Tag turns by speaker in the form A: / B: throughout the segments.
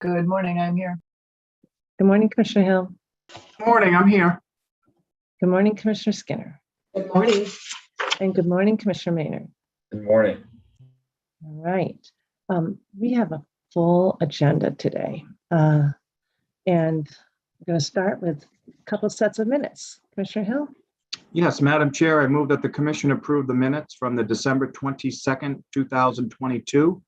A: Good morning, I'm here.
B: Good morning, Commissioner Hill.
A: Morning, I'm here.
B: Good morning, Commissioner Skinner.
C: Good morning.
B: And good morning, Commissioner Maynard.
D: Good morning.
B: All right. We have a full agenda today. And we're going to start with a couple of sets of minutes. Commissioner Hill?
E: Yes, Madam Chair, I move that the commission approve the minutes from the December 22nd, 2022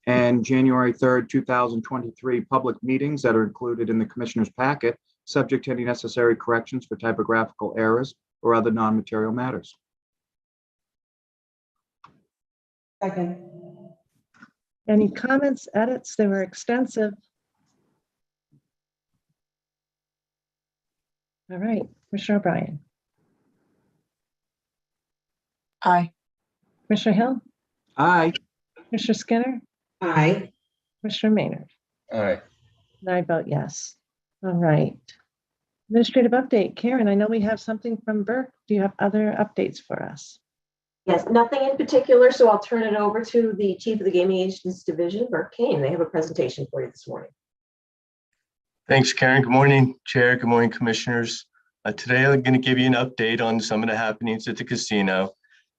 E: and January 3rd, 2023 public meetings that are included in the commissioner's packet, subject to any necessary corrections for typographical errors or other non-material matters.
C: Second.
B: Any comments, edits? They were extensive. All right, Commissioner O'Brien.
A: Aye.
B: Commissioner Hill?
E: Aye.
B: Commissioner Skinner?
C: Aye.
B: Commissioner Maynard?
D: Aye.
B: And I vote yes. All right. Administrative update. Karen, I know we have something from Burke. Do you have other updates for us?
C: Yes, nothing in particular, so I'll turn it over to the Chief of the Gaming Agents Division, Burke Kane. They have a presentation for you this morning.
F: Thanks, Karen. Good morning, Chair. Good morning, Commissioners. Today, I'm going to give you an update on some of the happenings at the casino,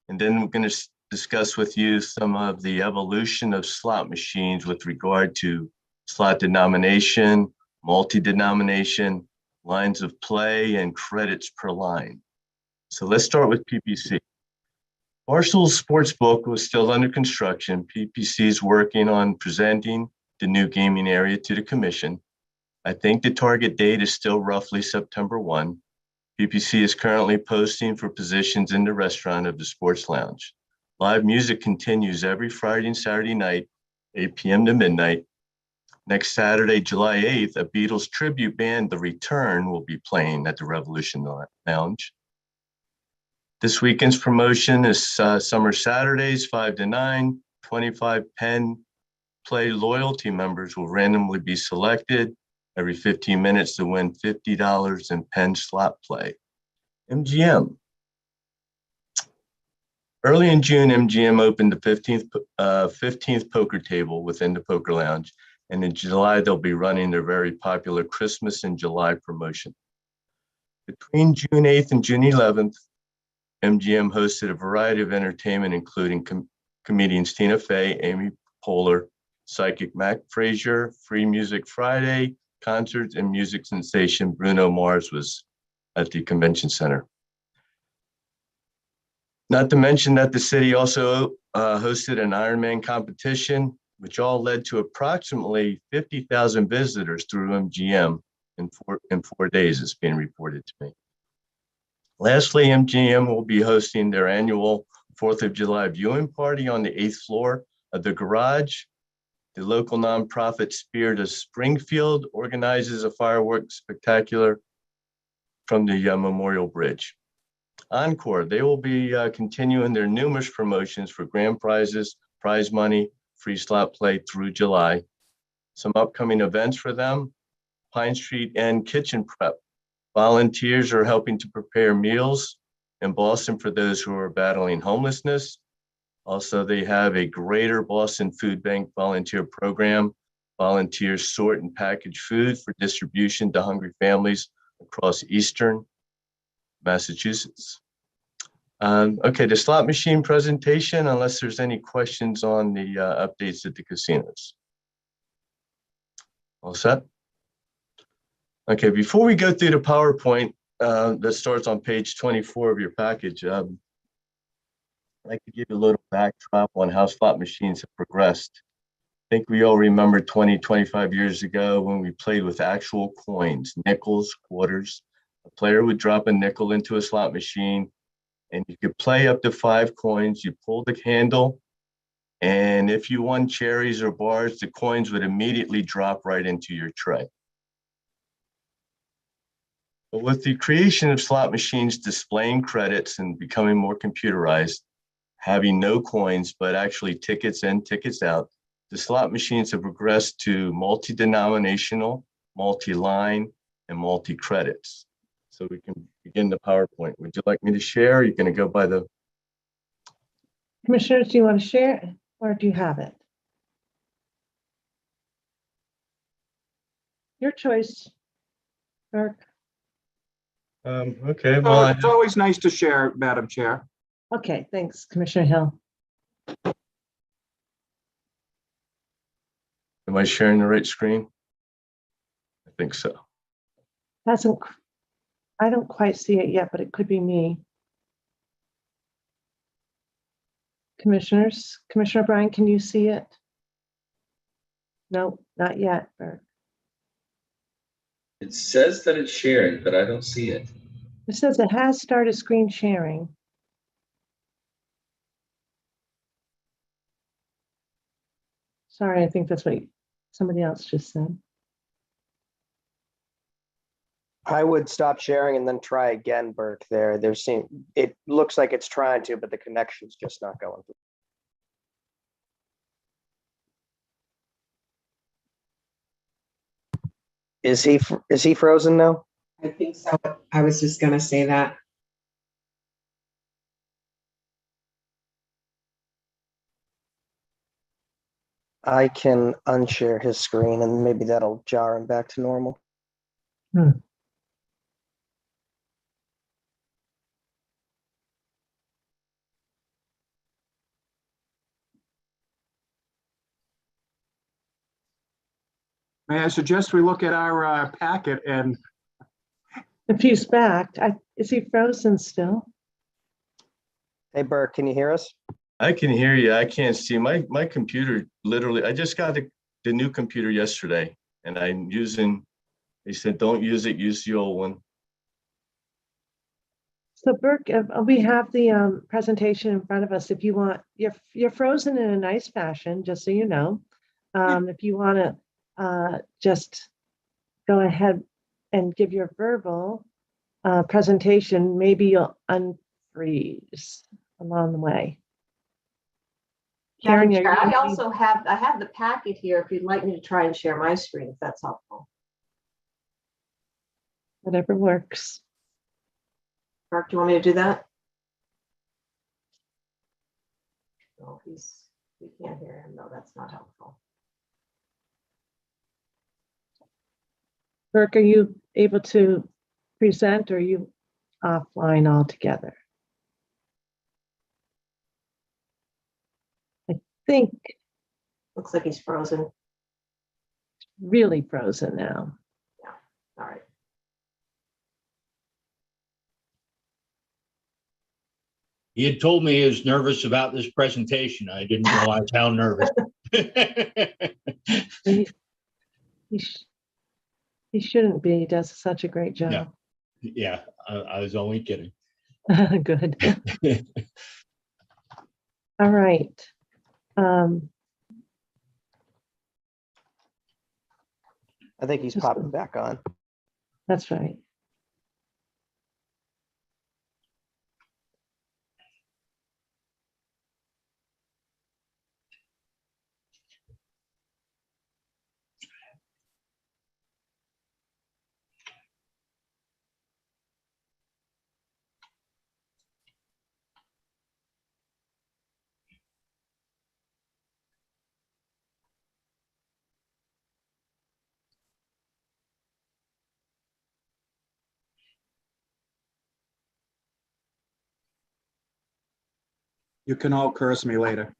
F: and then we're going to discuss with you some of the evolution of slot machines with regard to slot denomination, multi-denomination, lines of play, and credits per line. So let's start with PPC. Barstool's Sportsbook was still under construction. PPC is working on presenting the new gaming area to the commission. I think the target date is still roughly September 1. PPC is currently posting for positions in the restaurant of the sports lounge. Live music continues every Friday and Saturday night, 8 p.m. to midnight. Next Saturday, July 8th, a Beatles tribute band, The Return, will be playing at the Revolution Lounge. This weekend's promotion is Summer Saturdays, 5 to 9. 25 Penn Play loyalty members will randomly be selected every 15 minutes to win $50 in Penn slot play. MGM. Early in June, MGM opened the 15th poker table within the poker lounge, and in July, they'll be running their very popular Christmas in July promotion. Between June 8th and June 11th, MGM hosted a variety of entertainment, including comedians Tina Fey, Amy Poehler, psychic Mac Frazier, Free Music Friday, concerts, and music sensation Bruno Mars was at the convention center. Not to mention that the city also hosted an Ironman competition, which all led to approximately 50,000 visitors through MGM in 4 days, it's being reported to me. Lastly, MGM will be hosting their annual 4th of July viewing party on the 8th floor of the garage. The local nonprofit Spirit of Springfield organizes a fireworks spectacular from the Memorial Bridge. Encore, they will be continuing their numerous promotions for grand prizes, prize money, free slot play through July. Some upcoming events for them: Pine Street and Kitchen Prep. Volunteers are helping to prepare meals in Boston for those who are battling homelessness. Also, they have a Greater Boston Food Bank volunteer program. Volunteers sort and package food for distribution to hungry families across Eastern Massachusetts. Okay, the slot machine presentation, unless there's any questions on the updates at the casinos. All set? Okay, before we go through the PowerPoint that starts on page 24 of your package, I'd like to give you a little backdrop on how slot machines have progressed. I think we all remember 20, 25 years ago when we played with actual coins, nickels, quarters. A player would drop a nickel into a slot machine and you could play up to 5 coins. You pull the handle, and if you won cherries or bars, the coins would immediately drop right into your tray. But with the creation of slot machines displaying credits and becoming more computerized, having no coins, but actually tickets in, tickets out, the slot machines have progressed to multi-denominational, multi-line, and multi-credits. So we can begin the PowerPoint. Would you like me to share? Or are you going to go by the...
B: Commissioners, do you want to share or do you have it? Your choice. Burke.
F: Okay,
E: Oh,
F: well,
E: it's always nice to share, Madam Chair.
B: Okay, thanks, Commissioner Hill.
F: am I sharing the right screen? I think so.
B: Hasn't, I don't quite see it yet, but it could be me. Commissioners, Commissioner O'Brien, can you see it? No, not yet, Burke.
D: It says that it's sharing, but I don't see it.
B: It says it has started screen sharing. Sorry, I think that's what somebody else just said.
G: I would stop sharing and then try again, Burke. It looks like it's trying to, but the connection's just not going through. Is he frozen now?
H: I think so. I was just gonna say that.
G: I can unshare his screen and maybe that'll jar him back to normal.
E: May I suggest we look at our packet and
B: If he's back, is he frozen still?
G: Hey, Burke, can you hear us?
F: I can hear you. I can't see my computer. Literally, I just got the new computer yesterday, and I'm using. They said don't use it. Use the old one.
B: So Burke, we have the presentation in front of us. If you want, you're frozen in a nice fashion, just so you know. If you want to just go ahead and give your verbal presentation, maybe you'll unfreeze along the way. Karen,
C: Madam Chair,
B: are you
C: I
B: ready?
C: also have the packet here if you'd like me to try and share my screen, if that's helpful.
B: Whatever works.
C: Mark, do you want me to do that? No, we can't hear him. No, that's not helpful.
B: Burke, are you able to present, or are you offline altogether? I think
C: Looks like he's frozen.
B: really frozen now.
C: All right.
I: He had told me he was nervous about this presentation. I didn't realize how nervous.
B: He shouldn't be. He does such a great job.
I: Yeah, I was only kidding.
B: Good. All right.
G: I think he's popping back on.
B: That's right.
E: you can all curse me later.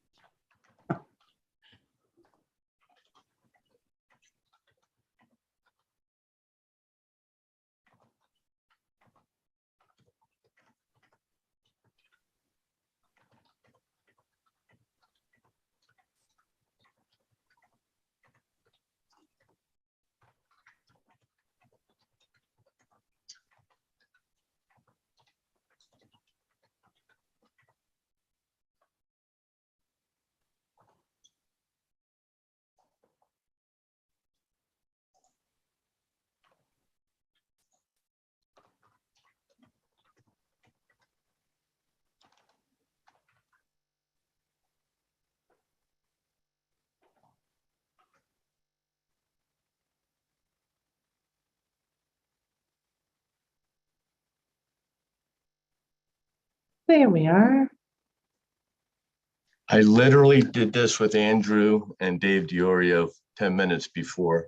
B: There we are.
F: I literally did this with Andrew and Dave DiOrio 10 minutes before.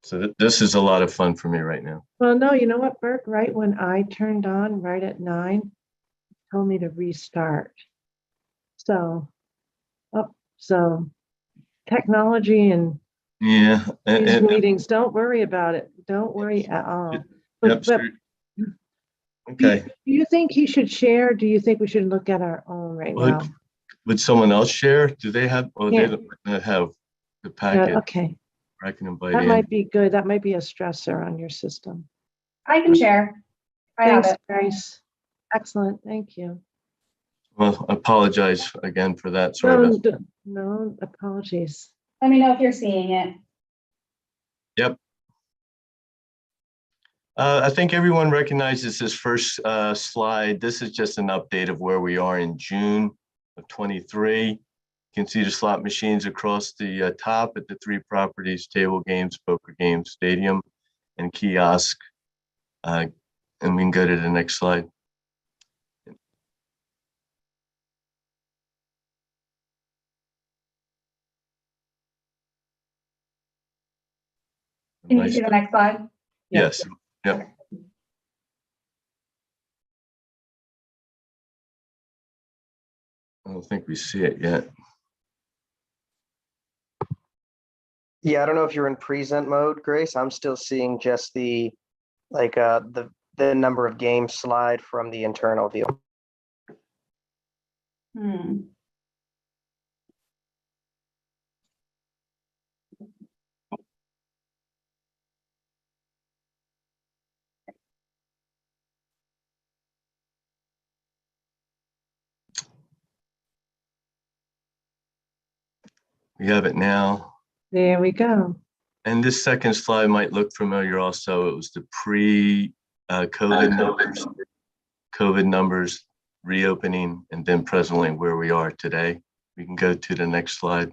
F: So this is a lot of fun for me right now.
B: Well, no, you know what, Burke? Right when I turned on, right at 9, it told me to restart. So, so technology and
F: Yeah.
B: these meetings, don't worry about it. Don't worry at all.
F: Yep,
B: But
F: okay.
B: do you think he should share? Do you think we should look at our own right now?
F: Would someone else share? Do they have, well, they
B: Yeah.
F: don't have the
B: Yeah,
F: packet.
B: okay,
F: I can invite
B: that
F: in.
B: might be good. That might be a stressor on your system.
J: I can share. I have
B: Thanks,
J: it.
B: Grace. Excellent, thank you.
F: Well, I apologize again for that. Sorry about that.
B: No apologies.
J: Let me know if you're seeing it.
F: Yep. I think everyone recognizes this first slide. This is just an update of where we are in June of 23. You can see the slot machines across the top at the 3 properties: table games, poker games, stadium, and kiosk. And we can go to the next slide.
J: Can you see the next slide?
F: Yes. Yep. I don't think we see it yet.
G: Yeah, I don't know if you're in present mode, Grace. I'm still seeing just the the number of games slide from the internal view.
F: We have it now.
B: There we go.
F: And this second slide might look familiar also. It was the COVID numbers, reopening, and then presently where we are today. We can go to the next slide.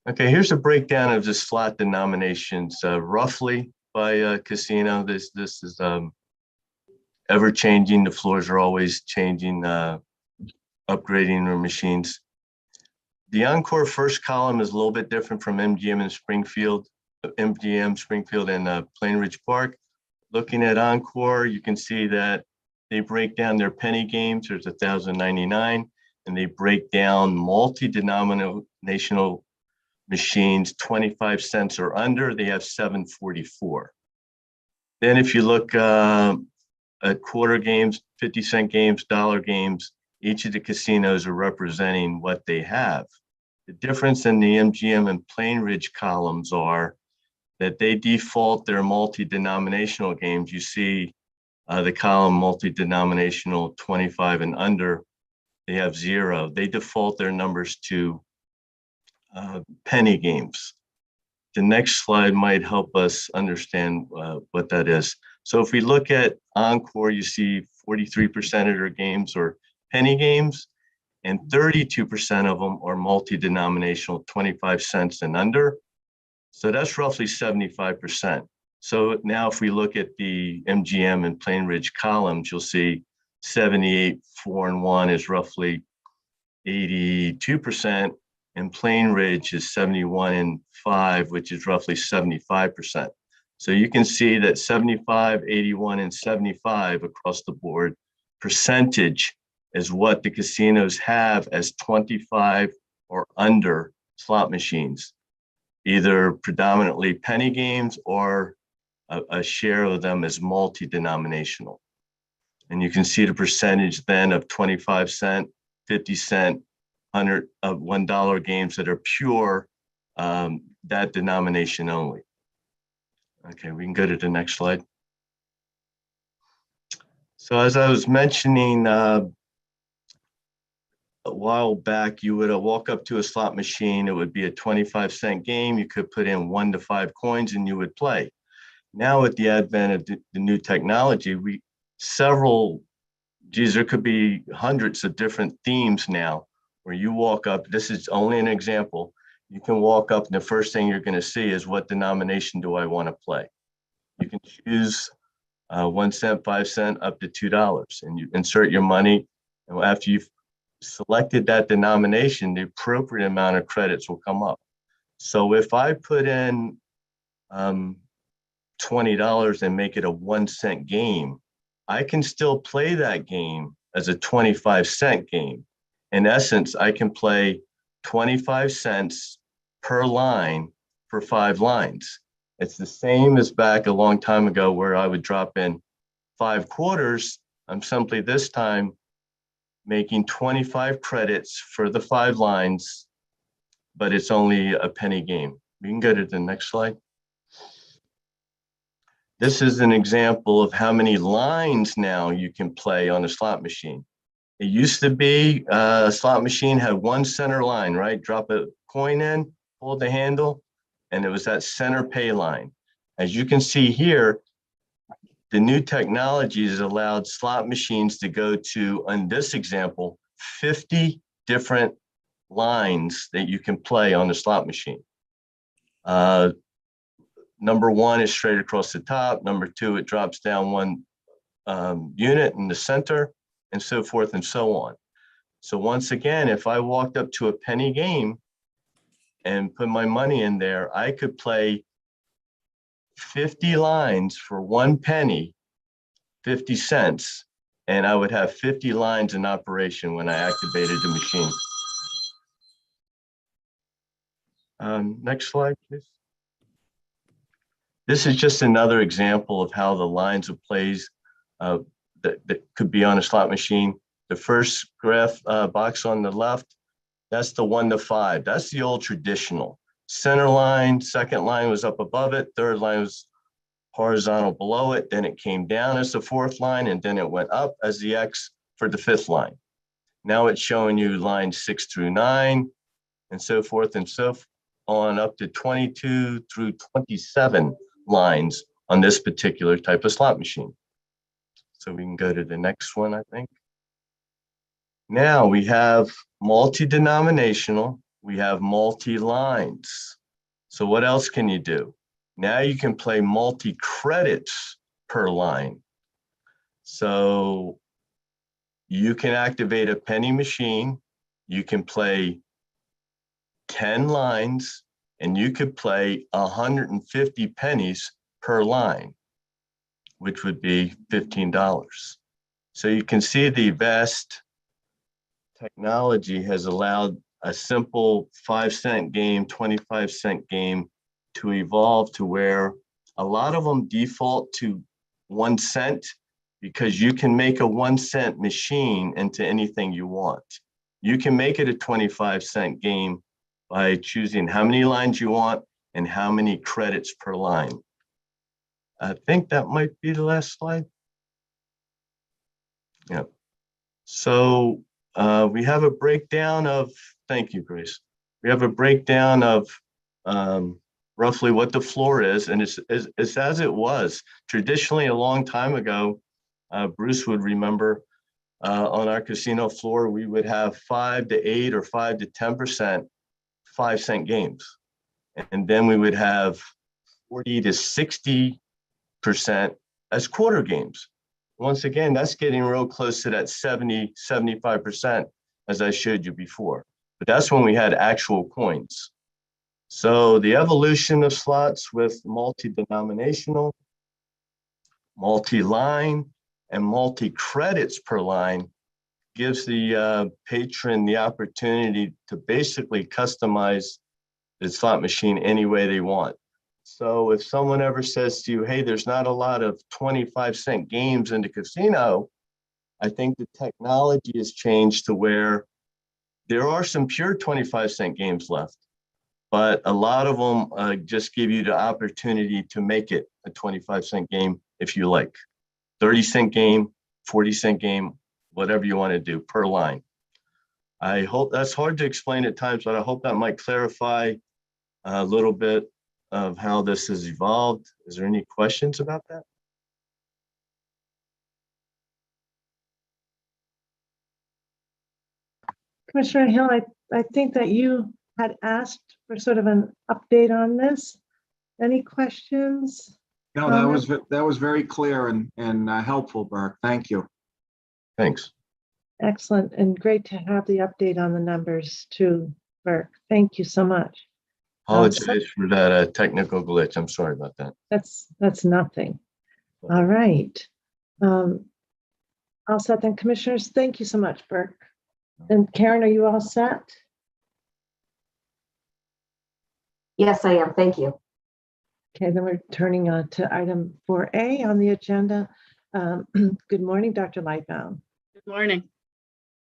F: Okay, here's a breakdown of the slot denominations roughly by casino. This is ever changing. The floors are always changing, upgrading their machines. The Encore first column is a little bit different from MGM and Springfield, and Plain Ridge Park. Looking at Encore, you can see that they break down their penny games. There's 1,099, and they break down multi-denominational machines, 25 cents or under. They have 744. Then if you look at quarter games, 50-cent games, dollar games, each of the casinos are representing what they have. The difference in the MGM and Plain Ridge columns are that they default their multi-denominational games. You see the column multi-denominational 25 and under, they have 0. They default their numbers to penny games. The next slide might help us understand what that is. So if we look at Encore, you see 43% of their games are penny games, and 32% of them are multi-denominational, 25 cents and under. So that's roughly 75%. So now if we look at the MGM and Plain Ridge columns, you'll see 78, 4 and 1 is roughly 82%, and Plain Ridge is 71 and 5, which is roughly 75%. So you can see that 75, 81, and 75 across the board percentage is what the casinos have as 25 or under slot machines, either predominantly penny games or a share of them as multi-denominational. And you can see the percentage then of 25 cent, 50 cent, $1 games that are pure, that denomination only. Okay, we can go to the next slide. So as I was mentioning a while back, you would walk up to a slot machine. It would be a 25-cent game. You could put in 1 to 5 coins and you would play. Now with the advent of the new technology, there could be hundreds of different themes now where you walk up. This is only an example. You can walk up and the first thing you're going to see is what denomination do I want to play. You can choose 1 cent, 5 cent, up to $2, and you insert your money. And after you've selected that denomination, the appropriate amount of credits will come up. So if I put in $20 and make it a 1 cent game, I can still play that game as a 25-cent game. In essence, I can play 25 cents per line for 5 lines. It's the same as back a long time ago where I would drop in 5 quarters. I'm simply this time making 25 credits for the 5 lines, but it's only a penny game. We can go to the next slide. This is an example of how many lines now you can play on a slot machine. It used to be a slot machine had 1 center line, right? Drop a coin in, hold the handle, and it was that center pay line. As you can see here, the new technology has allowed slot machines to go to, in this example, 50 different lines that you can play on the slot machine. Number 1 is straight across the top. Number 2, it drops down 1 unit in the center, and so forth and so on. So once again, if I walked up to a penny game and put my money in there, I could play 50 lines for 1 penny, 50 cents, and I would have 50 lines in operation when I activated the machine. Next slide, please. This is just another example of how the lines of plays that could be on a slot machine. The first graph box on the left, that's the 1 to 5. That's the old traditional. Center line, second line was up above it, third line was horizontal below it, then it came down as the 4th line, and then it went up as the X for the 5th line. Now it's showing you lines 6 through 9, and so forth and so on, up to 22 through 27 lines on this particular type of slot machine. So we can go to the next one, I think. Now we have multi-denominational, we have multi-lines. So what else can you do? Now you can play multi-credits per line. So you can activate a penny machine, you can play 10 lines, and you could play 150 pennies per line, which would be $15. So you can see the vast technology has allowed a simple 5-cent game, 25-cent game to evolve to where a lot of them default to 1 cent because you can make a 1 cent machine into anything you want. You can make it a 25-cent game by choosing how many lines you want and how many credits per line. I think that might be the last slide. Yeah. So we have a breakdown of, thank you, Grace. We have a breakdown of roughly what the floor is, and it's as it was. Traditionally, a long time ago, Bruce would remember, on our casino floor, we would have 5 to 8 or 5 to 10% 5-cent games. And then we would have 40 to 60% as quarter games. Once again, that's getting real close to that 70, 75%, as I showed you before. But that's when we had actual coins. So the evolution of slots with multi-denominational, multi-line, and multi-credits per line gives the patron the opportunity to basically customize the slot machine any way they want. So if someone ever says to you, hey, there's not a lot of 25-cent games in the casino, I think the technology has changed to where there are some pure 25-cent games left, but a lot of them just give you the opportunity to make it a 25-cent game if you like. 30-cent game, 40-cent game, whatever you want to do per line. I hope that's hard to explain at times, but I hope that might clarify a little bit of how this has evolved. Is there any questions about that?
B: Commissioner Hill, I think that you had asked for sort of an update on this. Any questions?
E: No, that was very clear and helpful, Burke. Thank you.
F: Thanks.
B: Excellent, and great to have the update on the numbers too, Burke. Thank you so much.
F: Apologize for that technical glitch. I'm sorry about that.
B: That's nothing. All right. All set then, commissioners. Thank you so much, Burke. And Karen, are you all set?
C: Yes, I am. Thank you.
B: Okay, then we're turning to item 4A on the agenda. Good morning, Dr. Lightbound.
K: Good morning.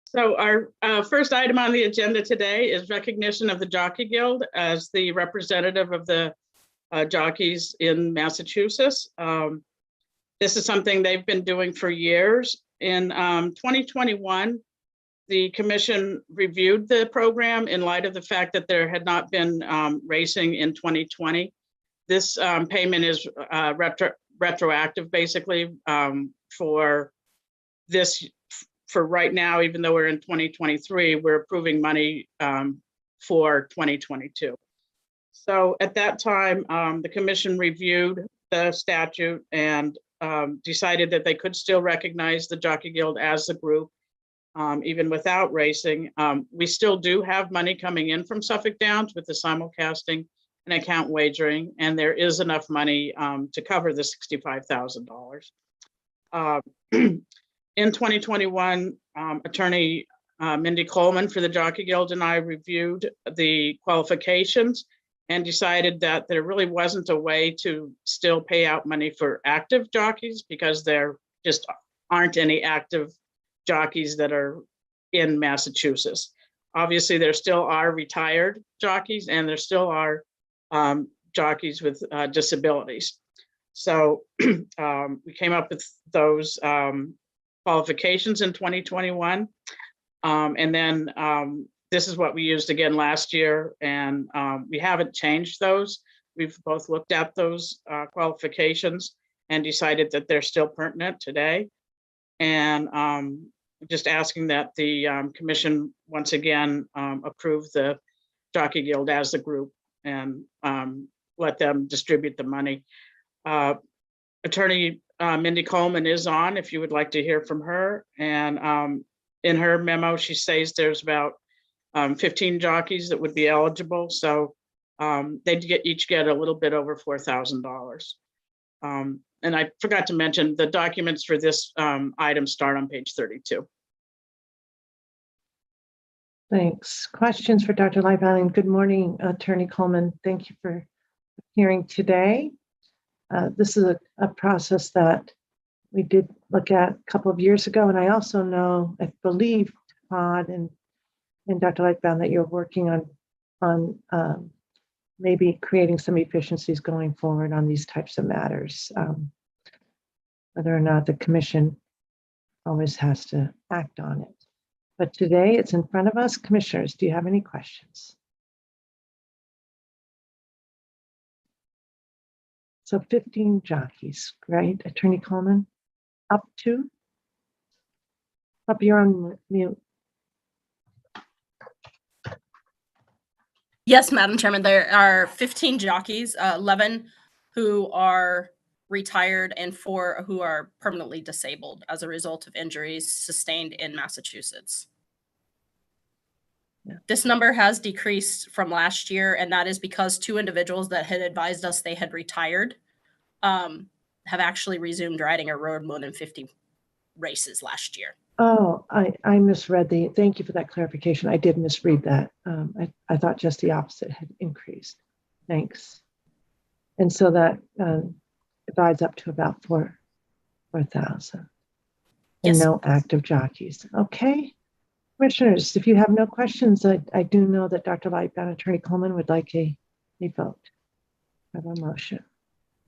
K: So our first item on the agenda today is recognition of the Jockey Guild as the representative of the jockeys in Massachusetts. This is something they've been doing for years. In 2021, the commission reviewed the program in light of the fact that there had not been racing in 2020. This payment is retroactive, basically, for this. For right now, even though we're in 2023, we're approving money for 2022. So at that time, the commission reviewed the statute and decided that they could still recognize the Jockey Guild as a group, even without racing. We still do have money coming in from Suffolk Downs with the simulcasting and account wagering, and there is enough money to cover the $65,000. In 2021, attorney Mindy Coleman for the Jockey Guild and I reviewed the qualifications and decided that there really wasn't a way to still pay out money for active jockeys because there just aren't any active jockeys that are in Massachusetts. Obviously, there still are retired jockeys and there still are jockeys with disabilities. So we came up with those qualifications in 2021. And then this is what we used again last year, and we haven't changed those. We've both looked at those qualifications and decided that they're still pertinent today. And just asking that the commission once again approve the Jockey Guild as a group and let them distribute the money. Attorney Mindy Coleman is on if you would like to hear from her. And in her memo, she says there's about 15 jockeys that would be eligible. So they'd each get a little bit over $4,000. And I forgot to mention the documents for this item start on page 32.
B: Thanks. Questions for Dr. Lightbound? Good morning, Attorney Coleman. Thank you for hearing today. This is a process that we did look at a couple of years ago. And I also know, I believe, Todd and Dr. Lightbound, that you're working on maybe creating some efficiencies going forward on these types of matters. Whether or not the commission always has to act on it. But today it's in front of us. Commissioners, do you have any questions? So 15 jockeys, right, Attorney Coleman? Up you're on mute.
L: Yes, Madam Chairman, there are 15 jockeys, 11 who are retired and 4 who are permanently disabled as a result of injuries sustained in Massachusetts.
B: Yeah.
L: This number has decreased from last year, and that is because 2 individuals that had advised us they had retired have actually resumed riding a road more than 50 races last year.
B: Oh, I misread thank you for that clarification. I did misread that. I thought just the opposite had increased. Thanks. And so that divides up to about 4,000. And
L: Yes.
B: no active jockeys. Okay. Commissioners, if you have no questions, I do know that Dr. Lightbound, Attorney Coleman would like a vote. I have a motion.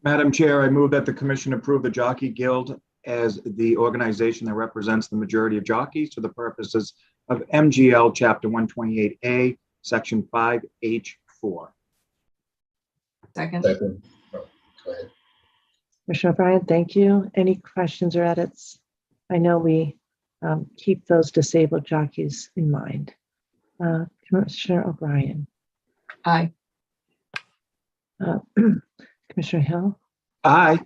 E: Madam Chair, I move that the commission approve the Jockey Guild as the organization that represents the majority of jockeys for the purposes of MGL Chapter 128A, Section 5H4.
A: Second.
D: Second. Oh, go ahead.
B: Commissioner O'Brien, thank you. Any questions or edits? I know we keep those disabled jockeys in mind. Commissioner O'Brien.
A: Aye.
B: Commissioner Hill.
E: Aye.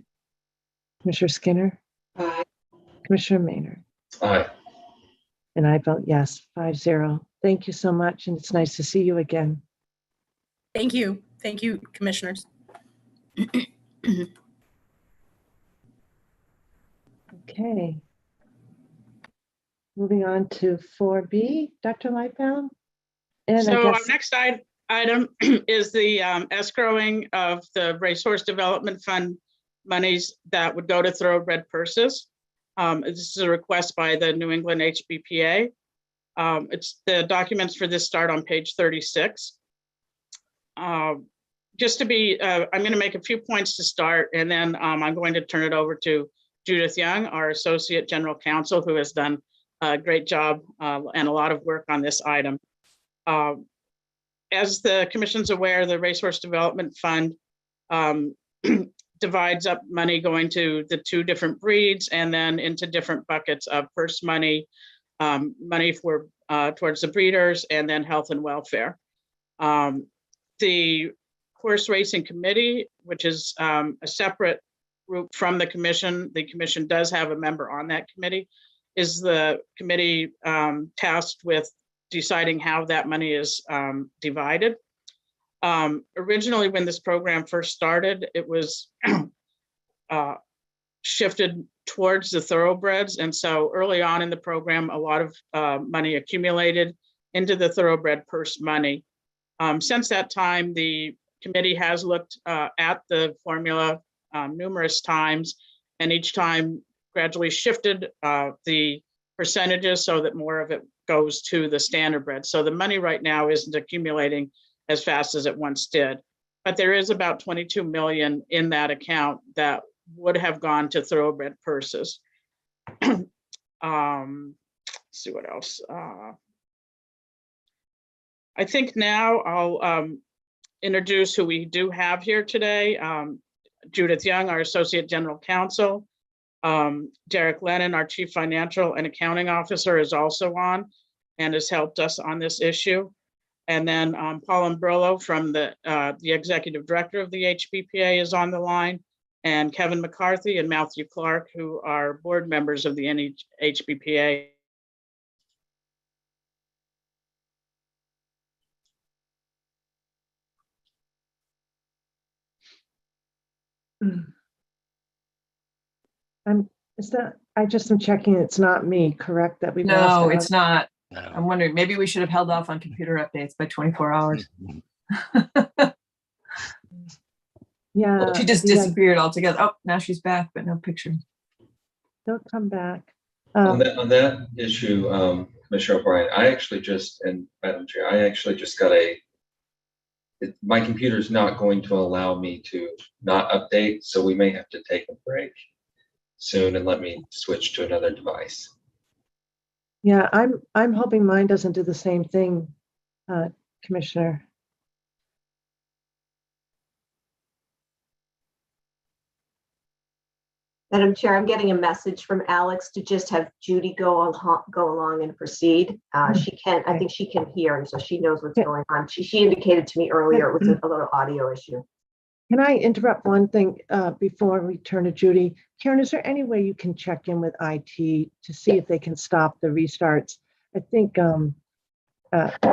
B: Commissioner Skinner.
H: Aye.
B: Commissioner Maynard.
D: Aye.
B: And I vote yes, 5-0. Thank you so much, and it's nice to see you again.
L: Thank you. Thank you, commissioners.
B: Okay. Moving on to 4B, Dr. Lightbound. And I
K: So our
B: guess,
K: next item is the escrowing of the Racehorse Development Fund monies that would go to thoroughbred purses. This is a request by the New England HBPA. It's the documents for this start on page 36. Just to be, I'm going to make a few points to start, and then I'm going to turn it over to Judith Young, our Associate General Counsel, who has done a great job and a lot of work on this item. As the commission's aware, the Racehorse Development Fund divides up money going to the 2 different breeds and then into different buckets of purse money, money for towards the breeders, and then health and welfare. The Horse Racing Committee, which is a separate group from the commission does have a member on that committee, is the committee tasked with deciding how that money is divided. Originally, when this program first started, it was shifted towards the thoroughbreds. And so early on in the program, a lot of money accumulated into the thoroughbred purse money. Since that time, the committee has looked at the formula numerous times, and each time gradually shifted the percentages so that more of it goes to the standardbred. So the money right now isn't accumulating as fast as it once did, but there is about 22 million in that account that would have gone to thoroughbred purses. Let's see what else. I think now I'll introduce who we do have here today. Judith Young, our Associate General Counsel. Derek Lennon, our Chief Financial and Accounting Officer, is also on and has helped us on this issue. And then Paul Imbrolo from the Executive Director of the HBPA is on the line, and Kevin McCarthy and Matthew Clark, who are board members of the HBPA.
B: I just am checking, it's not me, correct, that we lost
A: No,
B: Alex?
A: it's not.
F: No.
A: I'm wondering, maybe we should have held off on computer updates by 24 hours.
B: Yeah.
A: She just
B: yeah,
A: disappeared altogether. Oh, now she's back, but no picture.
B: Don't come back.
D: On that issue, Commissioner O'Brien, I actually just, and Madam Chair, I actually just got my computer's not going to allow me to not update, so we may have to take a break soon and let me switch to another device.
B: Yeah, I'm hoping mine doesn't do the same thing, Commissioner.
C: Madam Chair, I'm getting a message from Alex to just have Judy go along and proceed. She can, I think she can hear, and so she knows what's going on. She indicated to me earlier it was a little audio issue.
B: Can I interrupt one thing before we turn to Judy? Karen, is there any way you can check in with IT to see if they can stop the restarts? I think I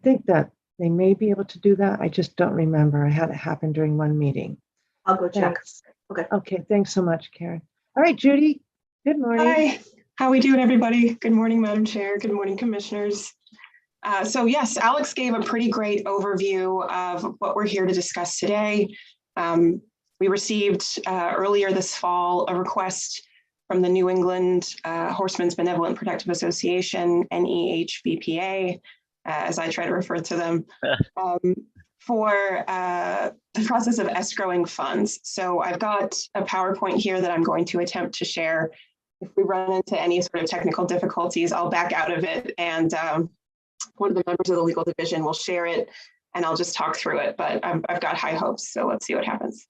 B: think that they may be able to do that. I just don't remember. I had it happen during one meeting.
C: I'll go check.
B: Thanks.
C: Okay.
B: Okay, thanks so much, Karen. All right, Judy, good morning.
M: Hi, how we doing, everybody? Good morning, Madam Chair. Good morning, commissioners. So yes, Alex gave a pretty great overview of what we're here to discuss today. We received earlier this fall a request from the New England Horsemen's Benevolent Protective Association, NEHBPA, as I try to refer to them, for the process of escrowing funds. So I've got a PowerPoint here that I'm going to attempt to share. If we run into any sort of technical difficulties, I'll back out of it, and one of the members of the legal division will share it, and I'll just talk through it, but I've got high hopes, so let's see what happens.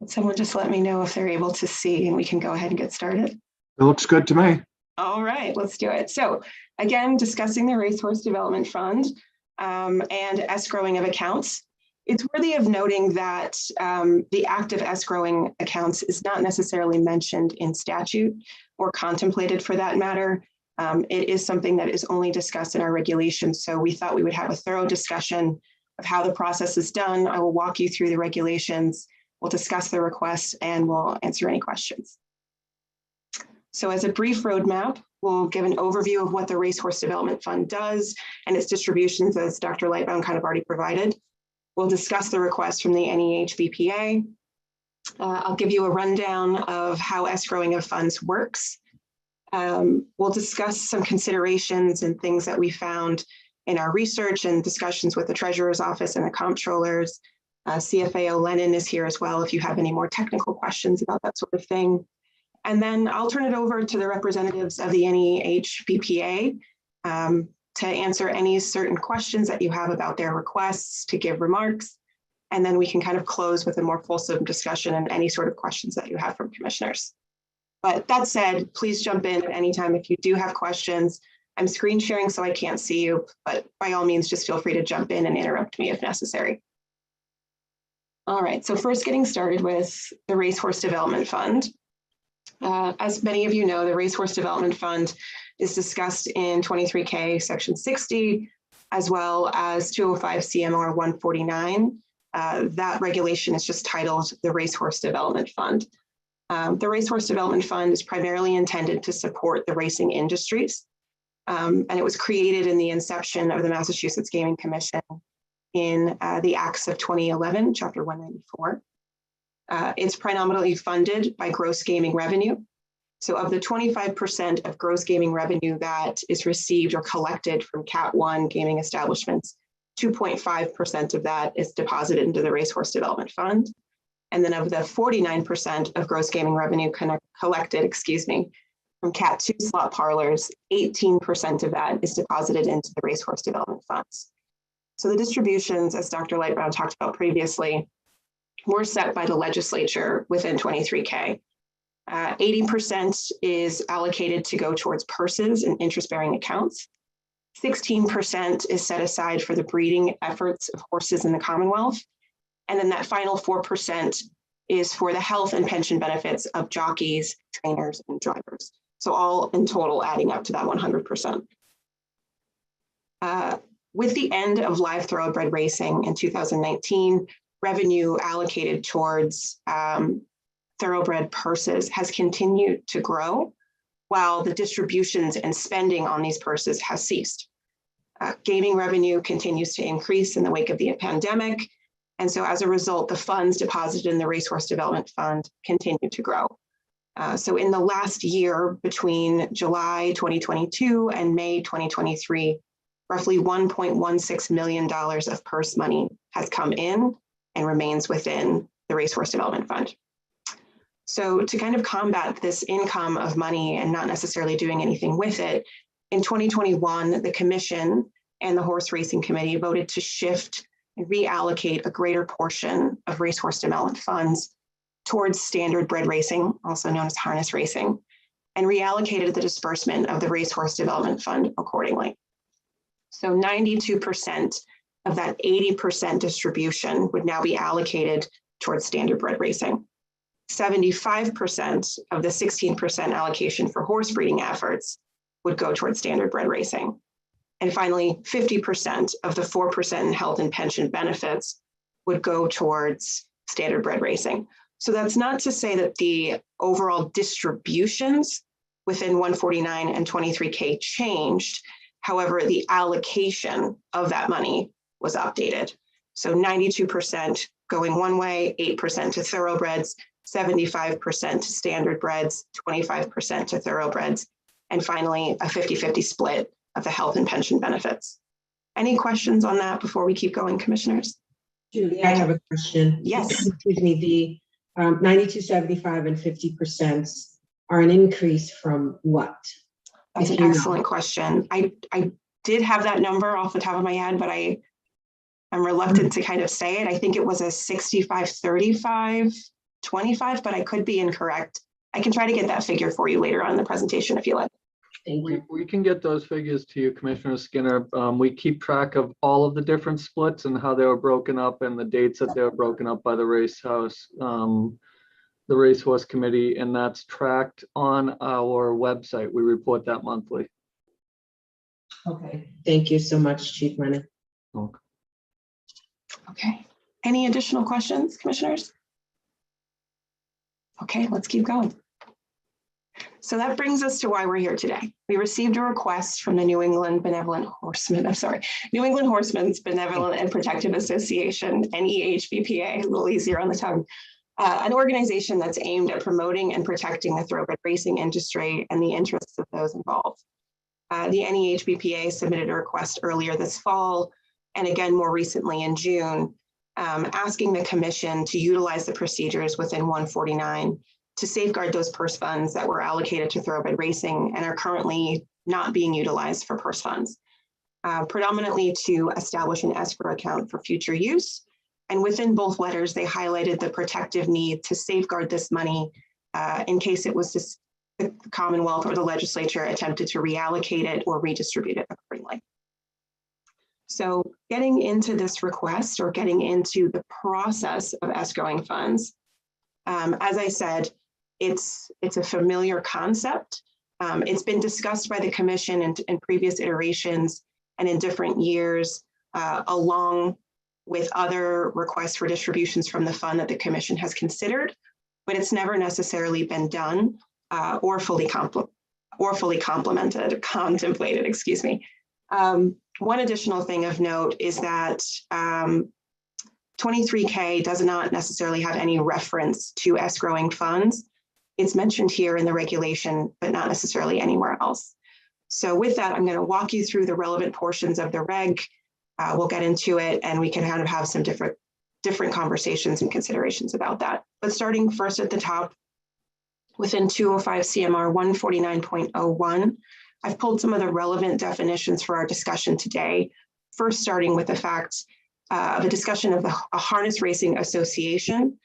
M: Someone just let me know if they're able to see, and we can go ahead and get started.
E: It looks good to me.
M: All right, let's do it. So Again, discussing the Racehorse Development Fund and escrowing of accounts. It's worthy of noting that the active escrowing accounts is not necessarily mentioned in statute or contemplated for that matter. It is something that is only discussed in our regulations. So we thought we would have a thorough discussion of how the process is done. I will walk you through the regulations. We'll discuss the requests and we'll answer any questions. So as a brief roadmap, we'll give an overview of what the Racehorse Development Fund does and its distributions, as Dr. Lightbound kind of already provided. We'll discuss the request from the NEHBPA. I'll give you a rundown of how escrowing of funds works. We'll discuss some considerations and things that we found in our research and discussions with the Treasurer's Office and the Comptrollers. CFAO Lennon is here as well if you have any more technical questions about that sort of thing. And then I'll turn it over to the representatives of the NEHBPA to answer any certain questions that you have about their requests, to give remarks, and then we can kind of close with a more fulsome discussion and any sort of questions that you have from commissioners. But that said, please jump in at any time if you do have questions. I'm screen sharing so I can't see you, but by all means, just feel free to jump in and interrupt me if necessary. All right, so first getting started with the Racehorse Development Fund. As many of you know, the Racehorse Development Fund is discussed in 23K Section 60, as well as 205 CMR 149. That regulation is just titled the Racehorse Development Fund. The Racehorse Development Fund is primarily intended to support the racing industries, and it was created in the inception of the Massachusetts Gaming Commission in the Acts of 2011, Chapter 194. It's predominantly funded by gross gaming revenue. So of the 25% of gross gaming revenue that is received or collected from Cat 1 gaming establishments, 2.5% of that is deposited into the Racehorse Development Fund. And then of the 49% of gross gaming revenue collected, from Cat 2 slot parlors, 18% of that is deposited into the Racehorse Development Funds. So the distributions, as Dr. Lightbound talked about previously, were set by the legislature within 23K. 80% is allocated to go towards purses and interest-bearing accounts. 16% is set aside for the breeding efforts of horses in the Commonwealth. And then that final 4% is for the health and pension benefits of jockeys, trainers, and drivers. So all in total adding up to that 100%. With the end of live thoroughbred racing in 2019, revenue allocated towards thoroughbred purses has continued to grow, while the distributions and spending on these purses has ceased. Gaming revenue continues to increase in the wake of the pandemic, and so as a result, the funds deposited in the Racehorse Development Fund continue to grow. So in the last year, between July 2022 and May 2023, roughly $1.16 million of purse money has come in and remains within the Racehorse Development Fund. So to kind of combat this income of money and not necessarily doing anything with it, in 2021, the Commission and the Horse Racing Committee voted to shift and reallocate a greater portion of Racehorse Development Funds towards standard bred racing, also known as harness racing, and reallocated the disbursement of the Racehorse Development Fund accordingly. So 92% of that 80% distribution would now be allocated towards standard bred racing. 75% of the 16% allocation for horse breeding efforts would go towards standard bred racing. And finally, 50% of the 4% in health and pension benefits would go towards standard bred racing. So that's not to say that the overall distributions within 149 and 23K changed. However, the allocation of that money was updated. So 92% going one way, 8% to thoroughbreds, 75% to standard breds, 25% to thoroughbreds, and finally a 50-50 split of the health and pension benefits. Any questions on that before we keep going, commissioners?
H: Julie, I have a question.
M: Yes.
H: Excuse me, the 92, 75, and 50% are an increase from what?
M: That's an excellent question. I did have that number off the top of my head, but I'm reluctant to kind of say it. I think it was a 65, 35, 25, but I could be incorrect. I can try to get that figure for you later on in the presentation if you like.
H: Thank you.
N: We can get those figures to you, Commissioner Skinner. We keep track of all of the different splits and how they were broken up and the dates that they were broken up by the racehorse committee, and that's tracked on our website. We report that monthly.
H: Okay, thank you so much, Chief Rennie.
M: Okay. Any additional questions, commissioners? Okay, let's keep going. So that brings us to why we're here today. We received a request from the New England Horsemen's Benevolent and Protective Association, NEHBPA, a little easier on the tongue, an organization that's aimed at promoting and protecting the thoroughbred racing industry and the interests of those involved. The NEHBPA submitted a request earlier this fall, and again more recently in June, asking the commission to utilize the procedures within 149 to safeguard those purse funds that were allocated to thoroughbred racing and are currently not being utilized for purse funds, predominantly to establish an escrow account for future use. And within both letters, they highlighted the protective need to safeguard this money in case it was just the Commonwealth or the legislature attempted to reallocate it or redistribute it accordingly. So getting into this request or getting into the process of escrowing funds, as I said, it's a familiar concept. It's been discussed by the commission in previous iterations and in different years, along with other requests for distributions from the fund that the commission has considered, but it's never necessarily been done or fully contemplated, excuse me. One additional thing of note is that 23K does not necessarily have any reference to escrowing funds. It's mentioned here in the regulation, but not necessarily anywhere else. So with that, I'm going to walk you through the relevant portions of the reg. We'll get into it and we can kind of have some different conversations and considerations about that. But starting first at the top, within 205 CMR 149.01, I've pulled some of the relevant definitions for our discussion today. First, starting with the fact of a discussion of a harness racing association,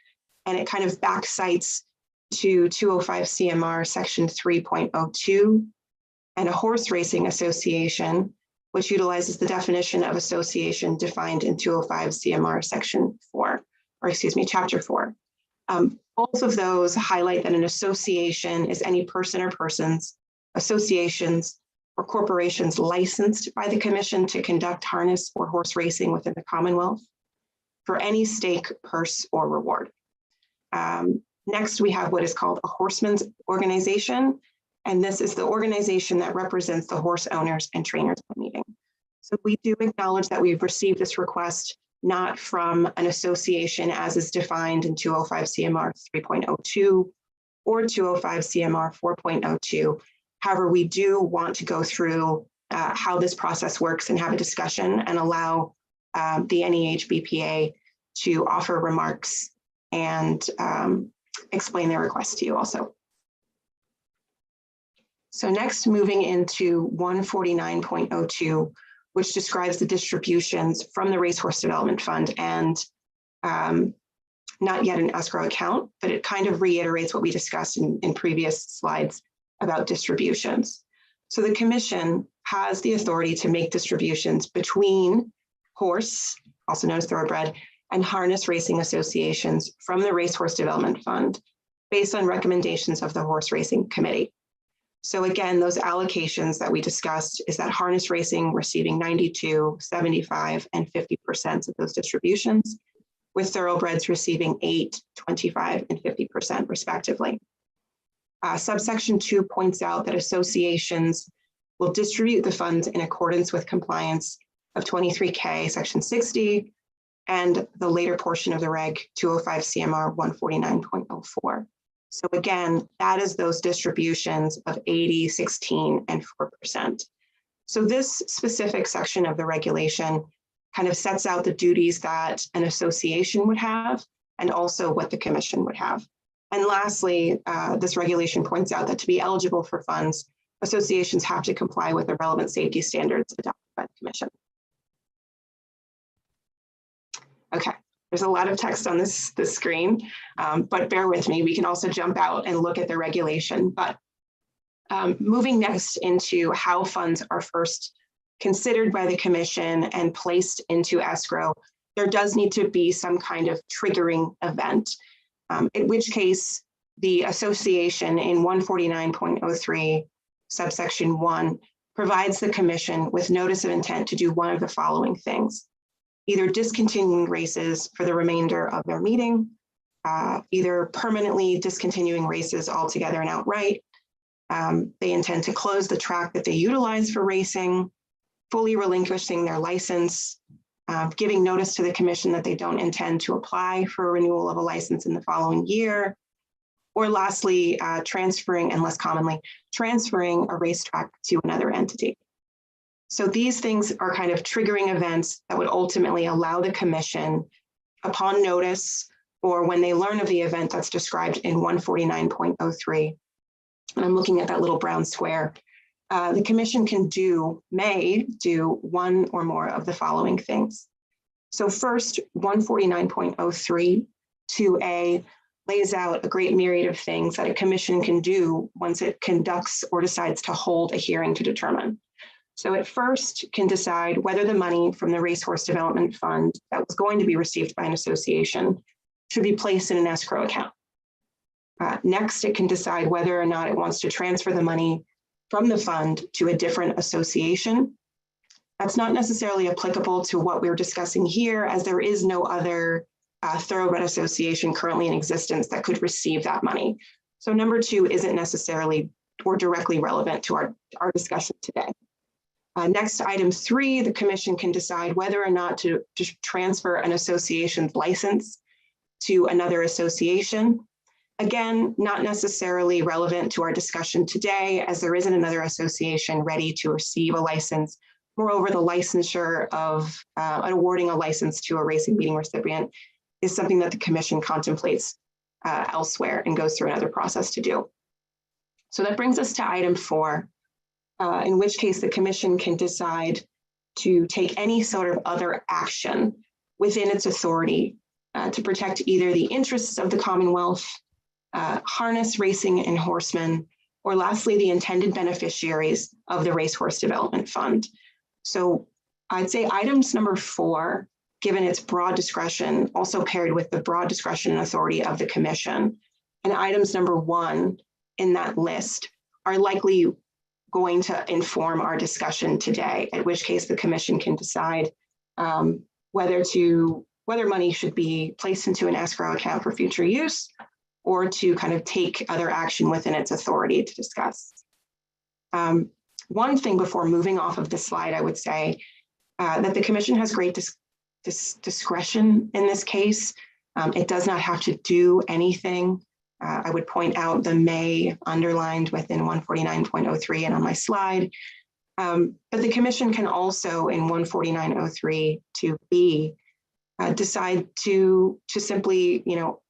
M: and it kind of backsites to 205 CMR section 3.02, and a horse racing association, which utilizes the definition of association defined in 205 CMR section 4, or excuse me, chapter 4. Both of those highlight that an association is any person or persons, associations, or corporations licensed by the commission to conduct harness or horse racing within the Commonwealth for any stake, purse, or reward. Next, we have what is called a horseman's organization, and this is the organization that represents the horse owners and trainers at the meeting. So we do acknowledge that we've received this request not from an association as is defined in 205 CMR 3.02 or 205 CMR 4.02. However, we do want to go through how this process works and have a discussion and allow the NEHBPA to offer remarks and explain their request to you also. So next, moving into 149.02, which describes the distributions from the Racehorse Development Fund and not yet an escrow account, but it kind of reiterates what we discussed in previous slides about distributions. So the commission has the authority to make distributions between horse, also known as thoroughbred, and harness racing associations from the Racehorse Development Fund based on recommendations of the Horse Racing Committee. So again, those allocations that we discussed is that harness racing receiving 92, 75, and 50% of those distributions, with thoroughbreds receiving 8, 25, and 50% respectively. Subsection 2 points out that associations will distribute the funds in accordance with compliance of 23K section 60 and the later portion of the reg 205 CMR 149.04. So again, that is those distributions of 80, 16, and 4%. So this specific section of the regulation kind of sets out the duties that an association would have and also what the commission would have. And lastly, this regulation points out that to be eligible for funds, associations have to comply with the relevant safety standards adopted by the commission. Okay, there's a lot of text on this screen, but bear with me. We can also jump out and look at the regulation. But Moving next into how funds are first considered by the commission and placed into escrow, there does need to be some kind of triggering event, in which case the association in 149.03 subsection 1 provides the commission with notice of intent to do one of the following things: either discontinuing races for the remainder of their meeting, either permanently discontinuing races altogether and outright. They intend to close the track that they utilize for racing, fully relinquishing their license, giving notice to the commission that they don't intend to apply for a renewal of a license in the following year, or lastly, transferring, and less commonly, transferring a racetrack to another entity. So these things are kind of triggering events that would ultimately allow the commission, upon notice or when they learn of the event that's described in 149.03, and I'm looking at that little brown square, the commission may do one or more of the following things. So first, 149.03 2A lays out a great myriad of things that a commission can do once it conducts or decides to hold a hearing to determine. So it first can decide whether the money from the Racehorse Development Fund that was going to be received by an association should be placed in an escrow account. Next, it can decide whether or not it wants to transfer the money from the fund to a different association. That's not necessarily applicable to what we're discussing here, as there is no other thoroughbred association currently in existence that could receive that money. So number 2 isn't necessarily or directly relevant to our discussion today. Next, item 3, the commission can decide whether or not to transfer an association's license to another association. Again, not necessarily relevant to our discussion today, as there isn't another association ready to receive a license. Moreover, the licensure of awarding a license to a racing meeting recipient is something that the commission contemplates elsewhere and goes through another process to do. So that brings us to item 4, in which case the commission can decide to take any sort of other action within its authority to protect either the interests of the Commonwealth, harness racing and horsemen, or lastly, the intended beneficiaries of the Racehorse Development Fund. So I'd say items number 4, given its broad discretion, also paired with the broad discretion and authority of the commission, and items number 1 in that list are likely going to inform our discussion today, at which case the commission can decide whether money should be placed into an escrow account for future use, or to kind of take other action within its authority to discuss. One thing before moving off of this slide, I would say that the commission has great discretion in this case. It does not have to do anything. I would point out the may underlined within 149.03 and on my slide. But the commission can also in 149.03 2B decide to simply,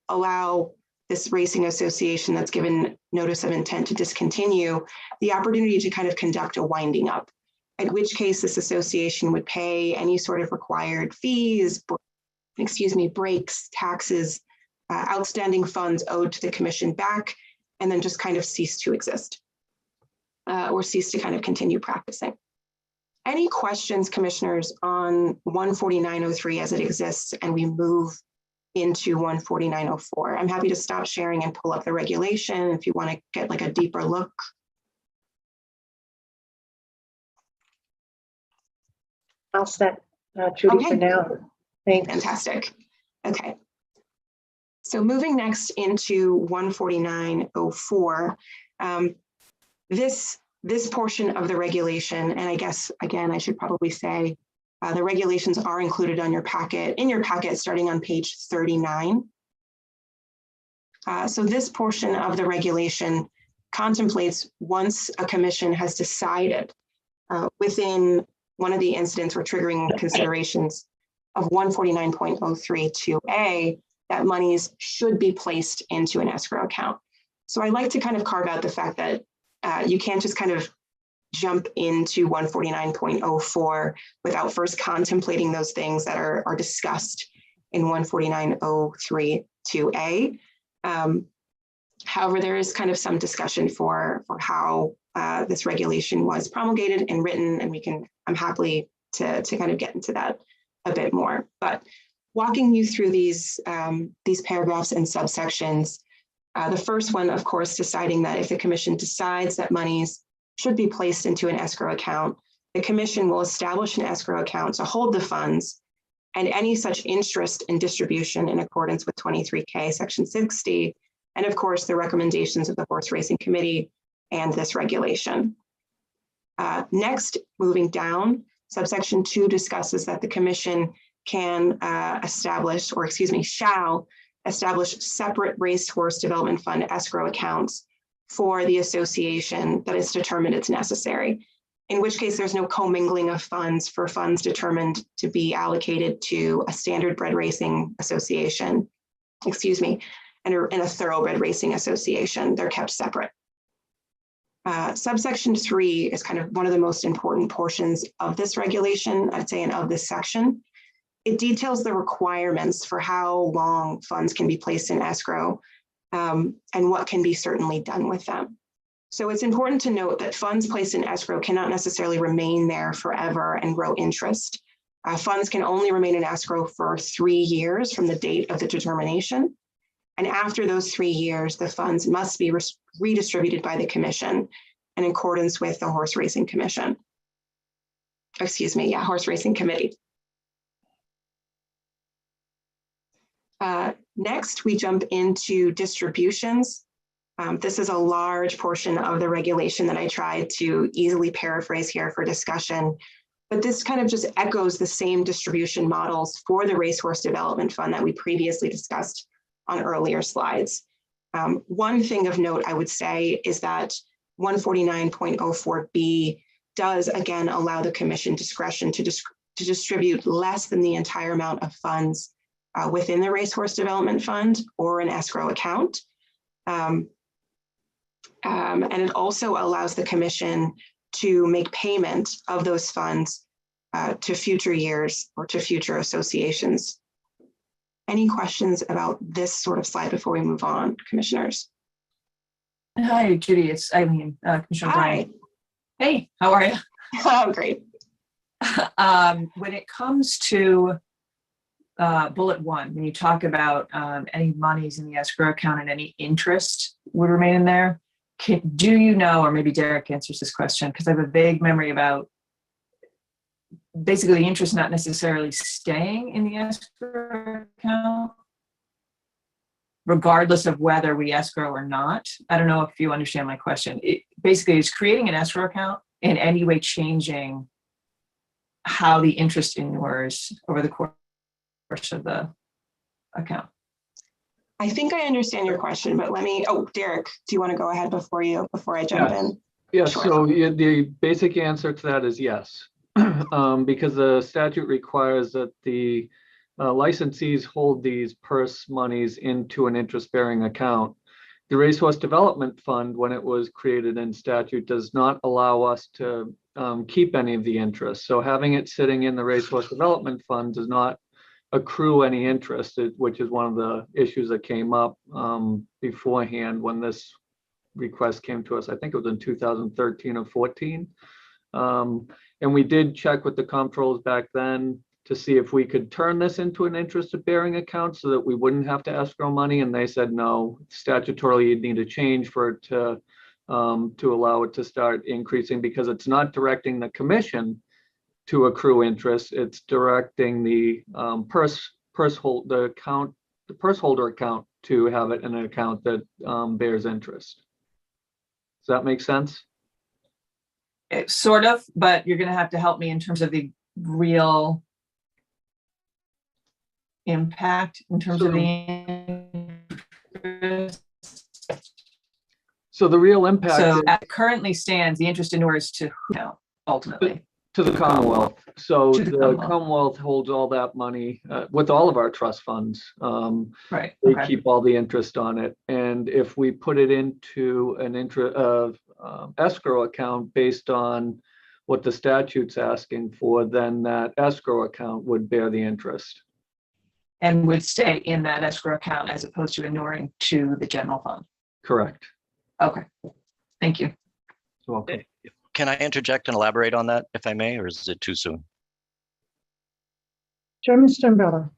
M: allow this racing association that's given notice of intent to discontinue the opportunity to kind of conduct a winding up, at which case this association would pay any sort of required fees, breaks, taxes, outstanding funds owed to the commission back, and then just kind of cease to exist or cease to kind of continue practicing. Any questions, commissioners, on 149.03 as it exists and we move into 149.04? I'm happy to stop sharing and pull up the regulation if you want to get like a deeper look.
B: I'll set Judy
M: Okay.
B: for now. Thanks.
M: Fantastic. Okay. So moving next into 149.04, this portion of the regulation, and I guess, again, I should probably say, the regulations are included on your packet, starting on page 39. So this portion of the regulation contemplates once a commission has decided within one of the incidents or triggering considerations of 149.032A that monies should be placed into an escrow account. So I like to kind of carve out the fact that you can't just kind of jump into 149.04 without first contemplating those things that are discussed in 149.032A. However, there is kind of some discussion for how this regulation was promulgated and written, and I'm happy to kind of get into that a bit more. But walking you through these paragraphs and subsections, the first one, of course, deciding that if the commission decides that monies should be placed into an escrow account, the commission will establish an escrow account to hold the funds and any such interest and distribution in accordance with 23K Section 60, and of course, the recommendations of the Horse Racing Committee and this regulation. Next, moving down, subsection 2 discusses that the commission can shall establish separate racehorse development fund escrow accounts for the association that is determined it's necessary, in which case there's no commingling of funds for funds determined to be allocated to a standard bred racing association, and a thoroughbred racing association. They're kept separate. Subsection 3 is kind of one of the most important portions of this regulation, I'd say, and of this section. It details the requirements for how long funds can be placed in escrow and what can be certainly done with them. So it's important to note that funds placed in escrow cannot necessarily remain there forever and grow interest. Funds can only remain in escrow for 3 years from the date of the determination. And after those 3 years, the funds must be redistributed by the commission in accordance with the Horse Racing Commission. Horse Racing Committee. Next, we jump into distributions. This is a large portion of the regulation that I tried to easily paraphrase here for discussion, but this kind of just echoes the same distribution models for the Racehorse Development Fund that we previously discussed on earlier slides. One thing of note I would say is that 149.04B does again allow the commission discretion to distribute less than the entire amount of funds within the Racehorse Development Fund or an escrow account. And it also allows the commission to make payment of those funds to future years or to future associations. Any questions about this sort of slide before we move on, commissioners?
A: Hi, Judy. It's Eileen, Commissioner
M: Hi.
A: Bryant. Hey, how are you?
M: Oh, great.
A: When it comes to bullet 1, when you talk about any monies in the escrow account and any interest would remain in there, do you know, or maybe Derek answers this question, because I have a vague memory about basically the interest not necessarily staying in the escrow account, regardless of whether we escrow or not. I don't know if you understand my question. It basically is creating an escrow account in any way changing how the interest inures over the course of the account.
M: I think I understand your question, but Derek, do you want to go ahead before I jump in?
N: Yes,
M: Sure.
N: so the basic answer to that is yes. Because the statute requires that the licensees hold these purse monies into an interest-bearing account. The Racehorse Development Fund, when it was created in statute, does not allow us to keep any of the interest. So having it sitting in the Racehorse Development Fund does not accrue any interest, which is one of the issues that came up beforehand when this request came to us. I think it was in 2013 or 14. And we did check with the comptrollers back then to see if we could turn this into an interest-bearing account so that we wouldn't have to escrow money. And they said, no, statutorily you'd need a change for it to allow it to start increasing, because it's not directing the commission to accrue interest. It's directing the purse holder account to have it in an account that bears interest. Does that make sense?
A: Sort of, but you're going to have to help me in terms of the real impact in terms of the interest.
N: So the real impact.
A: So as it currently stands, the interest inures to who now, ultimately?
N: To the Commonwealth. So
A: To the
N: the Commonwealth holds all that money with all of our trust funds.
A: Right.
N: They
A: Okay.
N: keep all the interest on it. And if we put it into an escrow account based on what the statute's asking for, then that escrow account would bear the interest.
A: And would stay in that escrow account as opposed to inuring to the general fund.
N: Correct.
A: Okay, thank you.
N: You're welcome.
O: Can I interject and elaborate on that if I may, or is it too soon?
B: Sure, Mr. Umbrella.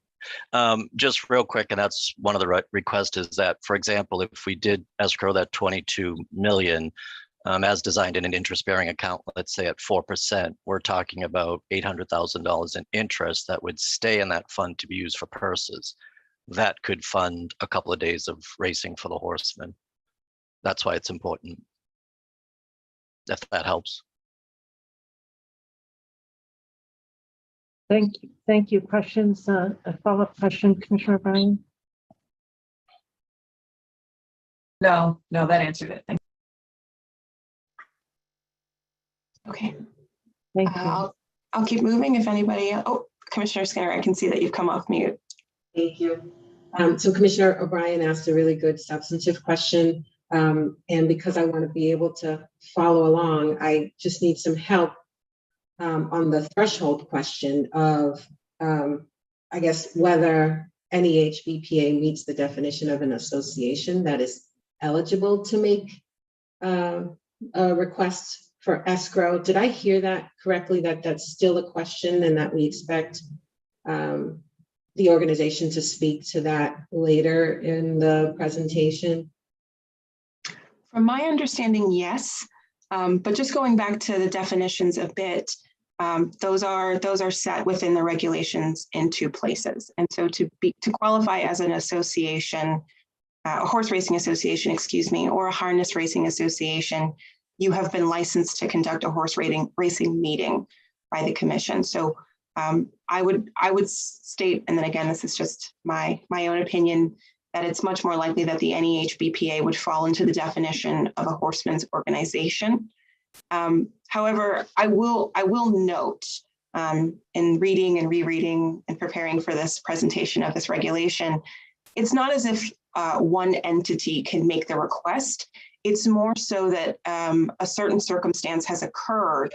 O: Just real quick, and that's one of the requests is that, for example, if we did escrow that 22 million as designed in an interest-bearing account, let's say at 4%, we're talking about $800,000 in interest that would stay in that fund to be used for purses. That could fund a couple of days of racing for the horsemen. That's why it's important, if that helps.
B: Thank you. Thank you. Questions, a follow-up question, Commissioner O'Brien?
A: No, that answered it. Thank
M: Okay.
B: Thank you.
M: I'll keep moving if anybody, oh, Commissioner Skinner, I can see that you've come off mute.
H: Thank you. So Commissioner O'Brien asked a really good substantive question. And because I want to be able to follow along, I just need some help on the threshold question of, I guess, whether any HBPA meets the definition of an association that is eligible to make a request for escrow. Did I hear that correctly, that that's still a question and that we expect the organization to speak to that later in the presentation?
M: From my understanding, yes. But just going back to the definitions a bit, those are set within the regulations in two places. And so to qualify as an association, a horse racing association, excuse me, or a harness racing association, you have been licensed to conduct a horse racing meeting by the commission. So I would state, and then again, this is just my own opinion, that it's much more likely that the NEHBPA would fall into the definition of a horseman's organization. However, I will note in reading and rereading and preparing for this presentation of this regulation, it's not as if one entity can make the request. It's more so that a certain circumstance has occurred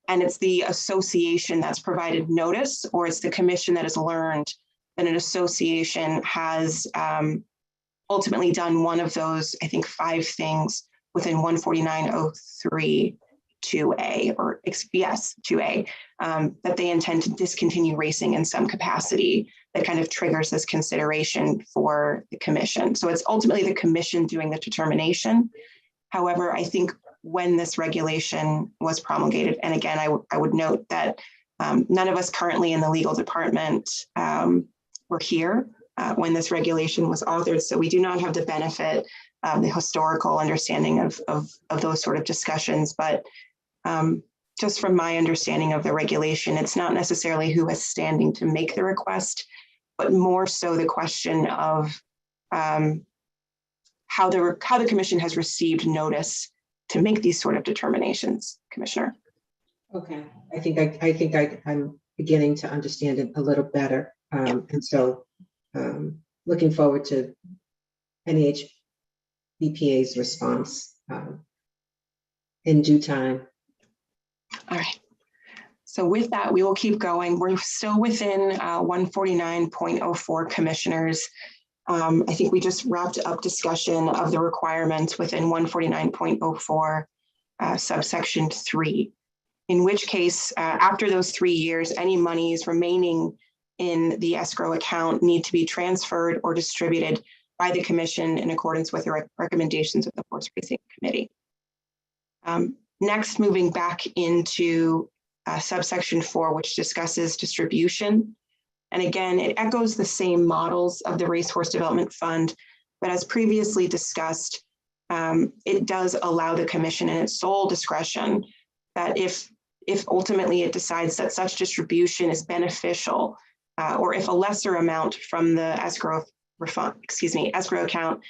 M: and it's the association that's provided notice, or it's the commission that has learned that an association has ultimately done one of those, I think, 5 things within 149.03 2A, or yes, 2A, that they intend to discontinue racing in some capacity that kind of triggers this consideration for the commission. So it's ultimately the commission doing the determination. However, I think when this regulation was promulgated, and again, I would note that none of us currently in the legal department were here when this regulation was authored, so we do not have the benefit of the historical understanding of those sort of discussions. But just from my understanding of the regulation, it's not necessarily who is standing to make the request, but more so the question of how the commission has received notice to make these sort of determinations, Commissioner.
H: Okay, I think I'm beginning to understand it a little better. And so looking forward to NEHBPA's response in due time.
M: All right. So with that, we will keep going. We're still within 149.04, Commissioners. I think we just wrapped up discussion of the requirements within 149.04 subsection 3, in which case, after those 3 years, any monies remaining in the escrow account need to be transferred or distributed by the commission in accordance with the recommendations of the Horse Racing Committee. Next, moving back into subsection 4, which discusses distribution. And again, it echoes the same models of the Racehorse Development Fund, but as previously discussed, it does allow the commission in its sole discretion that if ultimately it decides that such distribution is beneficial, or if a lesser amount from the escrow account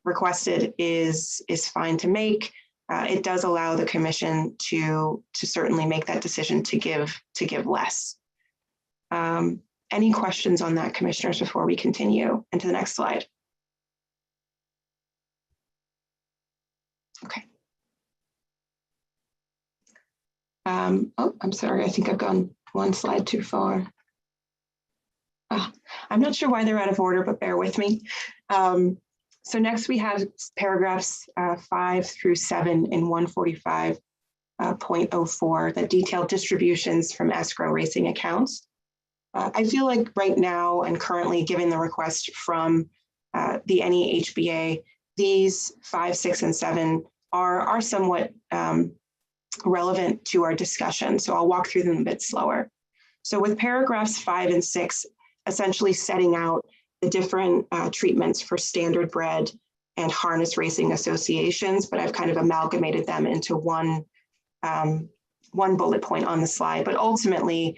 M: requested is fine to make, it does allow the commission to certainly make that decision to give less. Any questions on that, Commissioners, before we continue into the next slide? Okay. Oh, I'm sorry. I think I've gone one slide too far. I'm not sure why they're out of order, but bear with me. So next we have paragraphs 5 through 7 in 145.04 that detail distributions from escrow racing accounts. I feel like right now and currently, given the request from the NEHBA, these 5, 6, and 7 are somewhat relevant to our discussion. So I'll walk through them a bit slower. So with paragraphs 5 and 6, essentially setting out the different treatments for standard bred and harness racing associations, but I've kind of amalgamated them into one bullet point on the slide, but ultimately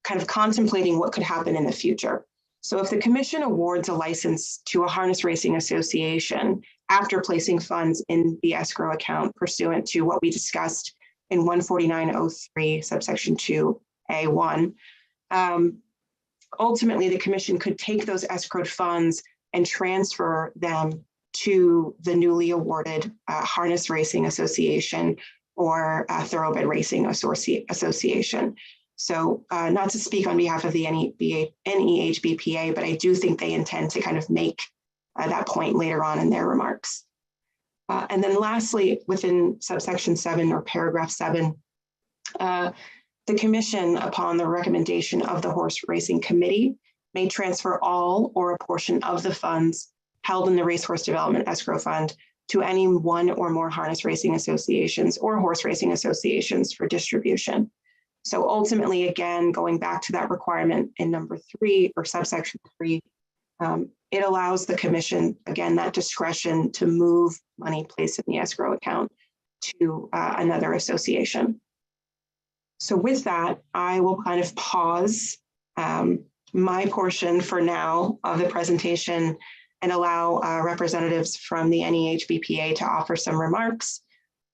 M: kind of contemplating what could happen in the future. So if the commission awards a license to a harness racing association after placing funds in the escrow account pursuant to what we discussed in 149.03 subsection 2A1, ultimately the commission could take those escrowed funds and transfer them to the newly awarded harness racing association or thoroughbred racing association. So not to speak on behalf of the NEHBPA, but I do think they intend to kind of make that point later on in their remarks. And then lastly, within subsection 7 or paragraph 7, the commission, upon the recommendation of the horse racing committee, may transfer all or a portion of the funds held in the Racehorse Development Escrow Fund to any one or more harness racing associations or horse racing associations for distribution. So ultimately, again, going back to that requirement in number 3 or subsection 3, it allows the commission, again, that discretion to move money placed in the escrow account to another association. So with that, I will kind of pause my portion for now of the presentation and allow representatives from the NEHBPA to offer some remarks.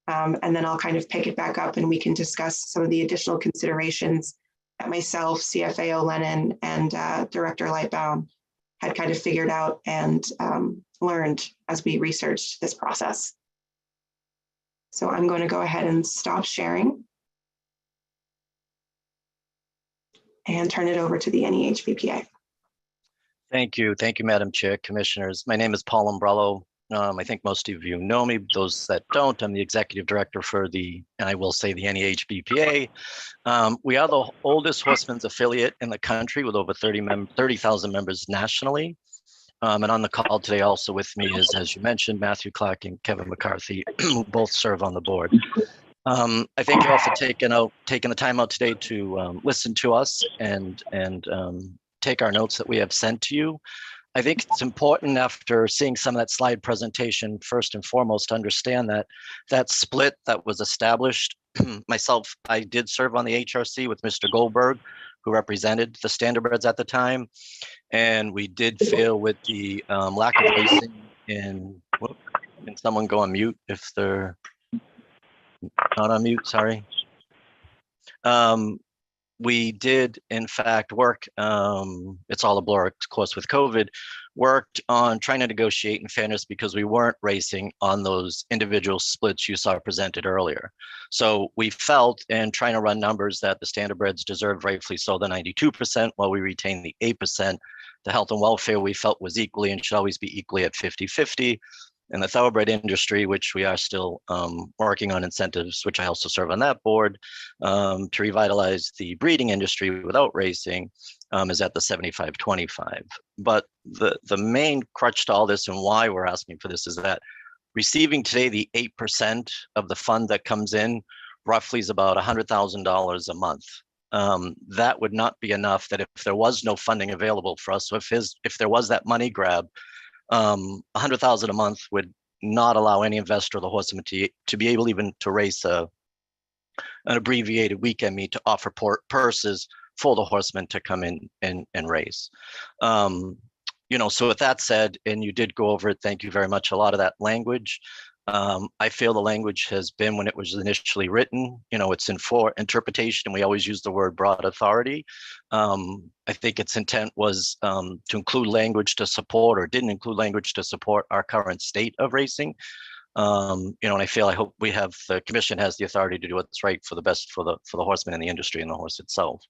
M: And then I'll kind of pick it back up and we can discuss some of the additional considerations that myself, CFAO Lennon, and Director Lightbound had kind of figured out and learned as we researched this process. So I'm going to go ahead and stop sharing and turn it over to the NEHBPA.
O: Thank you, Madam Chair, Commissioners. My name is Paul Umbrello. I think most of you know me. Those that don't, I'm the Executive Director for and I will say the NEHBPA. We are the oldest horsemen's affiliate in the country with over 30,000 members nationally. And on the call today also with me is, as you mentioned, Matthew Clark and Kevin McCarthy, who both serve on the board. I thank you all for taking the time out today to listen to us and take our notes that we have sent to you. I think it's important, after seeing some of that slide presentation, first and foremost, to understand that split that was established. Myself, I did serve on the HRC with Mr. Goldberg, who represented the standardbreds at the time. And we did fail with the lack of racing in, can someone go on mute if they're not on mute, sorry. We did, in fact, work, it's all a blur, of course, with COVID, worked on trying to negotiate in fairness because we weren't racing on those individual splits you saw presented earlier. So we felt, and trying to run numbers, that the standardbreds deserved, rightfully so, the 92%, while we retained the 8%. The health and welfare we felt was equally and should always be equally at 50-50. And the thoroughbred industry, which we are still working on incentives, which I also serve on that board, to revitalize the breeding industry without racing, is at the 75-25. But the main crutch to all this and why we're asking for this is that receiving today the 8% of the fund that comes in roughly is about $100,000 a month. That would not be enough, that if there was no funding available for us, so if there was that money grab, $100,000 a month would not allow any investor of the horseman to be able even to race an abbreviated weekend meet to offer purses for the horsemen to come in and race. So with that said, and you did go over it, thank you very much, a lot of that language. I feel the language has been, when it was initially written, it's in for interpretation. We always use the word broad authority. I think its intent was to include language to support, or didn't include language to support, our current state of racing. And I hope the commission has the authority to do what's right for the best for the horseman and the industry and the horse itself.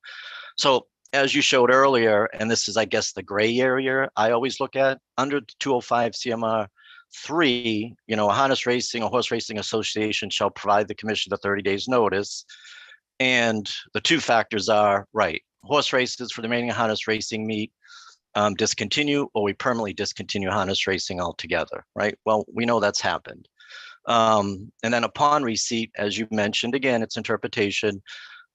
O: So as you showed earlier, and this is, I guess, the gray area I always look at, under 205 CMR 3, a harness racing or horse racing association shall provide the commission the 30 days notice. And the 2 factors are, right, horse races for the remaining harness racing meet discontinue, or we permanently discontinue harness racing altogether, right? Well, we know that's happened. And then upon receipt, as you mentioned, again, it's interpretation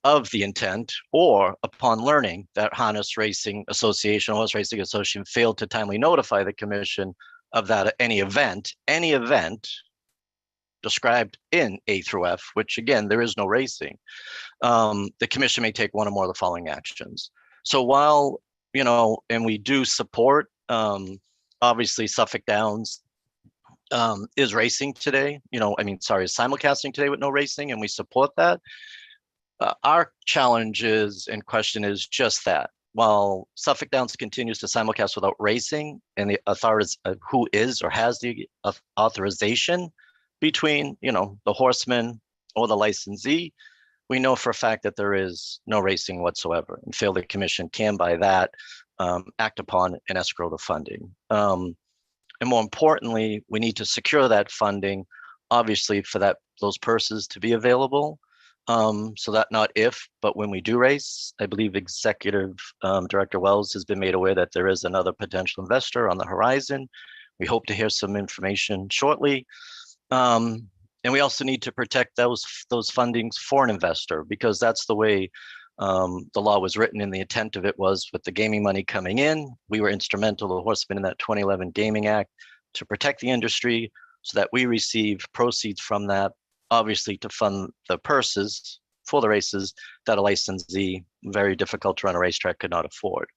O: of the intent, or upon learning that harness racing association, horse racing association failed to timely notify the commission of that any event described in A through F, which again, there is no racing, the commission may take one or more of the following actions. So while, and we do support, obviously Suffolk Downs is racing today, is simulcasting today with no racing, and we support that. Our challenge is and question is just that. While Suffolk Downs continues to simulcast without racing, and the authorities who is or has the authorization between, the horseman or the licensee, we know for a fact that there is no racing whatsoever, and feel the commission can by that act upon and escrow the funding. And more importantly, we need to secure that funding, obviously, for those purses to be available. So that not if, but when we do race, I believe Executive Director Wells has been made aware that there is another potential investor on the horizon. We hope to hear some information shortly. And we also need to protect those fundings for an investor, because that's the way the law was written, and the intent of it was with the gaming money coming in. We were instrumental, the horsemen, in that 2011 Gaming Act to protect the industry so that we receive proceeds from that, obviously to fund the purses for the races that a licensee, very difficult to run a racetrack, could not afford.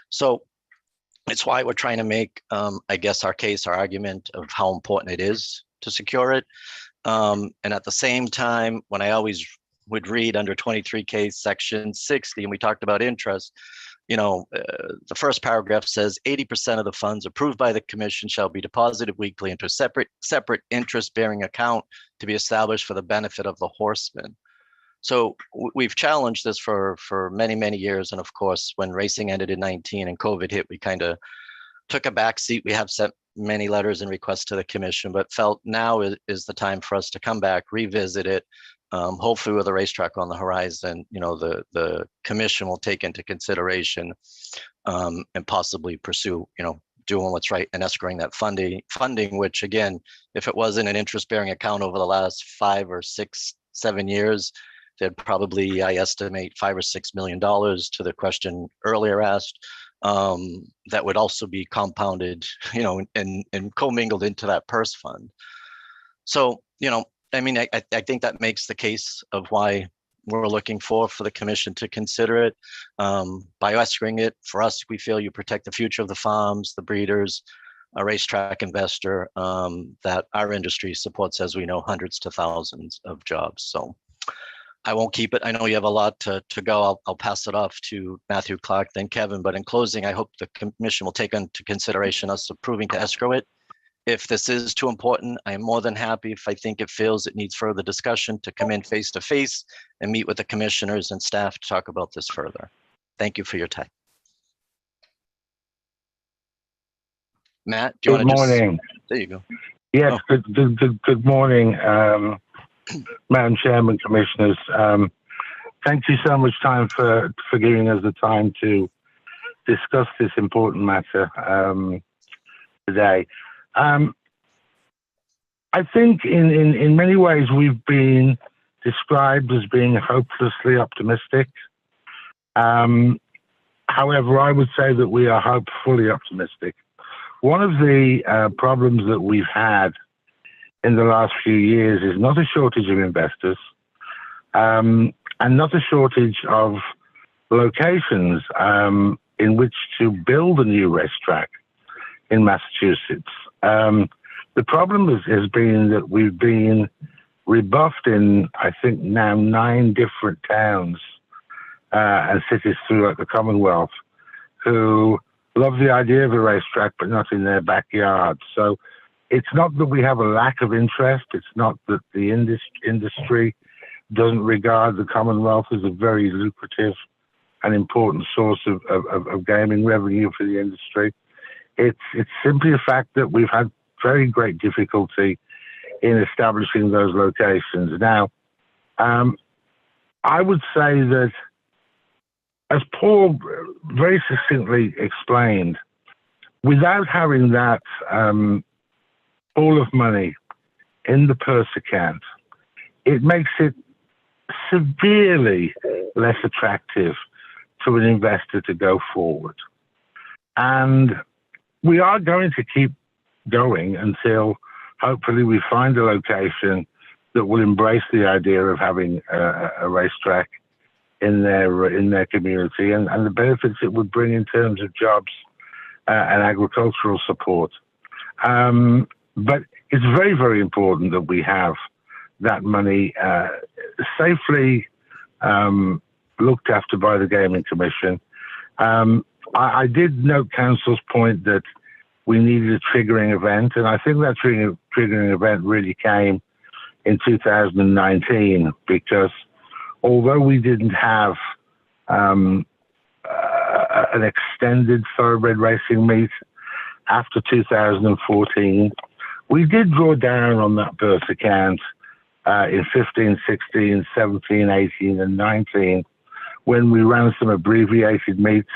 O: So it's why we're trying to make, I guess, our argument of how important it is to secure it. And at the same time, when I always would read under 23K section 60, and we talked about interest, the first paragraph says 80% of the funds approved by the commission shall be deposited weekly into a separate interest-bearing account to be established for the benefit of the horsemen. So we've challenged this for many, many years. And of course, when racing ended in 19 and COVID hit, we kind of took a back seat. We have sent many letters and requests to the commission, but felt now is the time for us to come back, revisit it. Hopefully with a racetrack on the horizon, the commission will take into consideration and possibly pursue, doing what's right and escrowing that funding, which again, if it wasn't an interest-bearing account over the last 5 or 6, 7 years, they'd probably, I estimate, $5 or $6 million to the question earlier asked. That would also be compounded, and commingled into that purse fund. So, I think that makes the case of why we're looking for the commission to consider it. By escrowing it, for us, we feel you protect the future of the farms, the breeders, a racetrack investor that our industry supports, as we know, hundreds to thousands of jobs. So I won't keep it. I know you have a lot to go. I'll pass it off to Matthew Clark, then Kevin. But in closing, I hope the commission will take into consideration us approving to escrow it. If this is too important, I'm more than happy, if I think it feels it needs further discussion, to come in face to face and meet with the commissioners and staff to talk about this further. Thank you for your time. Matt, do you want to just? Good morning. There you go.
P: Yes, good morning, Madam Chairman, Commissioners. Thank you so much for giving us the time to discuss this important matter today. I think in many ways we've been described as being hopelessly optimistic. However, I would say that we are hopefully optimistic. One of the problems that we've had in the last few years is not a shortage of investors and not a shortage of locations in which to build a new racetrack in Massachusetts. The problem has been that we've been rebuffed in, I think, now 9 different towns and cities throughout the Commonwealth who love the idea of a racetrack, but not in their backyard. So it's not that we have a lack of interest. It's not that the industry doesn't regard the Commonwealth as a very lucrative and important source of gaming revenue for the industry. It's simply a fact that we've had very great difficulty in establishing those locations. Now, I would say that, as Paul very succinctly explained, without having that pool of money in the purse account, it makes it severely less attractive to an investor to go forward. And we are going to keep going until hopefully we find a location that will embrace the idea of having a racetrack in their community and the benefits it would bring in terms of jobs and agricultural support. But it's very, very important that we have that money safely looked after by the Gaming Commission. I did note Council's point that we needed a triggering event, and I think that triggering event really came in 2019, because although we didn't have an extended thoroughbred racing meet after 2014, we did draw down on that purse account in 15, 16, 17, 18, and 19, when we ran some abbreviated meets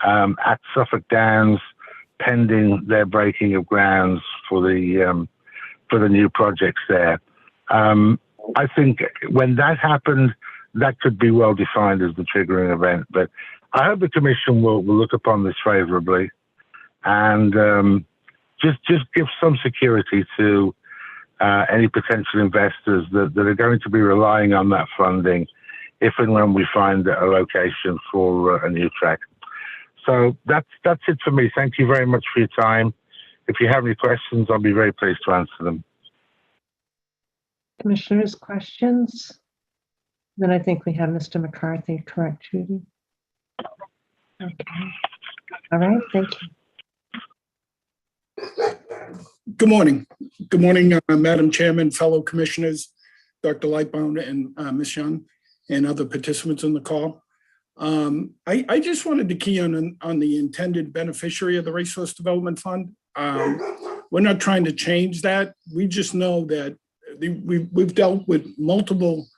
P: at Suffolk Downs, pending their breaking of grounds for the new projects there. I think when that happened, that could be well defined as the triggering event. But I hope the Commission will look upon this favourably and just give some security to any potential investors that are going to be relying on that funding if and when we find a location for a new track. So that's it for me. Thank you very much for your time. If you have any questions, I'll be very pleased to answer them.
B: Commissioners, questions? Then I think we have Mr. McCarthy, correct, Judy? Okay. All right, thank you.
Q: Good morning. Good morning, Madam Chairman, fellow commissioners, Dr. Lightbound and Ms. Young, and other participants in the call. I just wanted to key on the intended beneficiary of the Resource Development Fund. We're not trying to change that. We just know that we've dealt with multiple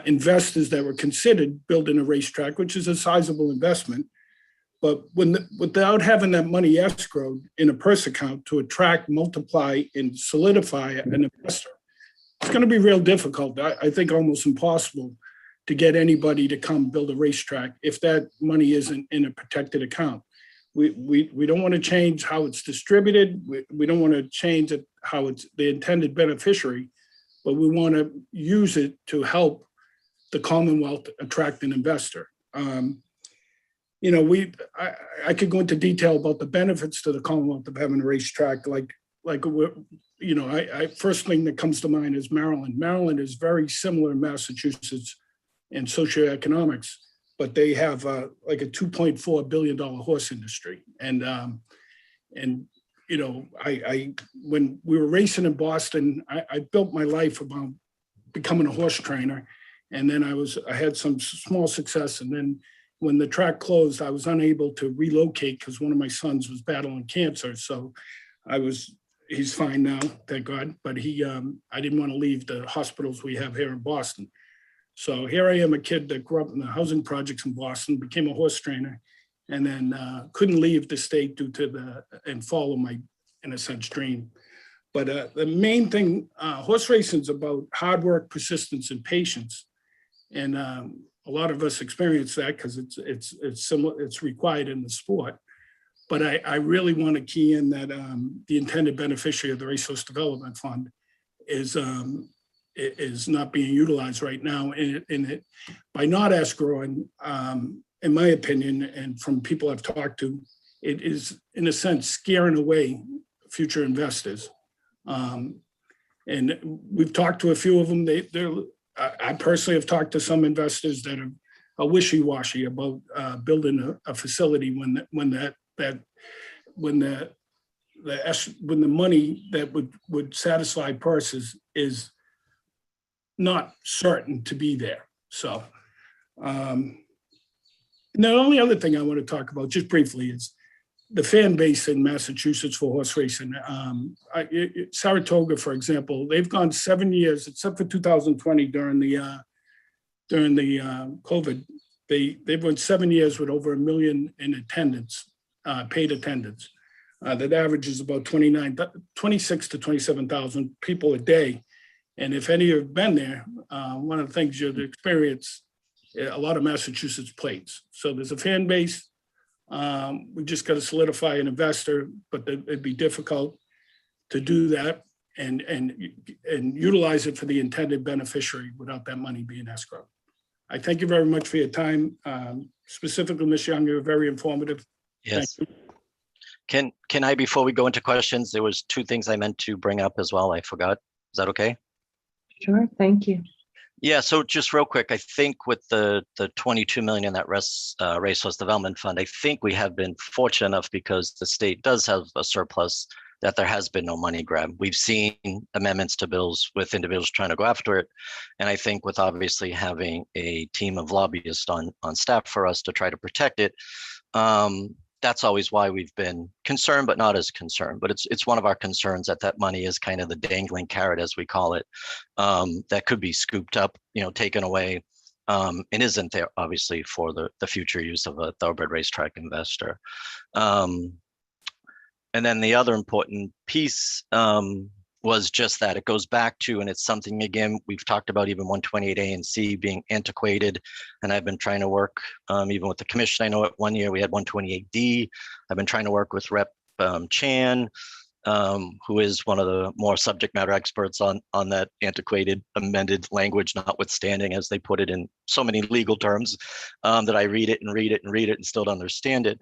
Q: investors that were considered building a racetrack, which is a sizable investment. But without having that money escrowed in a purse account to attract, multiply, and solidify an investor, it's going to be real difficult. I think almost impossible to get anybody to come build a racetrack if that money isn't in a protected account. We don't want to change how it's distributed. We don't want to change how it's the intended beneficiary, but we want to use it to help the Commonwealth attract an investor. You know, I could go into detail about the benefits to the Commonwealth of having a racetrack. Like you know, first thing that comes to mind is Maryland. Maryland is very similar to Massachusetts in socioeconomics, but they have like a $2.4 billion horse industry. And you know, when we were racing in Boston, I built my life about becoming a horse trainer, and then I had some small success, and then when the track closed, I was unable to relocate because one of my sons was battling cancer. So he's fine now, thank God. But I didn't want to leave the hospitals we have here in Boston. So here I am, a kid that grew up in the housing projects in Boston, became a horse trainer, and then couldn't leave the state due to and follow my, in a sense, dream. But the main thing, horse racing is about hard work, persistence, and patience. And a lot of us experience that because it's similar, it's required in the sport. But I really want to key in that the intended beneficiary of the Resource Development Fund is not being utilized right now. By not escrowing, in my opinion, and from people I've talked to, it is in a sense scaring away future investors. And we've talked to a few of them. I personally have talked to some investors that are wishy-washy about building a facility when the money that would satisfy purses is not certain to be there. So, the only other thing I want to talk about just briefly is the fan base in Massachusetts for horse racing. Saratoga, for example, they've gone 7 years, except for 2020 during the COVID. They've went 7 years with over 1 million in attendance, paid attendance. That averages about 26 to 27,000 people a day. And if any have been there, one of the things you'd experience a lot of Massachusetts plates. So there's a fan base. We just got to solidify an investor, but it'd be difficult to do that and utilize it for the intended beneficiary without that money being escrow. I thank you very much for your time. Specifically, Ms. Young, you were very informative.
O: Yes. Can I, before we go into questions, there was 2 things I meant to bring up as well. I forgot. Is that okay?
B: Sure, thank you.
O: Yeah, so just real quick, I think with the 22 million in that racehorse development fund, I think we have been fortunate enough because the state does have a surplus that there has been no money grab. We've seen amendments to bills with individuals trying to go after it. And I think with obviously having a team of lobbyists on staff for us to try to protect it, that's always why we've been concerned, but not as concerned. But it's one of our concerns that money is kind of the dangling carrot, as we call it, that could be scooped up, taken away, and isn't there obviously for the future use of a thoroughbred racetrack investor. And then the other important piece was just that it goes back to, and it's something, again, we've talked about even 128A and C being antiquated. And I've been trying to work even with the commission. I know at 1 year we had 128D. I've been trying to work with Rep Chan, who is one of the more subject matter experts on that antiquated amended language, notwithstanding, as they put it in so many legal terms that I read it and still don't understand it.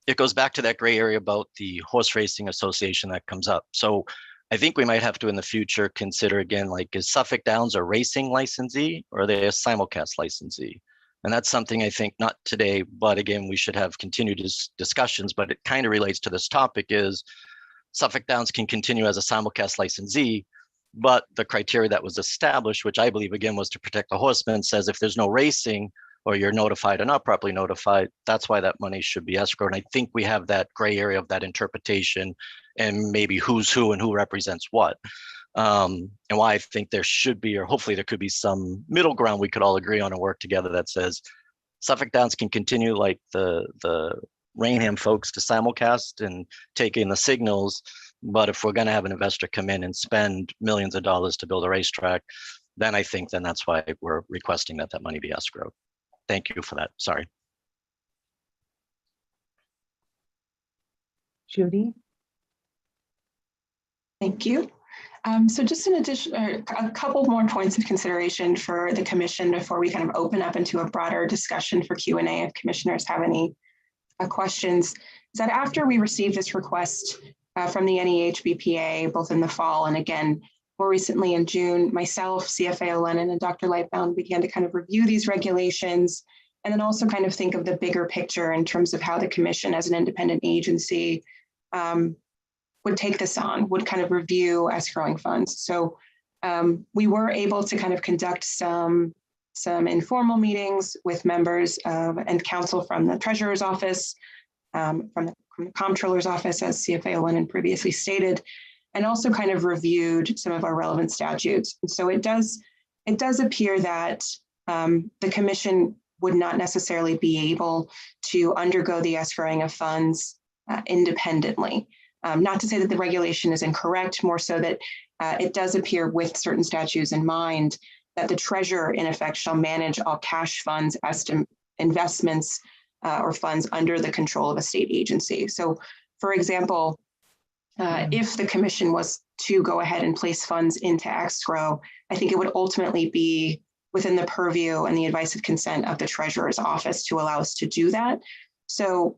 O: It goes back to that gray area about the horse racing association that comes up. So I think we might have to in the future consider again, like, is Suffolk Downs a racing licensee or are they a simulcast licensee? And that's something I think not today, but again, we should have continued discussions, but it kind of relates to this topic is Suffolk Downs can continue as a simulcast licensee, but the criteria that was established, which I believe again was to protect the horsemen, says if there's no racing or you're notified or not properly notified, that's why that money should be escrowed. And I think we have that gray area of that interpretation and maybe who's who and who represents what. And why I think there should be, or hopefully there could be some middle ground we could all agree on and work together that says Suffolk Downs can continue like the Rainham folks to simulcast and take in the signals. But if we're going to have an investor come in and spend millions of dollars to build a racetrack, then I think that's why we're requesting that money be escrowed. Thank you for that. Sorry.
B: Judy?
M: Thank you. So just in addition, a couple more points of consideration for the commission before we kind of open up into a broader discussion for Q&A if commissioners have any questions, is that after we received this request from the NEHBPA, both in the fall and again, more recently in June, myself, CFA Lennon, and Dr. Lightbound began to kind of review these regulations and then also kind of think of the bigger picture in terms of how the commission as an independent agency would take this on, would kind of review escrowing funds. So we were able to kind of conduct some informal meetings with members and counsel from the treasurer's office, from the comptroller's office, as CFA Lennon previously stated, and also kind of reviewed some of our relevant statutes. And so it does appear that the commission would not necessarily be able to undergo the escrowing of funds independently. Not to say that the regulation is incorrect, more so that it does appear with certain statutes in mind that the treasurer in effect shall manage all cash funds as to investments or funds under the control of a state agency. So for example, if the commission was to go ahead and place funds into escrow, I think it would ultimately be within the purview and the advice of consent of the treasurer's office to allow us to do that. So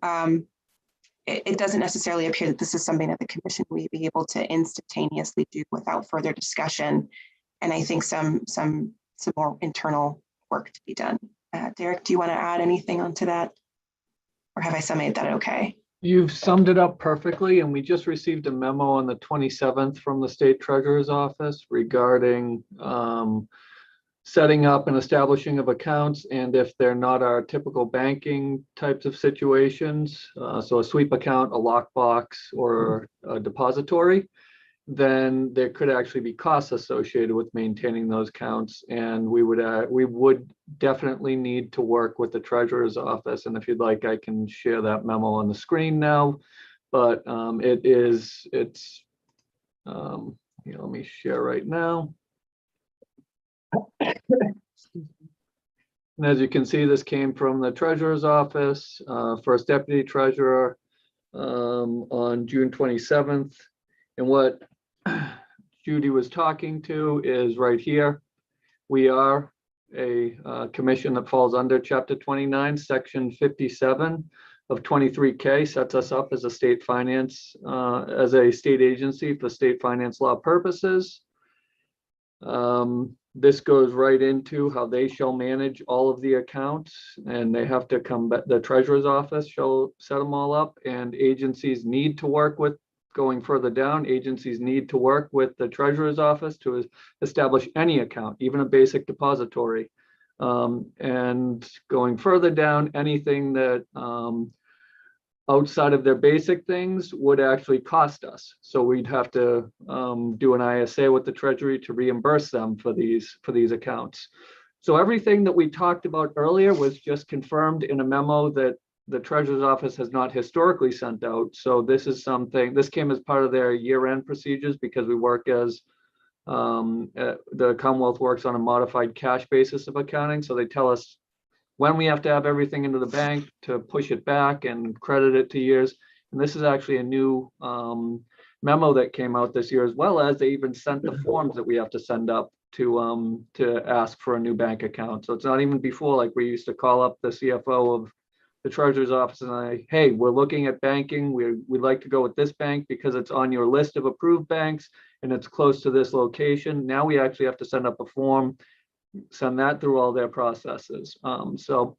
M: it doesn't necessarily appear that this is something that the commission will be able to instantaneously do without further discussion. And I think some more internal work to be done. Derek, do you want to add anything onto that? Or have I summed that okay?
N: You've summed it up perfectly, and we just received a memo on the 27th from the state treasurer's office regarding setting up and establishing of accounts, and if they're not our typical banking types of situations, so a sweep account, a lockbox, or a depository, then there could actually be costs associated with maintaining those accounts, and we would definitely need to work with the treasurer's office. And if you'd like, I can share that memo on the screen now, but here, let me share right now. And as you can see, this came from the treasurer's office, first deputy treasurer, on June 27th. And what Judy was talking to is right here. We are a commission that falls under Chapter 29, Section 57 of 23K, sets us up as a state finance, as a state agency for state finance law purposes. This goes right into how they shall manage all of the accounts, and they have to come back. The treasurer's office shall set them all up, and agencies need to work with, going further down, agencies need to work with the treasurer's office to establish any account, even a basic depository. And going further down, anything that outside of their basic things would actually cost us. So we'd have to do an ISA with the Treasury to reimburse them for these accounts. So everything that we talked about earlier was just confirmed in a memo that the Treasurer's Office has not historically sent out. So this is something, this came as part of their year-end procedures, because we work as, the Commonwealth works on a modified cash basis of accounting. So they tell us when we have to have everything into the bank to push it back and credit it to years. And this is actually a new memo that came out this year, as well as they even sent the forms that we have to send up to ask for a new bank account. So it's not even before, like we used to call up the CFO of the Treasurer's Office and hey, we're looking at banking. We'd like to go with this bank because it's on your list of approved banks and it's close to this location. Now we actually have to send up a form, send that through all their processes. So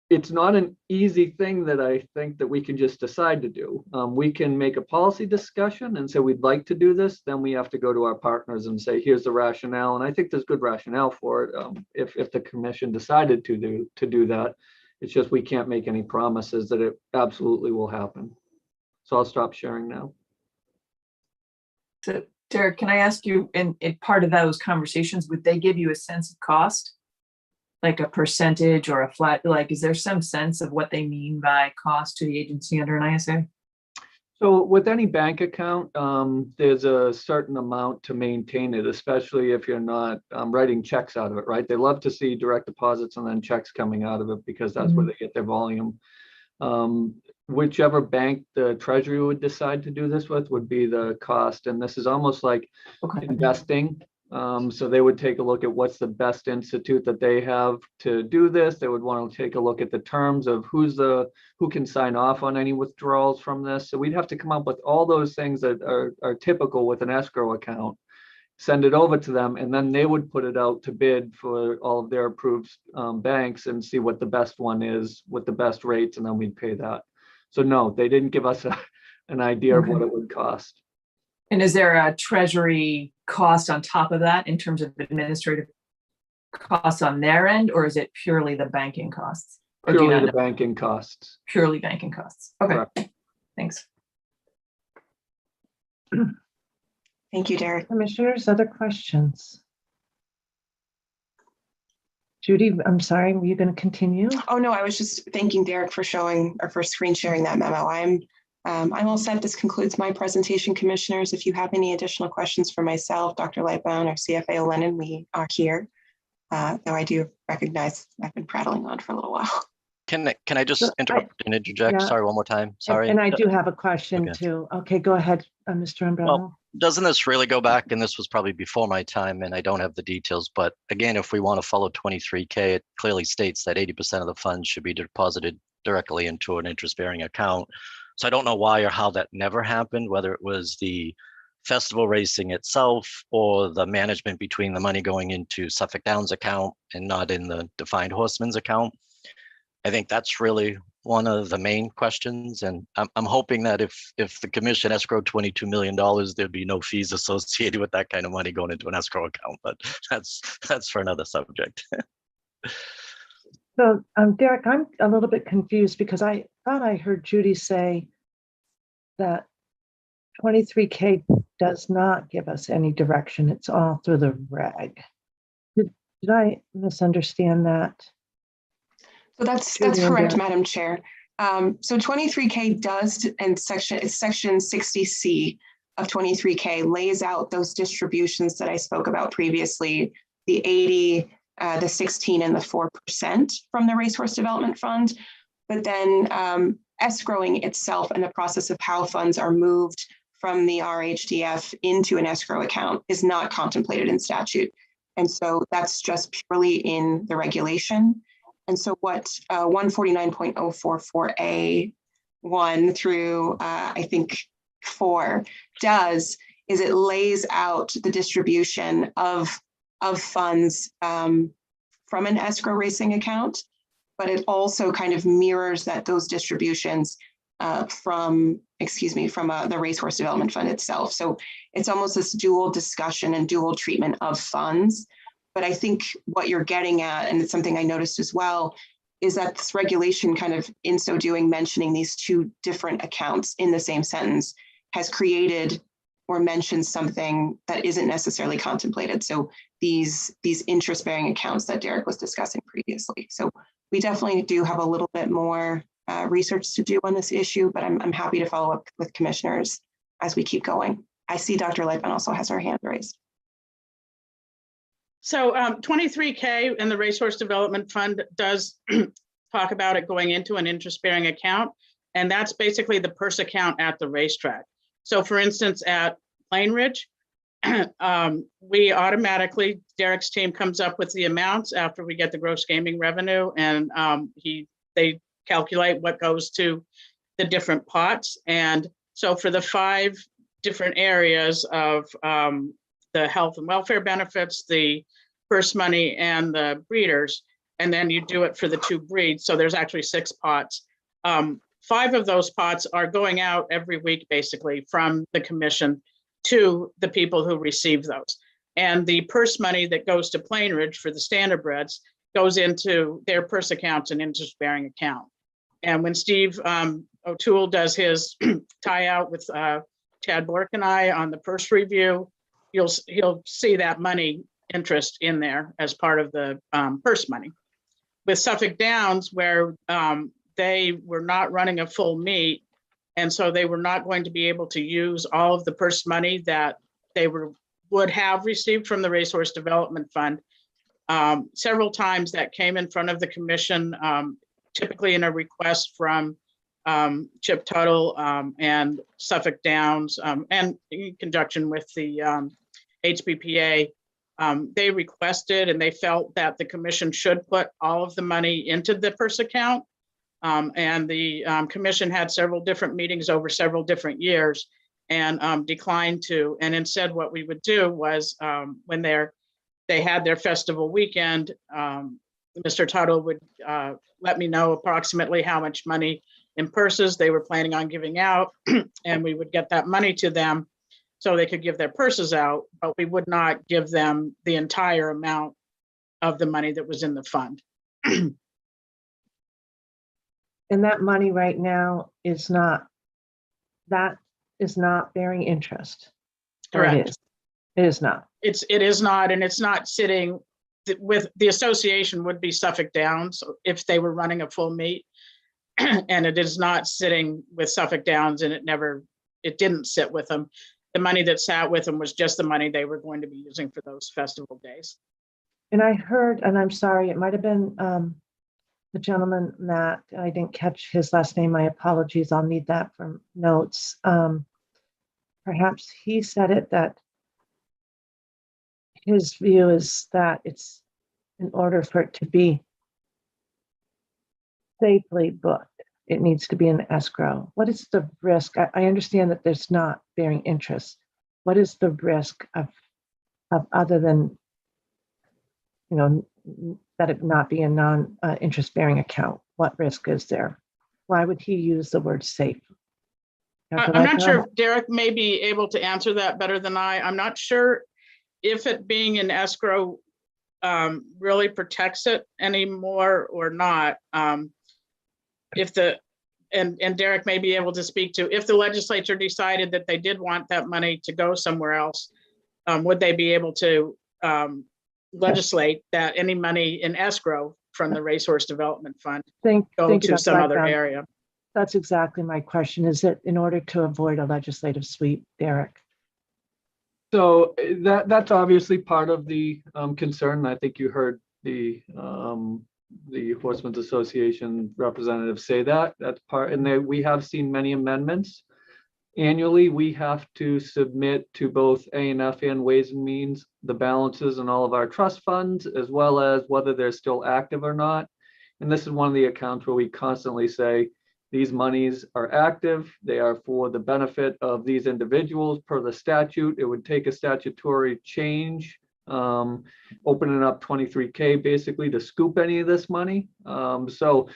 N: it's not an easy thing that I think that we can just decide to do. We can make a policy discussion and say we'd like to do this, then we have to go to our partners and say, here's the rationale. And I think there's good rationale for it if the commission decided to do that. It's just we can't make any promises that it absolutely will happen. So I'll stop sharing now.
A: So Derek, can I ask you, in part of those conversations, would they give you a sense of cost? Like a percentage or a flat, like, is there some sense of what they mean by cost to the agency under an ISA?
N: So with any bank account, there's a certain amount to maintain it, especially if you're not writing checks out of it, right? They love to see direct deposits and then checks coming out of it because that's where they get their volume. Whichever bank the Treasury would decide to do this with would be the cost. And this is almost like investing. So they would take a look at what's the best institute that they have to do this. They would want to take a look at the terms of who can sign off on any withdrawals from this. So we'd have to come up with all those things that are typical with an escrow account, send it over to them, and then they would put it out to bid for all of their approved banks and see what the best one is with the best rates, and then we'd pay that. So no, they didn't give us an idea of what it would cost.
A: And is there a Treasury cost on top of that in terms of administrative costs on their end, or is it purely the banking costs? Or
N: Purely the banking costs.
A: Purely banking costs. Okay,
N: Correct.
A: Thanks.
M: Thank you, Derek.
B: Commissioners, other questions? Judy, I'm sorry, were you going to continue?
M: Oh, no, I was just thanking Derek for showing or for screen sharing that memo. I'm all set. This concludes my presentation, commissioners. If you have any additional questions for myself, Dr. Lightbone, or CFA Lennon, we are here. Though I do recognize I've been prattling on for a little while.
O: Can I just interrupt and interject?
B: Yeah.
O: Sorry, one more time. Sorry.
B: And I do have a question
O: Okay.
B: too. Okay, go ahead, Mr. Umbrella.
O: Well, doesn't this really go back, and this was probably before my time, and I don't have the details, but again, if we want to follow 23K, it clearly states that 80% of the funds should be deposited directly into an interest-bearing account. So I don't know why or how that never happened, whether it was the festival racing itself or the management between the money going into Suffolk Downs account and not in the Defined Horseman's account. I think that's really one of the main questions, and I'm hoping that if the commission escrowed $22 million, there'd be no fees associated with that kind of money going into an escrow account, but that's for another subject.
B: So, Derek, I'm a little bit confused because I thought I heard Judy say that 23K does not give us any direction. It's all through the reg. Did I misunderstand that?
M: So that's
B: Judy and
M: correct,
B: Derek.
M: Madam Chair. So 23K does, and section 60C of 23K lays out those distributions that I spoke about previously, the 80, the 16, and the 4% from the Racehorse Development Fund. But then escrowing itself and the process of how funds are moved from the RHDF into an escrow account is not contemplated in statute. And so that's just purely in the regulation. And so what 149.044A1 through I think 4 does is it lays out the distribution of funds from an escrow racing account, but it also kind of mirrors those distributions from the Racehorse Development Fund itself. So it's almost this dual discussion and dual treatment of funds. But I think what you're getting at, and it's something I noticed as well, is that this regulation kind of in so doing mentioning these two different accounts in the same sentence has created or mentioned something that isn't necessarily contemplated. So these interest-bearing accounts that Derek was discussing previously. So we definitely do have a little bit more research to do on this issue, but I'm happy to follow up with commissioners as we keep going. I see Dr. Lightman also has her hand raised.
K: So 23K in the Racehorse Development Fund does talk about it going into an interest-bearing account, and that's basically the purse account at the racetrack. So for instance, at Plain Ridge, we automatically, Derek's team comes up with the amounts after we get the gross gaming revenue, and they calculate what goes to the different pots. And so for the 5 different areas of the health and welfare benefits, the purse money, and the breeders, and then you do it for the 2 breeds. So there's actually 6 pots. 5 of those pots are going out every week, basically, from the commission to the people who receive those. And the purse money that goes to Plain Ridge for the standardbreds goes into their purse accounts and interest-bearing account. And when Steve O'Toole does his tie out with Chad Bork and I on the purse review, he'll see that money interest in there as part of the purse money. With Suffolk Downs, where they were not running a full meet, and so they were not going to be able to use all of the purse money that they would have received from the Racehorse Development Fund. Several times that came in front of the commission, typically in a request from Chip Tuttle and Suffolk Downs, and in conjunction with the HBPA, they requested and they felt that the commission should put all of the money into the purse account. And the commission had several different meetings over several different years and declined to. And instead, what we would do was when they had their festival weekend, Mr. Tuttle would let me know approximately how much money in purses they were planning on giving out, and we would get that money to them so they could give their purses out, but we would not give them the entire amount of the money that was in the fund.
B: And that money right now is not bearing interest.
K: Correct.
B: It is not.
K: It is not, and it's not sitting with the association would be Suffolk Downs if they were running a full meet. And it is not sitting with Suffolk Downs, and it didn't sit with them. The money that sat with them was just the money they were going to be using for those festival days.
B: And I heard, and I'm sorry, it might have been the gentleman that I didn't catch his last name. My apologies. I'll need that from notes. Perhaps he said it that his view is that it's in order for it to be safely booked, it needs to be an escrow. What is the risk? I understand that there's not bearing interest. What is the risk of other than, that it not be a non-interest bearing account? What risk is there? why would he use the word safe? Dr.
K: I'm not
B: Lightfoot?
K: sure if Derek may be able to answer that better than I. I'm not sure if it being in escrow really protects it anymore or not. If the, and Derek may be able to speak to, if the legislature decided that they did want that money to go somewhere else, would they be able to legislate that any money in escrow from the Racehorse Development Fund
B: Thank
K: go
B: you,
K: to
B: Dr.
K: some other
B: Lightfoot.
K: area?
B: That's exactly my question. Is it in order to avoid a legislative sweep, Derek?
N: So that's obviously part of the concern. I think you heard the Horsemen's Association representative say that. That's part, and we have seen many amendments. Annually, we have to submit to both A&F and Ways and Means the balances in all of our trust funds, as well as whether they're still active or not. And this is one of the accounts where we constantly say, these monies are active. They are for the benefit of these individuals per the statute. It would take a statutory change, opening up 23K basically to scoop any of this money. So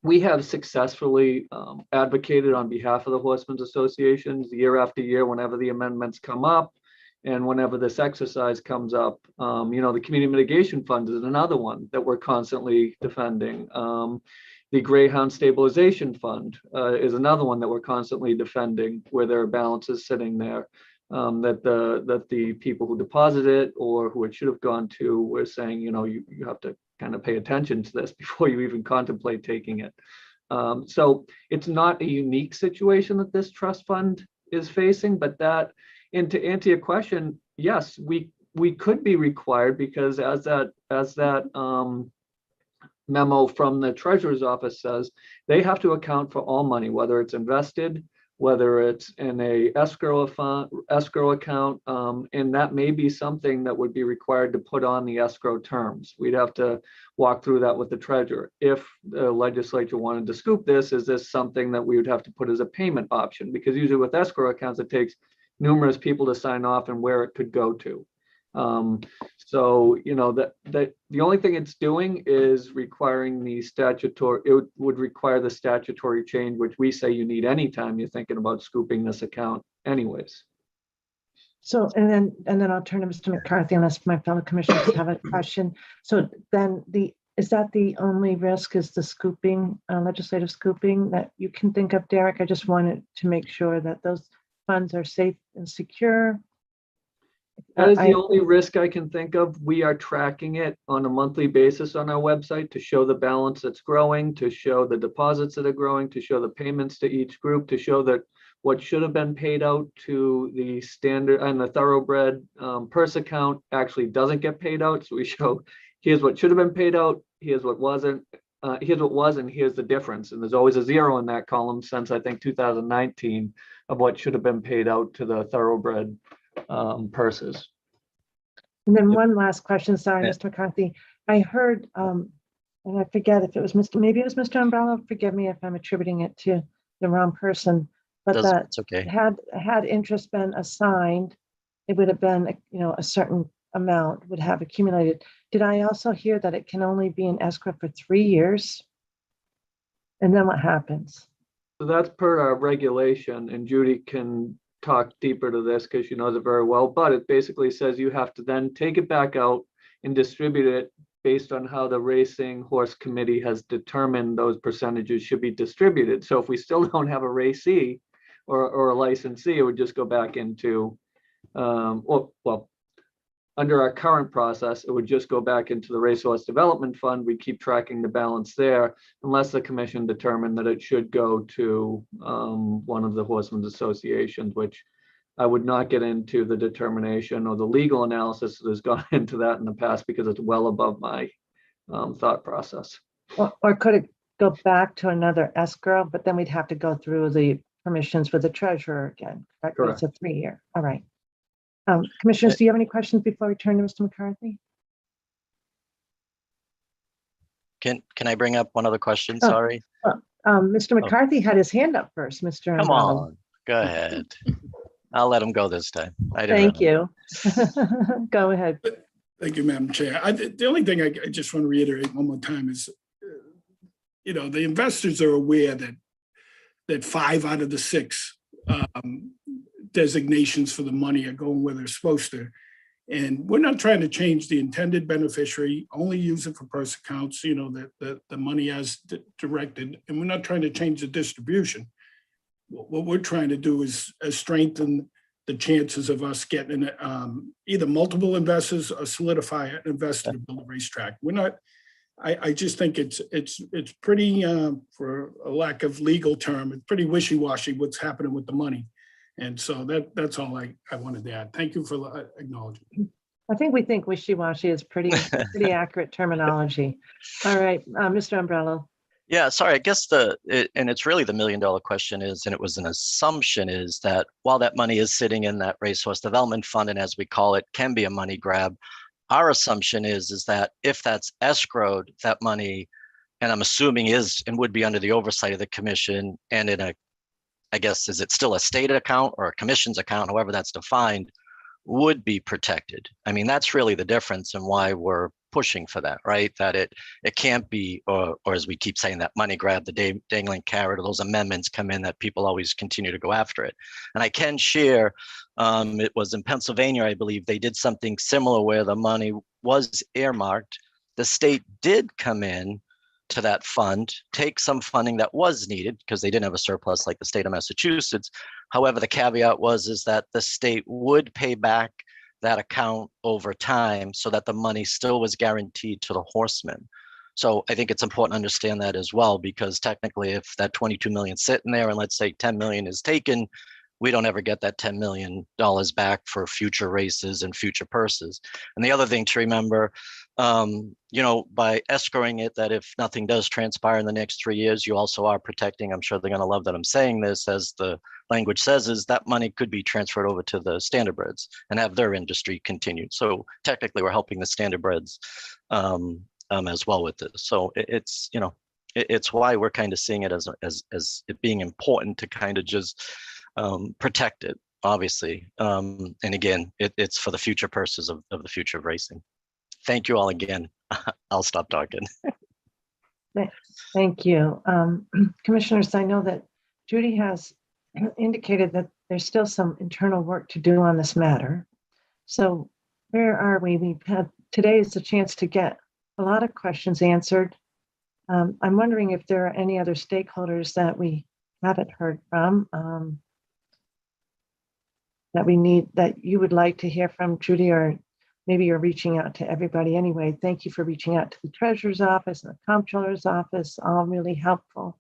N: we have successfully advocated on behalf of the Horsemen's Associations year after year whenever the amendments come up and whenever this exercise comes up. The Community Mitigation Fund is another one that we're constantly defending. The Greyhound Stabilization Fund is another one that we're constantly defending, where there are balances sitting there that the people who deposit it or who it should have gone to were saying, you have to kind of pay attention to this before you even contemplate taking it. So it's not a unique situation that this trust fund is facing, but and to answer your question, yes, we could be required, because as that memo from the treasurer's office says, they have to account for all money, whether it's invested, whether it's in a escrow account, and that may be something that would be required to put on the escrow terms. We'd have to walk through that with the treasurer. If the legislature wanted to scoop this, is this something that we would have to put as a payment option? Because usually with escrow accounts, it takes numerous people to sign off and where it could go to. So the only thing it's doing is requiring the statutory, it would require the statutory change, which we say you need anytime you're thinking about scooping this account anyways.
B: So, and then I'll turn to Mr. McCarthy unless my fellow commissioners have a question. So then is that the only risk, is the scooping, legislative scooping that you can think of, Derek? I just wanted to make sure that those funds are safe and secure.
N: That is the only risk I can think of. We are tracking it on a monthly basis on our website to show the balance that's growing, to show the deposits that are growing, to show the payments to each group, to show that what should have been paid out to the standard and the thoroughbred purse account actually doesn't get paid out. So we show, here's what should have been paid out, here's what wasn't, here's what was, and here's the difference. And there's always a zero in that column since I think 2019 of what should have been paid out to the thoroughbred purses.
B: And then one last question, sorry, Mr. McCarthy. I heard, and I forget if it was maybe it was Mr. Umbrella, forgive me if I'm attributing it to the wrong person, but
O: It's okay.
B: had interest been assigned, it would have been, a certain amount would have accumulated. Did I also hear that it can only be in escrow for 3 years? And then what happens?
N: So that's per our regulation, and Judy can talk deeper to this because she knows it very well, but it basically says you have to then take it back out and distribute it based on how the Racing Horse Committee has determined those percentages should be distributed. So if we still don't have a racee or a licensee, it would just go back into, under our current process, it would just go back into the Racehorse Development Fund. We keep tracking the balance there unless the commission determined that it should go to one of the horsemen's associations, which I would not get into the determination or the legal analysis that has gone into that in the past because it's well above my thought process.
B: Or could it go back to another escrow, but then we'd have to go through the permissions for the treasurer again? Correct. It's a 3-year. All right. Commissioners, do you have any questions before we turn to Mr. McCarthy?
O: Can I bring up one other question?
B: Oh,
O: Sorry.
B: Mr. McCarthy had his hand up first, Mr.
O: Come
B: Umbrella.
O: on, go ahead. I'll let him go this time.
B: Thank you. Go ahead.
Q: Thank you, Madam Chair. The only thing I just want to reiterate one more time is, the investors are aware that 5 out of the 6 designations for the money are going where they're supposed to. And we're not trying to change the intended beneficiary, only use it for purse accounts, the money as directed. And we're not trying to change the distribution. What we're trying to do is strengthen the chances of us getting either multiple investors or solidify an investor to build a racetrack. We're not, I just think it's pretty, for a lack of legal term, it's pretty wishy-washy what's happening with the money. And so that's all I wanted to add. Thank you for acknowledging.
B: I think we think wishy-washy is pretty accurate terminology. All right, Mr. Umbrello.
O: Yeah, sorry, I guess and it's really the $1 million question is, and it was an assumption, is that while that money is sitting in that racehorse development fund, and as we call it, can be a money grab, our assumption is that if that's escrowed, that money, and I'm assuming is and would be under the oversight of the commission and in I guess, is it still a state account or a commission's account, however that's defined, would be protected. I mean, that's really the difference and why we're pushing for that, right? That it can't be, or as we keep saying, that money grab, the dangling carrot, or those amendments come in that people always continue to go after it. And I can share, it was in Pennsylvania, I believe, they did something similar where the money was earmarked. The state did come in to that fund, take some funding that was needed because they didn't have a surplus like the state of Massachusetts. However, the caveat is that the state would pay back that account over time so that the money still was guaranteed to the horsemen. So I think it's important to understand that as well, because technically if that 22 million sitting there and let's say 10 million is taken, we don't ever get that $10 million back for future races and future purses. And the other thing to remember, by escrowing it, that if nothing does transpire in the next 3 years, you also are protecting, I'm sure they're going to love that I'm saying this, as the language says, is that money could be transferred over to the standardbreds and have their industry continued. So technically we're helping the standardbreds as well with this. So it's why we're kind of seeing it as it being important to kind of just protect it, obviously. And again, it's for the future purses of the future of racing. Thank you all again. I'll stop talking.
B: Thank you. Commissioners, I know that Judy has indicated that there's still some internal work to do on this matter. So where are we? We've had, today is the chance to get a lot of questions answered. I'm wondering if there are any other stakeholders that we haven't heard from, that you would like to hear from, Judy, or maybe you're reaching out to everybody anyway. Thank you for reaching out to the Treasurer's Office and the Comptroller's Office, all really helpful.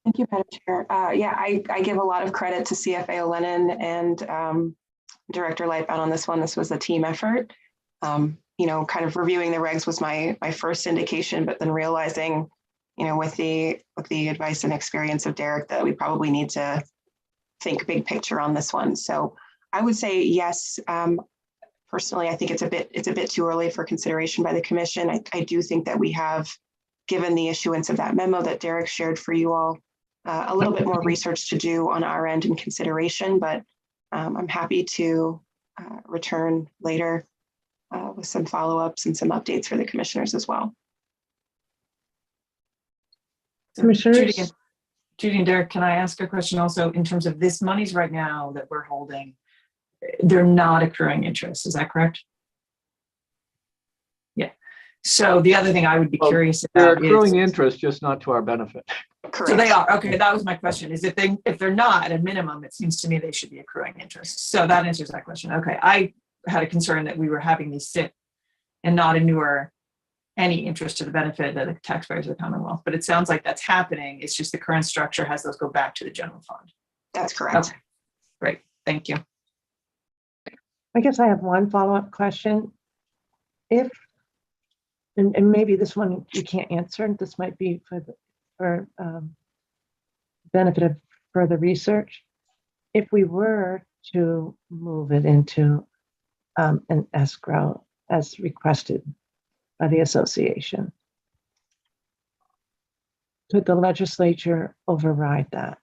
M: Thank you, Madam Chair. I give a lot of credit to CFA Lennon and Director Lightbound on this one. This was a team effort. Kind of reviewing the regs was my first indication, but then realizing, with the advice and experience of Derek, that we probably need to think big picture on this one. So I would say yes. Personally, I think it's a bit too early for consideration by the commission. I do think that we have, given the issuance of that memo that Derek shared for you all, a little bit more research to do on our end in consideration, but I'm happy to return later with some follow-ups and some updates for the commissioners as well.
B: Commissioners?
A: Judy and Derek, can I ask a question also in terms of this monies right now that we're holding? They're not accruing interest, is that correct? Yeah. So the other thing I would be curious
N: They're
A: about
N: accruing
A: is,
N: interest, just not to our benefit.
A: so they are, okay, that was my question, is if they're not, at a minimum, it seems to me they should be accruing interest. So that answers that question. Okay, I had a concern that we were having these sit and not inure any interest to the benefit of the taxpayers of the Commonwealth, but it sounds like that's happening. It's just the current structure has those go back to the general fund.
M: That's correct.
A: Okay, great, thank you.
B: I guess I have one follow-up question. If, and maybe this one you can't answer, this might be for benefit of further research. If we were to move it into an escrow as requested by the association, could the legislature override that?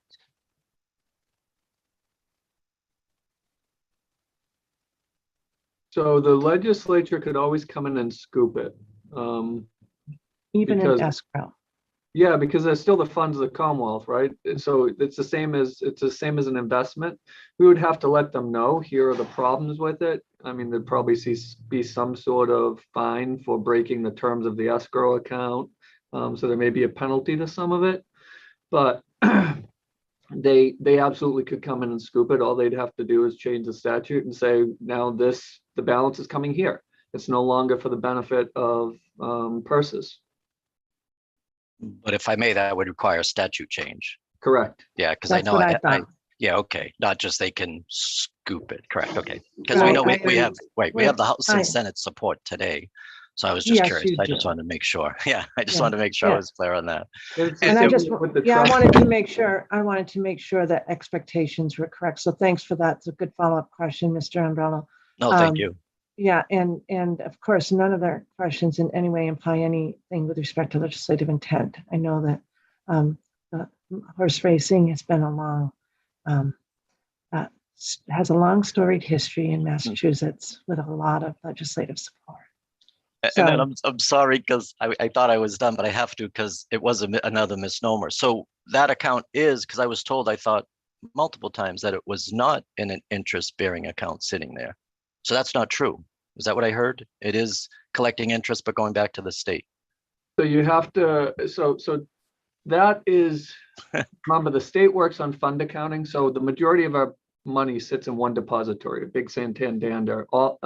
N: So the legislature could always come in and scoop it.
B: even in
N: Because-
B: escrow.
N: Yeah, because there's still the funds of the Commonwealth, right? And so it's the same as an investment. We would have to let them know, here are the problems with it. I mean, there'd probably be some sort of fine for breaking the terms of the escrow account. So there may be a penalty to some of it, but they absolutely could come in and scoop it. All they'd have to do is change the statute and say, now the balance is coming here. It's no longer for the benefit of purses.
O: But if I may, that would require statute change.
N: Correct.
O: Yeah, because I
B: That's
O: know
B: what I thought.
O: yeah, okay, not just they can scoop it, correct, okay. Because we
B: Right,
O: know
B: I
O: we have,
B: agree.
O: we have the House
B: I-
O: and Senate support today. So I was just
B: Yes,
O: curious.
B: you
O: I just
B: do.
O: wanted to make sure. Yeah, I just
B: Yeah,
O: wanted to make sure I
B: yeah.
O: was clear on that.
B: And I just,
N: with the
B: yeah, I
N: trust-
B: wanted to make sure that expectations were correct. So thanks for that. It's a good follow-up question, Mr. Umbrello.
O: No, thank you.
B: Yeah, and of course, none of their questions in any way imply anything with respect to legislative intent. I know that horse racing has been a long, has a long storied history in Massachusetts with a lot of legislative support.
O: And then
B: So-
O: I'm sorry, because I thought I was done, but I have to, because it was another misnomer. So that account is, because I was told, I thought multiple times that it was not in an interest-bearing account sitting there. So that's not true. Is that what I heard? It is collecting interest, but going back to the state.
N: So you have to, so that is, remember, the state works on fund accounting. So the majority of our money sits in one depository, a big Santander account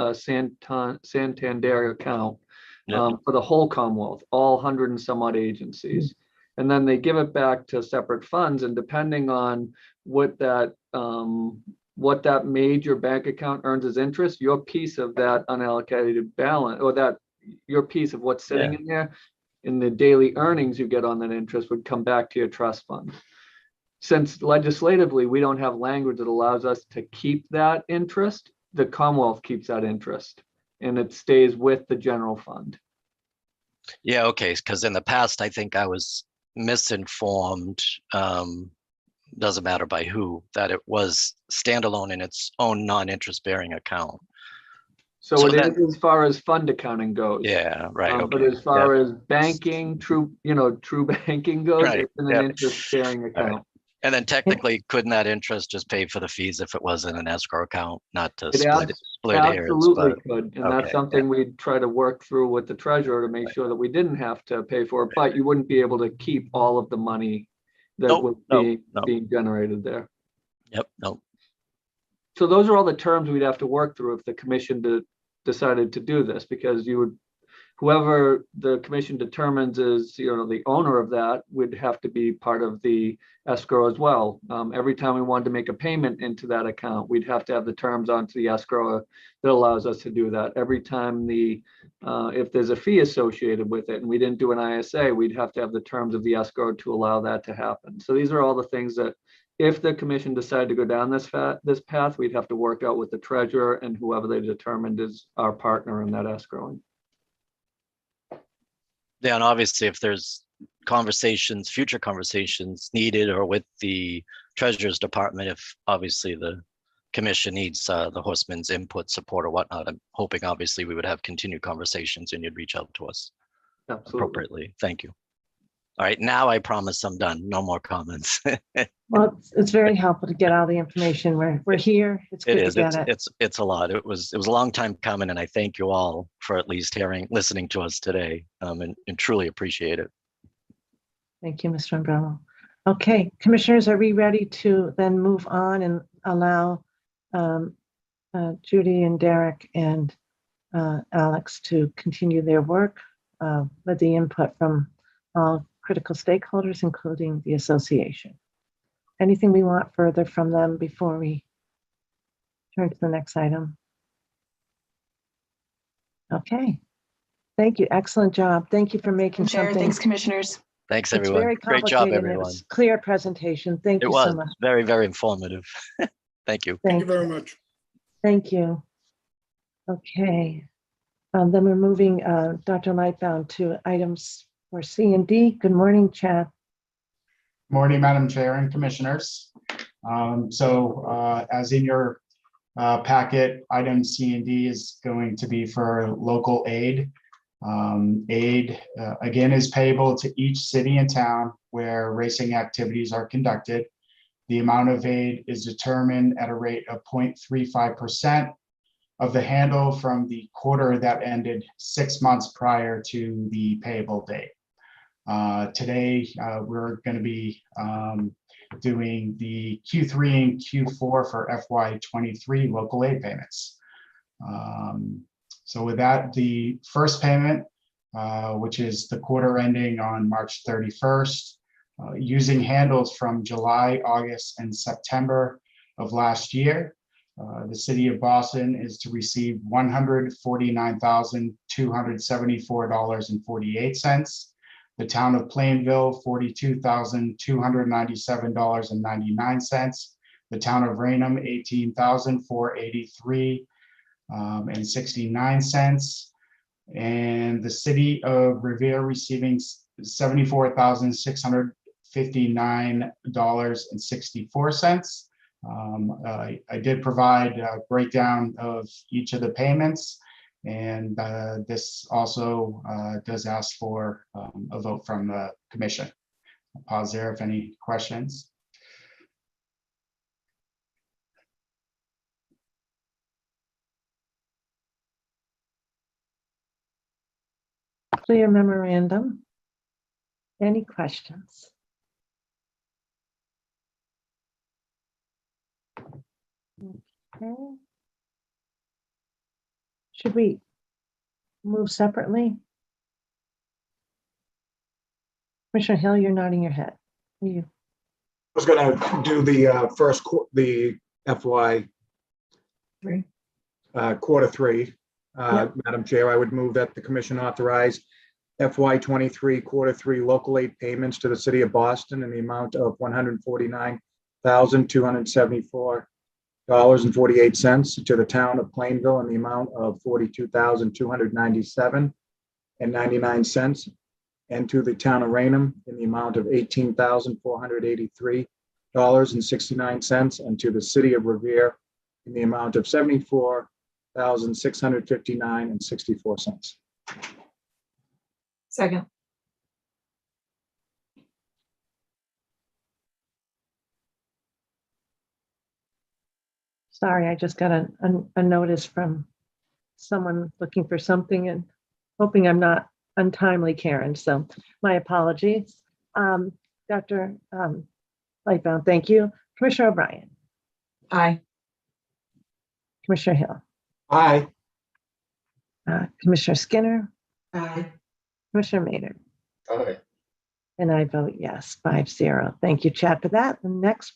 N: for the whole Commonwealth, all 100 and some odd agencies. And then they give it back to separate funds, and depending on what that major bank account earns as interest, your piece of that unallocated balance, or that your piece of what's sitting in there, in the daily earnings you get on that interest, would come back to your trust fund. Since legislatively, we don't have language that allows us to keep that interest, the Commonwealth keeps that interest, and it stays with the general fund.
O: Yeah, okay, because in the past, I think I was misinformed, doesn't matter by who, that it was standalone in its own non-interest bearing account.
N: So it is as far as fund accounting goes.
O: Yeah, right, okay.
N: But as far as banking, true banking goes,
O: Right,
N: it's in
O: yep.
N: an interest-bearing account.
O: And then technically, couldn't that interest just pay for the fees if it was in an escrow account, not to
N: It
O: split hairs?
N: absolutely
O: But
N: could, and
O: okay,
N: that's something we'd try to work through with the treasurer to make sure that we didn't have to pay for it, but you wouldn't be able to keep all of the money that
O: Nope,
N: was
O: no.
N: being generated there.
O: Yep, no,
N: So those are all the terms we'd have to work through if the commission decided to do this, because whoever the commission determines is, the owner of that would have to be part of the escrow as well. Every time we wanted to make a payment into that account, we'd have to have the terms onto the escrow that allows us to do that. Every time if there's a fee associated with it and we didn't do an ISA, we'd have to have the terms of the escrow to allow that to happen. So these are all the things that, if the commission decided to go down this path, we'd have to work out with the treasurer and whoever they determined is our partner in that escrowing.
O: yeah, and obviously if there's future conversations needed, or with the treasurer's department, if obviously the commission needs the horseman's input, support, or whatnot, I'm hoping obviously we would have continued conversations and you'd reach out to us appropriately. Thank you. All right, now I promise I'm done. No more comments.
B: Well, it's very helpful to get all the information. We're here. It's
O: It
B: good to
O: is.
B: get it.
O: It's a lot. It was a long time coming, and I thank you all for at least listening to us today, and truly appreciate it.
B: Thank you, Mr. Umbrello. Okay, commissioners, are we ready to then move on and allow Judy and Derek and Alex to continue their work with the input from all critical stakeholders, including the association? Anything we want further from them before we turn to the next item? Okay. Thank you. Excellent job. Thank you for making
M: Chair,
B: something.
M: thanks, commissioners.
O: Thanks,
B: It's
O: everyone.
B: very
O: Great job,
B: complicated and it
O: everyone.
B: was clear presentation. Thank
O: It
B: you
O: was
B: so much.
O: very, very informative. Thank you.
Q: Thank you very much.
B: Thank you. Okay. Then we're moving Dr. Lightbound to items for C and D. Good morning, Chad.
R: Morning, Madam Chair and Commissioners. As in your packet, item C and D is going to be for local aid. Aid, again, is payable to each city and town where racing activities are conducted. The amount of aid is determined at a rate of 0.35% of the handle from the quarter that ended 6 months prior to the payable date. Today, we're going to be doing the Q3 and Q4 for FY23 local aid payments. So with that, the first payment, which is the quarter ending on March 31st, using handles from July, August, and September of last year, the city of Boston is to receive $149,274.48. The town of Plainville, $42,297.99. The town of Rainham, $18,483.69. And the city of Revere receiving $74,659.64. I did provide a breakdown of each of the payments, and this also does ask for a vote from the commission. I'll pause there if any questions.
B: Clear memorandum. Any questions? Okay. Should we move separately? Commissioner Hill, you're nodding your head. You.
E: I was going to do the the FY quarter three.
B: Yep.
E: Madam Chair, I would move that the commission authorize FY23 quarter three local aid payments to the city of Boston in the amount of $149,274.48, to the town of Plainville in the amount of $42,297.99, and to the town of Rainham in the amount of $18,483.69, and to the city of Revere in the amount of $74,659.64.
A: Second.
B: Sorry, I just got a notice from someone looking for something and hoping I'm not untimely, Karen. So my apologies. Dr. Lightbound, thank you. Commissioner O'Brien.
A: Aye.
B: Commissioner Hill.
E: Aye.
B: Commissioner Skinner.
H: Aye.
B: Commissioner Maynard.
D: Aye.
B: And I vote yes, 5-0. Thank you, Chad, for that. The next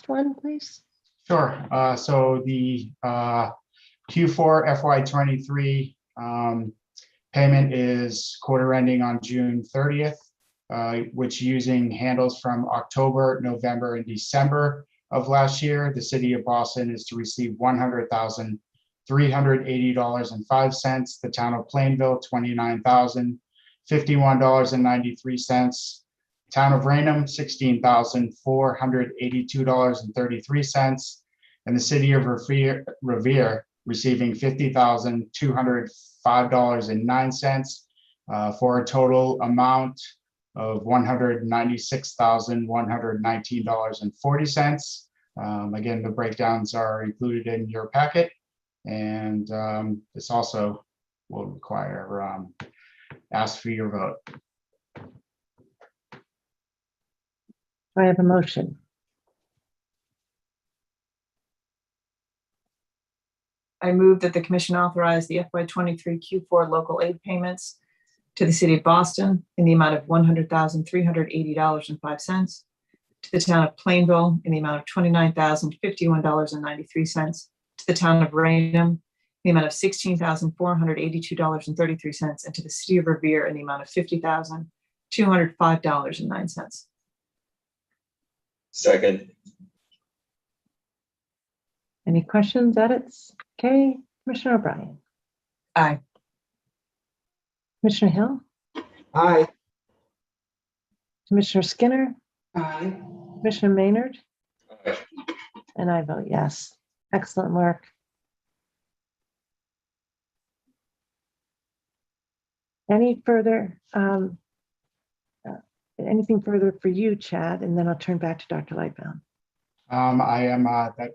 B: one, please.
R: Sure. So the Q4 FY23 payment is quarter ending on June 30th, which using handles from October, November, and December of last year, the city of Boston is to receive $100,380.05. The town of Plainville, $29,051.93. Town of Rainham, $16,482.33. And the city of Revere receiving $50,205.09 for a total amount of $196,119.40. Again, the breakdowns are included in your packet, and this also will require ask for your vote.
B: I have a motion.
A: I move that the commission authorize the FY23 Q4 local aid payments to the city of Boston in the amount of $100,380.05, to the town of Plainville in the amount of $29,051.93, to the town of Rainham in the amount of $16,482.33, and to the city of Revere in the amount of $50,205.09.
D: Second.
B: Any questions, edits? Okay, Commissioner O'Brien.
A: Aye.
B: Commissioner Hill.
E: Aye.
B: Commissioner Skinner.
H: Aye.
B: Commissioner Maynard.
D: Aye.
B: And I vote yes. Excellent work. Any further, anything further for you, Chad? And then I'll turn back to Dr. Lightbound.
R: I am, that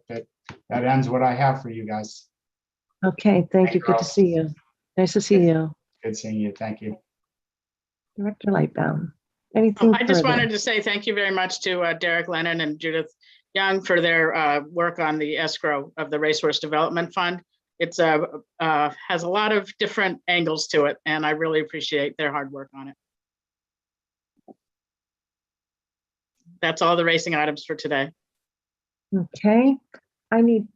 R: ends what I have for you guys.
B: Okay, thank you. Good to
R: girls.
B: see you. Nice to see you.
R: Good seeing you. Thank you.
B: Director Lightbound. Anything
K: I just
B: further?
K: wanted to say thank you very much to Derek Lennon and Judith Young for their work on the escrow of the Racehorse Development Fund. It's has a lot of different angles to it, and I really appreciate their hard work on it. That's all the racing items for today.
B: Okay, I need,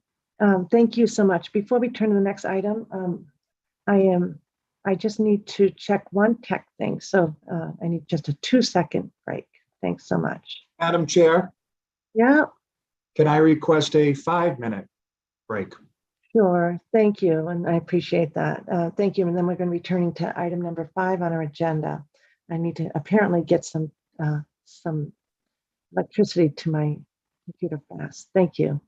B: thank you so much. Before we turn to the next item, I just need to check one tech thing. So I need just a 2-second break. Thanks so much.
E: Madam Chair,
B: Yeah,
E: can I request a 5-minute break?
B: sure. Thank you. And I appreciate that. Thank you. And then we're going to be turning to item number 5 on our agenda. I need to apparently get some electricity to my computer fast. Thank you.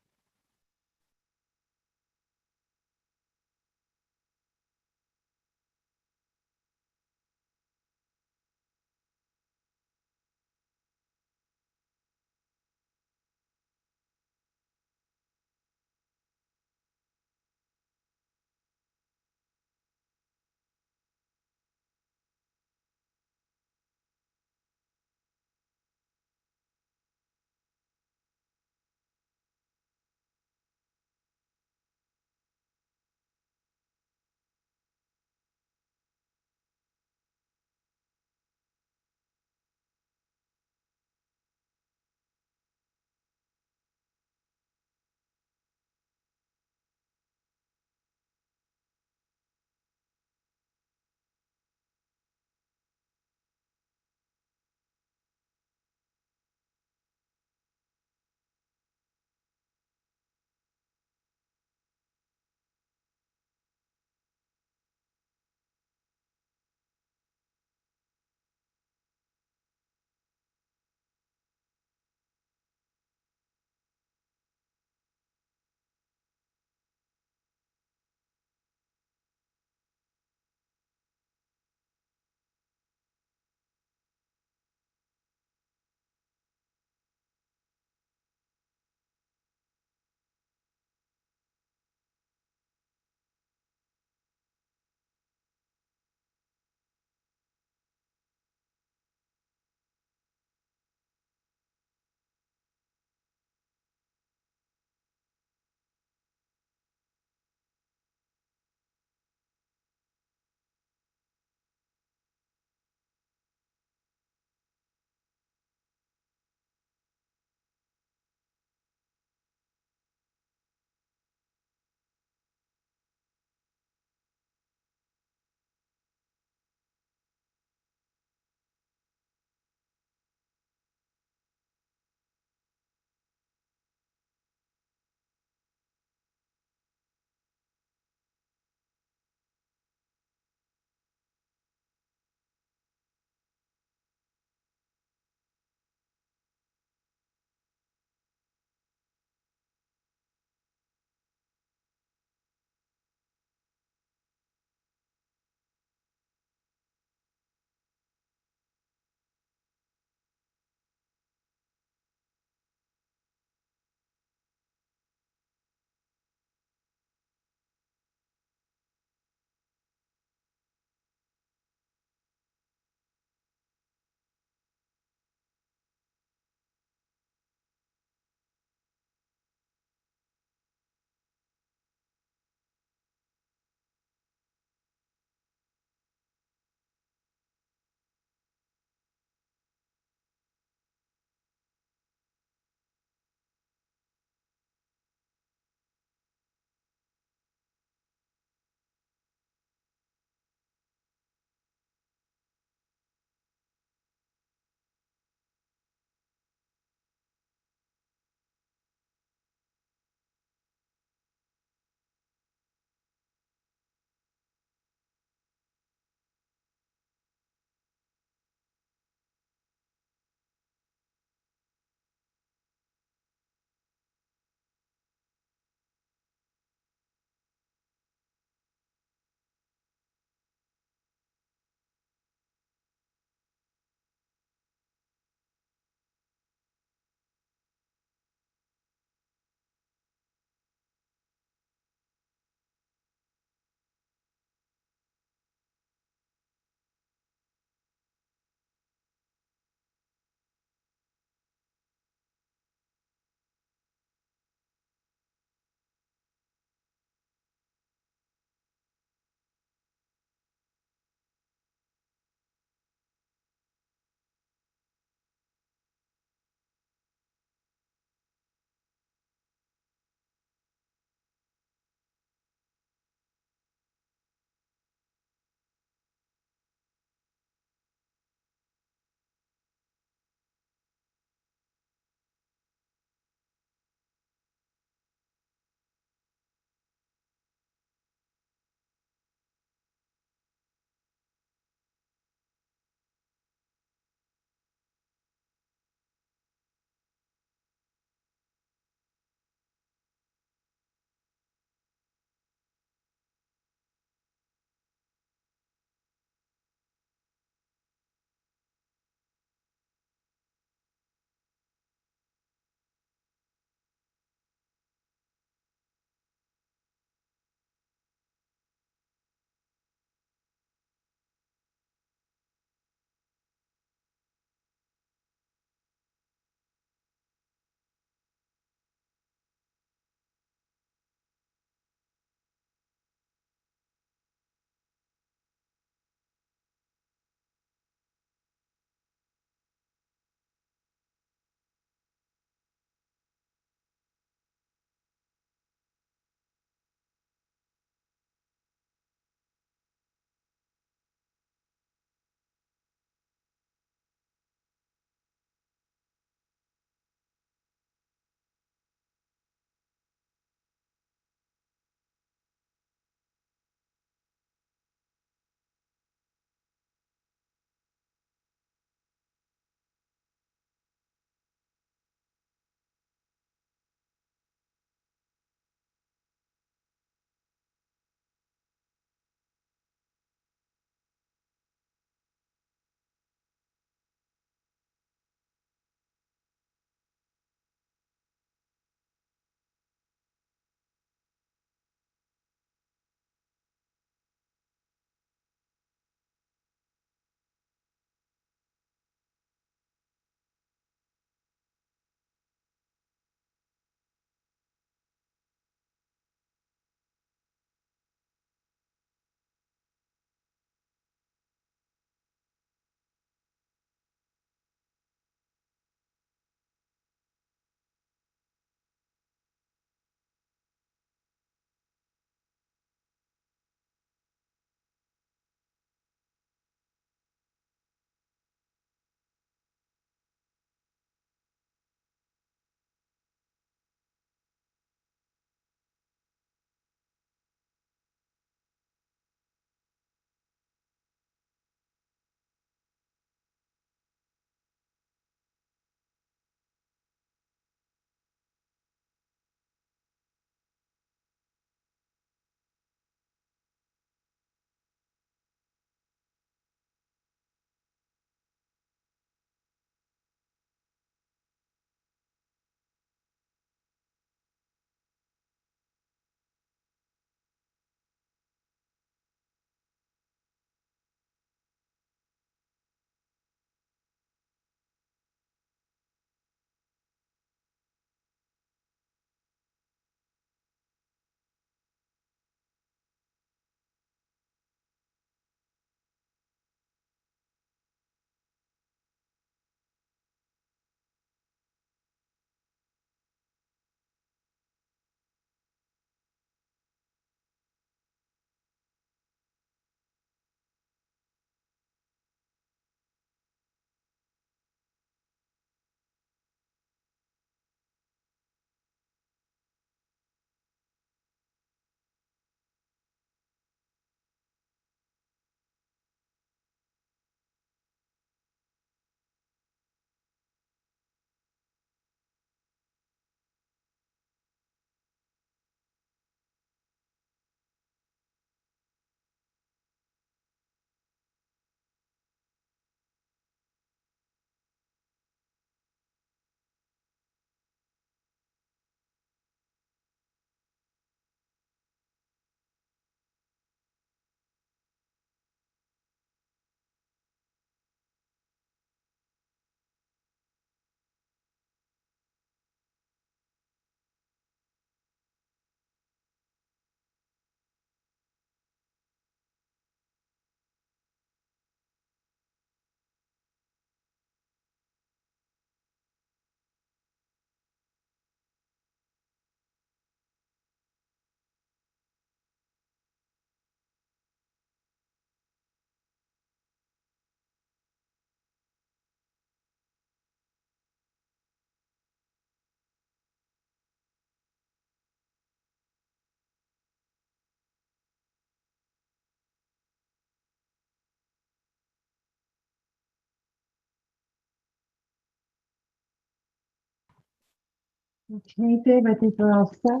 B: Okay, Dave, I think we're all set.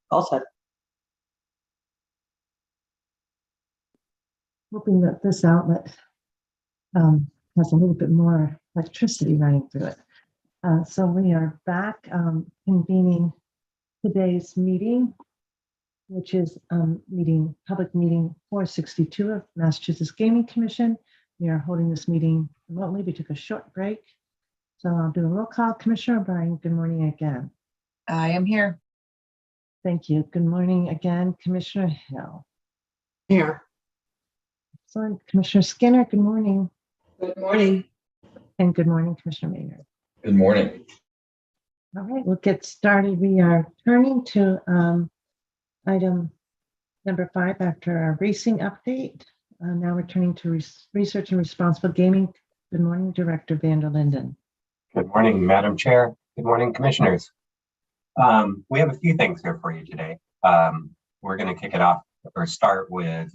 G: All set.
B: Hoping that this outlet has a little bit more electricity running through it. So we are back convening today's meeting, which is public meeting 462 of Massachusetts Gaming Commission. We are holding this meeting remotely. We took a short break. So I'll do a roll call. Commissioner O'Brien, good morning again.
A: I am here.
B: Thank you. Good morning again, Commissioner Hill.
H: Here.
B: Excellent. Commissioner Skinner, good morning.
H: Good morning.
B: And good morning, Commissioner Maynard.
D: Good morning.
B: All right, we'll get started. We are turning to item number 5 after our racing update. Now we're turning to research and responsible gaming. Good morning, Director Van der Linden.
S: Good morning, Madam Chair. Good morning, Commissioners. We have a few things here for you today. We're going to kick it off or start with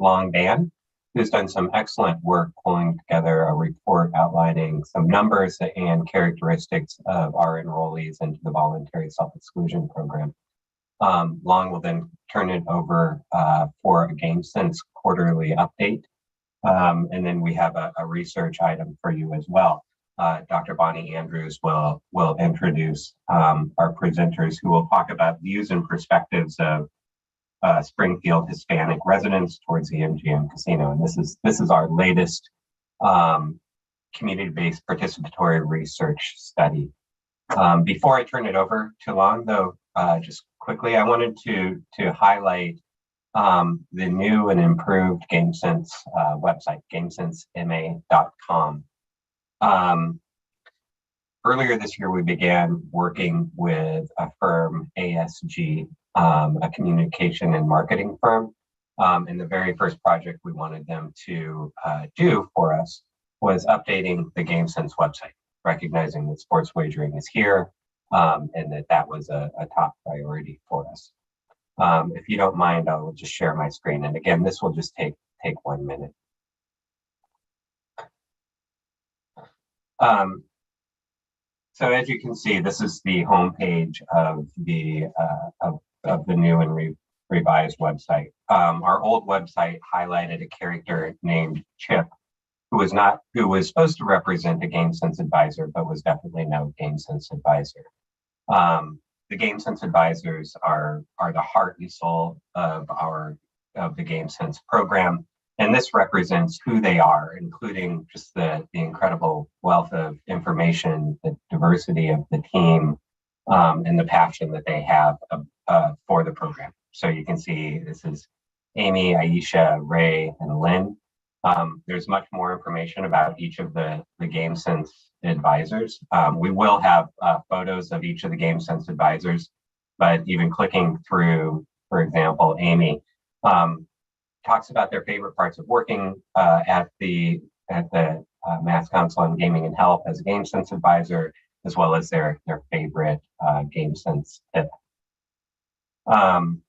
S: Long Dan, who's done some excellent work pulling together a report outlining some numbers and characteristics of our enrollees into the voluntary self-exclusion program. Long will then turn it over for a GameSense quarterly update. And then we have a research item for you as well. Dr. Bonnie Andrews will introduce our presenters who will talk about views and perspectives of Springfield Hispanic residents towards the MGM casino. And this is our latest community-based participatory research study. Before I turn it over to Long, though, just quickly, I wanted to highlight the new and improved GameSense website, gamesensema.com. Earlier this year, we began working with a firm, ASG, a communication and marketing firm. And the very first project we wanted them to do for us was updating the GameSense website, recognizing that sports wagering is here and that was a top priority for us. If you don't mind, I will just share my screen. And again, this will just take 1 minute. So as you can see, this is the homepage of the new and revised website. Our old website highlighted a character named Chip, who was supposed to represent a GameSense advisor, but was definitely no GameSense advisor. The GameSense advisors are the heart and soul of the GameSense program. And this represents who they are, including just the incredible wealth of information, the diversity of the team, and the passion that they have for the program. So you can see this is Amy, Aisha, Ray, and Lynn. There's much more information about each of the GameSense advisors. We will have photos of each of the GameSense advisors, but even clicking through, for example, Amy, talks about their favorite parts of working at the Mass Council on Gaming and Health as a GameSense advisor, as well as their favorite GameSense tip. You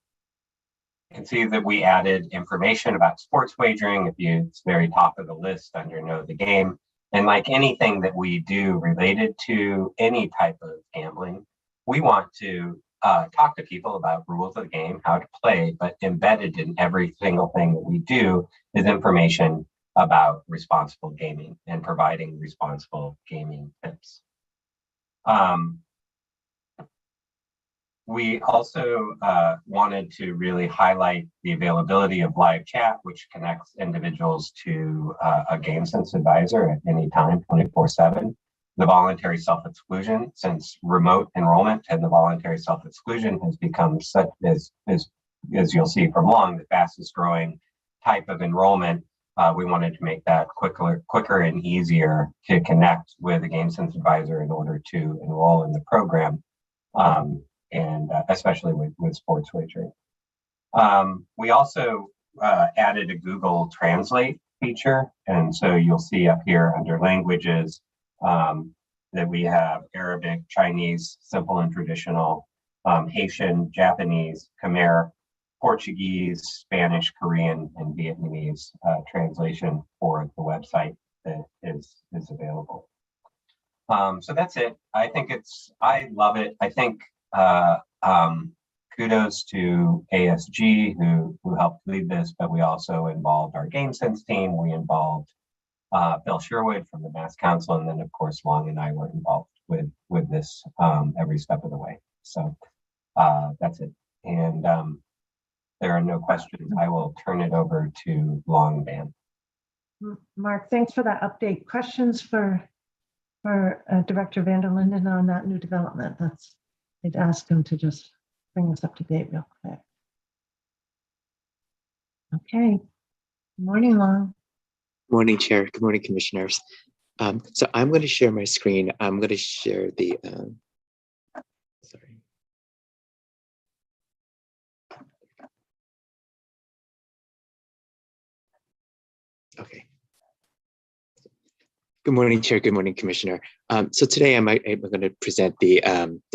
S: can see that we added information about sports wagering. It's very top of the list under Know the Game. And like anything that we do related to any type of gambling, we want to talk to people about rules of the game, how to play, but embedded in every single thing that we do is information about responsible gaming and providing responsible gaming tips. We also wanted to really highlight the availability of live chat, which connects individuals to a GameSense advisor at any time, 24/7. The voluntary self-exclusion, since remote enrollment and the voluntary self-exclusion has become such as you'll see from Long, the fastest growing type of enrollment, we wanted to make that quicker and easier to connect with a GameSense advisor in order to enroll in the program, and especially with sports wagering. We also added a Google Translate feature, and so you'll see up here under languages that we have Arabic, Chinese, simple and traditional, Haitian, Japanese, Khmer, Portuguese, Spanish, Korean, and Vietnamese translation for the website that is available. So that's it. I think I love it. I think kudos to ASG who helped lead this, but we also involved our GameSense team. We involved Bill Sherwood from the Mass Council, and then of course Long and I were involved with this every step of the way. So that's it. And there are no questions. I will turn it over to Long Van.
B: Mark, thanks for that update. Questions for Director Van der Linden on that new development? I'd ask him to just bring us up to date real quick. Okay. Good morning, Long.
T: Morning, Chair. Good morning, Commissioners. So I'm going to share my screen. I'm going to share the, sorry. Okay. Good morning, Chair. Good morning, Commissioner. So today I'm going to present the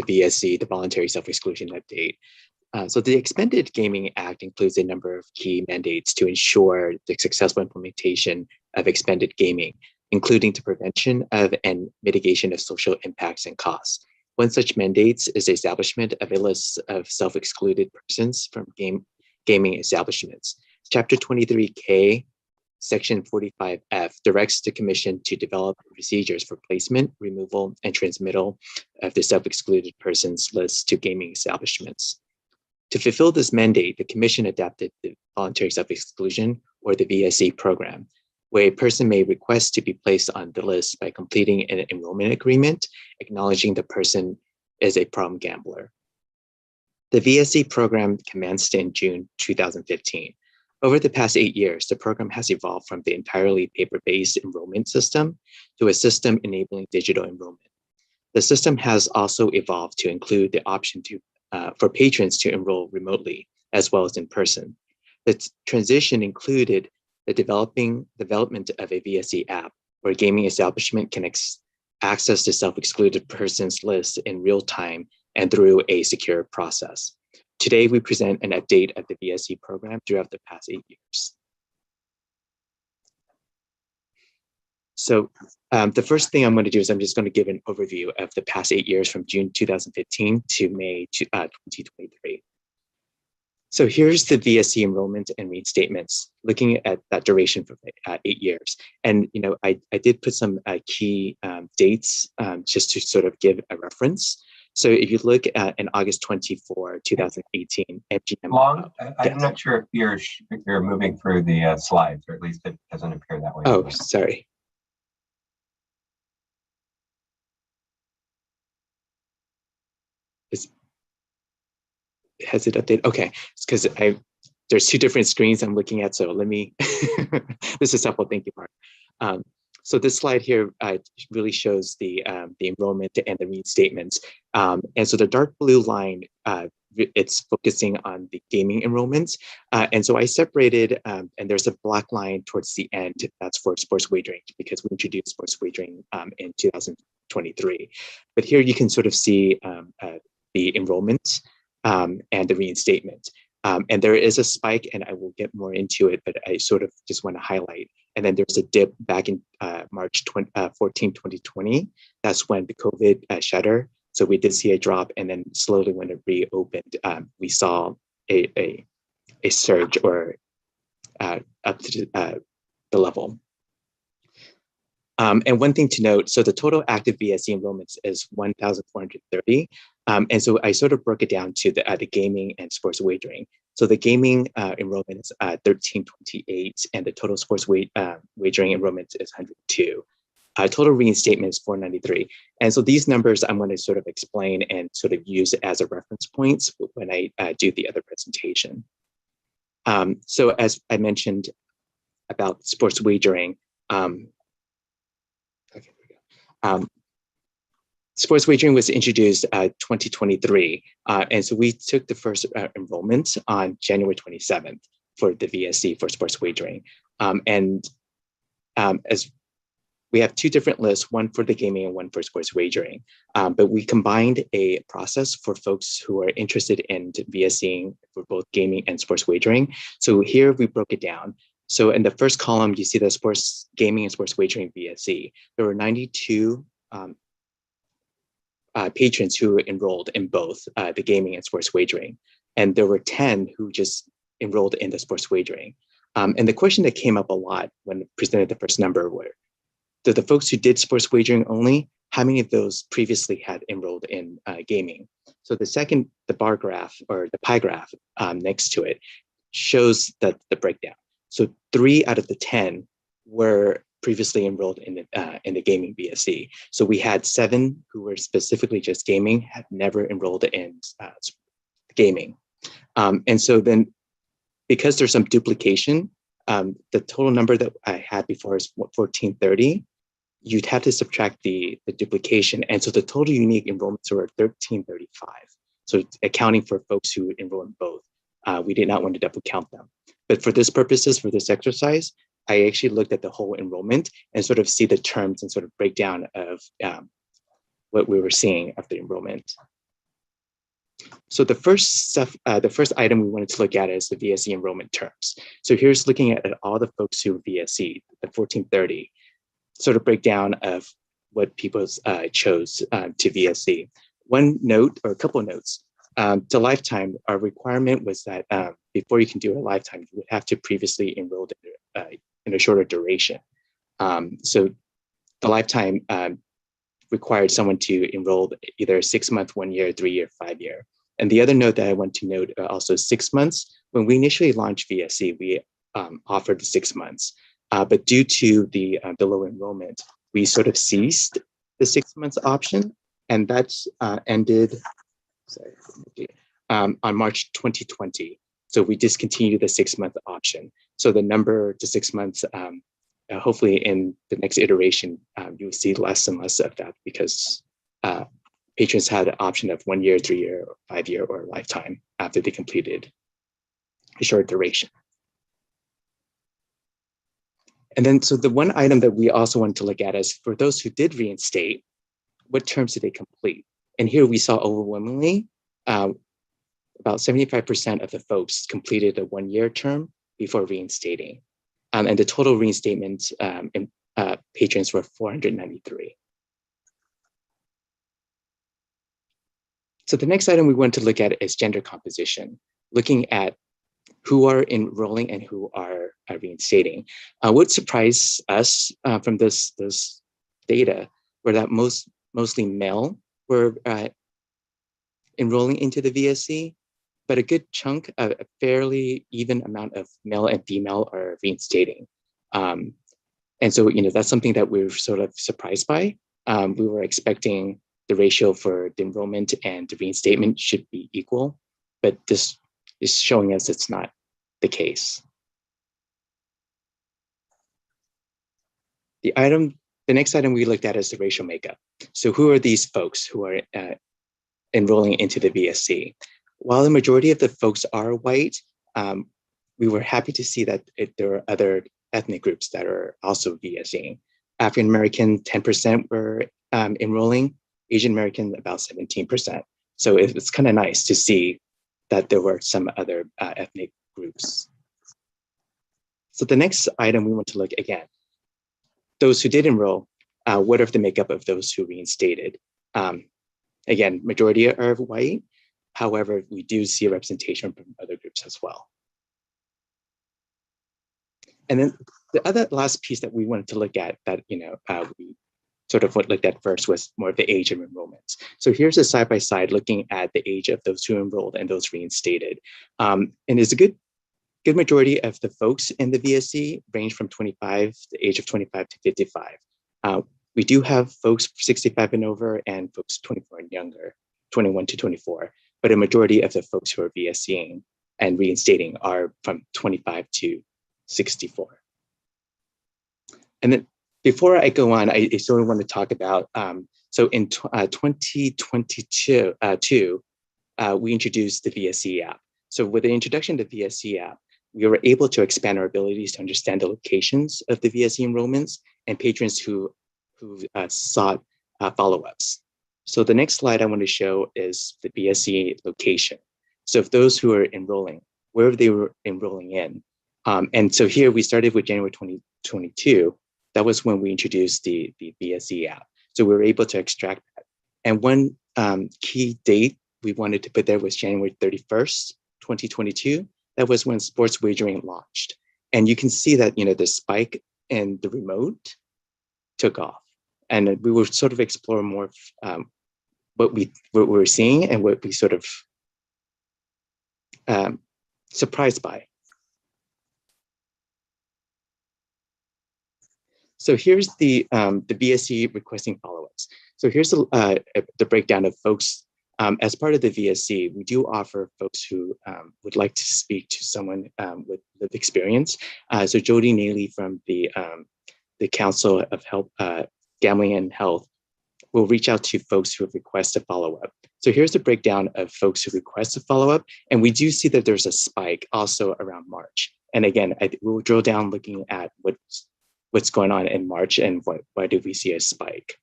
T: VSC, the Voluntary Self-Exclusion Update. So the Expanded Gaming Act includes a number of key mandates to ensure the successful implementation of expanded gaming, including the prevention of and mitigation of social impacts and costs. One such mandate is the establishment of a list of self-excluded persons from gaming establishments. Chapter 23K, Section 45F directs the Commission to develop procedures for placement, removal, and transmittal of the self-excluded persons list to gaming establishments. To fulfill this mandate, the Commission adopted the Voluntary Self-Exclusion, or the VSE program, where a person may request to be placed on the list by completing an enrollment agreement, acknowledging the person is a problem gambler. The VSE program commenced in June 2015. Over the past 8 years, the program has evolved from the entirely paper-based enrollment system to a system enabling digital enrollment. The system has also evolved to include the option for patrons to enroll remotely as well as in person. The transition included the development of a VSE app where a gaming establishment can access the self-excluded persons list in real time and through a secure process. Today, we present an update of the VSE program throughout the past 8 years. So the first thing I'm going to do is I'm just going to give an overview of the past 8 years from June 2015 to May 2023. So here's the VSE enrollment and reinstatements, looking at that duration for 8 years. And I did put some key dates just to sort of give a reference. So if you look at in August 24, 2018, MGM.
S: Long, I'm not sure if you're moving through the slides, or at least it doesn't appear that way.
T: Oh, sorry. Has it updated? Okay, it's because there's two different screens I'm looking at, so let me, this is helpful, thank you, Mark. So this slide here really shows the enrollment and the reinstatements. And so the dark blue line, it's focusing on the gaming enrollments. And so I separated, and there's a black line towards the end, that's for sports wagering, because we introduced sports wagering in 2023. But here you can sort of see the enrollment and the reinstatement. And there is a spike, and I will get more into it, but I sort of just want to highlight. And then there's a dip back in March 14, 2020. That's when the COVID shutter. So we did see a drop, and then slowly when it reopened, we saw a surge or up to the level. And one thing to note, so the total active VSE enrollments is 1,430. And so I sort of broke it down to the gaming and sports wagering. So the gaming enrollment is 1,328, and the total sports wagering enrollment is 102. Total reinstatement is 493. And so these numbers I'm going to sort of explain and sort of use as a reference points when I do the other presentation. So as I mentioned about sports wagering, sports wagering was introduced 2023. And so we took the first enrollment on January 27th for the VSC for sports wagering. As we have two different lists, one for the gaming and one for sports wagering. But we combined a process for folks who are interested in VSCing for both gaming and sports wagering. So here we broke it down. So in the first column, you see the sports gaming and sports wagering VSC. There were 92 patrons who enrolled in both the gaming and sports wagering. And there were 10 who just enrolled in the sports wagering. And the question that came up a lot when presented the first number were, the folks who did sports wagering only, how many of those previously had enrolled in gaming? So the bar graph or the pie graph next to it shows the breakdown. So 3 out of the 10 were previously enrolled in the gaming BSc. So we had 7 who were specifically just gaming, had never enrolled in gaming. And so then, because there's some duplication, the total number that I had before is 1430. You'd have to subtract the duplication. And so the total unique enrollments were 1335. So accounting for folks who enroll in both. We did not want to double count them. But for this purposes, for this exercise, I actually looked at the whole enrollment and sort of see the terms and sort of breakdown of what we were seeing of the enrollment. So the first item we wanted to look at is the VSE enrollment terms. So here's looking at all the folks who VSE, the 1430, sort of breakdown of what people chose to VSE. One note or a couple of notes. To lifetime, our requirement was that before you can do a lifetime, you would have to previously enrolled in a shorter duration. So the lifetime required someone to enroll either 6 month, 1 year, 3 year, 5 year. And the other note that I want to note also 6 months. When we initially launched VSE, we offered the 6 months, but due to the low enrollment, we sort of ceased the 6 months option, and that's ended on March 2020. So we discontinued the 6 month option. So the number to 6 months, hopefully in the next iteration, you'll see less and less of that because patrons had an option of 1 year, 3 year, 5 year, or lifetime after they completed a short duration. And then, so the one item that we also wanted to look at is for those who did reinstate, what terms did they complete? And here we saw overwhelmingly, about 75% of the folks completed a 1 year term before reinstating. And the total reinstatement patrons were 493. So the next item we want to look at is gender composition, looking at who are enrolling and who are reinstating. What surprised us from this data were that mostly male were enrolling into the VSC, but a good chunk, a fairly even amount of male and female are reinstating. And so, that's something that we're sort of surprised by. We were expecting the ratio for the enrollment and the reinstatement should be equal, but this is showing us it's not the case. The next item we looked at is the racial makeup. So who are these folks who are enrolling into the VSC? While the majority of the folks are white, we were happy to see that there are other ethnic groups that are also VSCing. African American, 10% were enrolling, Asian American, about 17%. So it's kind of nice to see that there were some other ethnic groups. So the next item we want to look again, those who did enroll, what are the makeup of those who reinstated? Again, majority are white. However, we do see a representation from other groups as well. And then the other last piece that we wanted to look at that, we sort of looked at first was more of the age of enrollments. So here's a side-by-side looking at the age of those who enrolled and those reinstated. And it's a good majority of the folks in the VSC range from the age of 25 to 55. We do have folks 65 and over and folks 24 and younger, 21 to 24. But a majority of the folks who are VSCing and reinstating are from 25 to 64. And then before I go on, I sort of want to talk about, so in 2022, we introduced the VSC app. So with the introduction of the VSC app, we were able to expand our abilities to understand the locations of the VSC enrollments and patrons who sought follow-ups. So the next slide I want to show is the VSC location. So if those who are enrolling, where they were enrolling in. And so here we started with January 2022. That was when we introduced the VSC app. So we were able to extract that. And one key date we wanted to put there was January 31st, 2022. That was when sports wagering launched. And you can see that, the spike in the remote took off. And we will sort of explore more what we're seeing and what we sort of surprised by. So here's the VSC requesting follow-ups. So here's the breakdown of folks. As part of the VSC, we do offer folks who would like to speak to someone with lived experience. So Jody Neely from the Council of Health, Gambling and Health will reach out to folks who have requested follow-up. So here's the breakdown of folks who requested follow-up. And we do see that there's a spike also around March. And again, we'll drill down looking at what's going on in March and why did we see a spike.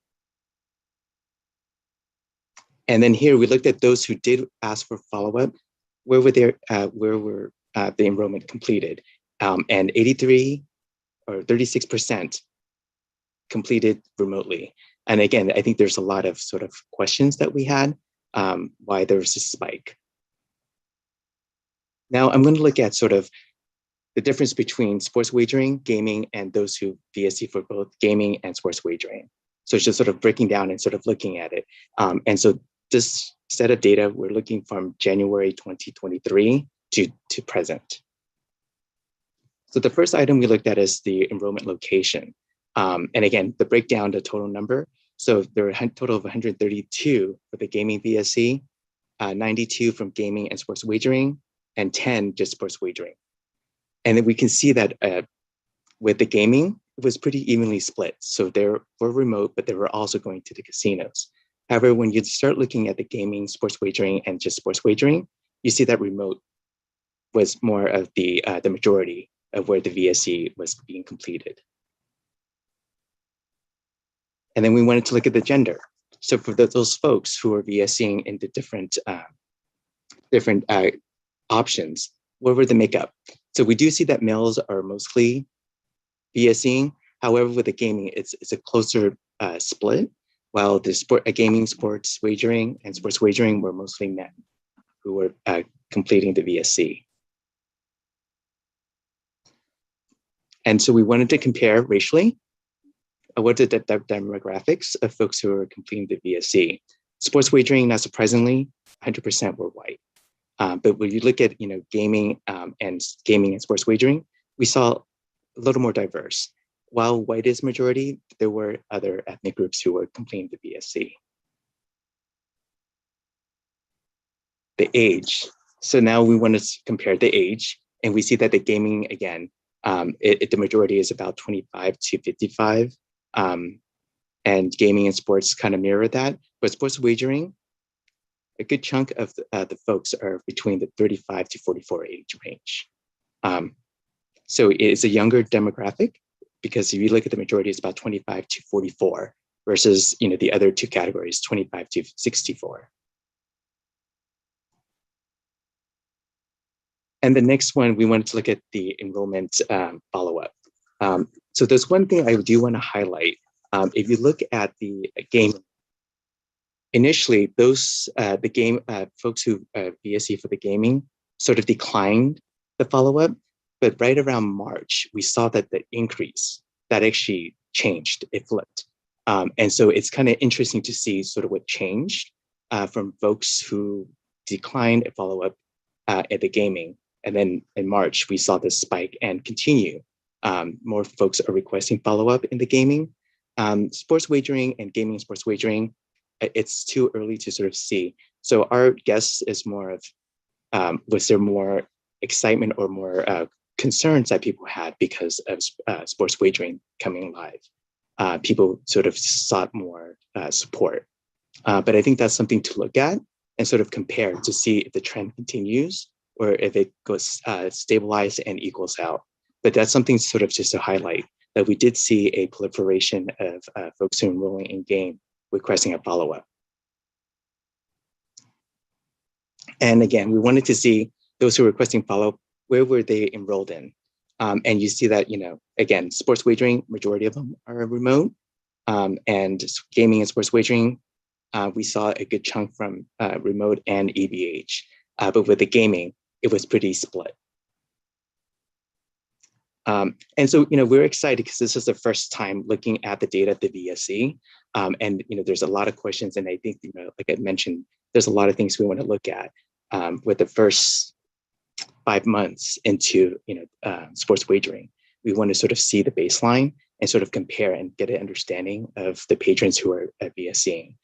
T: And then here we looked at those who did ask for follow-up, where were the enrollment completed? And 83 or 36% completed remotely. And again, I think there's a lot of sort of questions that we had why there was a spike. Now I'm going to look at sort of the difference between sports wagering, gaming, and those who VSC for both gaming and sports wagering. So it's just sort of breaking down and sort of looking at it. And so this set of data, we're looking from January 2023 to present. So the first item we looked at is the enrollment location. And again, the breakdown, the total number. So there are a total of 132 for the gaming VSC, 92 from gaming and sports wagering, and 10 just sports wagering. And then we can see that with the gaming, it was pretty evenly split. So there were remote, but they were also going to the casinos. However, when you start looking at the gaming, sports wagering, and just sports wagering, you see that remote was more of the majority of where the VSC was being completed. And then we wanted to look at the gender. So for those folks who are VSCing into different options, what were the makeup? So we do see that males are mostly VSCing. However, with the gaming, it's a closer split, while the gaming, sports wagering, and sports wagering were mostly men who were completing the VSC. And so we wanted to compare racially. What are the demographics of folks who are completing the VSC? Sports wagering, not surprisingly, 100% were white. But when you look at gaming and sports wagering, we saw a little more diverse. While white is majority, there were other ethnic groups who were completing the VSC. The age. So now we want to compare the age, and we see that the gaming, again, the majority is about 25 to 55. And gaming and sports kind of mirror that. But sports wagering, a good chunk of the folks are between the 35 to 44 age range. So it's a younger demographic, because if you look at the majority, it's about 25 to 44 versus the other two categories, 25 to 64. And the next one, we wanted to look at the enrollment follow-up. So there's one thing I do want to highlight. If you look at the game, initially those folks who VSC for the gaming sort of declined the follow-up, but right around March, we saw that the increase that actually changed, it flipped. And so it's kind of interesting to see sort of what changed from folks who declined a follow-up at the gaming. And then in March, we saw this spike and continue. More folks are requesting follow-up in the gaming. Sports wagering and gaming and sports wagering, it's too early to sort of see. So our guess is more of, was there more excitement or more concerns that people had because of sports wagering coming live? People sort of sought more support. But I think that's something to look at and sort of compare to see if the trend continues or if it goes stabilized and equals out. But that's something sort of just to highlight that we did see a proliferation of folks who are enrolling in game requesting a follow-up. And again, we wanted to see those who are requesting follow-up, where were they enrolled in? And you see that, again, sports wagering, majority of them are remote, and gaming and sports wagering, we saw a good chunk from remote and EVH, but with the gaming, it was pretty split. And so, we're excited because this is the first time looking at the data at the VSE. And, there's a lot of questions. And I think, like I mentioned, there's a lot of things we want to look at with the first 5 months into, sports wagering. We want to sort of see the baseline and sort of compare and get an understanding of the patrons who are at VSEing.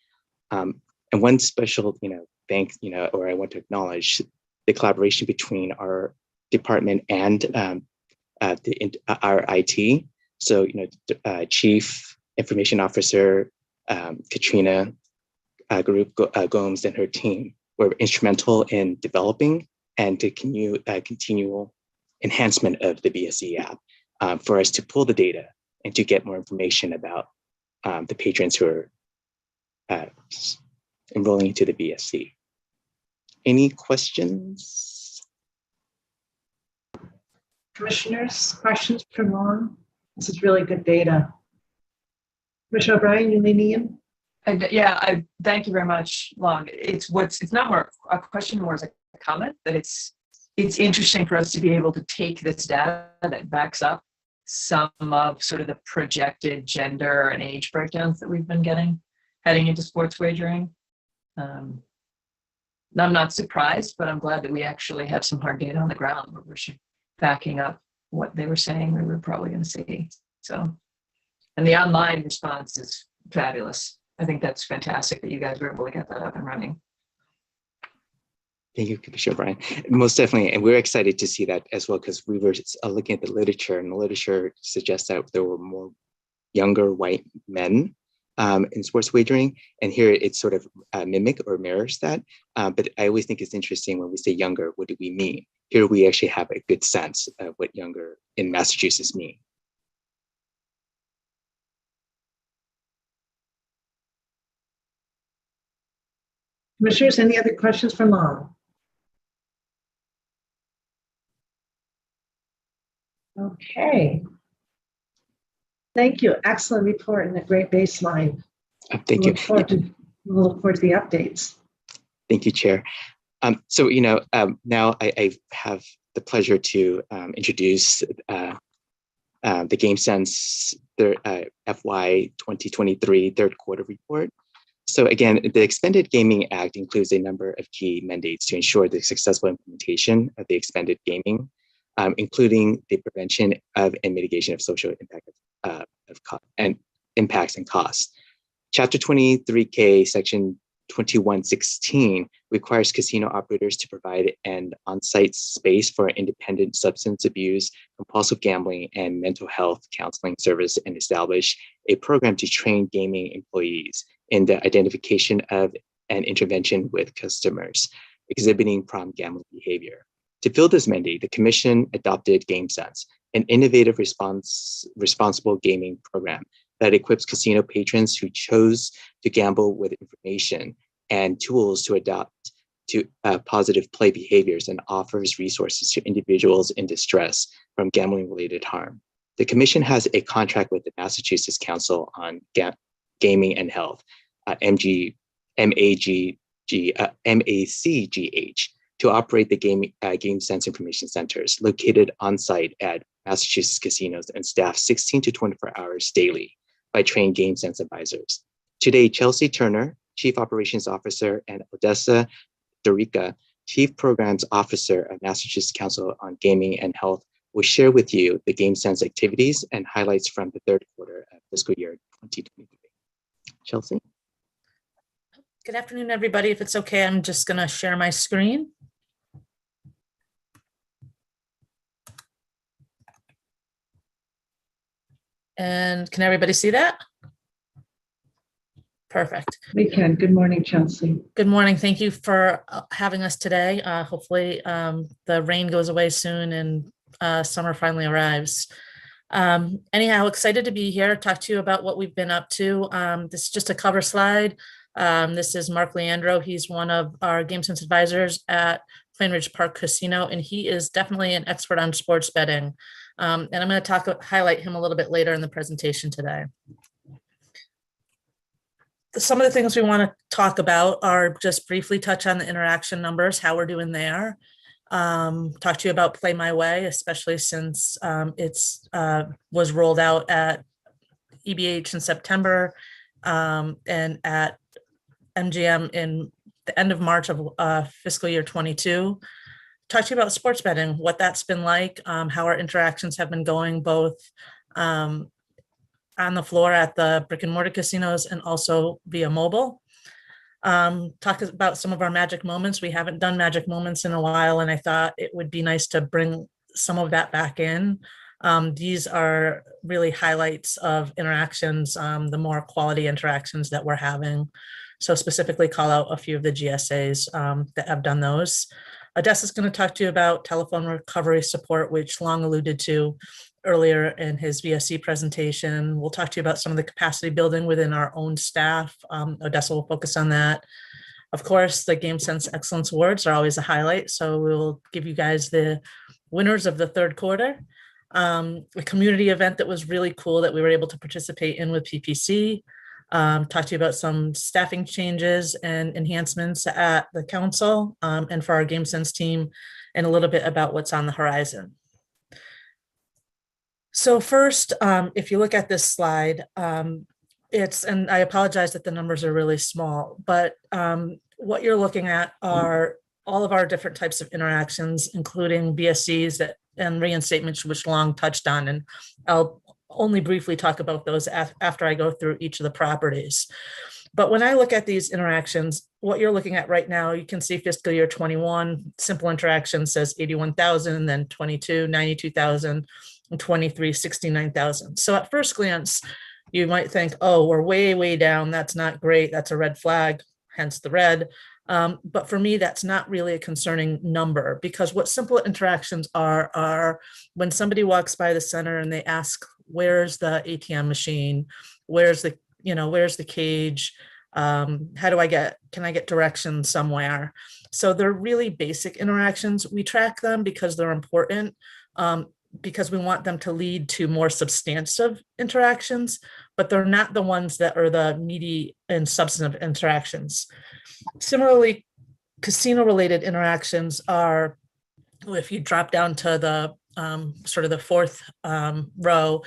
T: And one special, thank, or I want to acknowledge the collaboration between our department and our IT. So, Chief Information Officer Katrina Gomes and her team were instrumental in developing and to continual enhancement of the VSE app for us to pull the data and to get more information about the patrons who are enrolling into the VSE. Any questions?
B: Commissioners, questions for Long? This is really good data. Commissioner O'Brien, you leaning in?
A: Yeah, I thank you very much, Long. It's not more a question, more as a comment that it's interesting for us to be able to take this data that backs up some of sort of the projected gender and age breakdowns that we've been getting heading into sports wagering. I'm not surprised, but I'm glad that we actually have some hard data on the ground where we're backing up what they were saying we were probably going to see. So, and the online response is fabulous. I think that's fantastic that you guys were able to get that up and running.
T: Thank you, Commissioner O'Brien. Most definitely, and we're excited to see that as well, because we were looking at the literature, and the literature suggests that there were more younger white men in sports wagering, and here it sort of mimic or mirrors that. But I always think it's interesting when we say younger, what do we mean? Here we actually have a good sense of what younger in Massachusetts mean.
B: Commissioners, any other questions for Long? Okay. Thank you. Excellent report and a great baseline.
T: Thank you.
B: We'll look forward to the updates.
T: Thank you, Chair. So, now I have the pleasure to introduce the GameSense FY 2023 third quarter report. So again, the Expanded Gaming Act includes a number of key mandates to ensure the successful implementation of the expanded gaming, including the prevention of and mitigation of social impact and impacts and costs. Chapter 23K, Section 2116 requires casino operators to provide an on-site space for independent substance abuse, compulsive gambling, and mental health counseling service, and establish a program to train gaming employees in the identification of and intervention with customers exhibiting problem gambling behavior. To fill this mandate, the Commission adopted GameSense, an innovative responsible gaming program that equips casino patrons who chose to gamble with information and tools to adapt to positive play behaviors, and offers resources to individuals in distress from gambling-related harm. The Commission has a contract with the Massachusetts Council on Gaming and Health, MACGH, to operate the GameSense Information Centers located on site at Massachusetts casinos and staffed 16 to 24 hours daily by trained GameSense advisors. Today, Chelsea Turner, Chief Operations Officer, and Odessa Dorica, Chief Programs Officer of Massachusetts Council on Gaming and Health, will share with you the GameSense activities and highlights from the third quarter of fiscal year 2023. Chelsea?
U: Good afternoon, everybody. If it's okay, I'm just going to share my screen. And can everybody see that? Perfect.
B: We can. Good morning, Chelsea.
U: Good morning. Thank you for having us today. Hopefully the rain goes away soon and summer finally arrives. Anyhow, excited to be here, talk to you about what we've been up to. This is just a cover slide. This is Mark Leandro. He's one of our GameSense advisors at Plainridge Park Casino, and he is definitely an expert on sports betting. And I'm going to highlight him a little bit later in the presentation today. some of the things we want to talk about are just briefly touch on the interaction numbers, how we're doing there. Talk to you about Play My Way, especially since it's was rolled out at EBH in September and at MGM in the end of March of fiscal year 22. Talk to you about sports betting, what that's been like, how our interactions have been going, both on the floor at the brick and mortar casinos and also via mobile. Talk about some of our magic moments. We haven't done magic moments in a while, and I thought it would be nice to bring some of that back in. These are really highlights of interactions, the more quality interactions that we're having. So specifically call out a few of the GSAs that have done those. Odessa's going to talk to you about telephone recovery support, which Long alluded to earlier in his VSC presentation. We'll talk to you about some of the capacity building within our own staff. Odessa will focus on that. Of course, the Game Sense Excellence Awards are always a highlight, so we'll give you guys the winners of the third quarter. A community event that was really cool that we were able to participate in with PPC. Talk to you about some staffing changes and enhancements at the council and for our Game Sense team, and a little bit about what's on the horizon. So first, if you look at this slide, and I apologize that the numbers are really small, but what you're looking at are all of our different types of interactions, including BSCs and reinstatements, which Long touched on, and I'll only briefly talk about those after I go through each of the properties. But when I look at these interactions, what you're looking at right now, you can see fiscal year 21, simple interaction says 81,000, then 22, 92,000, and 23, 69,000. So at first glance, you might think, oh, we're way, way down. That's not great. That's a red flag, hence the red. But for me, that's not really a concerning number, because what simple interactions are when somebody walks by the center and they ask, where's the ATM machine? Where's the cage? Can I get directions somewhere? So they're really basic interactions. We track them because they're important, because we want them to lead to more substantive interactions, but they're not the ones that are the meaty and substantive interactions. Similarly, casino-related interactions are, if you drop down to the sort of the fourth row,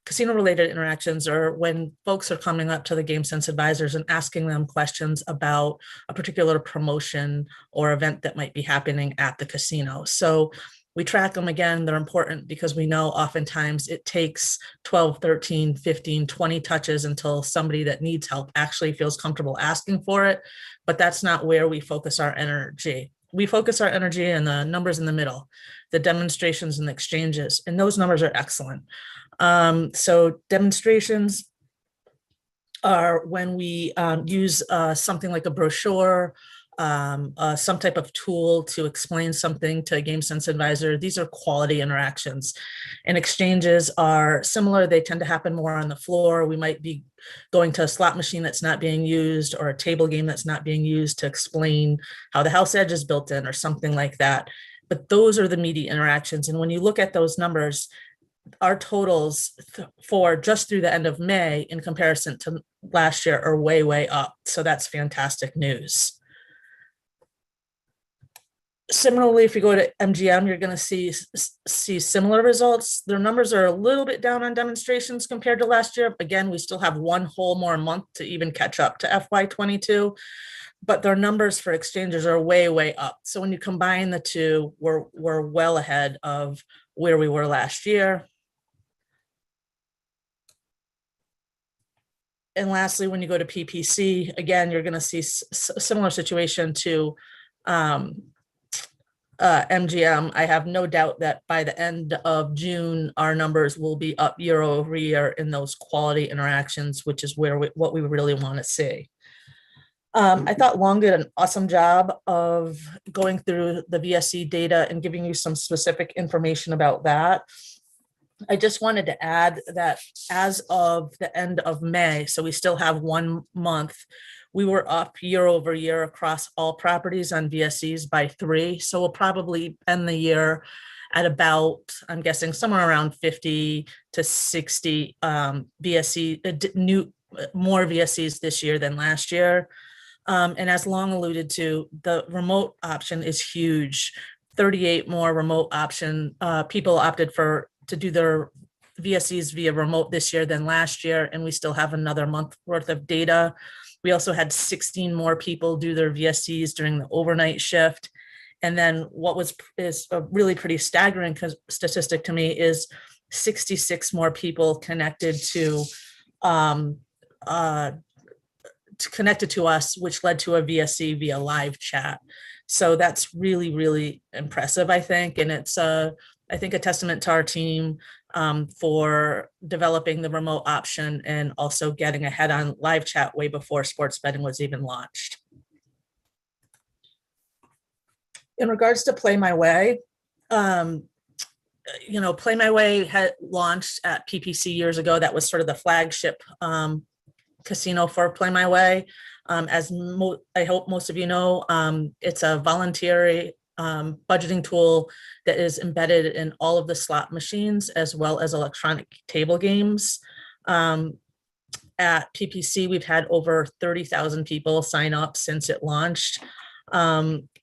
U: casino-related interactions are when folks are coming up to the Game Sense advisors and asking them questions about a particular promotion or event that might be happening at the casino. So we track them again. They're important because we know oftentimes it takes 12, 13, 15, 20 touches until somebody that needs help actually feels comfortable asking for it. But that's not where we focus our energy. We focus our energy in the numbers in the middle, the demonstrations and the exchanges, and those numbers are excellent. So demonstrations are when we use something like a brochure, some type of tool to explain something to a Game Sense advisor. These are quality interactions. And exchanges are similar. They tend to happen more on the floor. We might be going to a slot machine that's not being used, or a table game that's not being used, to explain how the house edge is built in or something like that. But those are the meaty interactions. And when you look at those numbers, our totals for just through the end of May in comparison to last year are way, way up. So that's fantastic news. Similarly, if you go to MGM, you're going to see similar results. Their numbers are a little bit down on demonstrations compared to last year. Again, we still have one whole more month to even catch up to FY22, but their numbers for exchanges are way, way up. So when you combine the two, we're well ahead of where we were last year. And lastly, when you go to PPC, again, you're going to see a similar situation to MGM. I have no doubt that by the end of June, our numbers will be up year over year in those quality interactions, which is what we really want to see. I thought Long did an awesome job of going through the VSC data and giving you some specific information about that. I just wanted to add that as of the end of May, so we still have 1 month, we were up year over year across all properties on VSCs by 3. So we'll probably end the year at about, I'm guessing, somewhere around 50 to 60 VSC new more VSCs this year than last year. And as Long alluded to, the remote option is huge. 38 more remote option people opted to do their VSCs via remote this year than last year, and we still have another month worth of data. We also had 16 more people do their VSCs during the overnight shift. And then what is a really pretty staggering statistic to me is 66 more people connected to us, which led to a VSC via live chat. So that's really, really impressive, I think. And it's, I think, a testament to our team for developing the remote option and also getting ahead on live chat way before sports betting was even launched. In regards to Play My Way, you know, Play My Way had launched at PPC years ago. That was sort of the flagship casino for Play My Way. As I hope most of you know, it's a voluntary budgeting tool that is embedded in all of the slot machines as well as electronic table games. At PPC, we've had over 30,000 people sign up since it launched.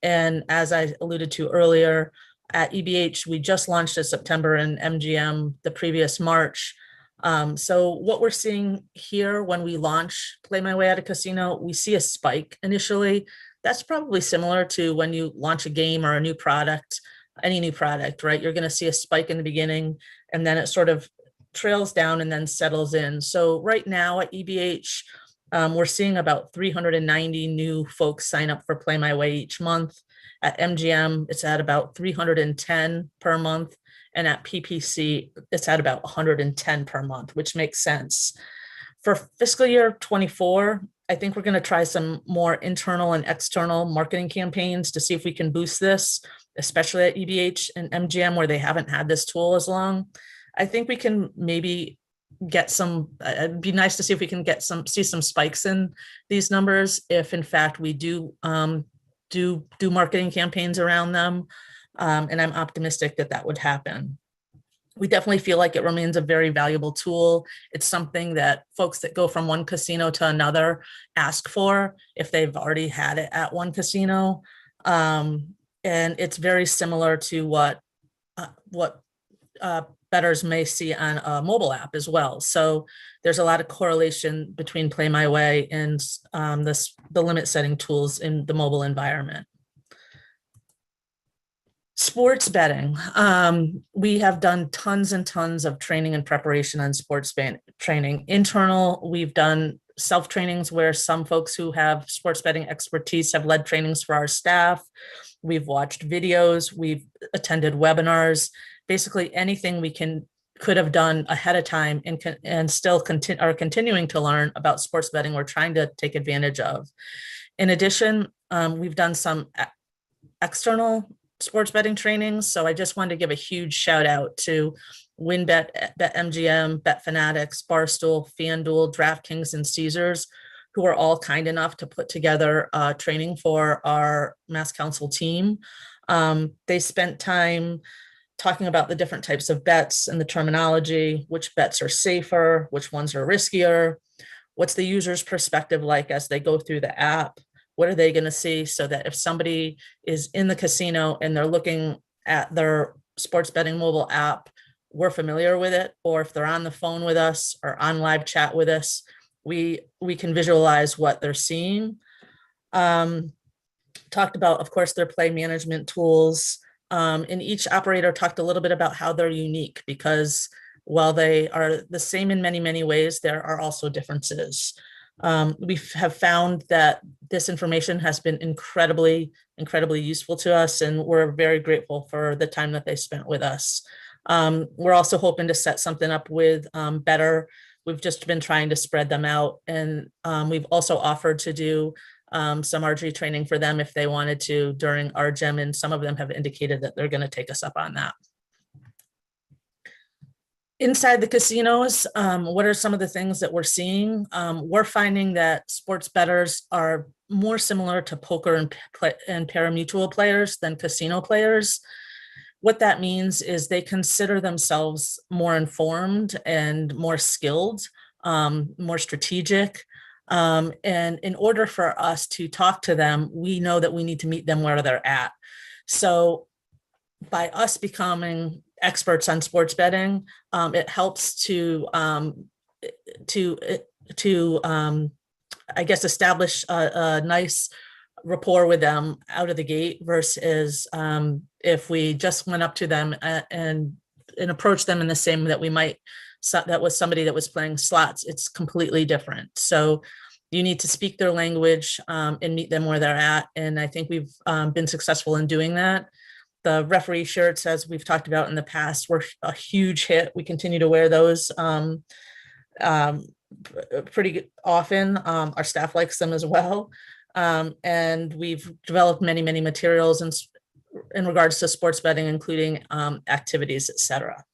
U: And as I alluded to earlier, at EBH, we just launched in September and MGM the previous March. So what we're seeing here when we launch Play My Way at a casino, we see a spike initially. That's probably similar to when you launch a game or a new product, any new product, right? You're going to see a spike in the beginning, and then it sort of trails down and then settles in. So right now at EBH, we're seeing about 390 new folks sign up for Play My Way each month. At MGM, it's at about 310 per month. And at PPC, it's at about 110 per month, which makes sense. For fiscal year 24, I think we're going to try some more internal and external marketing campaigns to see if we can boost this, especially at EBH and MGM where they haven't had this tool as long. I think we can maybe get some, it'd be nice to see if we can see some spikes in these numbers if in fact we do marketing campaigns around them. And I'm optimistic that that would happen. We definitely feel like it remains a very valuable tool. It's something that folks that go from one casino to another ask for if they've already had it at one casino. And it's very similar to what bettors may see on a mobile app as well. So there's a lot of correlation between Play My Way and the limit setting tools in the mobile environment. Sports betting. We have done tons and tons of training and preparation on sports betting training. Internal, we've done self-trainings where some folks who have sports betting expertise have led trainings for our staff. We've watched videos, we've attended webinars, basically anything we could have done ahead of time and still are continuing to learn about sports betting we're trying to take advantage of. In addition, we've done some external sports betting trainings. So I just wanted to give a huge shout out to WinBet, BetMGM, BetFanatics, Barstool, FanDuel, DraftKings, and Caesars, who are all kind enough to put together training for our Mass Council team. They spent time talking about the different types of bets and the terminology, which bets are safer, which ones are riskier, what's the user's perspective like as they go through the app, what are they going to see, so that if somebody is in the casino and they're looking at their sports betting mobile app, we're familiar with it, or if they're on the phone with us or on live chat with us, we can visualize what they're seeing. Talked about, of course, their play management tools. And each operator talked a little bit about how they're unique, because while they are the same in many, many ways, there are also differences. We have found that this information has been incredibly, incredibly useful to us, and we're very grateful for the time that they spent with us. We're also hoping to set something up with Better. We've just been trying to spread them out, and we've also offered to do some RG training for them if they wanted to during RGEM, and some of them have indicated that they're going to take us up on that. Inside the casinos, what are some of the things that we're seeing? We're finding that sports bettors are more similar to poker and pari-mutuel players than casino players. What that means is they consider themselves more informed and more skilled more strategic. And in order for us to talk to them, we know that we need to meet them where they're at. So by us becoming experts on sports betting, it helps to I guess, establish a nice rapport with them out of the gate versus if we just went up to them and approached them in the same that we might, that was somebody that was playing slots. It's completely different. So you need to speak their language and meet them where they're at. And I think we've been successful in doing that. The referee shirts, as we've talked about in the past, were a huge hit. We continue to wear those pretty often. Our staff likes them as well. And we've developed many, many materials in regards to sports betting, including activities, etc.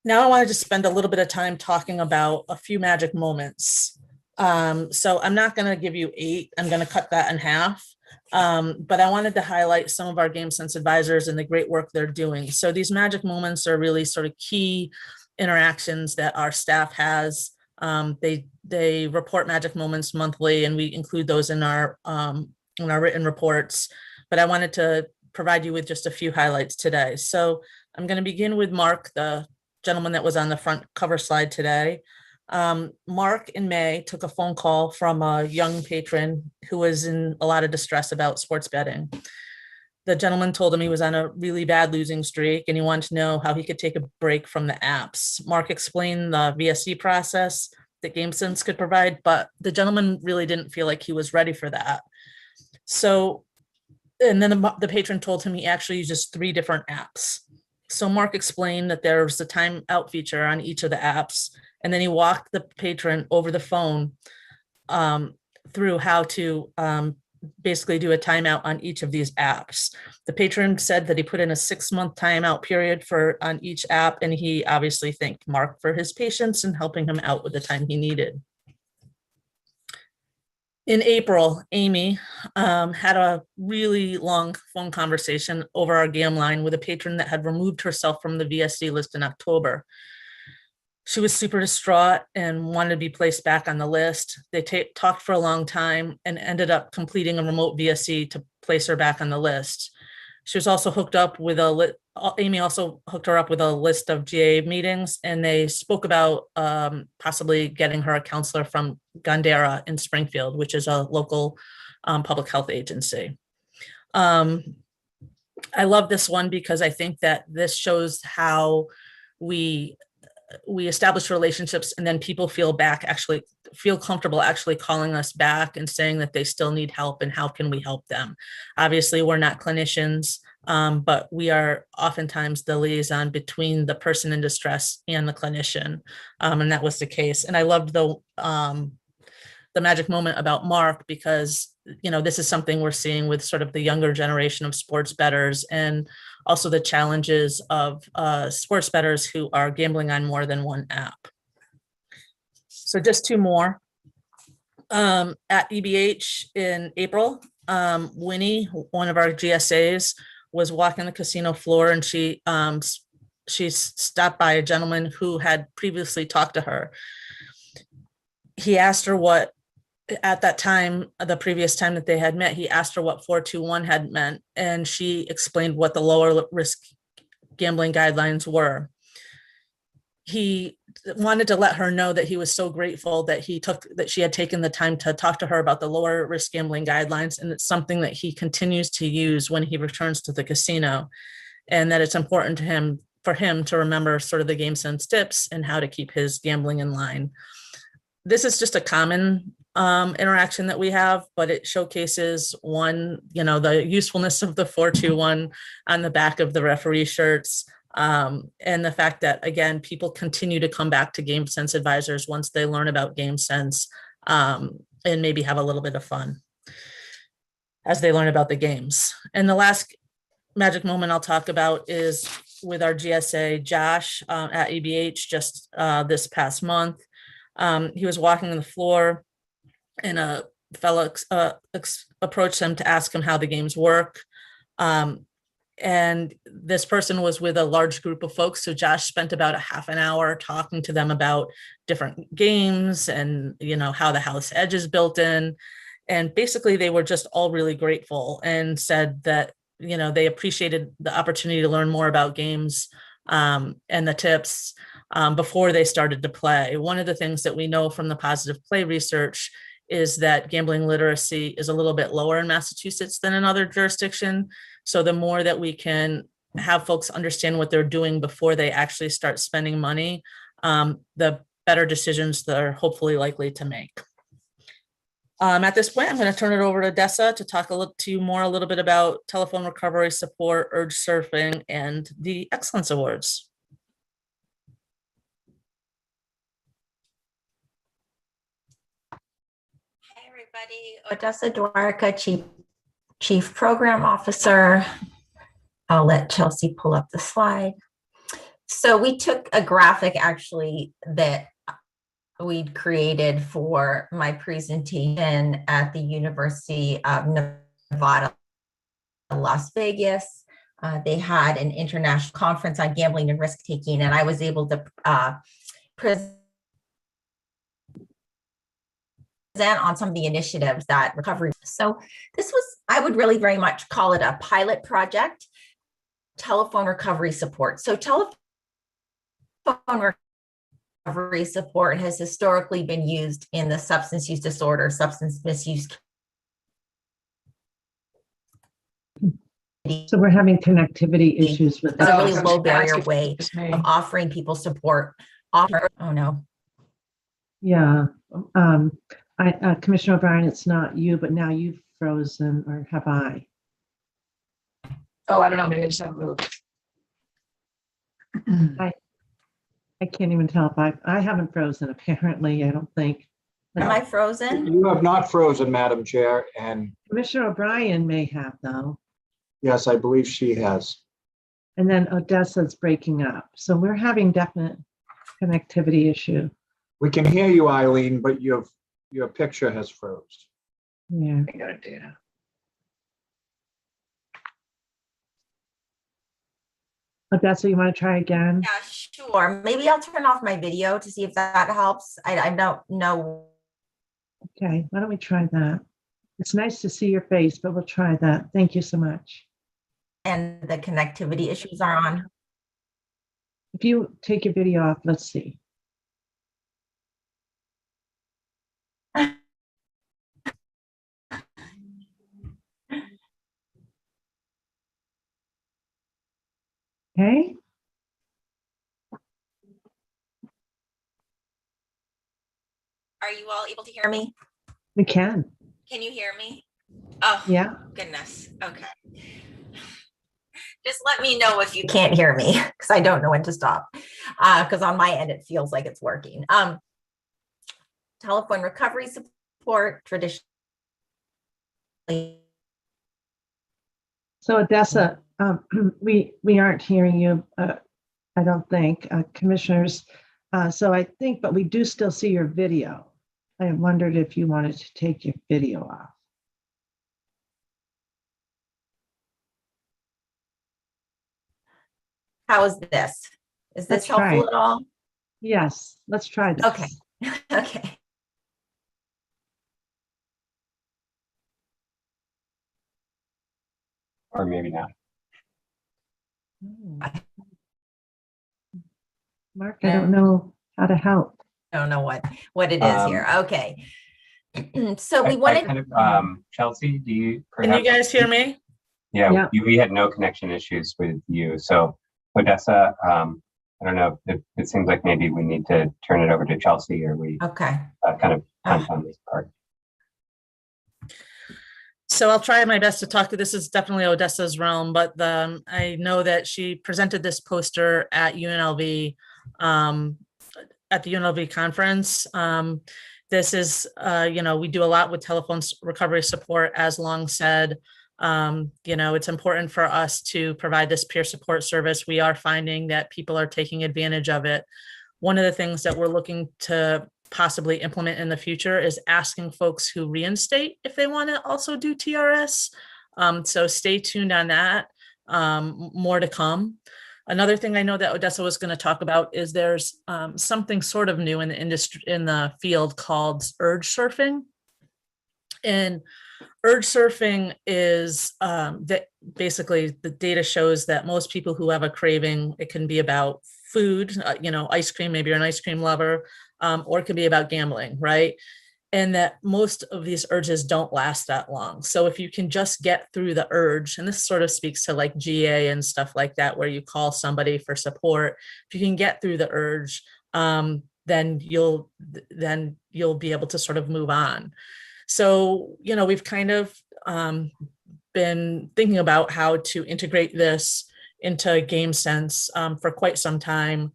U: Now I wanted to spend a little bit of time talking about a few magic moments. So I'm not going to give you 8. I'm going to cut that in half. But I wanted to highlight some of our Game Sense advisors and the great work they're doing. So these magic moments are really sort of key interactions that our staff has. They report magic moments monthly, and we include those in our written reports. But I wanted to provide you with just a few highlights today. So I'm going to begin with Mark, the gentleman that was on the front cover slide today. Mark in May took a phone call from a young patron who was in a lot of distress about sports betting. The gentleman told him he was on a really bad losing streak and he wanted to know how he could take a break from the apps. Mark explained the VSC process that GameSense could provide, but the gentleman really didn't feel like he was ready for that. So, and then the patron told him he actually uses 3 different apps. So Mark explained that there's a timeout feature on each of the apps, and then he walked the patron over the phone through how to basically do a timeout on each of these apps. The patron said that he put in a 6-month timeout period on each app, and he obviously thanked Mark for his patience and helping him out with the time he needed. In April, Amy had a really long phone conversation over our GAM line with a patron that had removed herself from the VSC list in October. She was super distraught and wanted to be placed back on the list. They talked for a long time and ended up completing a remote VSC to place her back on the list. She was also hooked up with Amy also hooked her up with a list of GA meetings, and they spoke about possibly getting her a counselor from Gondera in Springfield, which is a local public health agency. I love this one because I think that this shows how we establish relationships and then people feel comfortable actually calling us back and saying that they still need help and how can we help them. Obviously, we're not clinicians, but we are oftentimes the liaison between the person in distress and the clinician. And that was the case. And I loved the magic moment about Mark because, you know, this is something we're seeing with sort of the younger generation of sports bettors, and also the challenges of sports bettors who are gambling on more than one app. So just 2 more. At EBH in April, Winnie, one of our GSAs, was walking the casino floor, and she stopped by a gentleman who had previously talked to her. He asked her what, at that time, the previous time that they had met, he asked her what 421 had meant, and she explained what the lower risk gambling guidelines were. He wanted to let her know that he was so grateful that she had taken the time to talk to her about the lower risk gambling guidelines, and it's something that he continues to use when he returns to the casino, and that it's important to for him to remember sort of the GameSense tips and how to keep his gambling in line. This is just a common interaction that we have, but it showcases the usefulness of the 421 on the back of the referee shirts, and the fact that, again, people continue to come back to GameSense advisors once they learn about GameSense and maybe have a little bit of fun as they learn about the games. And the last magic moment I'll talk about is with our GSA, Josh, at EBH just this past month. He was walking on the floor, and a fellow approached him to ask him how the games work. And this person was with a large group of folks. So Josh spent about a half an hour talking to them about different games and, you know, how the house edge is built in. And basically they were just all really grateful and said that, you know, they appreciated the opportunity to learn more about games and the tips before they started to play. One of the things that we know from the positive play research is that gambling literacy is a little bit lower in Massachusetts than in other jurisdictions. So the more that we can have folks understand what they're doing before they actually start spending money, the better decisions they're hopefully likely to make. At this point, I'm going to turn it over to Dessa to talk a little bit about telephone recovery support, urge surfing, and the Excellence Awards.
I: Hi, everybody. Odessa Dwarka, Chief Program Officer. I'll let Chelsea pull up the slide. So we took a graphic actually that we'd created for my presentation at the University of Nevada, Las Vegas. They had an international conference on gambling and risk taking, and I was able to present on some of the initiatives that recovery. So this was, I would really very much call it a pilot project, telephone recovery support. So telephone recovery support has historically been used in the substance use disorder, substance misuse.
B: So we're having connectivity issues with
I: It's a really
B: that.
I: low barrier way of offering people support. Oh no.
B: Yeah. Commissioner O'Brien, it's not you, but now you've frozen, or have I?
A: Oh, I don't know, maybe I just haven't moved.
B: I can't even tell if I haven't frozen, apparently, I don't think.
I: Am I frozen?
E: You have not frozen, Madam Chair, and
B: Commissioner O'Brien may have, though.
E: yes, I believe she has.
B: And then Odessa's breaking up. So we're having definite connectivity issue.
E: We can hear you, Eileen, but your picture has froze.
B: Yeah.
A: I gotta do that.
B: Odessa, you want to try again?
I: Yeah, sure. Maybe I'll turn off my video to see if that helps. I don't know.
B: Okay, why don't we try that? It's nice to see your face, but we'll try that. Thank you so much.
I: And the connectivity issues are on.
B: If you take your video off, let's see. Okay.
I: Are you all able to hear me?
B: We can.
I: Can you hear me? Oh,
B: Yeah.
I: goodness. Okay. Just let me know if you can't hear me, because I don't know when to stop. Because on my end, it feels like it's working. Telephone recovery support, traditionally.
B: So Odessa, we aren't hearing you, I don't think, commissioners. So I think, but we do still see your video. I wondered if you wanted to take your video off.
I: How is this? Is this
B: Let's
I: helpful
B: try.
I: at all?
B: Yes, let's try this.
I: Okay. Okay.
S: Or maybe not.
B: Mark, I don't know how to help.
I: I don't know what it is here. Okay. So we
S: I
I: wanted.
S: kind of, Chelsea, do you?
U: Can you guys hear me?
S: Yeah, we had no connection issues with you. So Odessa, I don't know, it seems like maybe we need to turn it over to Chelsea, or we
I: Okay.
S: kind of punt on this part.
U: So I'll try my best to talk to, this is definitely Odessa's realm, but I know that she presented this poster at UNLV, at the UNLV conference. This is, we do a lot with telephone recovery support, as Long said. It's important for us to provide this peer support service. We are finding that people are taking advantage of it. One of the things that we're looking to possibly implement in the future is asking folks who reinstate if they want to also do TRS. So stay tuned on that. more to come. Another thing I know that Odessa was going to talk about is there's something sort of new in the industry, in the field, called urge surfing. And urge surfing is that basically the data shows that most people who have a craving, it can be about food, ice cream, maybe you're an ice cream lover, or it can be about gambling, right? And that most of these urges don't last that long. So if you can just get through the urge, and this sort of speaks to like GA and stuff like that, where you call somebody for support, if you can get through the urge, then you'll be able to sort of move on. So, we've kind of been thinking about how to integrate this into GameSense for quite some time.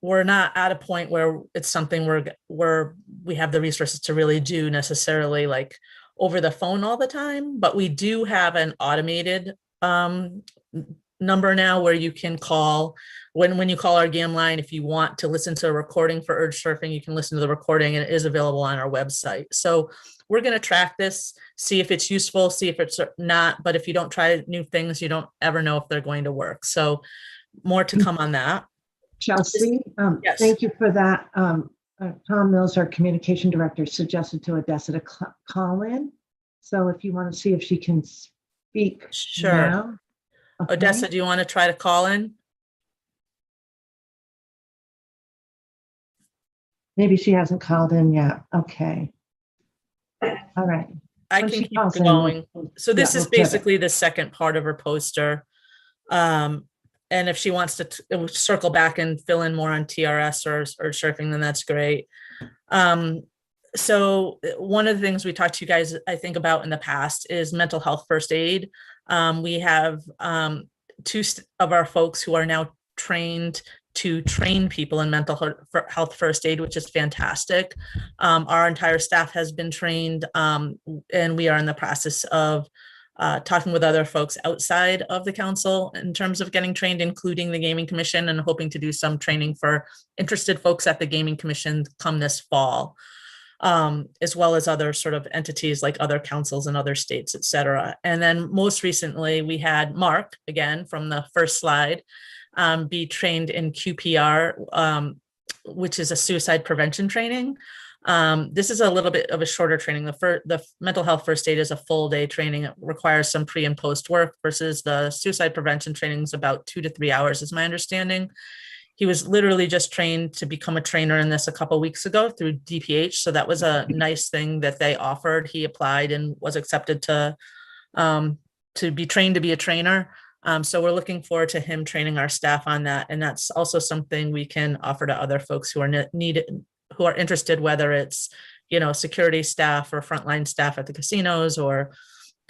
U: We're not at a point where it's something where we have the resources to really do necessarily like over the phone all the time, but we do have an automated number now where you can call when you call our game line. If you want to listen to a recording for urge surfing, you can listen to the recording, and it is available on our website. So we're going to track this, see if it's useful, see if it's not, but if you don't try new things, you don't ever know if they're going to work. So more to come on that.
B: Chelsea,
U: Yes.
B: thank you for that. Tom Mills, our communication director, suggested to Odessa to call in. So if you want to see if she can speak.
U: Sure.
B: Now. Okay.
U: Odessa, do you want to try to call in?
B: Maybe she hasn't called in yet. Okay. All right.
U: I
B: When
U: can
B: she
U: keep
B: calls in,
U: going. So this
B: yeah,
U: is
B: we'll get it.
U: basically the second part of her poster. And if she wants to circle back and fill in more on TRS or surfing, then that's great. So one of the things we talked to you guys, I think, about in the past is mental health first aid. We have two of our folks who are now trained to train people in mental health first aid, which is fantastic. Our entire staff has been trained, and we are in the process of talking with other folks outside of the council in terms of getting trained, including the Gaming Commission, and hoping to do some training for interested folks at the Gaming Commission come this fall, as well as other sort of entities like other councils in other states, et cetera. And then most recently, we had Mark, again, from the first slide, be trained in QPR, which is a suicide prevention training. This is a little bit of a shorter training. The mental health first aid is a full day training. It requires some pre and post work, versus the suicide prevention training is about 2 to 3 hours, is my understanding. He was literally just trained to become a trainer in this a couple of weeks ago through DPH. So that was a nice thing that they offered. He applied and was accepted to be trained to be a trainer. So we're looking forward to him training our staff on that. And that's also something we can offer to other folks who are who are interested, whether it's, security staff or frontline staff at the casinos or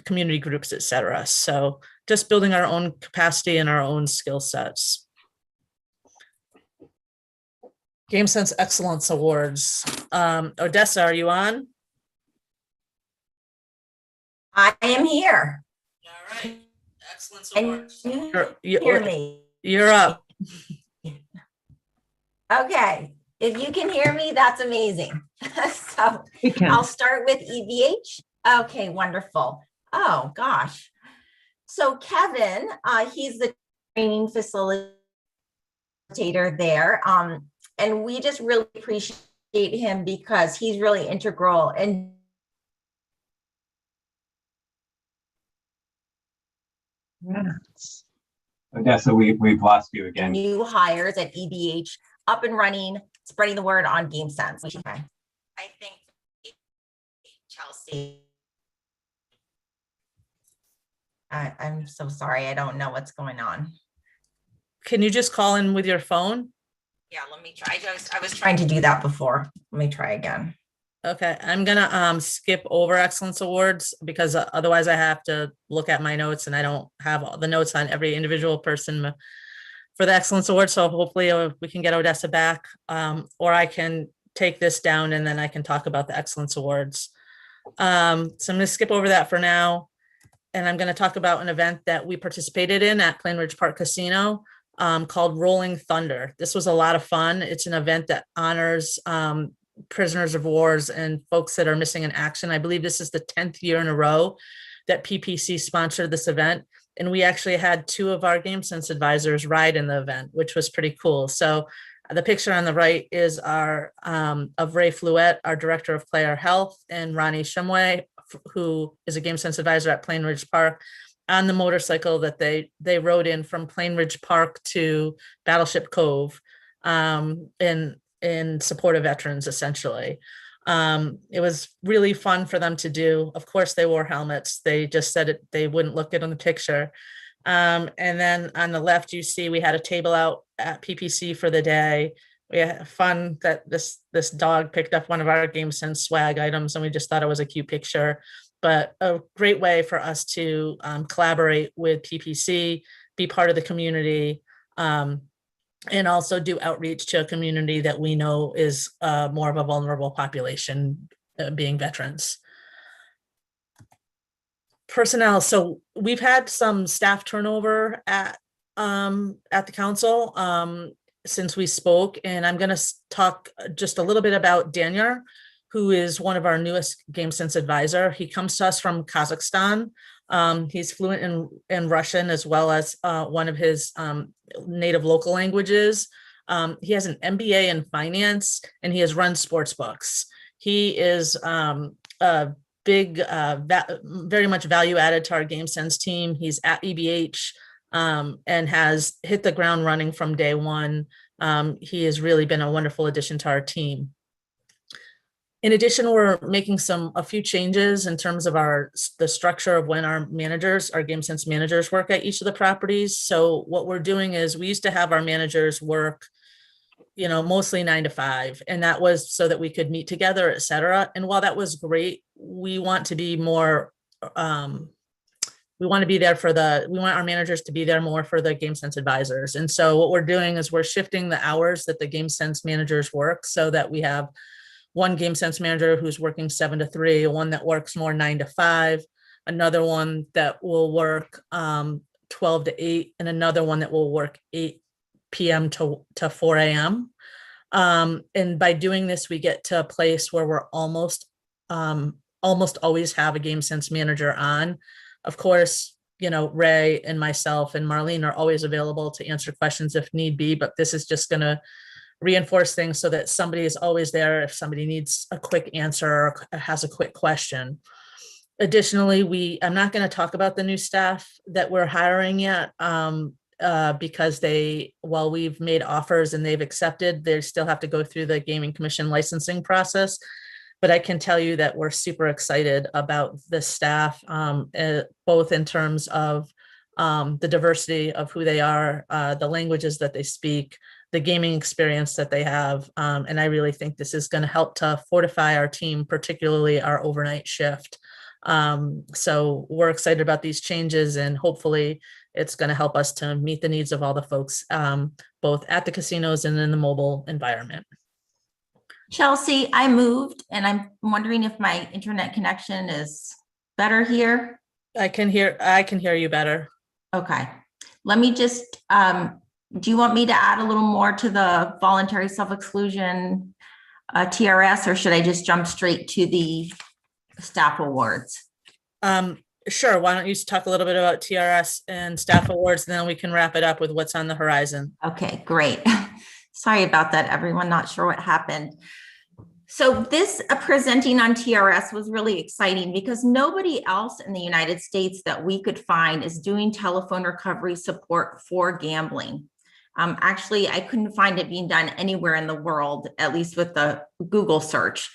U: community groups, et cetera. So just building our own capacity and our own skill sets. GameSense Excellence Awards. Odessa, are you on?
I: I am here.
U: All right. Excellence
I: Can
U: Awards.
I: you hear me?
U: You're up.
I: Okay. If you can hear me, that's amazing. So I'll start with EVH. Okay, wonderful. Oh, gosh. So Kevin, he's the training facilitator there. And we just really appreciate him because he's really integral. And
B: Yes.
S: Odessa, we've lost you again.
I: New hires at EVH up and running, spreading the word on GameSense. Okay. I think Chelsea. I'm so sorry. I don't know what's going on.
U: Can you just call in with your phone?
I: Yeah, let me try. I was trying to do that before. Let me try again.
U: Okay, I'm gonna skip over Excellence Awards because otherwise I have to look at my notes and I don't have all the notes on every individual person for the Excellence Award. So hopefully we can get Odessa back, or I can take this down and then I can talk about the Excellence Awards. So I'm gonna skip over that for now. And I'm gonna talk about an event that we participated in at Plain Ridge Park Casino called Rolling Thunder. This was a lot of fun. It's an event that honors prisoners of wars and folks that are missing in action. I believe this is the 10th year in a row that PPC sponsored this event. And we actually had 2 of our Game Sense advisors ride in the event, which was pretty cool. So the picture on the right is our of Ray Fluette, our director of player health, and Ronnie Shumway, who is a Game Sense advisor at Plain Ridge Park, on the motorcycle that they rode in from Plain Ridge Park to Battleship Cove in support of veterans, essentially. It was really fun for them to do. Of course, they wore helmets. They just said they wouldn't look it on the picture. And then on the left, you see we had a table out at PPC for the day. We had fun that this dog picked up one of our Game Sense swag items, and we just thought it was a cute picture. But a great way for us to collaborate with PPC, be part of the community, and also do outreach to a community that we know is more of a vulnerable population, being veterans. Personnel. So we've had some staff turnover at the council since we spoke, and I'm going to talk just a little bit about Daniel, who is one of our newest Game Sense advisor. He comes to us from Kazakhstan. He's fluent in Russian as well as one of his native local languages. He has an MBA in finance, and he has run sports books. He is a big, very much value added to our Game Sense team. He's at EBH and has hit the ground running from day one. He has really been a wonderful addition to our team. In addition, we're making a few changes in terms of the structure of when our Game Sense managers work at each of the properties. So what we're doing is we used to have our managers work, mostly 9 to 5, and that was so that we could meet together, et cetera. And while that was great, we want to be more, we want our managers to be there more for the Game Sense advisors. And so what we're doing is we're shifting the hours that the Game Sense managers work so that we have one Game Sense manager who's working 7 to 3, one that works more 9 to 5, another one that will work 12 to 8, and another one that will work 8 p.m. to 4 a.m. And by doing this, we get to a place where we're almost always have a Game Sense manager on. Of course, Ray and myself and Marlene are always available to answer questions if need be, but this is just going to reinforce things so that somebody is always there if somebody needs a quick answer or has a quick question. Additionally, I'm not going to talk about the new staff that we're hiring yet because while we've made offers and they've accepted, they still have to go through the Gaming Commission licensing process. But I can tell you that we're super excited about the staff, both in terms of the diversity of who they are, the languages that they speak, the gaming experience that they have. And I really think this is going to help to fortify our team, particularly our overnight shift. So we're excited about these changes, and hopefully it's going to help us to meet the needs of all the folks, both at the casinos and in the mobile environment.
I: Chelsea, I moved, and I'm wondering if my internet connection is better here.
U: I can hear you better.
I: Okay. Let me just, do you want me to add a little more to the voluntary self-exclusion TRS, or should I just jump straight to the staff awards?
U: Sure. Why don't you talk a little bit about TRS and staff awards, and then we can wrap it up with what's on the horizon.
I: Okay, great. Sorry about that, everyone. Not sure what happened. So this presenting on TRS was really exciting because nobody else in the United States that we could find is doing telephone recovery support for gambling. Actually, I couldn't find it being done anywhere in the world, at least with the Google search.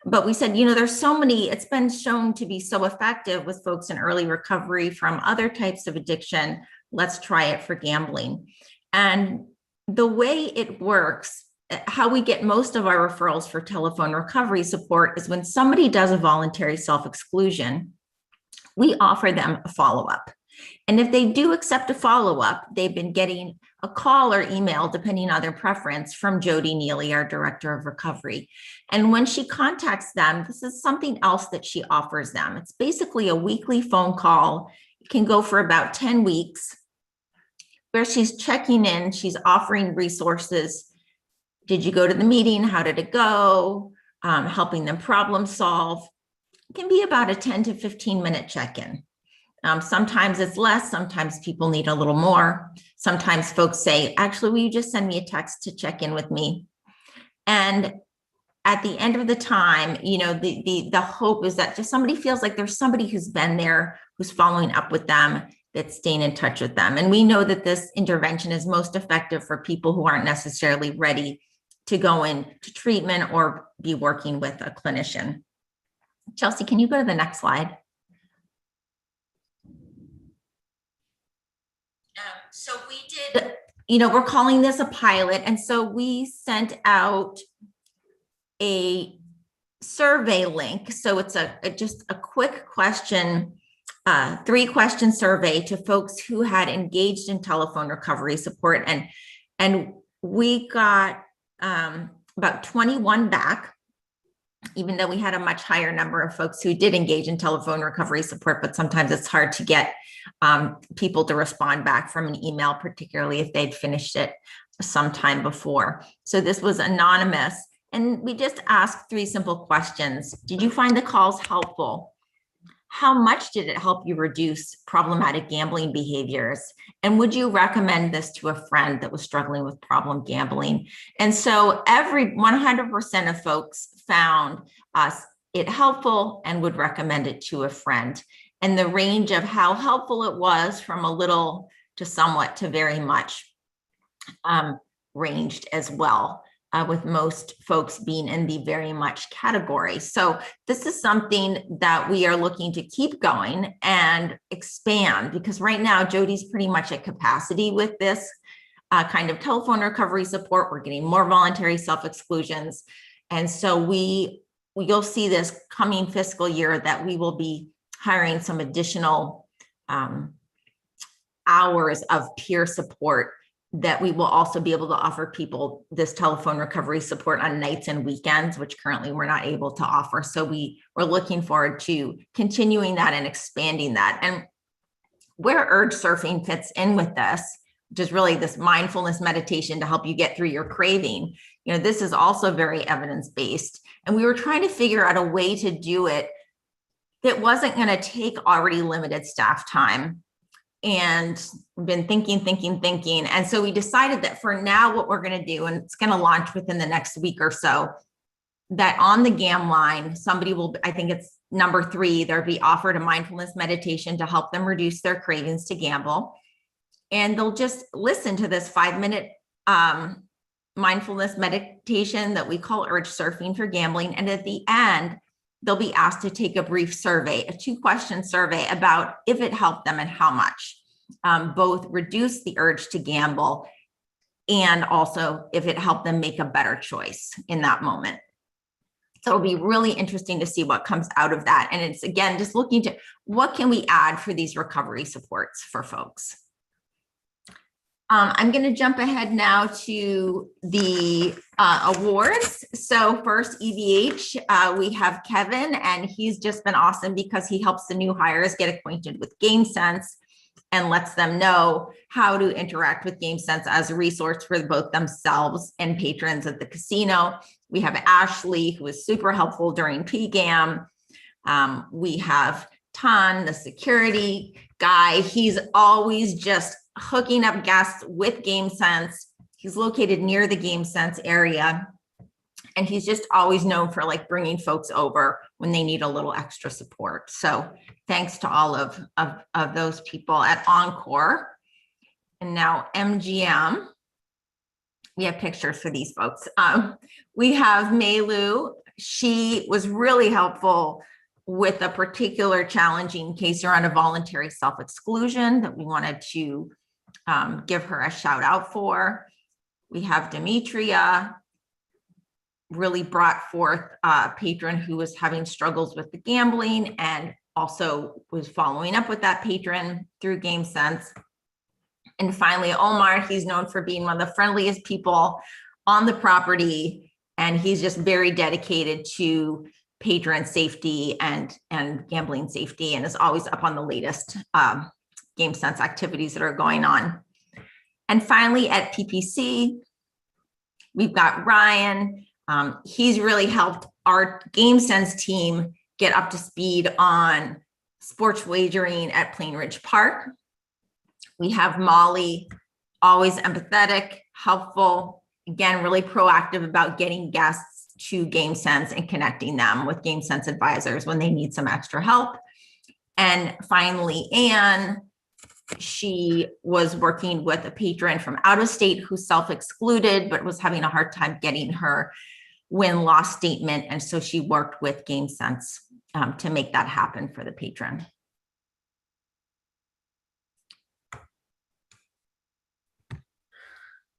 I: But we said, there's so many, it's been shown to be so effective with folks in early recovery from other types of addiction. Let's try it for gambling. And the way it works, how we get most of our referrals for telephone recovery support is when somebody does a voluntary self-exclusion, we offer them a follow-up. And if they do accept a follow-up, they've been getting a call or email, depending on their preference, from Jody Neely, our director of recovery. And when she contacts them, this is something else that she offers them. It's basically a weekly phone call. It can go for about 10 weeks, where she's checking in, she's offering resources. Did you go to the meeting? How did it go? Helping them problem solve. It can be about a 10 to 15 minute check-in. Sometimes it's less, sometimes people need a little more. Sometimes folks say, actually, will you just send me a text to check in with me? And at the end of the time, you know, the hope is that just somebody feels like there's somebody who's been there, who's following up with them, that's staying in touch with them. And we know that this intervention is most effective for people who aren't necessarily ready to go into treatment or be working with a clinician. Chelsea, can you go to the next slide? So we did, you know, we're calling this a pilot. And so we sent out a survey link. So it's just a quick question, 3-question survey to folks who had engaged in telephone recovery support. And we got about 21 back, even though we had a much higher number of folks who did engage in telephone recovery support, but sometimes it's hard to get people to respond back from an email, particularly if they'd finished it sometime before. So this was anonymous. And we just asked 3 simple questions. Did you find the calls helpful? How much did it help you reduce problematic gambling behaviors? And would you recommend this to a friend that was struggling with problem gambling? And so 100% of folks found it helpful and would recommend it to a friend. And the range of how helpful it was, from a little to somewhat to very much, ranged as well, with most folks being in the very much category. So this is something that we are looking to keep going and expand, because right now Jody's pretty much at capacity with this kind of telephone recovery support. We're getting more voluntary self-exclusions. And so you'll see this coming fiscal year that we will be hiring some additional hours of peer support, that we will also be able to offer people this telephone recovery support on nights and weekends, which currently we're not able to offer. So we're looking forward to continuing that and expanding that. And where urge surfing fits in with this, which is really this mindfulness meditation to help you get through your craving, you know, this is also very evidence-based. And we were trying to figure out a way to do it that wasn't going to take already limited staff time. And we've been thinking. And so we decided that for now, what we're going to do, and it's going to launch within the next week or so, that on the GAM line, somebody will, I think it's number 3, they'll be offered a mindfulness meditation to help them reduce their cravings to gamble. And they'll just listen to this 5-minute mindfulness meditation that we call urge surfing for gambling. And at the end, they'll be asked to take a brief survey, a 2-question survey about if it helped them and how much, both reduce the urge to gamble and also if it helped them make a better choice in that moment. So it'll be really interesting to see what comes out of that. And it's, again, just looking to what can we add for these recovery supports for folks. I'm going to jump ahead now to the awards. So first, EVH, we have Kevin, and he's just been awesome because he helps the new hires get acquainted with GameSense and lets them know how to interact with GameSense as a resource for both themselves and patrons at the casino. We have Ashley, who is super helpful during PGAM. We have Tan, the security guy. He's always just hooking up guests with GameSense. He's located near the GameSense area, and he's just always known for like bringing folks over when they need a little extra support. So thanks to all of those people at Encore. And now MGM, we have pictures for these folks. We have Meilu. She was really helpful with a particular challenging case around a voluntary self-exclusion that we wanted to give her a shout out for. We have Demetria, really brought forth a patron who was having struggles with the gambling and also was following up with that patron through GameSense. And finally, Omar, he's known for being one of the friendliest people on the property, and he's just very dedicated to patron safety and gambling safety, and is always up on the latest GameSense activities that are going on. And finally, at PPC, we've got Ryan. He's really helped our GameSense team get up to speed on sports wagering at Plain Ridge Park. We have Molly, always empathetic, helpful, again, really proactive about getting guests to GameSense and connecting them with GameSense advisors when they need some extra help. And finally, Anne, she was working with a patron from out of state who self-excluded, but was having a hard time getting her win-loss statement. And so she worked with GameSense to make that happen for the patron.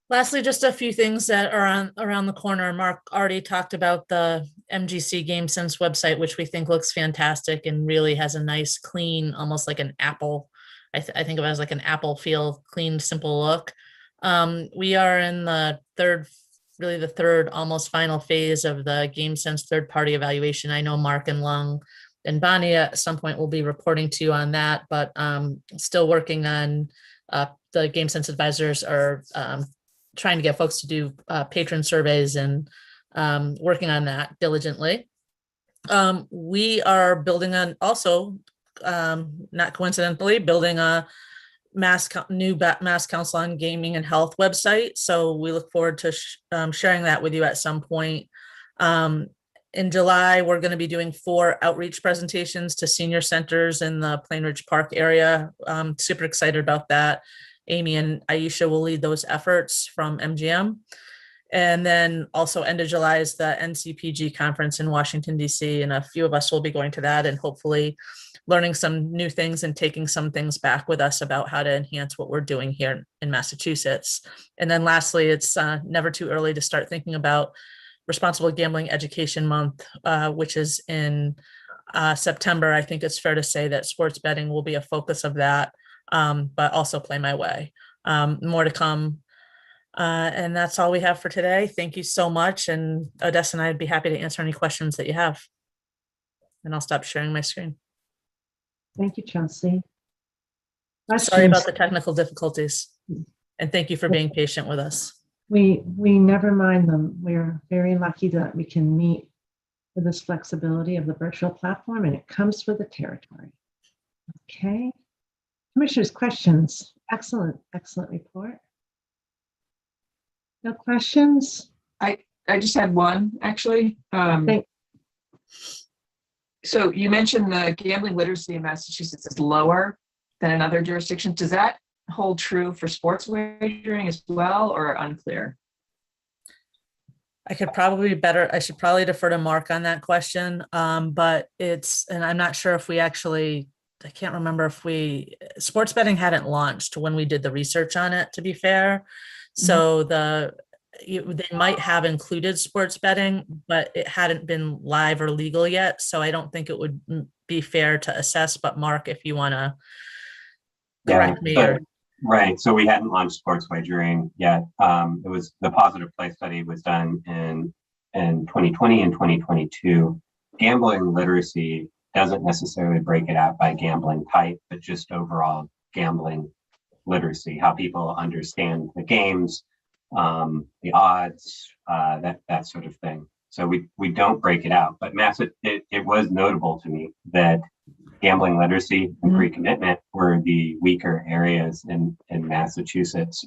U: Lastly, just a few things that are around the corner. Mark already talked about the MGC GameSense website, which we think looks fantastic and really has a nice, clean, almost like an Apple. I think of it as like an Apple feel, clean, simple look. We are in the third, almost final phase of the GameSense third-party evaluation. I know Mark and Lung and Bonnie at some point will be reporting to you on that, but still working on the GameSense advisors are trying to get folks to do patron surveys and working on that diligently. We are building on also, not coincidentally, building a new Mass Council on Gaming and Health website. So we look forward to sharing that with you at some point. In July, we're going to be doing 4 outreach presentations to senior centers in the Plain Ridge Park area. Super excited about that. Amy and Aisha will lead those efforts from MGM. And then also end of July is the NCPG conference in Washington, DC. And a few of us will be going to that and hopefully learning some new things and taking some things back with us about how to enhance what we're doing here in Massachusetts. And then lastly, it's never too early to start thinking about Responsible Gambling Education Month, which is in September. I think it's fair to say that sports betting will be a focus of that. But also Play My Way. More to come. And that's all we have for today. Thank you so much. And Odessa and I would be happy to answer any questions that you have. And I'll stop sharing my screen.
B: Thank you, Chelsea.
U: Sorry about the technical difficulties. And thank you for being patient with us.
B: We never mind them. We're very lucky that we can meet with this flexibility of the virtual platform, and it comes with the territory. Okay. Commissioners, questions? Excellent report. No questions?
A: I just had one, actually. So you mentioned the gambling literacy in Massachusetts is lower than in other jurisdictions. Does that hold true for sports wagering as well, or unclear?
U: I should probably defer to Mark on that question. But and I'm not sure if we actually, I can't remember if sports betting hadn't launched when we did the research on it, to be fair. So they might have included sports betting, but it hadn't been live or legal yet. So I don't think it would be fair to assess, but Mark, if you want to correct me.
S: Right, so we hadn't launched sports wagering yet. It was the positive play study was done in 2020 and 2022. Gambling literacy doesn't necessarily break it out by gambling type, but just overall gambling literacy, how people understand the games, the odds, that sort of thing. So we don't break it out, but it was notable to me that gambling literacy and pre-commitment were the weaker areas in Massachusetts,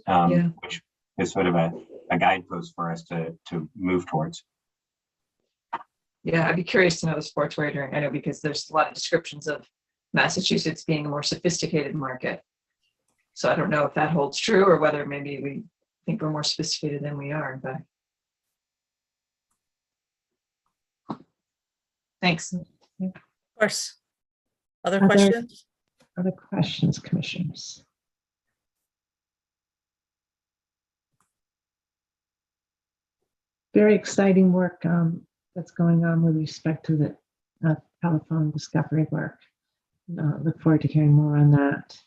S: which is sort of a guidepost for us to move towards.
A: Yeah, I'd be curious to know the sports wagering. I know because there's a lot of descriptions of Massachusetts being a more sophisticated market. So I don't know if that holds true or whether maybe we think we're more sophisticated than we are, but thanks.
U: Of course. Other questions?
B: Other questions, commissioners? Very exciting work that's going on with respect to the telephone discovery work. Look forward to hearing more on that.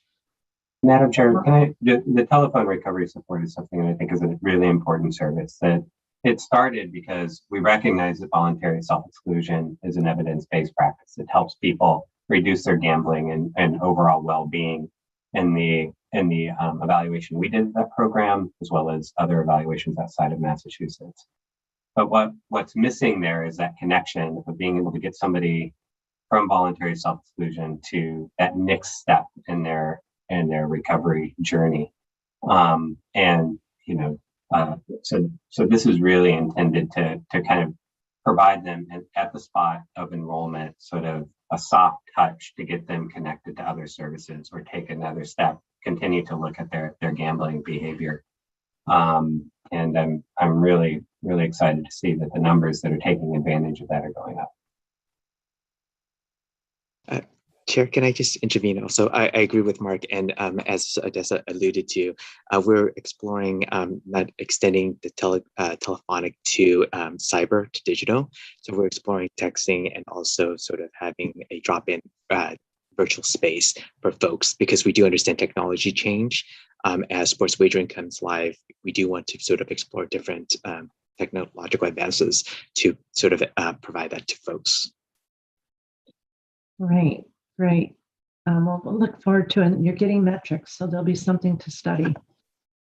S: Madam Chair, the telephone recovery support is something that I think is a really important service. That it started because we recognize that voluntary self-exclusion is an evidence-based practice. It helps people reduce their gambling and overall well-being. In the evaluation we did of that program, as well as other evaluations outside of Massachusetts. But what's missing there is that connection of being able to get somebody from voluntary self-exclusion to that next step in their recovery journey. And so this is really intended to kind of provide them at the spot of enrollment, sort of a soft touch to get them connected to other services or take another step, continue to look at their gambling behavior. And I'm really excited to see that the numbers that are taking advantage of that are going up.
T: Chair, can I just intervene also? I agree with Mark, and as Odessa alluded to, we're exploring not extending the telephonic to cyber to digital. So we're exploring texting and also sort of having a drop-in virtual space for folks, because we do understand technology change. As sports wagering comes live, we do want to sort of explore different technological advances to sort of provide that to folks.
B: Great. We'll look forward to it. And you're getting metrics, so there'll be something to study.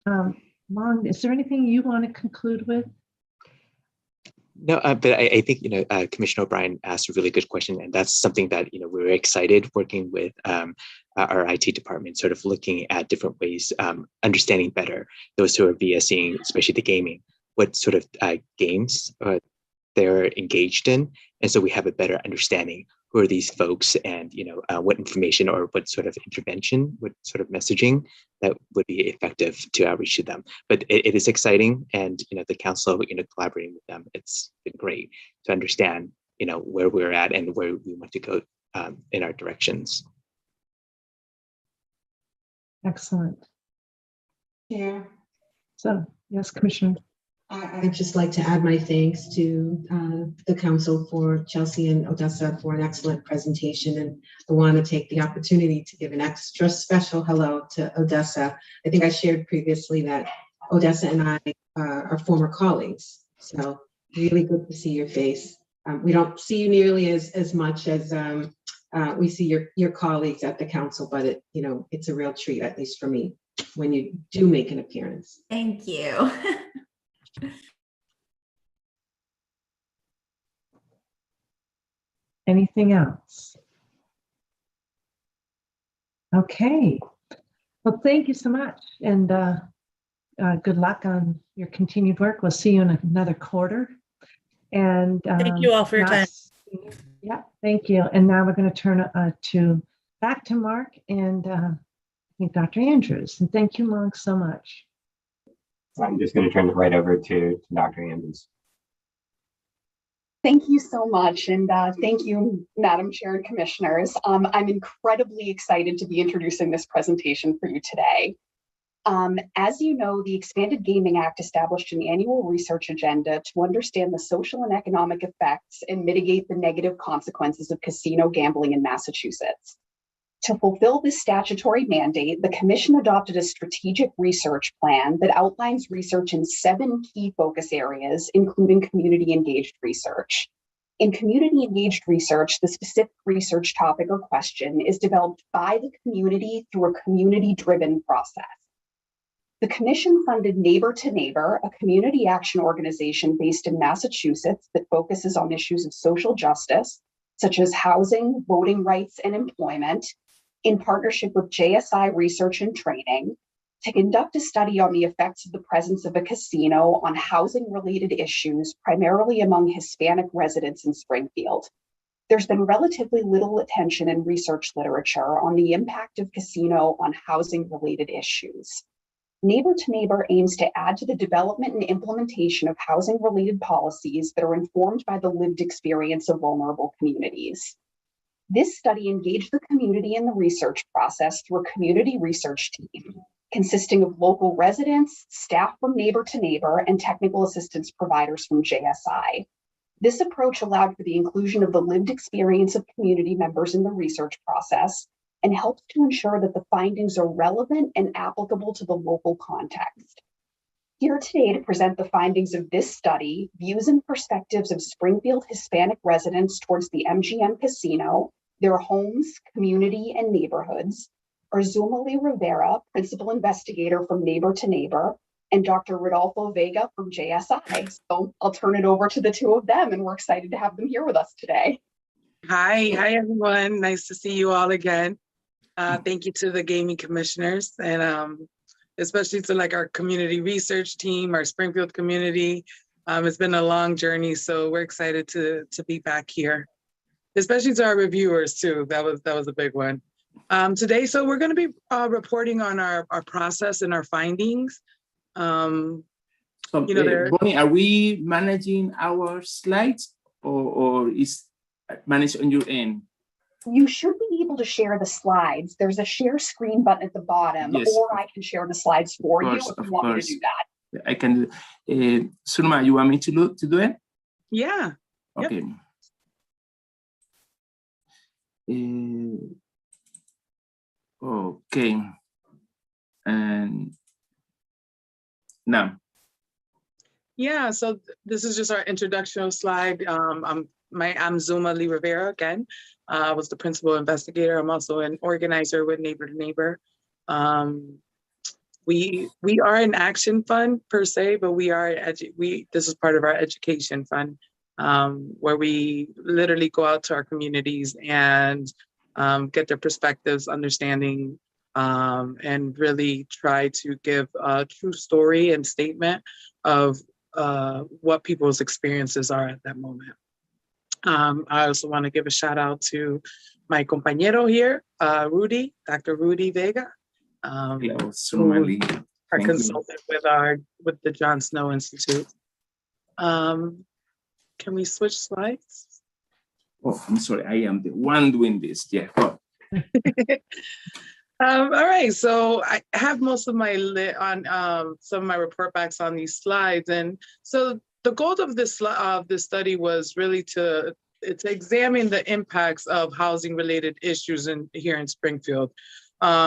B: Long, is there anything you want to conclude with?
T: No, but I think, Commissioner O'Brien asked a really good question, and that's something that, we're excited working with our IT department, sort of looking at different ways, understanding better those who are VSing, especially the gaming, what sort of games they're engaged in. And so we have a better understanding who are these folks, and what information or what sort of intervention, what sort of messaging that would be effective to outreach to them. But it is exciting, and the council, collaborating with them, it's been great to understand where we're at and where we want to go in our directions.
B: Excellent.
H: Yeah.
B: So yes, Commissioner.
H: I'd just like to add my thanks to the council, for Chelsea and Odessa, for an excellent presentation. And I want to take the opportunity to give an extra special hello to Odessa. I think I shared previously that Odessa and I are former colleagues. So really good to see your face. We don't see you nearly as much as we see your colleagues at the council, but it's a real treat, at least for me, when you do make an appearance.
I: Thank you.
B: Anything else? Okay. Well, thank you so much, and good luck on your continued work. We'll see you in another quarter. And
U: thank you all for your time.
B: Yeah, thank you. And now we're going to turn it back to Mark and I think Dr. Andrews. And thank you, Mark, so much.
S: I'm just going to turn it right over to Dr. Andrews.
J: Thank you so much, and thank you, Madam Chair and Commissioners. I'm incredibly excited to be introducing this presentation for you today. As you know, the Expanded Gaming Act established an annual research agenda to understand the social and economic effects and mitigate the negative consequences of casino gambling in Massachusetts. To fulfill this statutory mandate, the Commission adopted a strategic research plan that outlines research in 7 key focus areas, including community-engaged research. In community-engaged research, the specific research topic or question is developed by the community through a community-driven process. The Commission funded Neighbor to Neighbor, a community action organization based in Massachusetts that focuses on issues of social justice, such as housing, voting rights, and employment, in partnership with JSI Research and Training, to conduct a study on the effects of the presence of a casino on housing-related issues, primarily among Hispanic residents in Springfield. There's been relatively little attention in research literature on the impact of casino on housing-related issues. Neighbor to Neighbor aims to add to the development and implementation of housing-related policies that are informed by the lived experience of vulnerable communities. This study engaged the community in the research process through a community research team consisting of local residents, staff from Neighbor to Neighbor, and technical assistance providers from JSI. This approach allowed for the inclusion of the lived experience of community members in the research process and helped to ensure that the findings are relevant and applicable to the local context. Here today to present the findings of this study, views and perspectives of Springfield Hispanic residents towards the MGM Casino, their homes, community, and neighborhoods, are Zumali Rivera, Principal Investigator from Neighbor to Neighbor, and Dr. Rodolfo Vega from JSI. So I'll turn it over to the two of them, and we're excited to have them here with us today.
L: Hi everyone. Nice to see you all again. Thank you to the gaming commissioners and especially to like our community research team, our Springfield community. It's been a long journey, so we're excited to be back here. Especially to our reviewers too. That was a big one. Today, so we're going to be reporting on our process and our findings.
V: Bonnie, are we managing our slides or is managed on your end?
J: You should be able to share the slides. There's a share screen button at the bottom,
V: Yes,
J: or I can share the slides for you if you want me to do that.
V: I can do. Sunma, you want me to do it?
L: Yeah.
V: Okay. Okay. And now.
L: Yeah, so this is just our introductional slide. I'm Zuma Lee Rivera again. I was the principal investigator. I'm also an organizer with Neighbor to Neighbor. We are an action fund per se, but this is part of our education fund, where we literally go out to our communities and get their perspectives, understanding, and really try to give a true story and statement of what people's experiences are at that moment. I also want to give a shout out to my compañero here, Rudy, Dr. Rudy Vega, our consultant with the John Snow Institute. Can we switch slides?
V: Oh, I'm sorry, I am the one doing this. Yeah. Oh.
L: All right, so I have most of my some of my report backs on these slides, and so the goal of this study was really to examine the impacts of housing-related issues here in Springfield,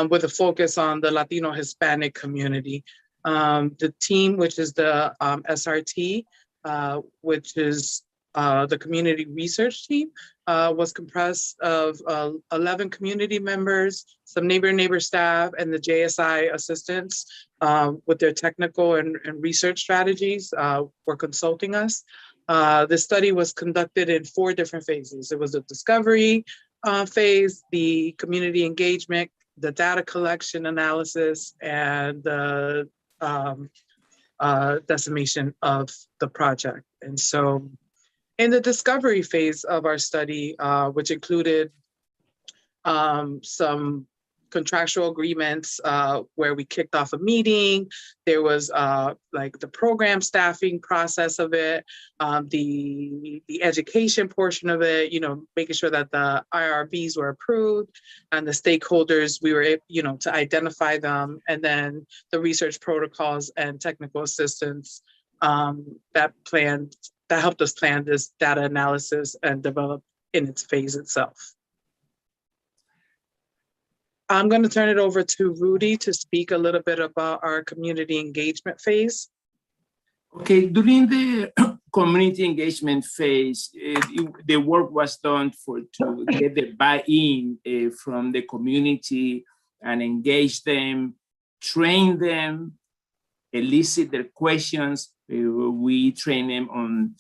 L: with a focus on the Latino Hispanic community. The team, which is the SRT, which is the community research team, was comprised of 11 community members, some neighbor staff, and the JSI assistants with their technical and research strategies were consulting us. The study was conducted in 4 different phases. It was the discovery phase, the community engagement, the data collection analysis, and the decimation of the project. And so in the discovery phase of our study, which included some contractual agreements where we kicked off a meeting, there was like the program staffing process of it, the education portion of it, making sure that the IRBs were approved and the stakeholders, we were, to identify them, and then the research protocols and technical assistance that helped us plan this data analysis and develop in its phase itself. I'm going to turn it over to Rudy to speak a little bit about our community engagement phase.
V: Okay, during the community engagement phase, the work was done to get the buy-in from the community and engage them, train them, elicit their questions. We train them on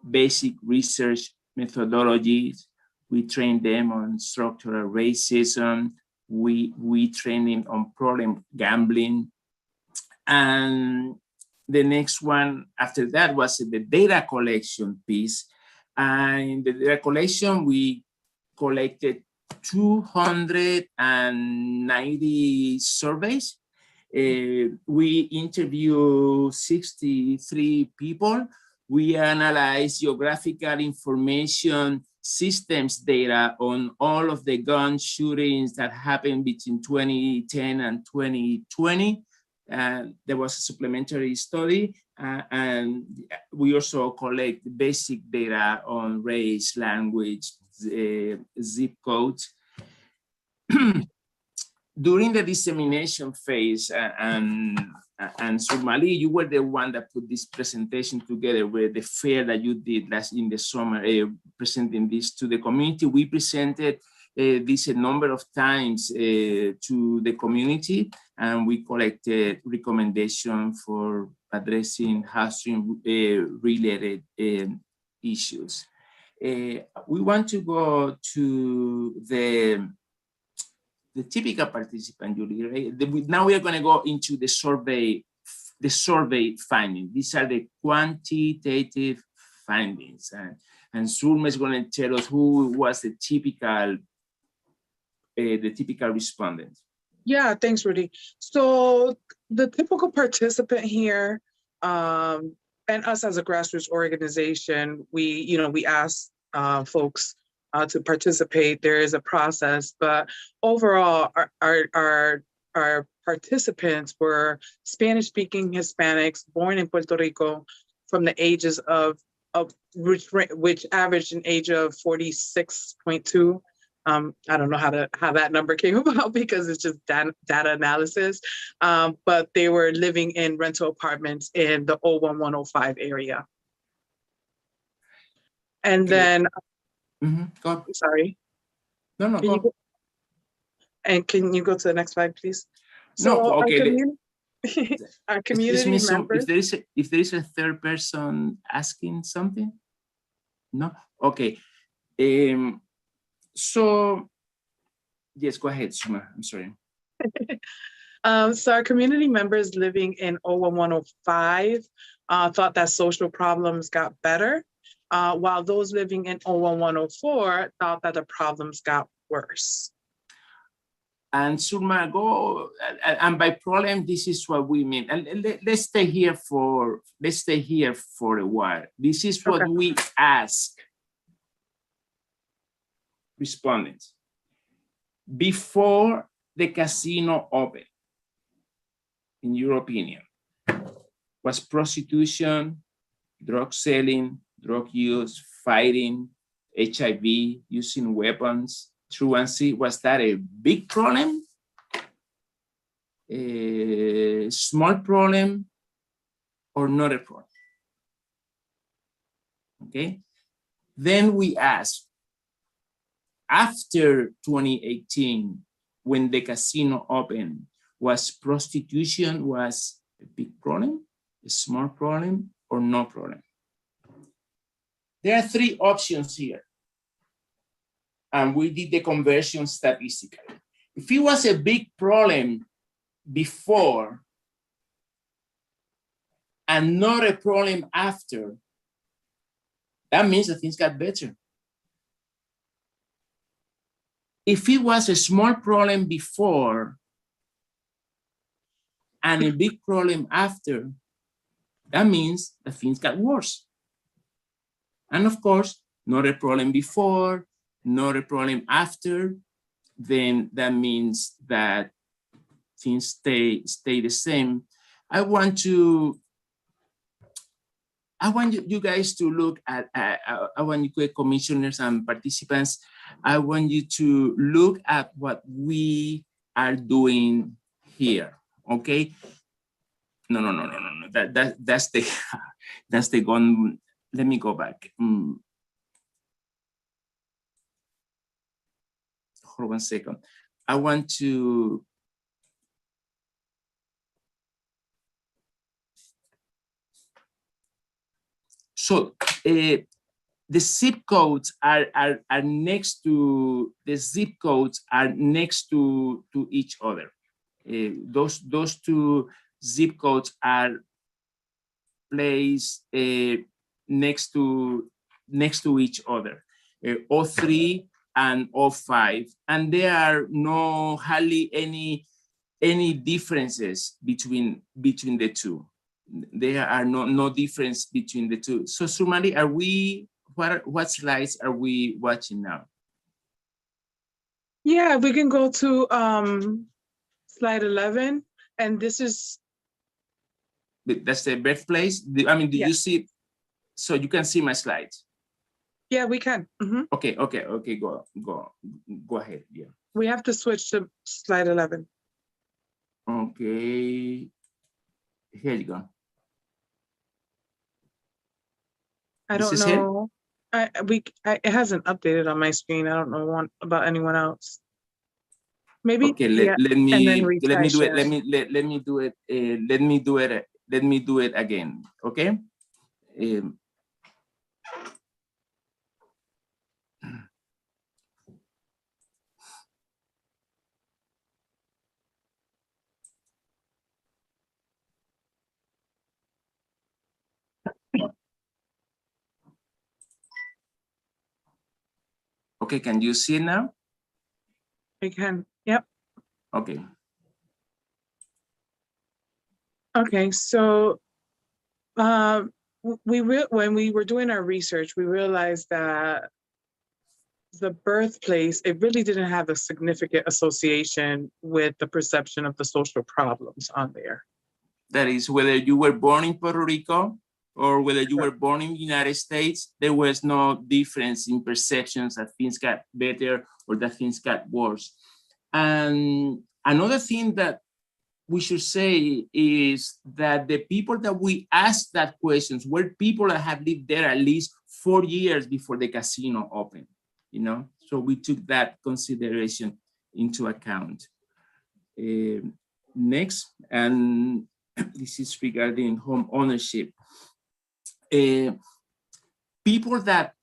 V: basic research methodologies. We train them on structural racism. We train them on problem gambling. And the next one after that was the data collection piece. And in the data collection, we collected 290 surveys. We interviewed 63 people. We analyzed geographical information systems data on all of the gun shootings that happened between 2010 and 2020. There was a supplementary study, and we also collect basic data on race, language, zip codes. During the dissemination phase, and Sumali, you were the one that put this presentation together with the fair that you did last in the summer, presenting this to the community. We presented this a number of times to the community, and we collected recommendations for addressing housing related issues. we want to go to the typical participant, Julie, right? Now we are going to go into the survey findings. These are the quantitative findings. And Zulma is going to tell us who was the typical respondent.
L: Yeah, thanks, Rudy. So the typical participant here, and us as a grassroots organization, we ask folks to participate. There is a process, but overall, our participants were Spanish-speaking Hispanics born in Puerto Rico from the ages of which averaged an age of 46.2. I don't know how that number came about because it's just data analysis, but they were living in rental apartments in the 01105 area. And then, sorry.
V: No, go.
L: Can you go to the next slide, please?
V: No, okay.
L: Our community members.
V: If there is a third person asking something, no, okay. So, yes, go ahead, Suma. I'm sorry.
L: So our community members living in 01105 thought that social problems got better, while those living in 01104 thought that the problems got worse.
V: And Suma, go, and by problem, this is what we mean. And let's stay here for a while. This is what we ask respondents. Before the casino opened, in your opinion, was prostitution, drug selling, drug use, fighting, HIV, using weapons, truancy, was that a big problem, a small problem, or not a problem? Okay. Then we ask, after 2018, when the casino opened, was prostitution was a big problem, a small problem, or no problem? There are three options here. And we did the conversion statistically. If it was a big problem before and not a problem after, that means that things got better. If it was a small problem before and a big problem after, that means that things got worse. And of course, not a problem before, not a problem after, then that means that things stay the same. I want you guys to look at, I want you commissioners and participants, I want you to look at what we are doing here, okay? No, that's the gun. Let me go back. Hold 1 second. I want to, so the zip codes are next to, the zip codes are next to each other. Those two zip codes are placed next to each other, 03 and 05, and there are hardly any differences between the two. There are no difference between the two. So Sumali, are we, what slides are we watching now?
L: Yeah, we can go to slide 11, and this is.
V: That's the birthplace. I mean, do you see? So you can see my slides.
L: Yeah, we can. Mm-hmm.
V: Okay. Go ahead. Yeah.
L: We have to switch to slide 11.
V: Okay. Here you go.
L: I don't know. It hasn't updated on my screen. I don't know about anyone else. Maybe.
V: Okay. Let me do it. Let me do it again. Okay. Okay, can you see it now?
L: I can, yep.
V: Okay.
L: Okay, so when we were doing our research, we realized that the birthplace, it really didn't have a significant association with the perception of the social problems on there.
V: That is, whether you were born in Puerto Rico or whether you were born in the United States, there was no difference in perceptions that things got better or that things got worse. And another thing that we should say is that the people that we asked that questions were people that had lived there at least 4 years before the casino opened, you know? So we took that consideration into account. Next, and this is regarding home ownership. People that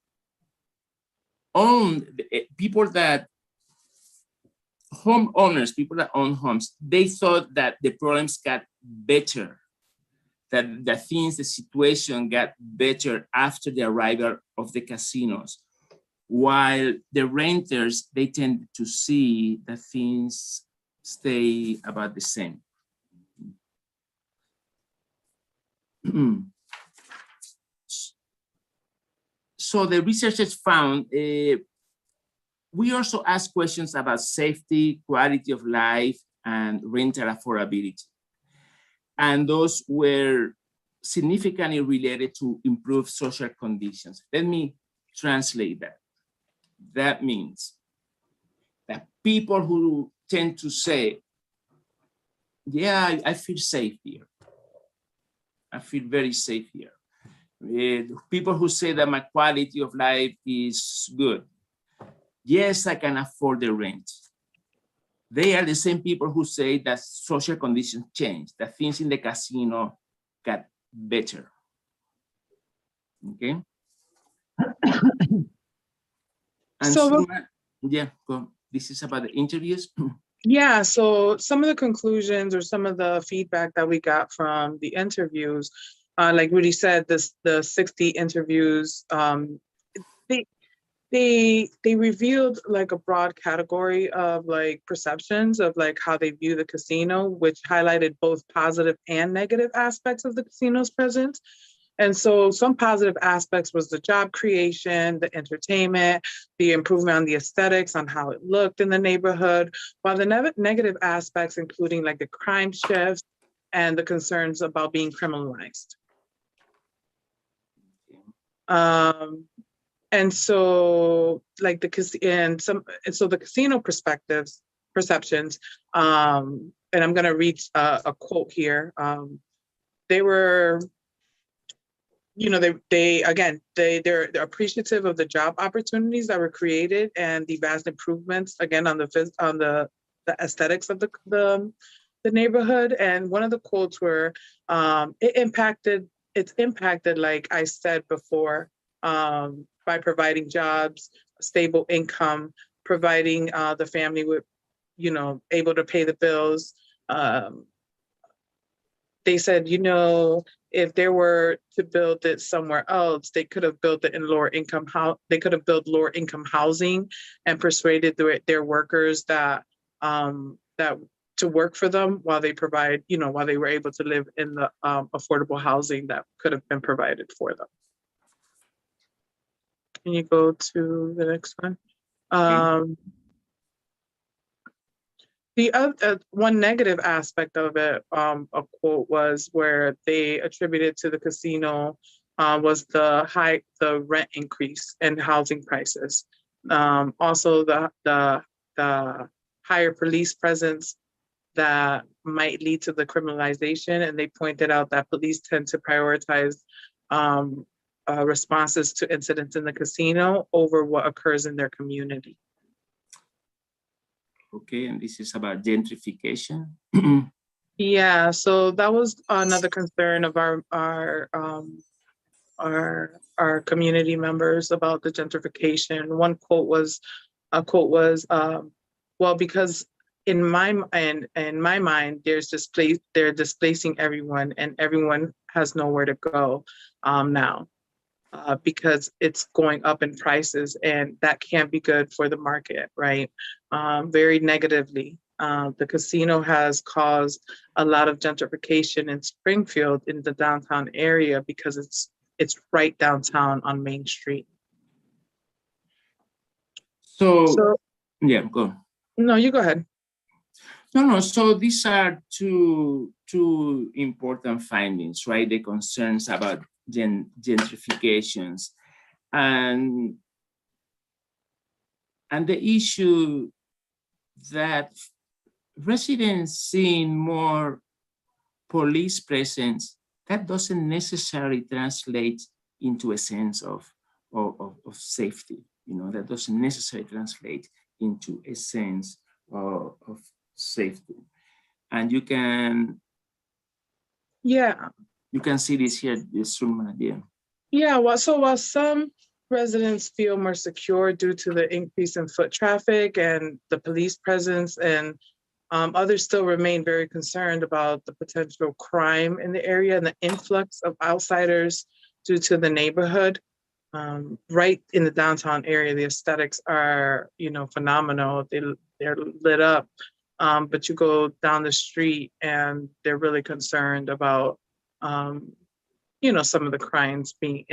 V: own, people that homeowners, people that own homes, they thought that the problems got better, that the things, the situation got better after the arrival of the casinos, while the renters, they tend to see that things stay about the same. So the researchers found, we also asked questions about safety, quality of life, and rental affordability. And those were significantly related to improved social conditions. Let me translate that. That means that people who tend to say, yeah, I feel safe here. I feel very safe here. People who say that my quality of life is good. Yes, I can afford the rent. They are the same people who say that social conditions changed, that things in the casino got better. Okay. And
L: So,
V: yeah, this is about the interviews.
L: Yeah, so some of the conclusions or some of the feedback that we got from the interviews, like Rudy said, the 60 interviews, they revealed like a broad category of like perceptions of like how they view the casino, which highlighted both positive and negative aspects of the casino's presence. And so some positive aspects was the job creation, the entertainment, the improvement on the aesthetics, on how it looked in the neighborhood, while the negative aspects, including like the crime shifts and the concerns about being criminalized. And so like the casino perceptions, and I'm gonna read a quote here. They were, you know, they're appreciative of the job opportunities that were created and the vast improvements, again, on the aesthetics of the neighborhood. And one of the quotes were, it's impacted, like I said before, by providing jobs, stable income, providing the family with, you know, able to pay the bills. They said, you know, if they were to build it somewhere else, they could have built it in lower income housing and persuaded their workers that to work for them while they provide, you know, while they were able to live in the affordable housing that could have been provided for them. Can you go to the next one? The other one negative aspect of it, a quote was where they attributed to the casino was the rent increase and housing prices. Also the higher police presence that might lead to the criminalization. And they pointed out that police tend to prioritize responses to incidents in the casino over what occurs in their community.
V: Okay, and this is about gentrification.
L: Yeah, so that was another concern of our community members about the gentrification. One quote was, well, because in my mind, they're displacing everyone, and everyone has nowhere to go now. because it's going up in prices, and that can't be good for the market, right? Very negatively. The casino has caused a lot of gentrification in Springfield in the downtown area because it's right downtown on Main Street.
V: So yeah, go.
L: No, you go ahead.
V: No. So these are two important findings, right? The concerns about gentrifications and the issue that residents seeing more police presence, that doesn't necessarily translate into a sense of safety. You know, that doesn't necessarily translate into a sense of safety. And you can see this here, this room, yeah.
L: Yeah, well, so while some residents feel more secure due to the increase in foot traffic and the police presence, and others still remain very concerned about the potential crime in the area and the influx of outsiders due to the neighborhood. Right in the downtown area, the aesthetics are, phenomenal. They're lit up, but you go down the street and they're really concerned about, some of the crimes being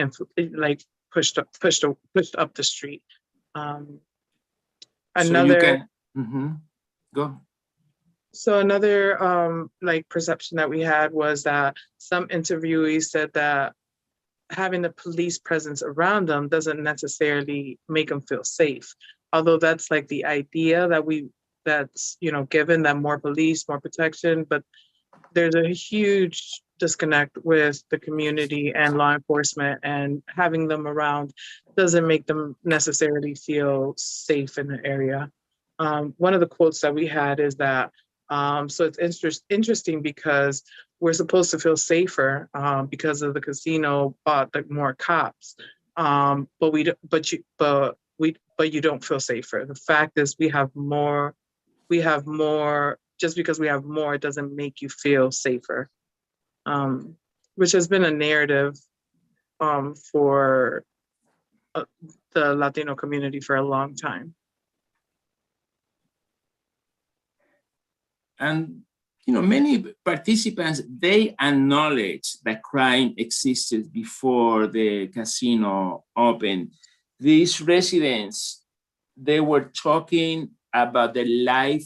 L: pushed up the street.
V: Go.
L: So another perception that we had was that some interviewees said that having the police presence around them doesn't necessarily make them feel safe. Although that's like the idea that's given, that more police, more protection, but there's a huge disconnect with the community and law enforcement, and having them around doesn't make them necessarily feel safe in the area. One of the quotes that we had is that, so it's interesting because we're supposed to feel safer because of the casino bought more cops, but you don't feel safer. The fact is we have more. Just because we have more, it doesn't make you feel safer, which has been a narrative for the Latino community for a long time.
V: And many participants, they acknowledge that crime existed before the casino opened. These residents, they were talking about the life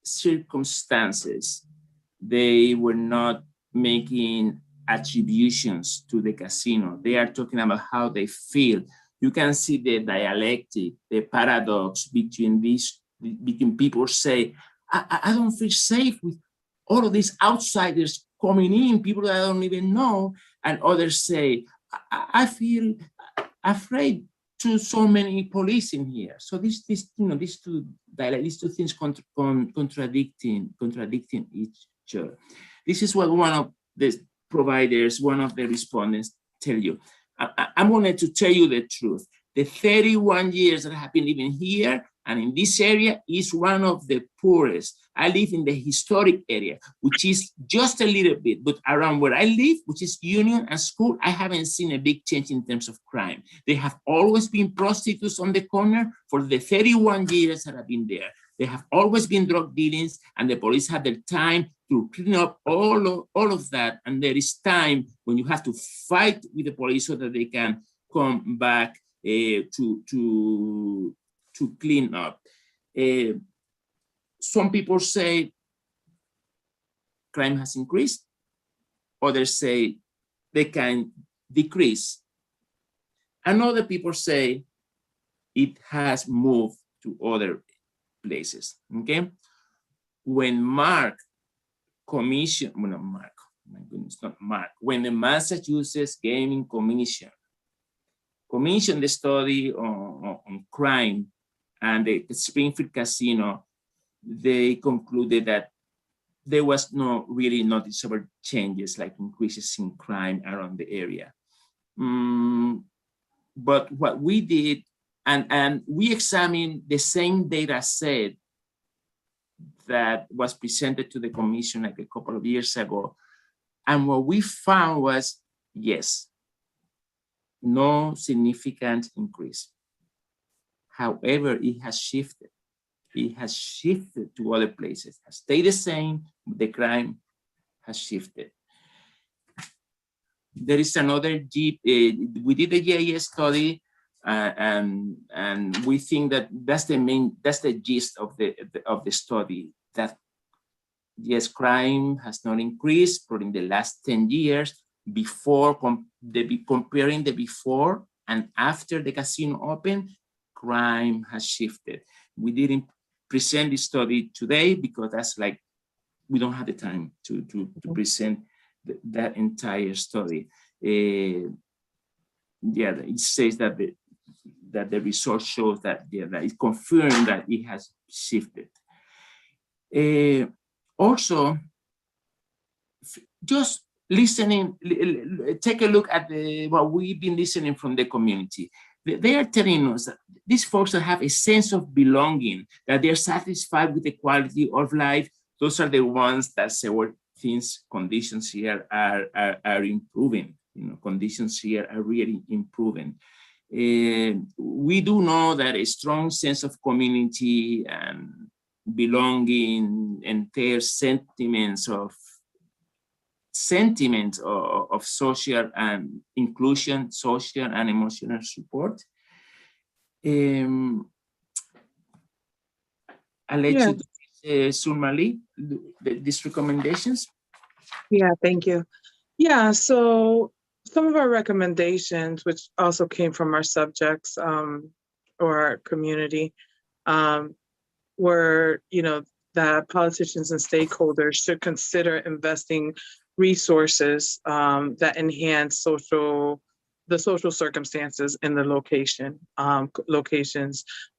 V: circumstances. They were not making attributions to the casino. They are talking about how they feel. You can see the dialectic, the paradox between people say, I don't feel safe with all of these outsiders coming in, people that I don't even know, and others say, I feel afraid to so many police in here. So these two things contradicting each other. This is what one of the providers, one of the respondents tell you. I'm going to tell you the truth. The 31 years that I have been living here and in this area is one of the poorest. I live in the historic area, which is just a little bit, but around where I live, which is Union and School, I haven't seen a big change in terms of crime. There have always been prostitutes on the corner for the 31 years that I've been there. There have always been drug dealings, and the police have the time to clean up all of that. And there is time when you have to fight with the police so that they can come back to clean up. Some people say crime has increased. Others say they can decrease. And other people say it has moved to other places, okay? When when the Massachusetts Gaming Commission commissioned the study on crime and the Springfield Casino, they concluded that there was no really noticeable changes like increases in crime around the area. But what we did, and we examined the same data set that was presented to the commission like a couple of years ago. And what we found was, yes, no significant increase. However, it has shifted. It has shifted to other places, has stayed the same, the crime has shifted. There is another, we did a GIS study, and we think that that's the gist of the study, that yes, crime has not increased during the last 10 years, comparing the before and after the casino opened, crime has shifted. We didn't present this study today because that's like, we don't have the time to present that entire study. Yeah, it says that the result shows that, yeah, that it confirmed that it has shifted. Also, just listening, take a look at what we've been listening from the community. They are telling us that these folks that have a sense of belonging, that they're satisfied with the quality of life, those are the ones that say, well, conditions here are improving. You know, conditions here are really improving. We do know that a strong sense of community and belonging entails sentiments of social and inclusion, social and emotional support. I'll let you do Sulmali, these recommendations.
L: Yeah, thank you. Yeah, so some of our recommendations, which also came from our subjects or our community, were, that politicians and stakeholders should consider investing resources that enhance the social circumstances in the locations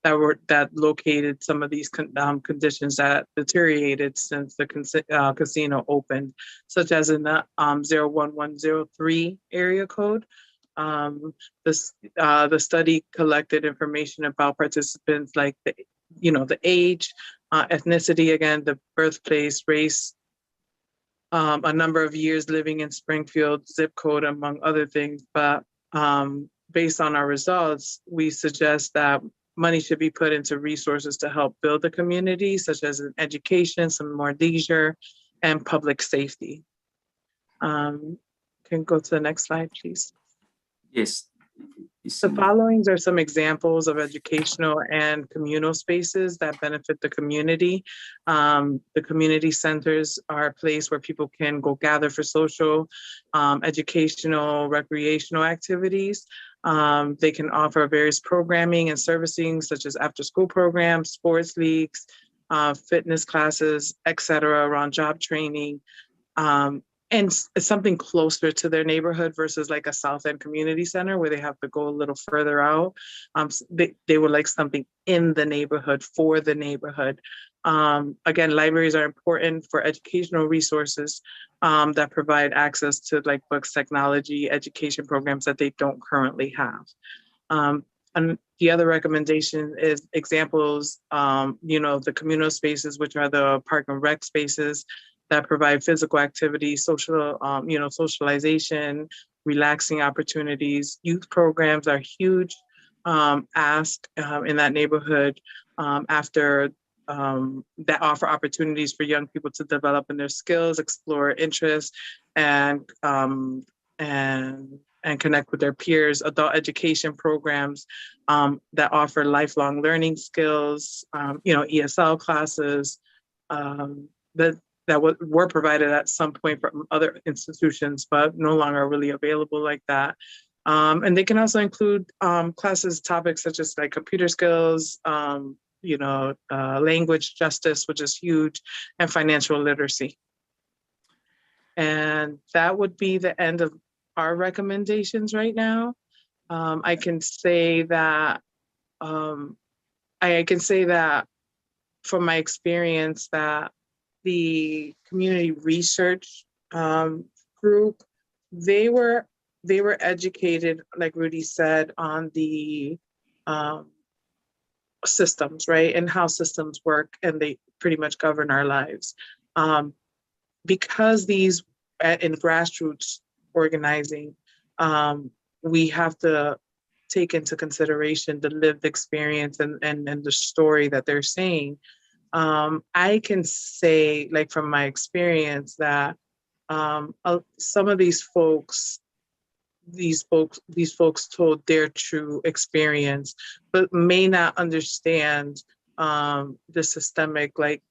L: that located some of these conditions that deteriorated since the casino opened, such as in the 01103 area code. The study collected information about participants like the age, ethnicity, again, the birthplace, race, a number of years living in Springfield, zip code, among other things. But based on our results, we suggest that money should be put into resources to help build the community, such as education, some more leisure, and public safety. Can go to the next slide, please.
V: Yes.
L: The following are some examples of educational and communal spaces that benefit the community. The community centers are a place where people can go gather for social, educational, recreational activities. They can offer various programming and servicing, such as after-school programs, sports leagues, fitness classes, etc., around job training. And it's something closer to their neighborhood versus like a South End community center where they have to go a little further out. They would like something in the neighborhood for the neighborhood. Again, libraries are important for educational resources that provide access to like books, technology, education programs that they don't currently have. And the other recommendation is examples, the communal spaces, which are the park and rec spaces that provide physical activity, social, socialization, relaxing opportunities. Youth programs are huge ask in that neighborhood after that offer opportunities for young people to develop in their skills, explore interests, and connect with their peers. Adult education programs that offer lifelong learning skills, ESL classes that were provided at some point from other institutions, but no longer really available like that. And they can also include classes, topics such as like computer skills, language justice, which is huge, and financial literacy. And that would be the end of our recommendations right now. I can say that from my experience that the community research group, they were educated, like Rudy said, on the systems, right? And how systems work, and they pretty much govern our lives. Because these in grassroots organizing, we have to take into consideration the lived experience and the story that they're saying. I can say, like from my experience, that some of these folks told their true experience, but may not understand the systemic, like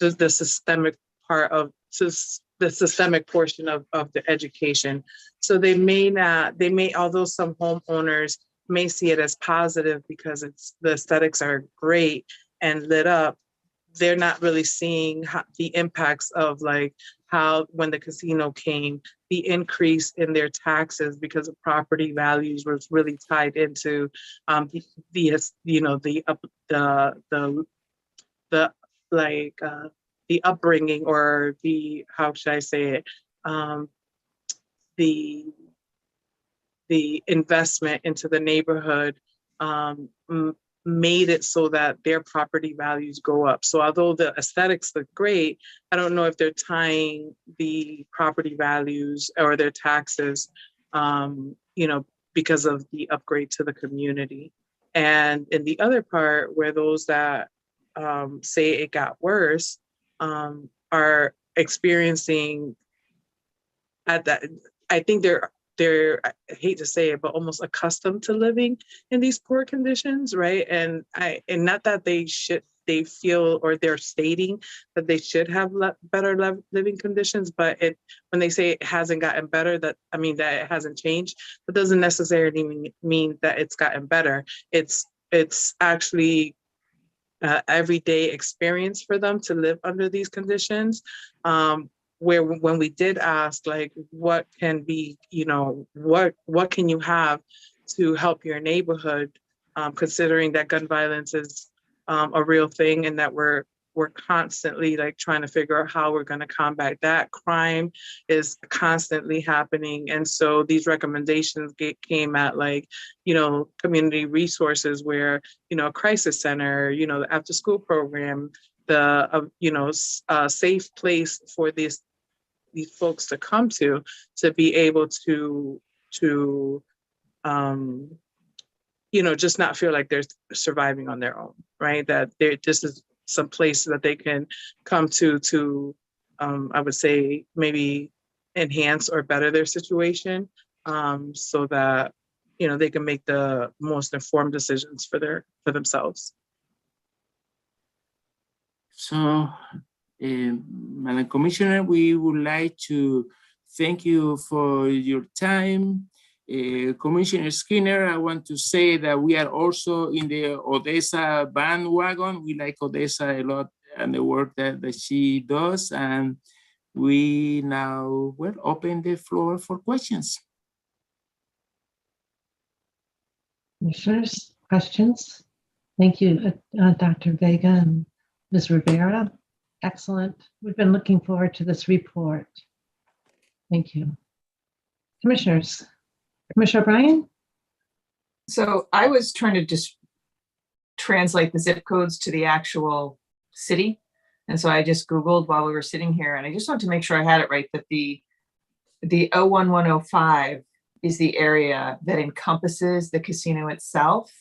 L: the systemic part of the systemic portion of the education. So they may, although some homeowners may see it as positive because the aesthetics are great and lit up, they're not really seeing the impacts of like how when the casino came, the increase in their taxes because of property values was really tied into the upbringing, or the, how should I say it, the investment into the neighborhood made it so that their property values go up. So although the aesthetics look great, I don't know if they're tying the property values or their taxes, because of the upgrade to the community. And in the other part, where those that say it got worse are experiencing at that, I think they're, I hate to say it, but almost accustomed to living in these poor conditions, right? And not that they feel, or they're stating that they should have better living conditions, but when they say it hasn't gotten better, that it hasn't changed, that doesn't necessarily mean that it's gotten better. It's actually everyday experience for them to live under these conditions. Where when we did ask, like, what can be, what can you have to help your neighborhood, considering that gun violence is a real thing, and that we're constantly like trying to figure out how we're going to combat that. Crime is constantly happening. And so these recommendations came at like, community resources where, a crisis center, the after school program, the safe place for these folks to come to be able to just not feel like they're surviving on their own, right? That this is some place that they can come to I would say maybe enhance or better their situation, so that they can make the most informed decisions for themselves.
V: So, Madam Commissioner, we would like to thank you for your time. Commissioner Skinner, I want to say that we are also in the Odessa bandwagon. We like Odessa a lot and the work that she does. And we now will open the floor for questions.
B: Commissioners, questions? Thank you, Dr. Vega and Ms. Rivera. Excellent. We've been looking forward to this report. Thank you. Commissioners, Commissioner O'Brien?
A: So I was trying to just translate the zip codes to the actual city. And so I just Googled while we were sitting here, and I just wanted to make sure I had it right, that the 01105 is the area that encompasses the casino itself,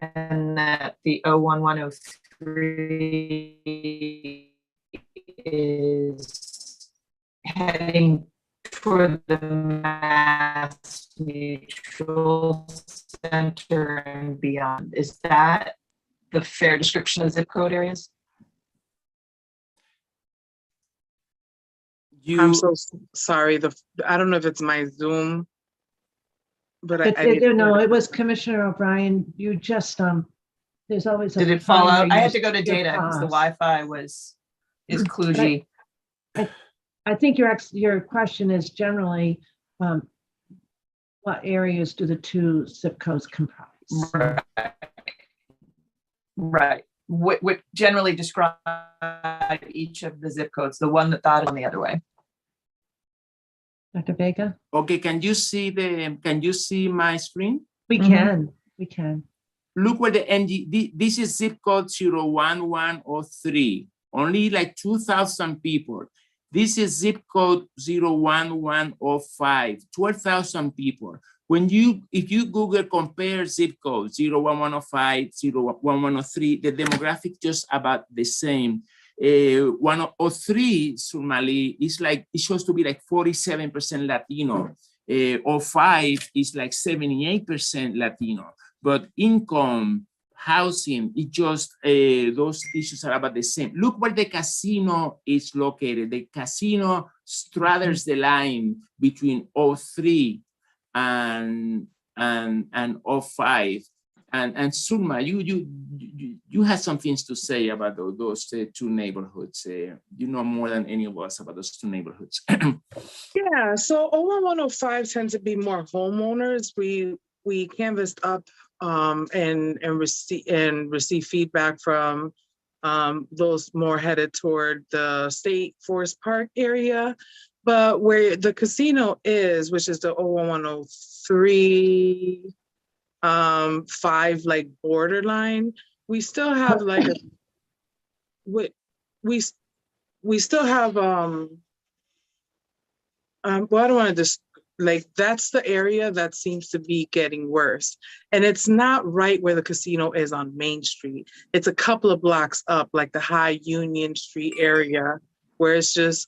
A: and that the 01103 is heading toward the Mass Mutual Center and beyond. Is that the fair description of zip code areas?
L: I'm so sorry. I don't know if it's my Zoom, but I
B: didn't know. It was Commissioner O'Brien. You just there's always a.
A: Did it fall out? I had to go to data because the Wi-Fi is kludgy.
B: I think your question is generally, what areas do the two zip codes comprise?
A: Right. What generally describe each of the zip codes, the one that thought on the other way.
B: Dr. Vega?
V: Okay, can you see my screen?
B: We can. We can.
V: Look where this is zip code 01103. Only like 2,000 people. This is zip code 01105, 12,000 people. If you Google compare zip code 01105, 01103, the demographic just about the same. 103 Somali is like, it shows to be like 47% Latino. 05 is like 78% Latino, but income, housing, it just, those issues are about the same. Look where the casino is located. The casino straddles the line between 03 and 05. And Sulma, you had some things to say about those two neighborhoods. You know more than any of us about those two neighborhoods.
L: Yeah, so 01105 tends to be more homeowners. We canvassed up and receive feedback from those more headed toward the State Forest Park area. But where the casino is, which is the 01103 5 like borderline, we still have like we still have well, I don't want to just like, that's the area that seems to be getting worse. And it's not right where the casino is on Main Street. It's a couple of blocks up, like the High Union Street area, where it's just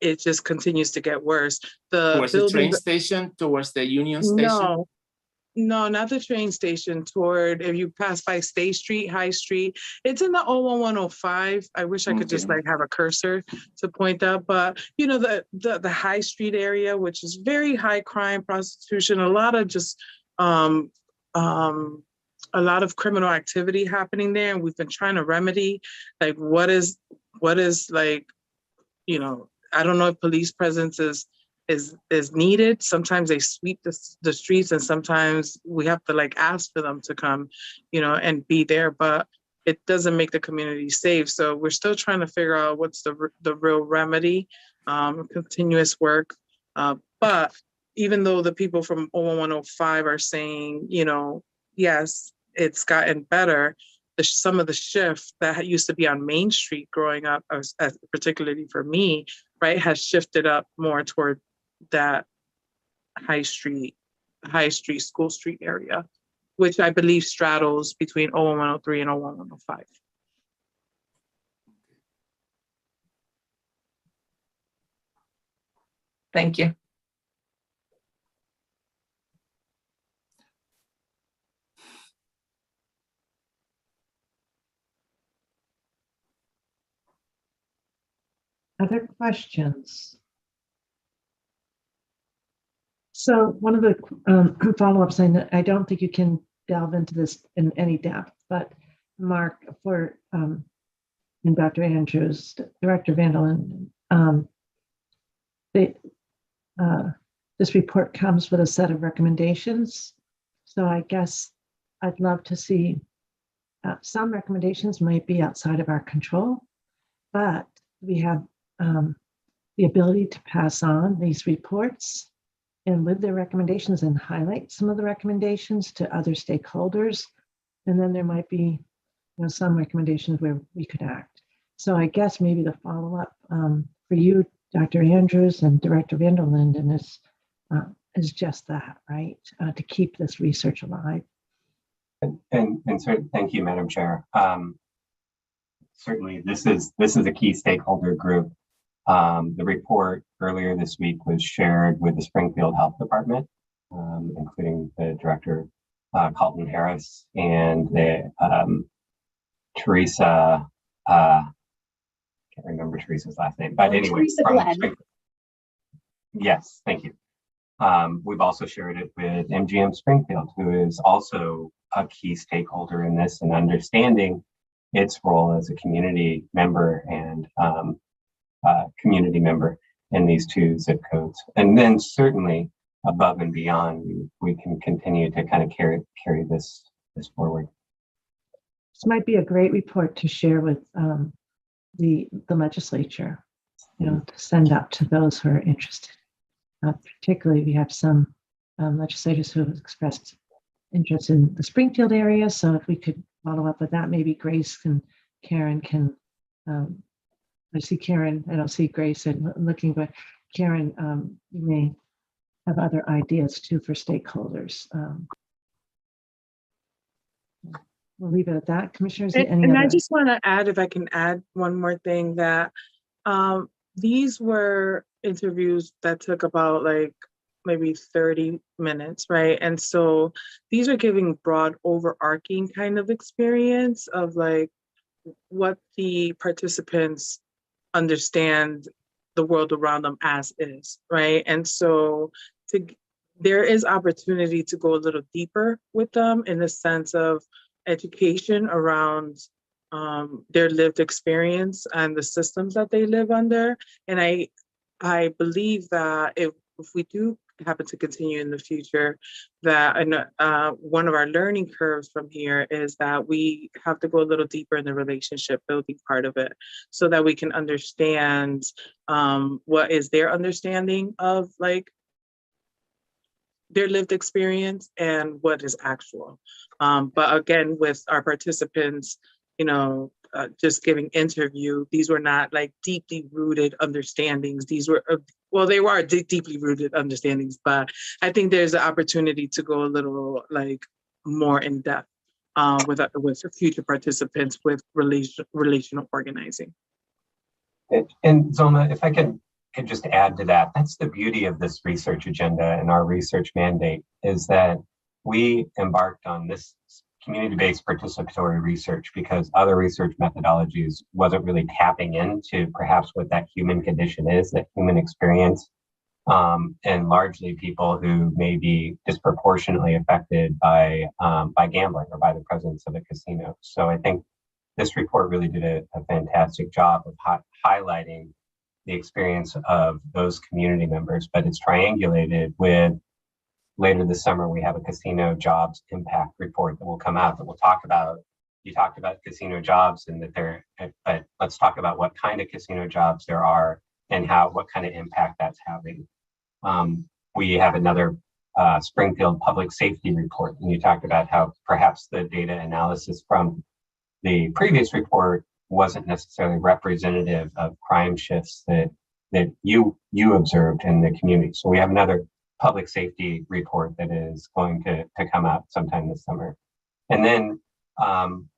L: it just continues to get worse.
V: Towards the train station, towards the Union Station?
L: No, not the train station. Toward, if you pass by State Street, High Street, it's in the 01105. I wish I could just like have a cursor to point out, but you know, the High Street area, which is very high crime, prostitution, a lot of just a lot of criminal activity happening there, and we've been trying to remedy like what is like, you know, I don't know if police presence is needed. Sometimes they sweep the streets, and sometimes we have to like ask for them to come, you know, and be there, but it doesn't make the community safe. So we're still trying to figure out what's the real remedy, continuous work. But even though the people from 01105 are saying, you know, yes, it's gotten better, some of the shift that used to be on Main Street growing up, particularly for me, right, has shifted up more toward that High Street, School Street area, which I believe straddles between 01103 and 01105.
A: Thank you.
B: Other questions? So one of the follow-ups, I don't think you can delve into this in any depth, but Mark, for and Dr. Andrews, Director Vanderlyn, this report comes with a set of recommendations. So I guess I'd love to see some recommendations might be outside of our control, but we have the ability to pass on these reports and with their recommendations and highlight some of the recommendations to other stakeholders. And then there might be, you know, some recommendations where we could act. So I guess maybe the follow-up for you, Dr. Andrews and Director Vanderlyn, is just that, right? To keep this research alive.
S: And so thank you, Madam Chair. Certainly, this is a key stakeholder group. The report earlier this week was shared with the Springfield Health Department, including the director, Colton Harris, and the Teresa, can't remember Teresa's last name, but anyway. Yes, thank you. We've also shared it with MGM Springfield, who is also a key stakeholder in this and understanding its role as a community member and community member in these two zip codes. And then certainly above and beyond, we can continue to kind of carry this forward.
B: This might be a great report to share with the legislature, you know, to send out to those who are interested. Particularly, we have some legislators who have expressed interest in the Springfield area. So if we could follow up with that, maybe Grace and Karen can I see Karen, I don't see Grace and looking, but Karen, you may have other ideas too for stakeholders. We'll leave it at that. Commissioners, any
L: And
B: other?
L: I just want to add, if I can add one more thing, that these were interviews that took about like maybe 30 minutes, right? And so these are giving broad overarching kind of experience of like what the participants understand the world around them as is, right? And so there is opportunity to go a little deeper with them in the sense of education around their lived experience and the systems that they live under. And I believe that if we do happen to continue in the future, that one of our learning curves from here is that we have to go a little deeper in the relationship building part of it, so that we can understand what is their understanding of like their lived experience and what is actual. But again, with our participants, just giving interview, these were not like deeply rooted understandings. These were, well, they were deeply rooted understandings, but I think there's an opportunity to go a little like more in depth with future participants with relational organizing.
S: And Zoma, if I could just add to that, that's the beauty of this research agenda and our research mandate, is that we embarked on this community-based participatory research because other research methodologies wasn't really tapping into perhaps what that human condition is, that human experience, and largely people who may be disproportionately affected by gambling or by the presence of a casino. So I think this report really did a fantastic job of highlighting the experience of those community members, but it's triangulated with, later this summer, we have a casino jobs impact report that will come out that will talk about, you talked about casino jobs and that but let's talk about what kind of casino jobs there are and what kind of impact that's having. We have another Springfield public safety report, and you talked about how perhaps the data analysis from the previous report wasn't necessarily representative of crime shifts that you observed in the community. So we have another public safety report that is going to come out sometime this summer. And then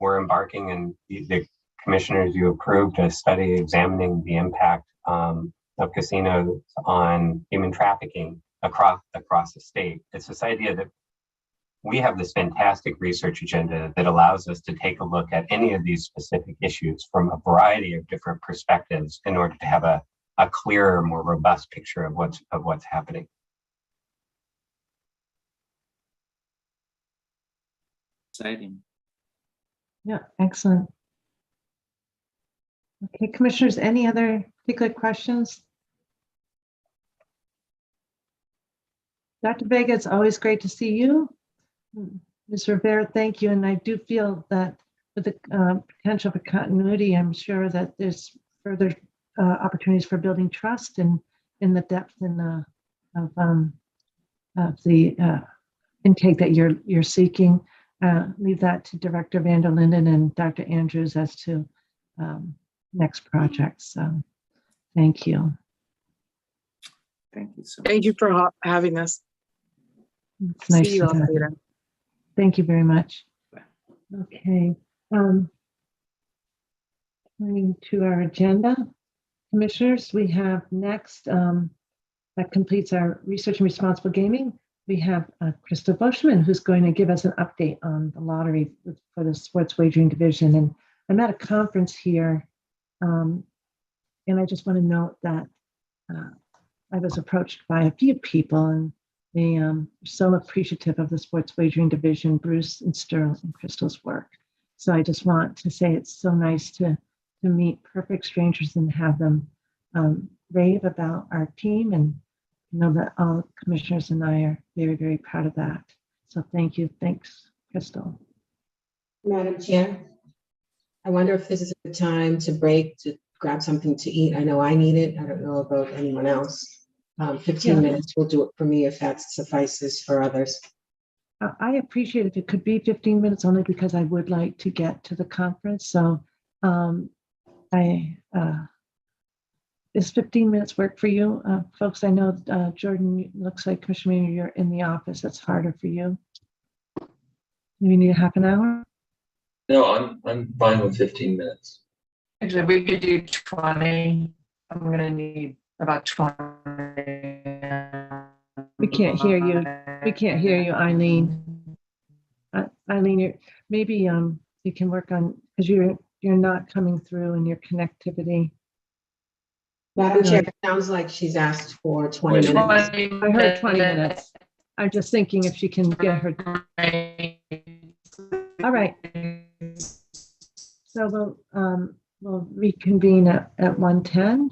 S: we're embarking, and the commissioners, you approved a study examining the impact of casinos on human trafficking across the state. It's this idea that we have this fantastic research agenda that allows us to take a look at any of these specific issues from a variety of different perspectives in order to have a clearer, more robust picture of what's happening.
V: Exciting.
B: Yeah, excellent. Okay, commissioners, any other particular questions? Dr. Vega, it's always great to see you. Ms. Rivera, thank you. And I do feel that with the potential for continuity, I'm sure that there's further opportunities for building trust and in the depth and of the intake that you're seeking. Leave that to Director Van der Linden and Dr. Andrews as to next projects. Thank you.
V: Thank you so much.
L: Thank you for having us.
B: It's nice
L: See you
B: to
L: all
B: have you.
L: later.
B: Thank you very much. Okay. Turning to our agenda, commissioners, we have next, that completes our research and responsible gaming. We have Crystal Bushman, who's going to give us an update on the lottery for the sports wagering division. And I'm at a conference here, and I just want to note that I was approached by a few people, and they are so appreciative of the sports wagering division, Bruce and Sterling and Crystal's work. So I just want to say it's so nice to meet perfect strangers and have them rave about our team, and know that all commissioners and I are very, very proud of that. So thank you. Thanks, Crystal.
H: Madam Chair, I wonder if this is a good time to break to grab something to eat. I know I need it. I don't know about anyone else. 15 minutes will do it for me if that suffices for others.
B: I appreciate if it could be 15 minutes only because I would like to get to the conference. So I Is 15 minutes work for you? Folks, I know, Jordan, looks like Commissioner Maynard, you're in the office. That's harder for you. You need a half an hour?
D: No, I'm fine with 15 minutes.
A: Actually, we could do 20. I'm gonna need about 20.
B: We can't hear you. We can't hear you, Eileen. Eileen, maybe you can work on, because you're not coming through in your connectivity.
H: Madam Chair, it sounds like she's asked for 20 minutes.
B: I heard 20 minutes. I'm just thinking if she can get her. All right. So we'll reconvene at 1:10.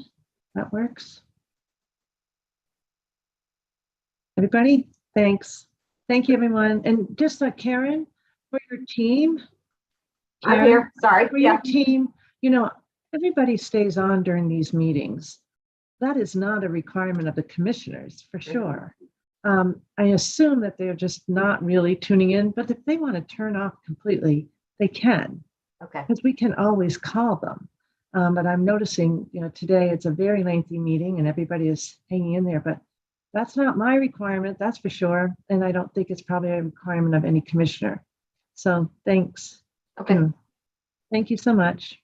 B: That works. Everybody, thanks. Thank you, everyone. And just Karen, for your team.
I: I'm here. Sorry.
B: For your team, everybody stays on during these meetings. That is not a requirement of the commissioners, for sure. I assume that they're just not really tuning in, but if they want to turn off completely, they can.
I: Okay.
B: Because we can always call them. But I'm noticing, today it's a very lengthy meeting and everybody is hanging in there, but that's not my requirement, that's for sure. And I don't think it's probably a requirement of any commissioner. So thanks.
I: Okay.
B: Thank you so much.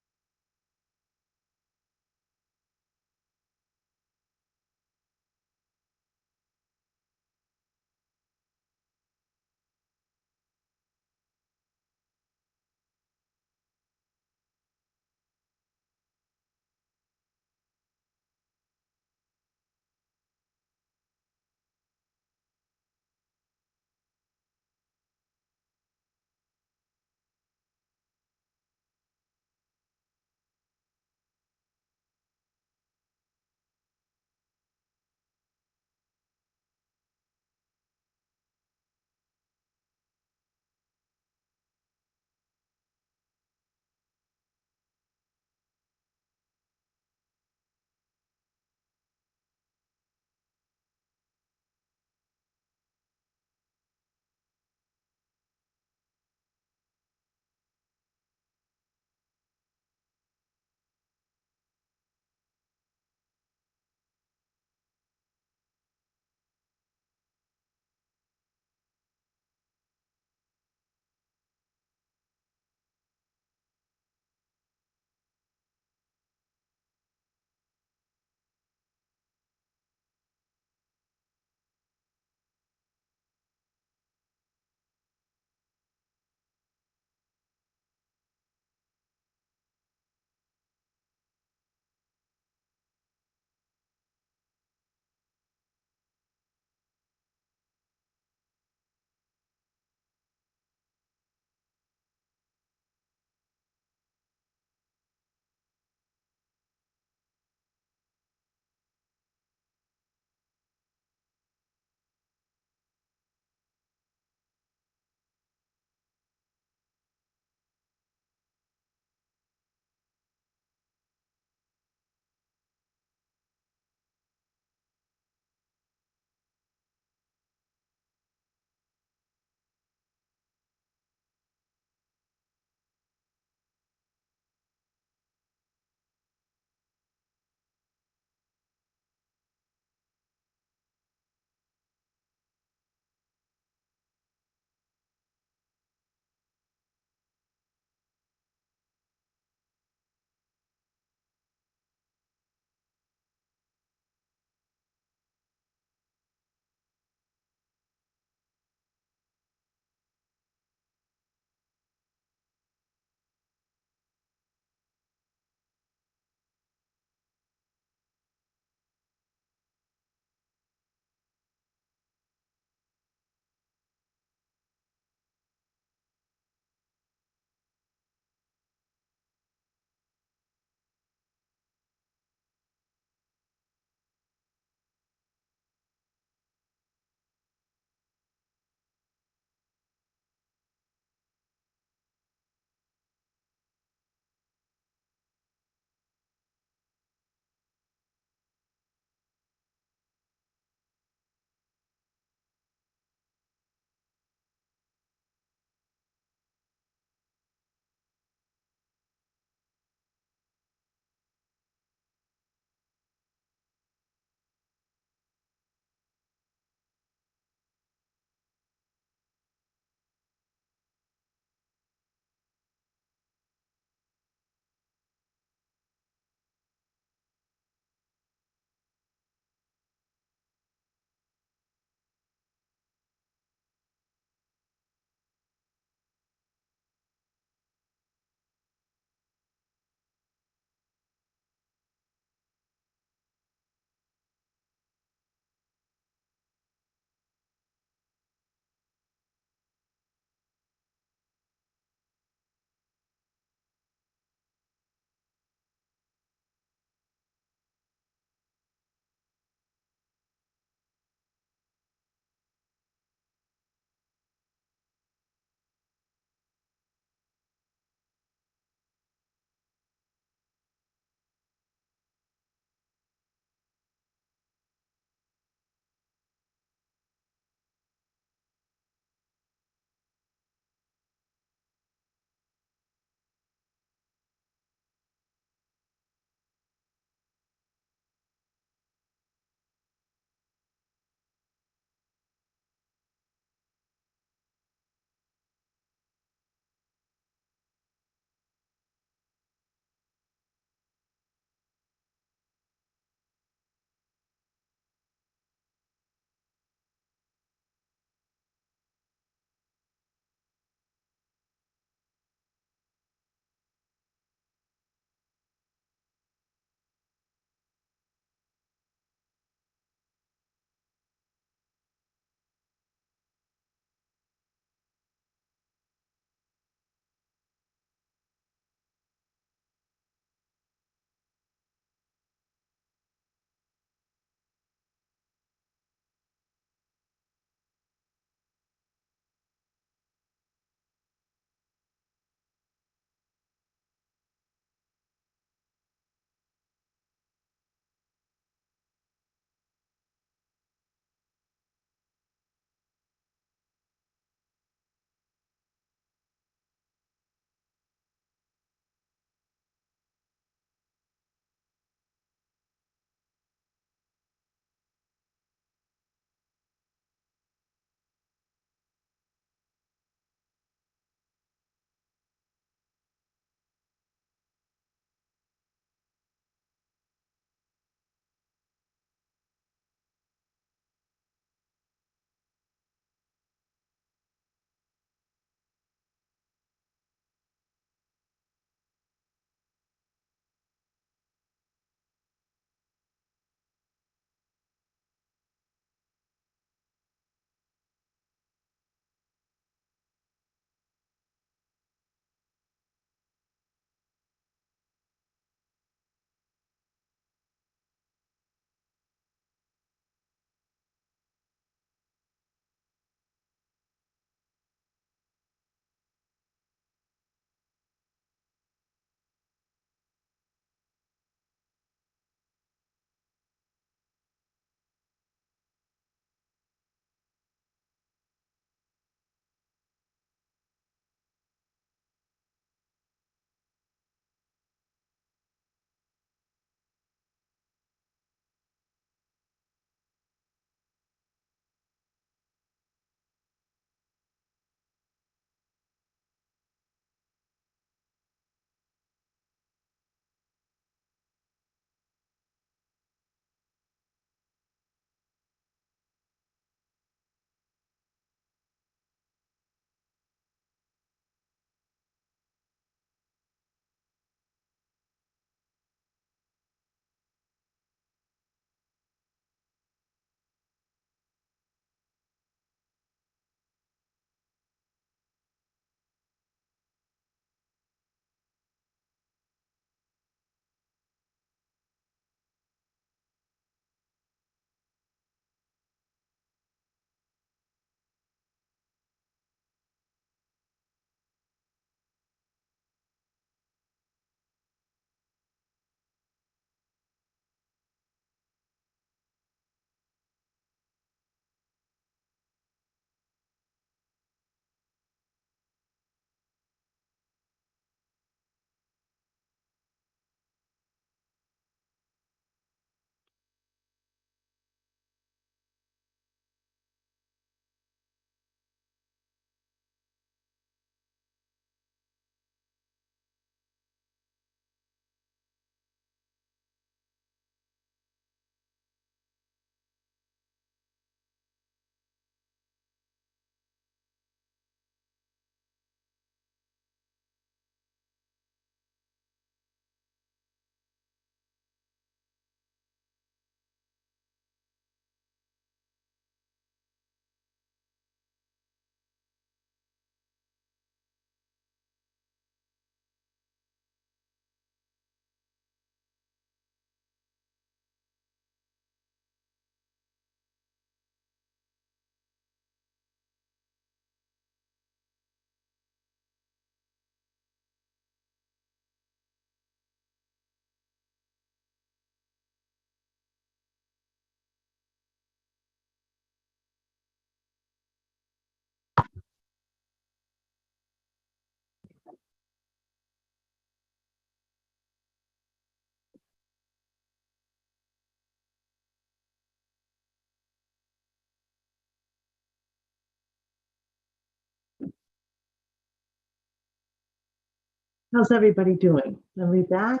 B: How's everybody doing? Are we back?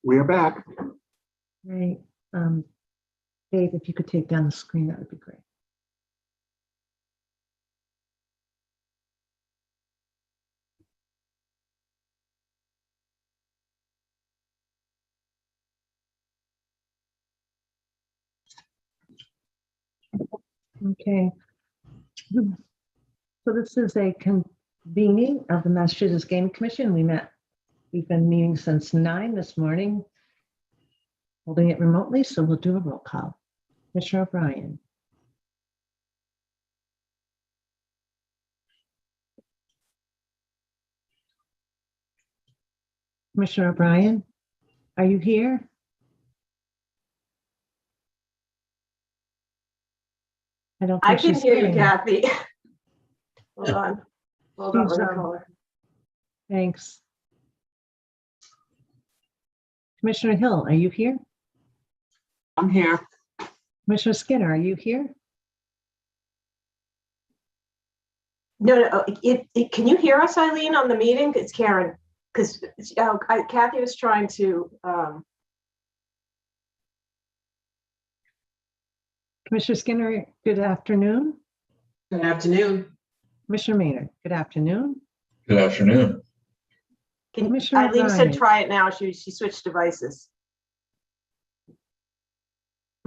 E: We are back.
B: Right. Dave, if you could take down the screen, that would be great. Okay. So this is a convening of the Massachusetts Gaming Commission. We've been meeting since 9 this morning, holding it remotely, so we'll do a roll call. Commissioner O'Brien. Commissioner O'Brien, are you here? I don't think
C: I can
B: she's
C: hear you,
B: hearing.
C: Kathy. Hold on. Hold on,
B: She's,
C: let me call her.
B: Thanks. Commissioner Hill, are you here?
C: I'm here.
B: Commissioner Skinner, are you here?
C: No, can you hear us, Eileen, on the meeting? It's Karen, because Kathy was trying to.
B: Commissioner Skinner, good afternoon.
C: Good afternoon.
B: Commissioner Maynard, good afternoon.
D: Good afternoon.
B: Commissioner
C: Eileen said
B: O'Brien.
C: try it now. She switched devices.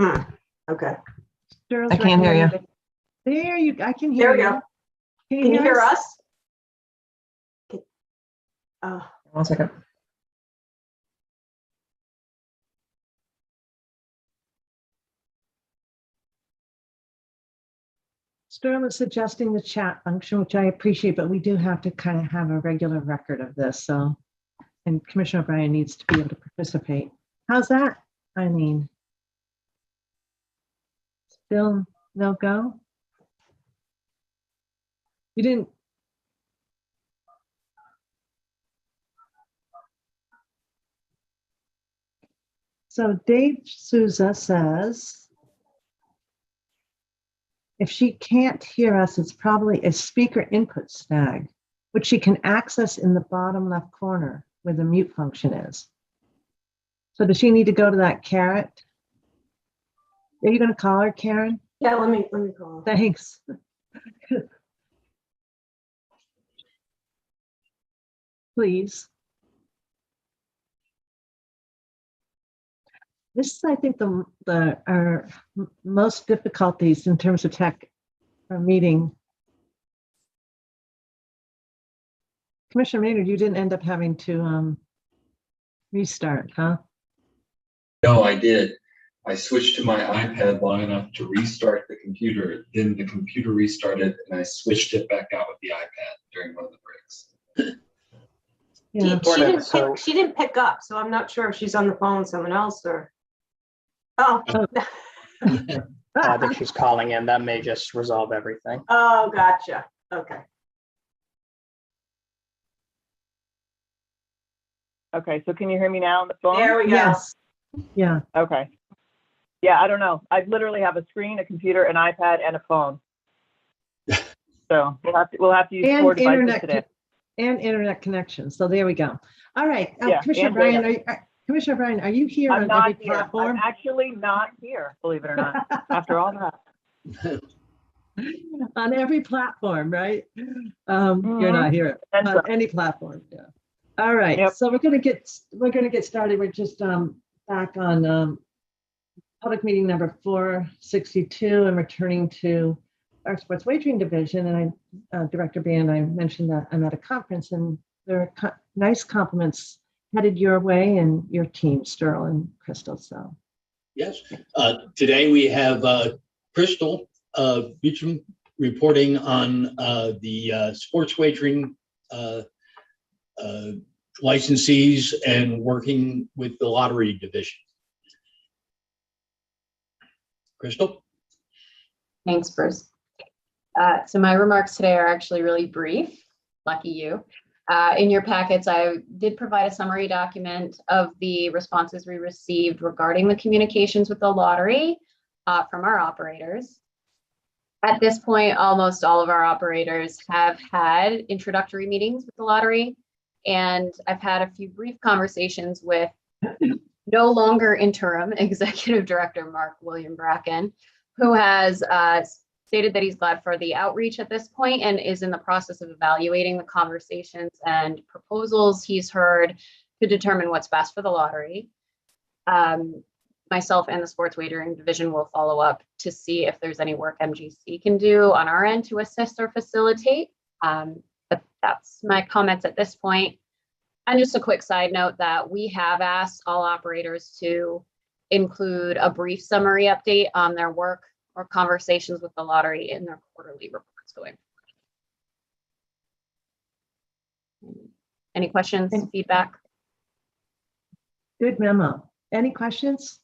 C: Okay.
B: Sterl's
C: I can't hear you.
B: recommended- There you, I can hear
C: There we
B: you.
C: go. Can you hear us? Oh, 1 second.
B: Sterling is suggesting the chat function, which I appreciate, but we do have to kind of have a regular record of this. So, and Commissioner O'Brien needs to be able to participate. How's that, Eileen? Still no go? You didn't. So Dave Souza says, if she can't hear us, it's probably a speaker input snag, which she can access in the bottom left corner where the mute function is. So does she need to go to that caret? Are you going to call her, Karen?
C: Yeah, let me call her.
B: Thanks. Please. This is, I think, our most difficulties in terms of tech for meeting. Commissioner Maynard, you didn't end up having to restart, huh?
D: No, I did. I switched to my iPad long enough to restart the computer. Then the computer restarted and I switched it back out with the iPad during one of the breaks.
B: Yeah.
C: She didn't pick up, so I'm not sure if she's on the phone with someone else or. Oh.
G: I think she's calling in. That may just resolve everything.
C: Oh, gotcha. Okay.
F: Okay, so can you hear me now on the phone?
C: There we go.
B: Yes. Yeah.
F: Okay. Yeah, I don't know. I literally have a screen, a computer, an iPad, and a phone. So we'll have to use 4 devices today.
B: And internet connection. So there we go. All right.
F: Yeah,
B: Commissioner
F: and
B: Bryan,
F: data.
B: Commissioner Bryan, are you here
F: I'm
B: on
F: not
B: every
F: here.
B: platform?
F: I'm actually not here, believe it or not, after all that.
B: On every platform, right? You're not here on any platform. Yeah. All right.
F: Yep.
B: So we're gonna get started. We're just back on public meeting number 462 and returning to our sports wagering division. And Director Band, I mentioned that I'm at a conference and there are nice compliments headed your way and your team, Sterl and Crystal. So
W: yes, today we have Crystal Beecham reporting on the sports wagering licensees and working with the lottery division. Crystal?
X: Thanks, Bruce. So my remarks today are actually really brief. Lucky you. In your packets, I did provide a summary document of the responses we received regarding the communications with the lottery from our operators. At this point, almost all of our operators have had introductory meetings with the lottery. And I've had a few brief conversations with no longer interim executive director, Mark William Bracken, who has stated that he's glad for the outreach at this point and is in the process of evaluating the conversations and proposals he's heard to determine what's best for the lottery. Myself and the sports wagering division will follow up to see if there's any work MGC can do on our end to assist or facilitate. But that's my comments at this point. And just a quick side note that we have asked all operators to include a brief summary update on their work or conversations with the lottery in their quarterly reports going forward. Any questions, feedback?
B: Good memo. Any questions?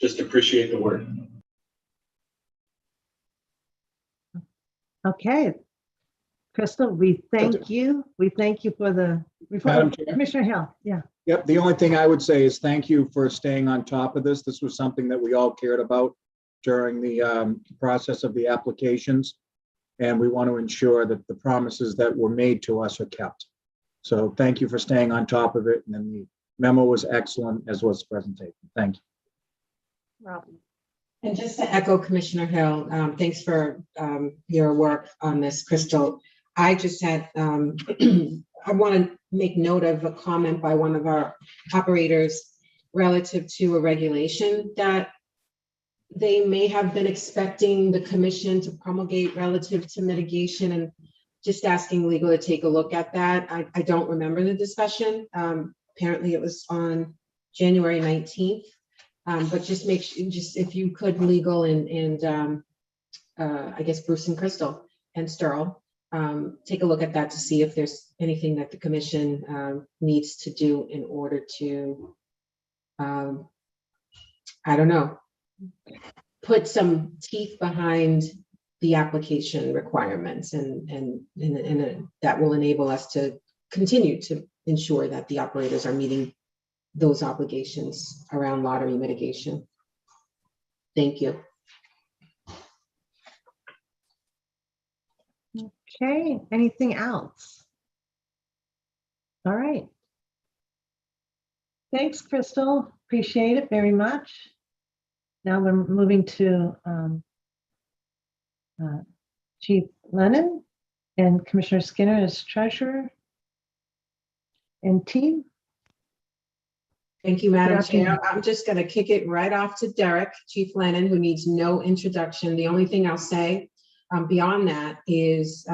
W: Just appreciate the work.
B: Okay. Crystal, we thank you. We thank you for the
E: Madam
B: report.
E: Chair?
B: Commissioner Hill, yeah.
E: Yep, the only thing I would say is thank you for staying on top of this. This was something that we all cared about during the process of the applications. And we want to ensure that the promises that were made to us are kept. So thank you for staying on top of it. And then the memo was excellent, as was the presentation. Thank you.
X: Robin.
H: And just to echo Commissioner Hill, thanks for your work on this, Crystal. I just had, I want to make note of a comment by one of our operators relative to a regulation that they may have been expecting the commission to promulgate relative to mitigation, and just asking legal to take a look at that. I don't remember the discussion. Apparently it was on January 19th. But just make sure, just if you could, legal and I guess Bruce and Crystal and Sterl, take a look at that to see if there's anything that the commission needs to do in order to, I don't know, put some teeth behind the application requirements, and that will enable us to continue to ensure that the operators are meeting those obligations around lottery mitigation. Thank you.
B: Okay, anything else? All right. Thanks, Crystal. Appreciate it very much. Now we're moving to Chief Lennon and Commissioner Skinner as treasurer and team.
H: Thank you, Madam
B: Good afternoon.
H: Chair. I'm just going to kick it right off to Derek, Chief Lennon, who needs no introduction. The only thing I'll say beyond that is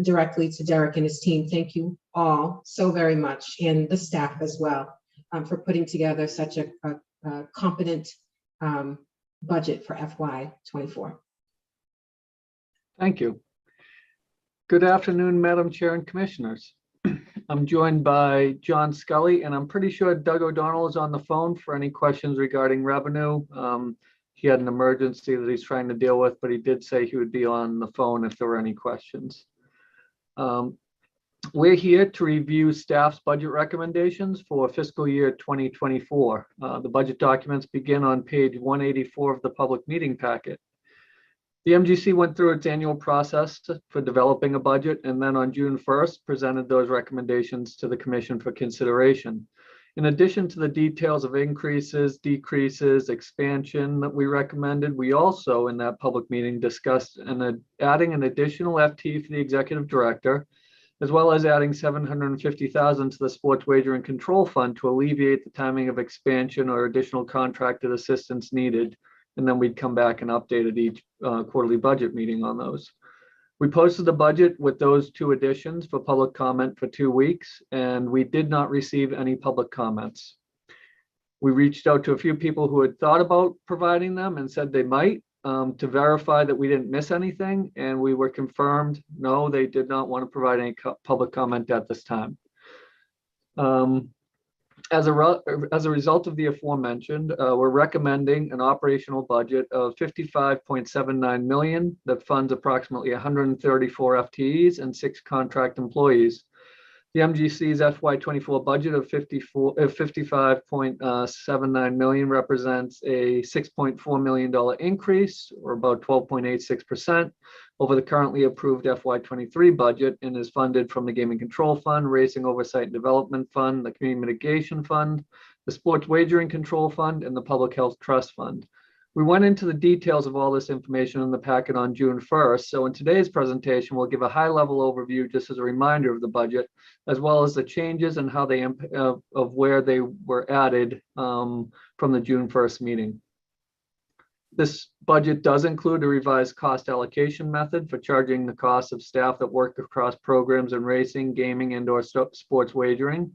H: directly to Derek and his team. Thank you all so very much, and the staff as well, for putting together such a competent budget for FY24.
M: Thank you. Good afternoon, Madam Chair and Commissioners. I'm joined by John Scully, and I'm pretty sure Doug O'Donnell is on the phone for any questions regarding revenue. He had an emergency that he's trying to deal with, but he did say he would be on the phone if there were any questions. We're here to review staff's budget recommendations for fiscal year 2024. The budget documents begin on page 184 of the public meeting packet. The MGC went through its annual process for developing a budget, and then on June 1st presented those recommendations to the Commission for consideration. In addition to the details of increases, decreases, expansion that we recommended, we also in that public meeting discussed adding an additional FT for the Executive Director, as well as adding $750,000 to the Sports Wagering Control Fund to alleviate the timing of expansion or additional contracted assistance needed. And then we'd come back and update at each quarterly budget meeting on those. We posted the budget with those two additions for public comment for 2 weeks, and we did not receive any public comments. We reached out to a few people who had thought about providing them and said they might to verify that we didn't miss anything, and we were confirmed, no, they did not want to provide any public comment at this time. As a result of the aforementioned, we're recommending an operational budget of $55.79 million that funds approximately 134 FTEs and 6 contract employees. The MGC's FY24 budget of 55.79 million represents a $6.4 million increase, or about 12.86% over the currently approved FY23 budget, and is funded from the Gaming Control Fund, Racing Oversight and Development Fund, the Community Mitigation Fund, the Sports Wagering Control Fund, and the Public Health Trust Fund. We went into the details of all this information in the packet on June 1st. So in today's presentation, we'll give a high-level overview just as a reminder of the budget, as well as the changes and how they of where they were added from the June 1st meeting. This budget does include a revised cost allocation method for charging the cost of staff that work across programs in racing, gaming, and/or sports wagering.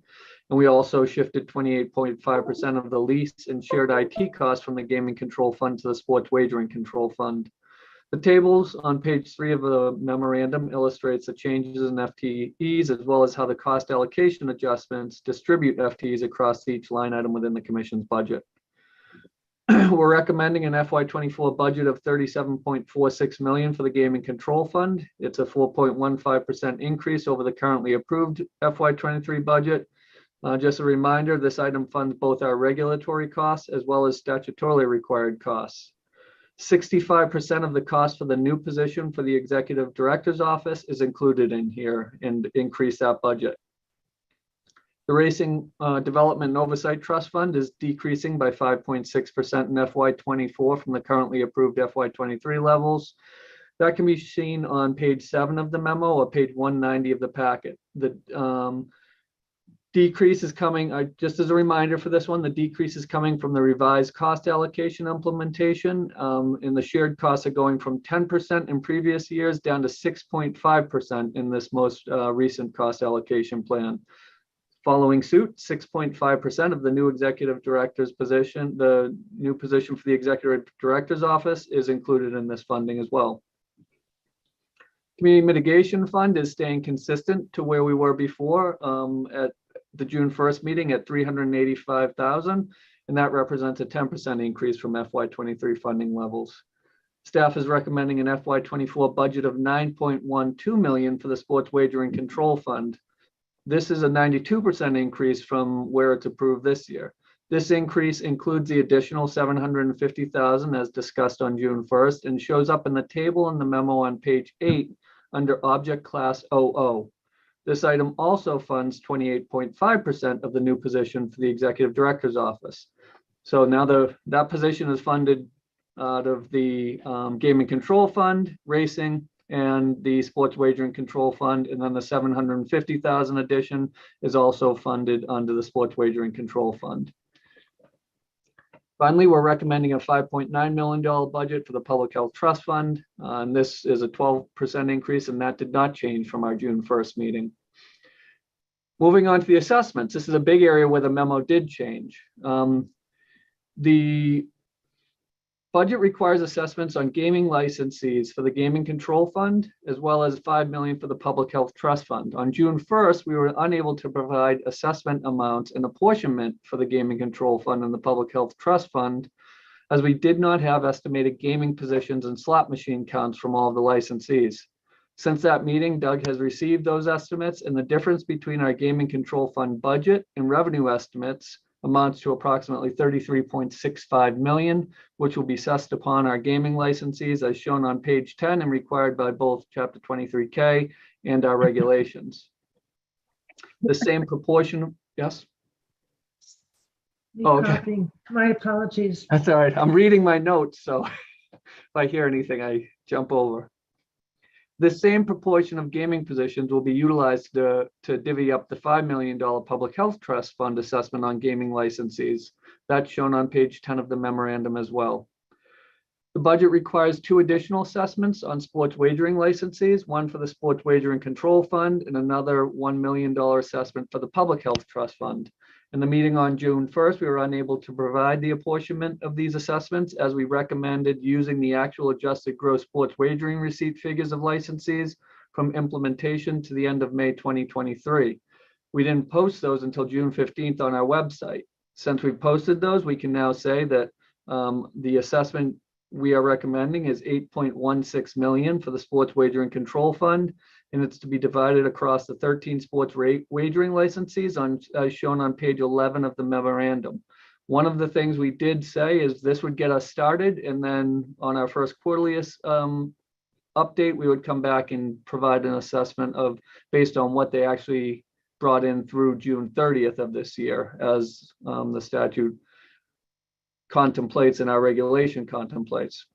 M: And we also shifted 28.5% of the lease and shared IT costs from the Gaming Control Fund to the Sports Wagering Control Fund. The tables on page 3 of the memorandum illustrates the changes in FTEs, as well as how the cost allocation adjustments distribute FTEs across each line item within the Commission's budget. We're recommending an FY24 budget of $37.46 million for the Gaming Control Fund. It's a 4.15% increase over the currently approved FY23 budget. Just a reminder, this item funds both our regulatory costs as well as statutorily required costs. 65% of the cost for the new position for the Executive Director's Office is included in here and increase that budget. The Racing Development and Oversight Trust Fund is decreasing by 5.6% in FY24 from the currently approved FY23 levels. That can be seen on page 7 of the memo or page 190 of the packet. The decrease is coming, just as a reminder for this one, the decrease is coming from the revised cost allocation implementation, and the shared costs are going from 10% in previous years down to 6.5% in this most recent cost allocation plan. Following suit, 6.5% of the new executive director's position, the new position for the executive director's office, is included in this funding as well. Community Mitigation Fund is staying consistent to where we were before at the June 1st meeting at $385,000, and that represents a 10% increase from FY23 funding levels. Staff is recommending an FY24 budget of $9.12 million for the Sports Wagering Control Fund. This is a 92% increase from where it's approved this year. This increase includes the additional $750,000 as discussed on June 1st and shows up in the table in the memo on page 8 under Object Class 00. This item also funds 28.5% of the new position for the Executive Director's Office. So now that position is funded out of the Gaming Control Fund, Racing, and the Sports Wagering Control Fund, and then the $750,000 addition is also funded under the Sports Wagering Control Fund. Finally, we're recommending a $5.9 million budget for the Public Health Trust Fund, and this is a 12% increase, and that did not change from our June 1st meeting. Moving on to the assessments, this is a big area where the memo did change. The budget requires assessments on gaming licensees for the Gaming Control Fund, as well as $5 million for the Public Health Trust Fund. On June 1st, we were unable to provide assessment amounts and apportionment for the Gaming Control Fund and the Public Health Trust Fund, as we did not have estimated gaming positions and slot machine counts from all of the licensees. Since that meeting, Doug has received those estimates, and the difference between our Gaming Control Fund budget and revenue estimates amounts to approximately $33.65 million, which will be assessed upon our gaming licensees as shown on page 10 and required by both Chapter 23K and our regulations. The same proportion, yes?
B: Oh, okay. My apologies.
M: That's all right. I'm reading my notes, so if I hear anything, I jump over. The same proportion of gaming positions will be utilized to divvy up the $5 million Public Health Trust Fund assessment on gaming licensees. That's shown on page 10 of the memorandum as well. The budget requires 2 additional assessments on sports wagering licensees, one for the Sports Wagering Control Fund and another $1 million assessment for the Public Health Trust Fund. In the meeting on June 1st, we were unable to provide the apportionment of these assessments as we recommended using the actual adjusted gross sports wagering receipt figures of licensees from implementation to the end of May 2023. We didn't post those until June 15th on our website. Since we've posted those, we can now say that the assessment we are recommending is 8.16 million for the Sports Wagering Control Fund, and it's to be divided across the 13 sports wagering licensees as shown on page 11 of the memorandum. One of the things we did say is this would get us started, and then on our first quarterly update, we would come back and provide an assessment of based on what they actually brought in through June 30th of this year, as the statute contemplates and our regulation contemplates.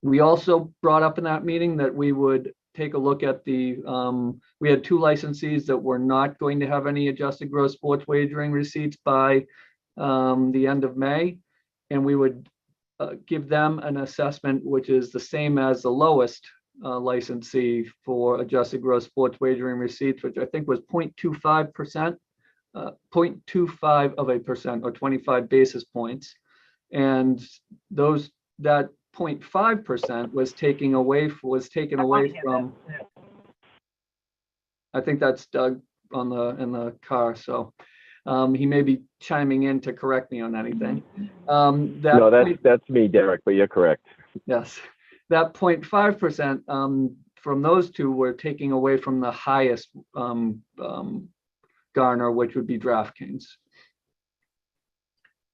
M: We also brought up in that meeting that we would take a look at the, we had 2 licensees that were not going to have any adjusted gross sports wagering receipts by the end of May, and we would give them an assessment which is the same as the lowest licensee for adjusted gross sports wagering receipts, which I think was 0.25%, 0.25% or 25 basis points. And that 0.5% was taken away from, I think that's Doug in the car. So he may be chiming in to correct me on anything.
N: No, that's me, Derek, but you're correct.
M: Yes, that 0.5% from those 2 were taking away from the highest garner, which would be DraftKings.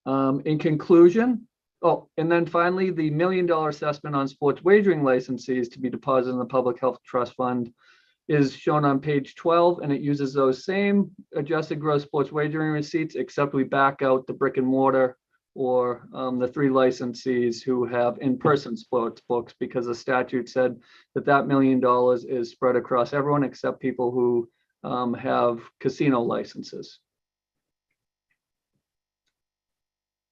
M: In conclusion, and then finally, the $1 million assessment on sports wagering licensees to be deposited in the Public Health Trust Fund is shown on page 12, and it uses those same adjusted gross sports wagering receipts, except we back out the brick and mortar or the 3 licensees who have in-person sports books, because the statute said that $1 million is spread across everyone except people who have casino licenses.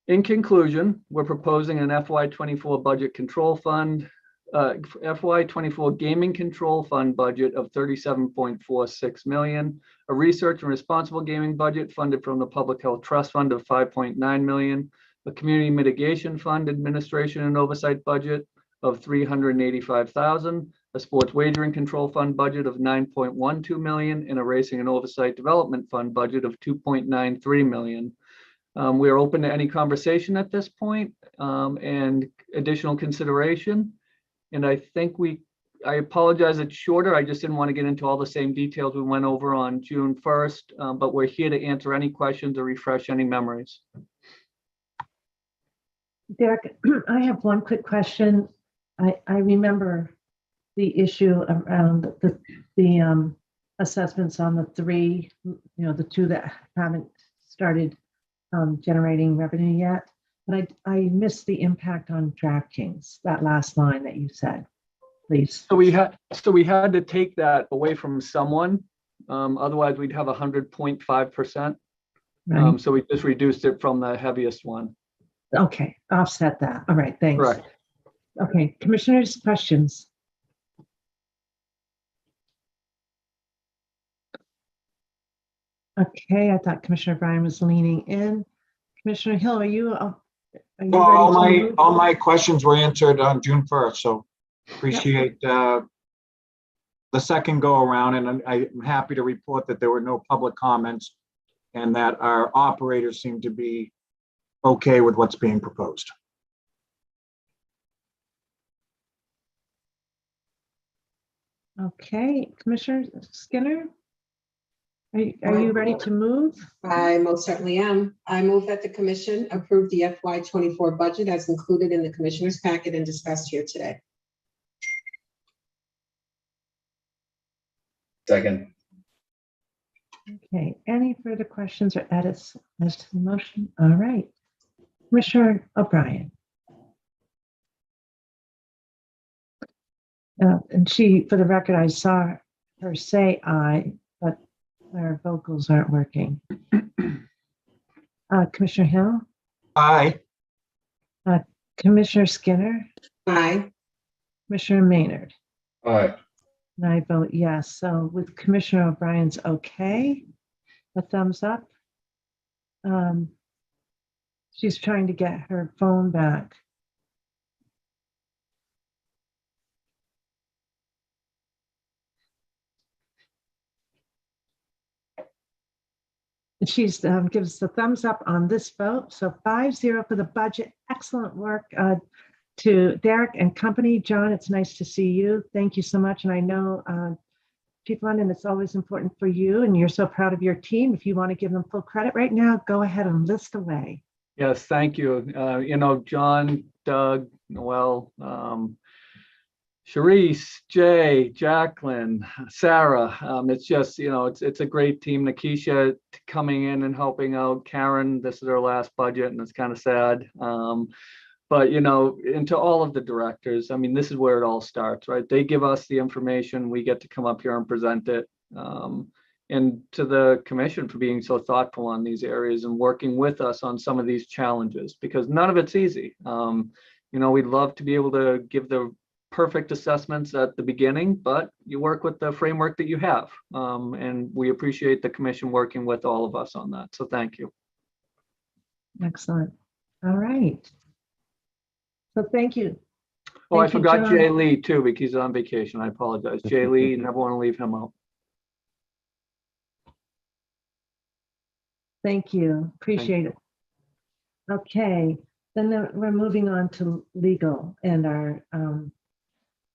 M: In conclusion, we're proposing an FY24 budget control fund, FY24 gaming control fund budget of 37.46 million, a research and responsible gaming budget funded from the Public Health Trust Fund of 5.9 million, a community mitigation fund administration and oversight budget of 385,000, a sports wagering control fund budget of 9.12 million, and a racing and oversight development fund budget of 2.93 million. We are open to any conversation at this point and additional consideration. And I think I apologize, it's shorter. I just didn't want to get into all the same details we went over on June 1st, but we're here to answer any questions or refresh any memories.
B: Derek, I have one quick question. I remember the issue around the assessments on the 3, the 2 that haven't started generating revenue yet, but I missed the impact on DraftKings, that last line that you said, please.
M: So we had to take that away from someone, otherwise we'd have 100.5%.
B: Right.
M: So we just reduced it from the heaviest one.
B: Okay, offset that. All right, thanks.
M: Correct.
B: Okay, commissioners, questions? Okay, I thought Commissioner Bryan was leaning in. Commissioner Hill, are you ready to move?
E: All my questions were answered on June 1st, so appreciate the second go around, and I'm happy to report that there were no public comments and that our operators seem to be okay with what's being proposed.
B: Okay, Commissioner Skinner, are you ready to move?
H: I most certainly am. I move that the commission approve the FY24 budget as included in the commissioner's packet and discussed here today.
D: Second.
B: Okay, any further questions or edits as to the motion? All right, Commissioner O'Brien. And for the record, I saw her say aye, but her vocals aren't working. Commissioner Hill?
E: Aye.
B: Commissioner Skinner?
H: Aye.
B: Commissioner Maynard?
D: Aye.
B: And I vote yes. So with Commissioner O'Brien's okay, a thumbs up. She's trying to get her phone back. She's gives the thumbs up on this vote. So 5-0 for the budget. Excellent work. to Derek and company. John, it's nice to see you. Thank you so much. And I know, Chief London, it's always important for you, and you're so proud of your team. If you want to give them full credit right now, go ahead and list away.
M: Yes, thank you. John, Doug, Noel, Sharice, Jay, Jacqueline, Sarah. It's just, it's a great team. Nakisha coming in and helping out. Karen, this is her last budget, and it's kind of sad. But, and to all of the directors, this is where it all starts, right? They give us the information, we get to come up here and present it. And to the commission for being so thoughtful on these areas and working with us on some of these challenges, because none of it's easy. We'd love to be able to give the perfect assessments at the beginning, but you work with the framework that you have. And we appreciate the commission working with all of us on that. So thank you.
B: Excellent. All right. So thank you.
M: Oh, I
B: Thank you,
M: forgot
B: John.
M: Jay Lee too, because he's on vacation. I apologize. Jay Lee, never want to leave him out.
B: Thank you. Appreciate it. Okay, then we're moving on to legal, and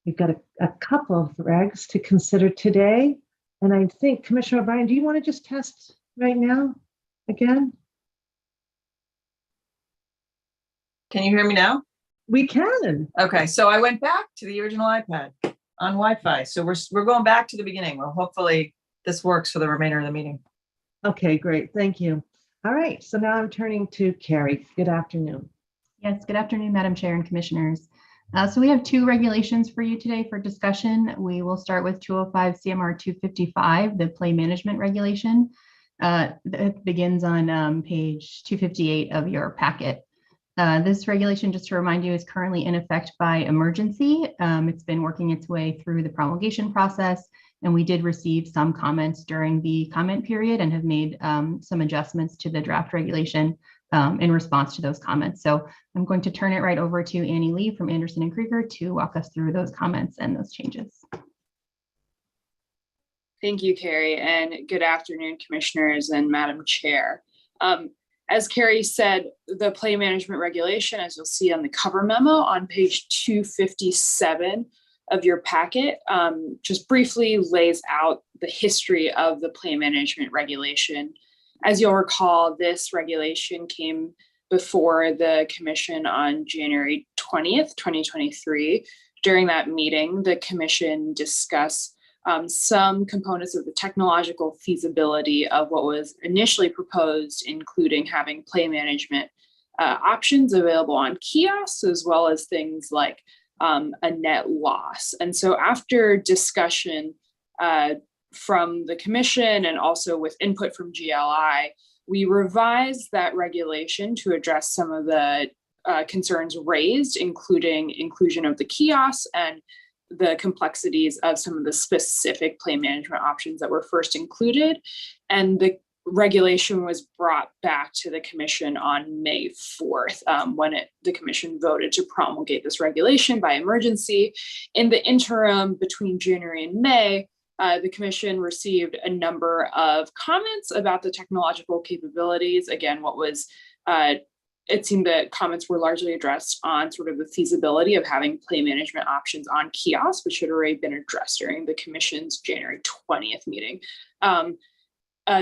B: we've got a couple of regs to consider today. And I think Commissioner O'Brien, do you want to just test right now again?
A: Can you hear me now?
B: We can.
A: Okay, so I went back to the original iPad on Wi-Fi. So we're going back to the beginning. Well, hopefully this works for the remainder of the meeting.
B: Okay, great. Thank you. All right, so now I'm turning to Carrie. Good afternoon.
O: Yes, good afternoon, Madam Chair and Commissioners. So we have two regulations for you today for discussion. We will start with 205 CMR 255, the play management regulation. That begins on page 258 of your packet. This regulation, just to remind you, is currently in effect by emergency. It's been working its way through the promulgation process, and we did receive some comments during the comment period and have made some adjustments to the draft regulation in response to those comments. So I'm going to turn it right over to Annie Lee from Anderson and Krieger to walk us through those comments and those changes.
P: Thank you, Carrie, and good afternoon, Commissioners and Madam Chair. As Carrie said, the play management regulation, as you'll see on the cover memo on page 257 of your packet, just briefly lays out the history of the play management regulation. As you'll recall, this regulation came before the Commission on January 20th, 2023. During that meeting, the Commission discussed some components of the technological feasibility of what was initially proposed, including having play management options available on kiosks, as well as things like a net loss. And so after discussion from the Commission and also with input from GLI, we revised that regulation to address some of the concerns raised, including inclusion of the kiosks and the complexities of some of the specific play management options that were first included. And the regulation was brought back to the Commission on May 4th when the Commission voted to promulgate this regulation by emergency. In the interim between January and May, the Commission received a number of comments about the technological capabilities. Again, it seemed that comments were largely addressed on sort of the feasibility of having play management options on kiosks, which had already been addressed during the Commission's January 20th meeting.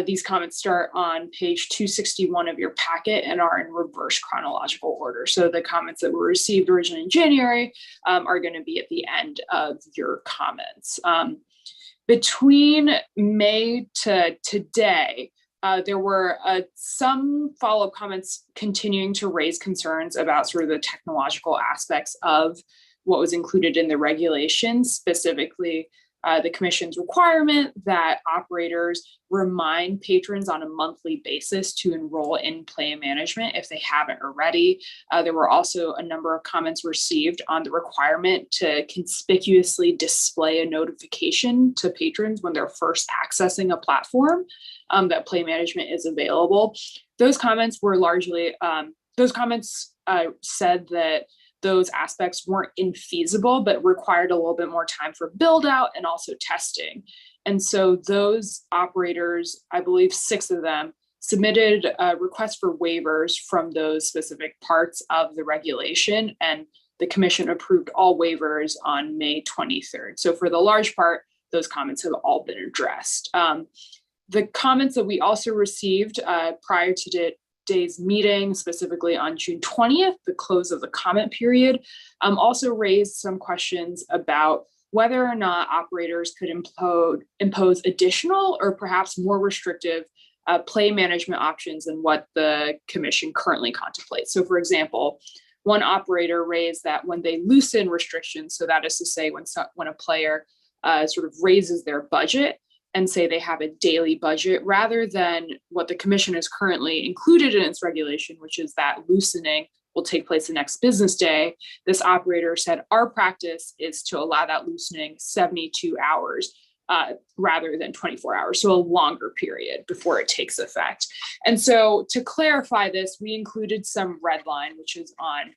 P: These comments start on page 261 of your packet and are in reverse chronological order. So the comments that were received originally in January are going to be at the end of your comments. Between May to today, there were some follow-up comments continuing to raise concerns about sort of the technological aspects of what was included in the regulation, specifically the Commission's requirement that operators remind patrons on a monthly basis to enroll in play management if they haven't already. There were also a number of comments received on the requirement to conspicuously display a notification to patrons when they're first accessing a platform that play management is available. Those comments were largely, said that those aspects weren't infeasible, but required a little bit more time for build out and also testing. And so those operators, I believe 6 of them, submitted a request for waivers from those specific parts of the regulation. And the commission approved all waivers on May 23rd. So for the large part, those comments have all been addressed. The comments that we also received prior to today's meeting, specifically on June 20th, the close of the comment period, also raised some questions about whether or not operators could impose additional or perhaps more restrictive play management options than what the commission currently contemplates. So for example, one operator raised that when they loosen restrictions, so that is to say when a player sort of raises their budget and say they have a daily budget, rather than what the commission is currently included in its regulation, which is that loosening will take place the next business day. This operator said, our practice is to allow that loosening 72 hours rather than 24 hours, so a longer period before it takes effect. And so to clarify this, we included some red line, which is on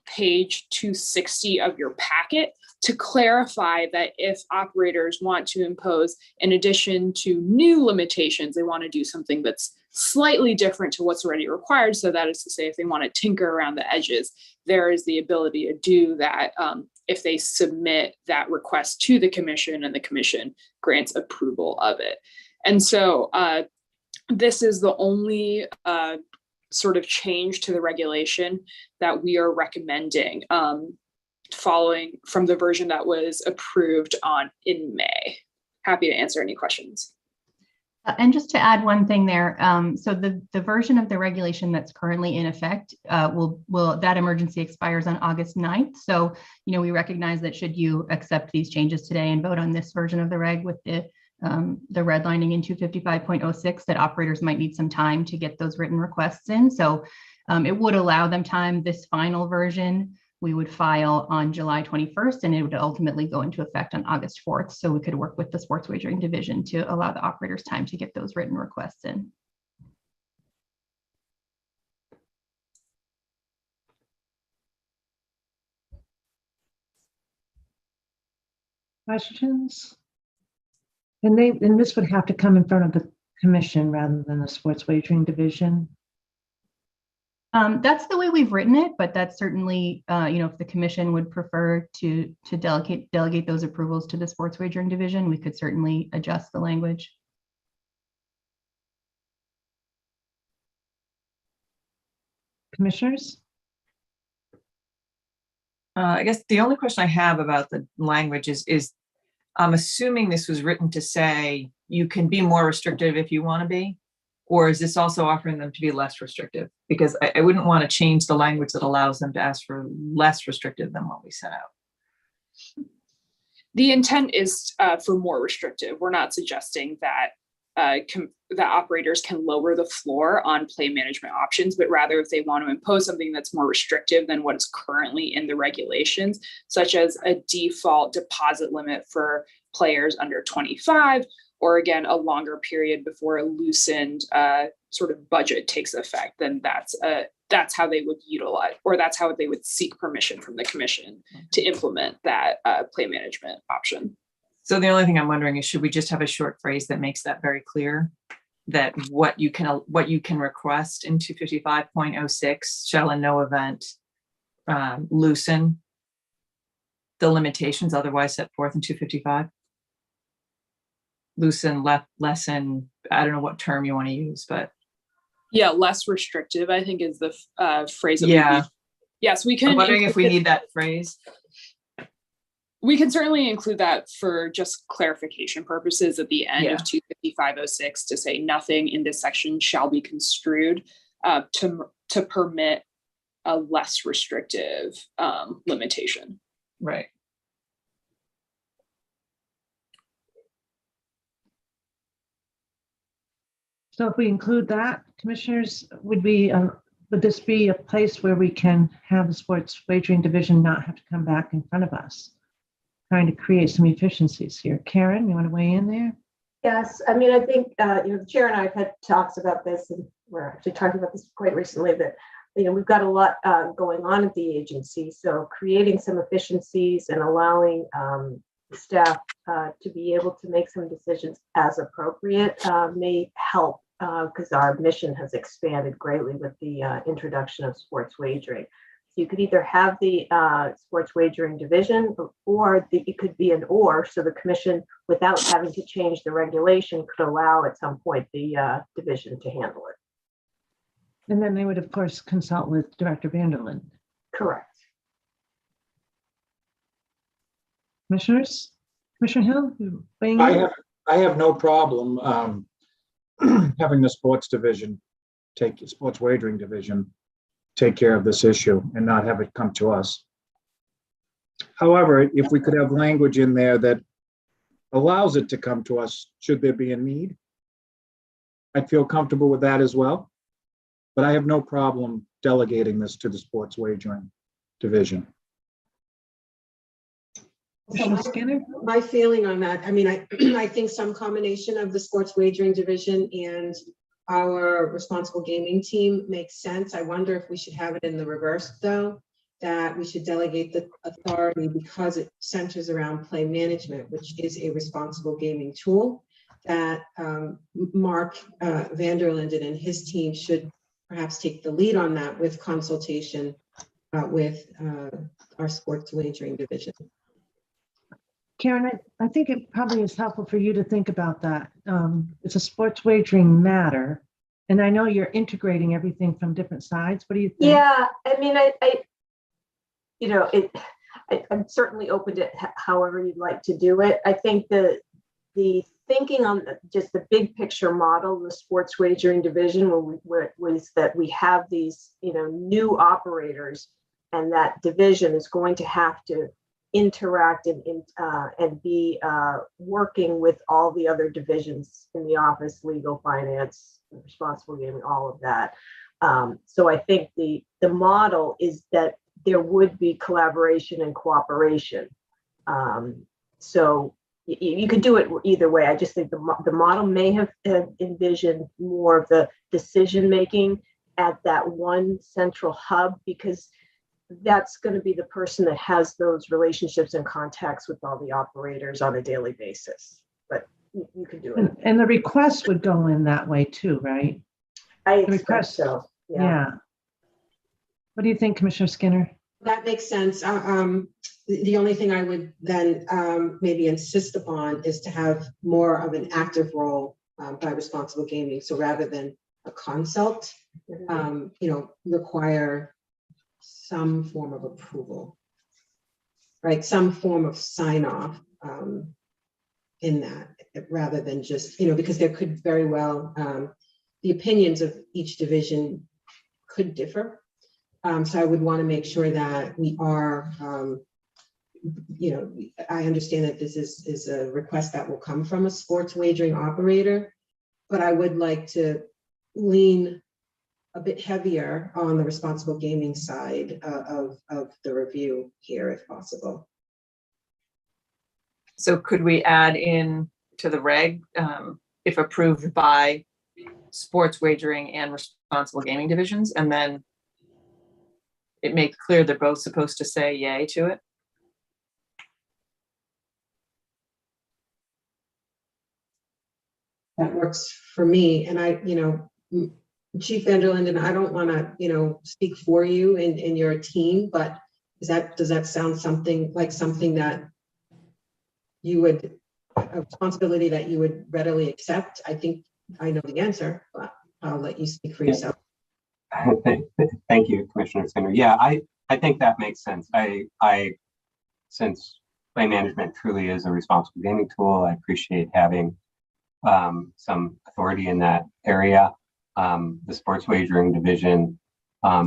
P: page 260 of your packet, to clarify that if operators want to impose, in addition to new limitations, they want to do something that's slightly different to what's already required. So that is to say, if they want to tinker around the edges, there is the ability to do that if they submit that request to the commission and the commission grants approval of it. And so this is the only sort of change to the regulation that we are recommending following from the version that was approved in May. Happy to answer any questions.
O: And just to add one thing there, so the version of the regulation that's currently in effect that emergency expires on August 9th. So, we recognize that should you accept these changes today and vote on this version of the reg with the redlining in 255.06, that operators might need some time to get those written requests in. So it would allow them time. This final version we would file on July 21st, and it would ultimately go into effect on August 4th. So we could work with the sports wagering division to allow the operators time to get those written requests in.
B: Questions? And this would have to come in front of the commission rather than the sports wagering division.
O: That's the way we've written it, but that's certainly, if the commission would prefer to delegate those approvals to the sports wagering division, we could certainly adjust the language.
B: Commissioners?
A: I guess the only question I have about the language is I'm assuming this was written to say you can be more restrictive if you want to be, or is this also offering them to be less restrictive? Because I wouldn't want to change the language that allows them to ask for less restrictive than what we sent out.
P: The intent is for more restrictive. We're not suggesting that that operators can lower the floor on play management options, but rather if they want to impose something that's more restrictive than what is currently in the regulations, such as a default deposit limit for players under 25, or again, a longer period before a loosened sort of budget takes effect, then that's how they would utilize, or that's how they would seek permission from the commission to implement that play management option.
A: So the only thing I'm wondering is, should we just have a short phrase that makes that very clear, that what you can request in 255.06 shall in no event loosen the limitations otherwise set forth in 255? Loosen, lessen, I don't know what term you want to use, but.
P: Yeah, less restrictive, I think, is the phrase that
A: we
P: use. Yes, we can.
A: I'm wondering if we need that phrase.
P: We can certainly include that for just clarification purposes at the end of 255.06 to say nothing in this section shall be construed to permit a less restrictive limitation.
A: Right.
B: So if we include that, commissioners, would this be a place where we can have the sports wagering division not have to come back in front of us? Trying to create some efficiencies here. Karen, you want to weigh in there?
C: Yes, I mean, I think the chair and I have had talks about this, and we're actually talking about this quite recently, that we've got a lot going on at the agency. So creating some efficiencies and allowing staff to be able to make some decisions as appropriate may help, because our mission has expanded greatly with the introduction of sports wagering. you could either have the sports wagering division, or it could be an or, so the commission, without having to change the regulation, could allow at some point the division to handle it.
B: And then they would, of course, consult with Director Vanderland.
C: Correct.
B: Commissioners? Commissioner Hill? you weighing in?
E: I have no problem having the sports wagering division take care of this issue and not have it come to us. However, if we could have language in there that allows it to come to us, should there be a need, I'd feel comfortable with that as well. But I have no problem delegating this to the sports wagering division.
B: Commissioner Skinner?
H: My feeling on that, I mean, I think some combination of the sports wagering division and our responsible gaming team makes sense. I wonder if we should have it in the reverse, though, that we should delegate the authority because it centers around play management, which is a responsible gaming tool, that Mark Vanderlinden and his team should perhaps take the lead on that with consultation with our sports wagering division.
B: Karen, I think it probably is helpful for you to think about that. It's a sports wagering matter, and I know you're integrating everything from different sides. What do you think?
C: Yeah, I mean, I'm certainly open to however you'd like to do it. I think the thinking on just the big picture model, the sports wagering division, was that we have these, new operators, and that division is going to have to interact and be working with all the other divisions in the office, legal, finance, responsible gaming, all of that. So I think the model is that there would be collaboration and cooperation. So you could do it either way. I just think the model may have envisioned more of the decision making at that one central hub, because that's going to be the person that has those relationships and contacts with all the operators on a daily basis. But you can do it.
B: And the request would go in that way too, right?
C: I expect so.
B: Yeah. What do you think, Commissioner Skinner?
H: That makes sense. The only thing I would then maybe insist upon is to have more of an active role by responsible gaming. So rather than a consult, require some form of approval, right? Some form of sign off in that, rather than just, because there could very well, the opinions of each division could differ. So I would want to make sure that we are, I understand that this is a request that will come from a sports wagering operator, but I would like to lean a bit heavier on the responsible gaming side of the review here, if possible.
A: So could we add in to the reg, if approved by sports wagering and responsible gaming divisions, and then it makes clear they're both supposed to say yay to it?
H: That works for me. And Chief Vanderlinden, I don't want to, speak for you and your team, but does that sound something that you would, a responsibility that you would readily accept? I think I know the answer, but I'll let you speak for yourself.
S: Thank you, Commissioner Skinner. Yeah, I think that makes sense. Since play management truly is a responsible gaming tool, I appreciate having some authority in that area. The sports wagering division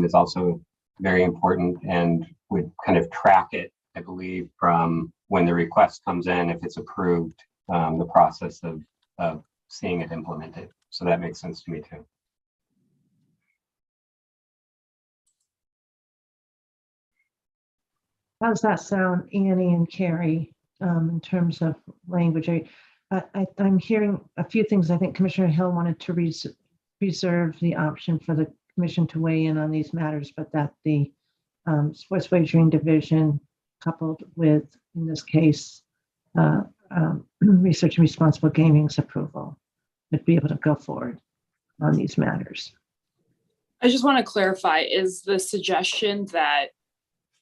S: is also very important and would kind of track it, I believe, from when the request comes in, if it's approved, the process of seeing it implemented. So that makes sense to me too.
B: How does that sound, Annie and Carrie, in terms of language? I'm hearing a few things. I think Commissioner Hill wanted to reserve the option for the commission to weigh in on these matters, but that the sports wagering division, coupled with, in this case, research and responsible gaming's approval, would be able to go forward on these matters.
P: I just want to clarify, is the suggestion that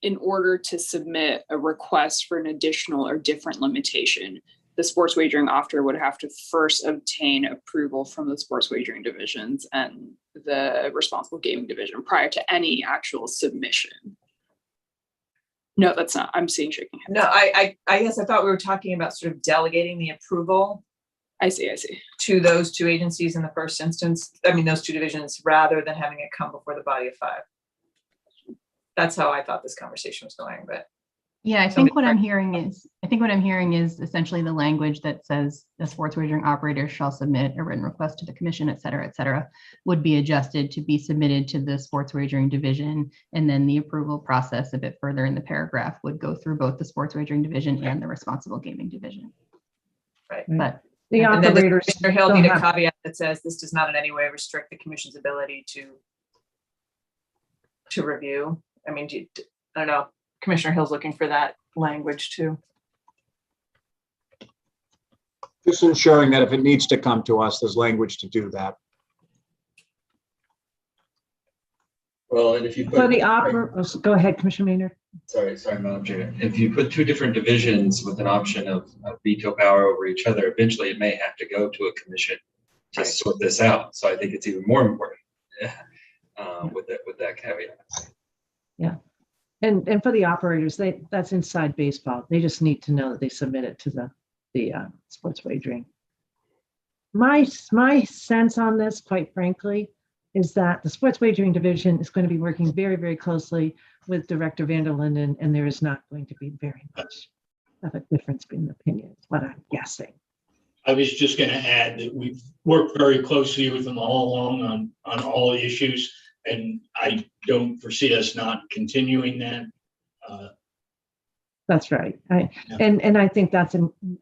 P: in order to submit a request for an additional or different limitation, the sports wagering officer would have to first obtain approval from the sports wagering divisions and the responsible gaming division prior to any actual submission. No, that's not. I'm seeing shaking heads.
A: No, I guess I thought we were talking about sort of delegating the approval.
P: I see.
A: To those two agencies in the first instance. I mean, those two divisions, rather than having it come before the body of five. That's how I thought this conversation was going, but.
O: Yeah, I think what I'm hearing is essentially the language that says the sports wagering operator shall submit a written request to the commission, et cetera, would be adjusted to be submitted to the sports wagering division. And then the approval process a bit further in the paragraph would go through both the sports wagering division and the responsible gaming division.
A: Right.
O: But
B: the operators.
A: Commissioner Hill need a caveat that says this does not in any way restrict the commission's ability to review. I mean, I don't know. Commissioner Hill's looking for that language too.
E: Just ensuring that if it needs to come to us, there's language to do that.
D: Well, and if you put.
B: So go ahead, Commissioner Maynard.
D: Sorry, Madam Chair. If you put two different divisions with an option of veto power over each other, eventually it may have to go to a commission to sort this out. So I think it's even more important with that caveat.
B: Yeah. And for the operators, that's inside baseball. They just need to know that they submit it to the sports wagering. My sense on this, quite frankly, is that the sports wagering division is going to be working very, very closely with Director Vanderlinden, and there is not going to be very much of a difference in opinions, what I'm guessing.
W: I was just going to add that we've worked very closely with them all along on all issues, and I don't foresee us not continuing that.
B: That's right. And I think that's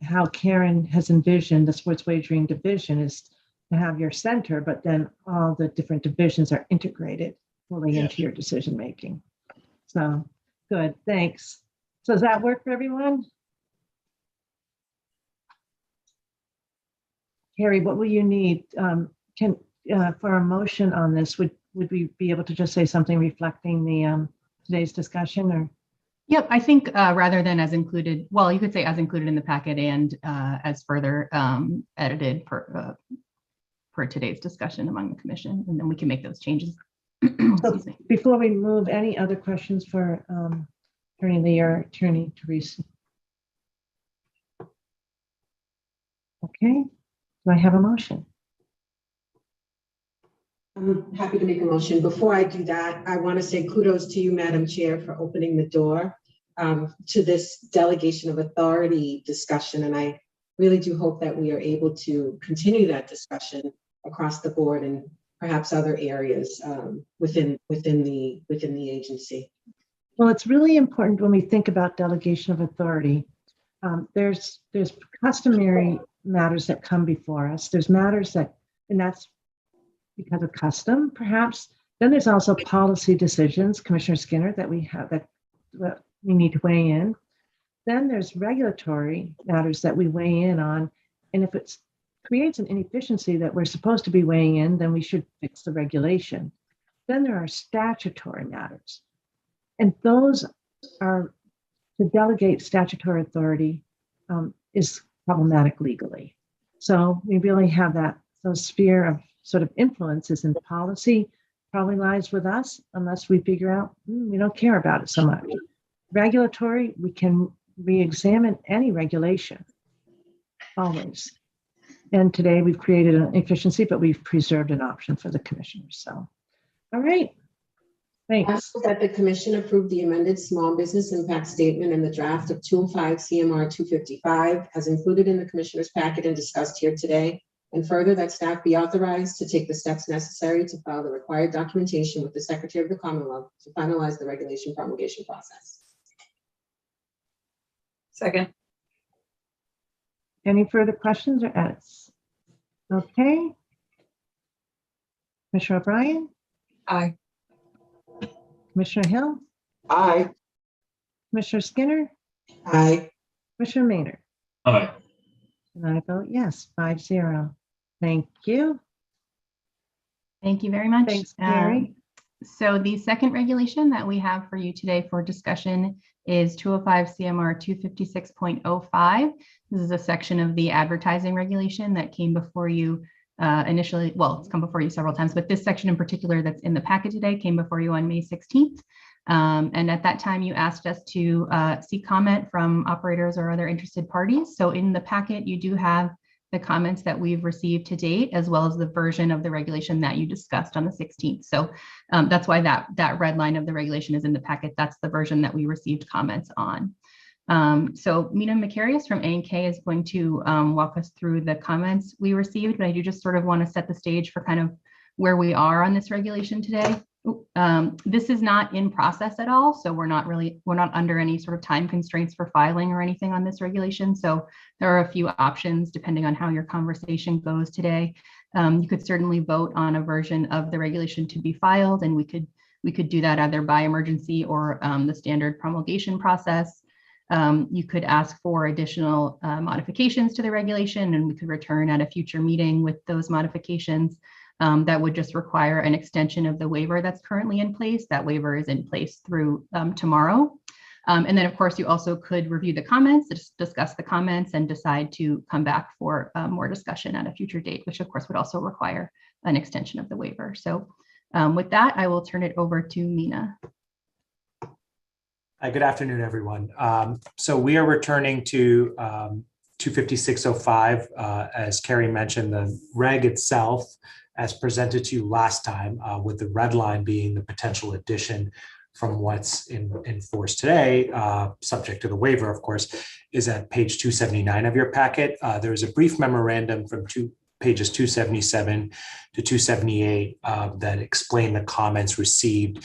B: how Karen has envisioned the sports wagering division is to have your center, but then all the different divisions are integrated fully into your decision making. So good, thanks. So does that work for everyone? Carrie, what will you need? For a motion on this, would we be able to just say something reflecting the today's discussion, or?
O: Yep, I think rather than as included, well, you could say as included in the packet and as further edited for today's discussion among the commission, and then we can make those changes. Excuse me.
B: Before we move, any other questions for Attorney Lee or Attorney Teresa? Okay, do I have a motion?
H: I'm happy to make a motion. Before I do that, I want to say kudos to you, Madam Chair, for opening the door to this delegation of authority discussion. And I really do hope that we are able to continue that discussion across the board and perhaps other areas within the agency.
B: Well, it's really important when we think about delegation of authority. There's customary matters that come before us. There's matters that, and that's because of custom, perhaps. Then there's also policy decisions, Commissioner Skinner, that we have that we need to weigh in. Then there's regulatory matters that we weigh in on. And if it creates an inefficiency that we're supposed to be weighing in, then we should fix the regulation. Then there are statutory matters. And those are, to delegate statutory authority is problematic legally. So we really have that sphere of sort of influences in policy probably lies with us unless we figure out we don't care about it so much. Regulatory, we can re-examine any regulation, always. And today we've created an efficiency, but we've preserved an option for the commissioners. So, all right, thanks.
H: That the commission approved the amended small business impact statement and the draft of 205 CMR 255 as included in the commissioner's packet and discussed here today. And further, that staff be authorized to take the steps necessary to file the required documentation with the Secretary of the Commonwealth to finalize the regulation promulgation process.
A: Second.
B: Any further questions or edits? Okay. Commissioner O'Brien?
A: Aye.
B: Commissioner Hill?
E: Aye.
B: Commissioner Skinner?
H: Aye.
B: Commissioner Maynard?
W: Aye.
B: And I vote yes, 5-0. Thank you.
O: Thank you very much.
B: Thanks, Carrie.
O: So the second regulation that we have for you today for discussion is 205 CMR 256.05. This is a section of the advertising regulation that came before you initially. Well, it's come before you several times, but this section in particular that's in the packet today came before you on May 16th. And at that time, you asked us to seek comment from operators or other interested parties. So in the packet, you do have the comments that we've received to date, as well as the version of the regulation that you discussed on the 16th. So that's why that red line of the regulation is in the packet. That's the version that we received comments on. So Mina Macarius from A&K is going to walk us through the comments we received, but I do just sort of want to set the stage for kind of where we are on this regulation today. This is not in process at all, so we're not under any sort of time constraints for filing or anything on this regulation. So there are a few options depending on how your conversation goes today. You could certainly vote on a version of the regulation to be filed, and we could do that either by emergency or the standard promulgation process. You could ask for additional modifications to the regulation, and we could return at a future meeting with those modifications. That would just require an extension of the waiver that's currently in place. That waiver is in place through tomorrow. And then, of course, you also could review the comments, discuss the comments, and decide to come back for more discussion at a future date, which, of course, would also require an extension of the waiver. So with that, I will turn it over to Mina.
K: Good afternoon, everyone. So we are returning to 256.05. As Carrie mentioned, the reg itself, as presented to you last time, with the red line being the potential addition from what's in force today, subject to the waiver, of course, is at page 279 of your packet. There is a brief memorandum from pages 277 to 278 that explain the comments received.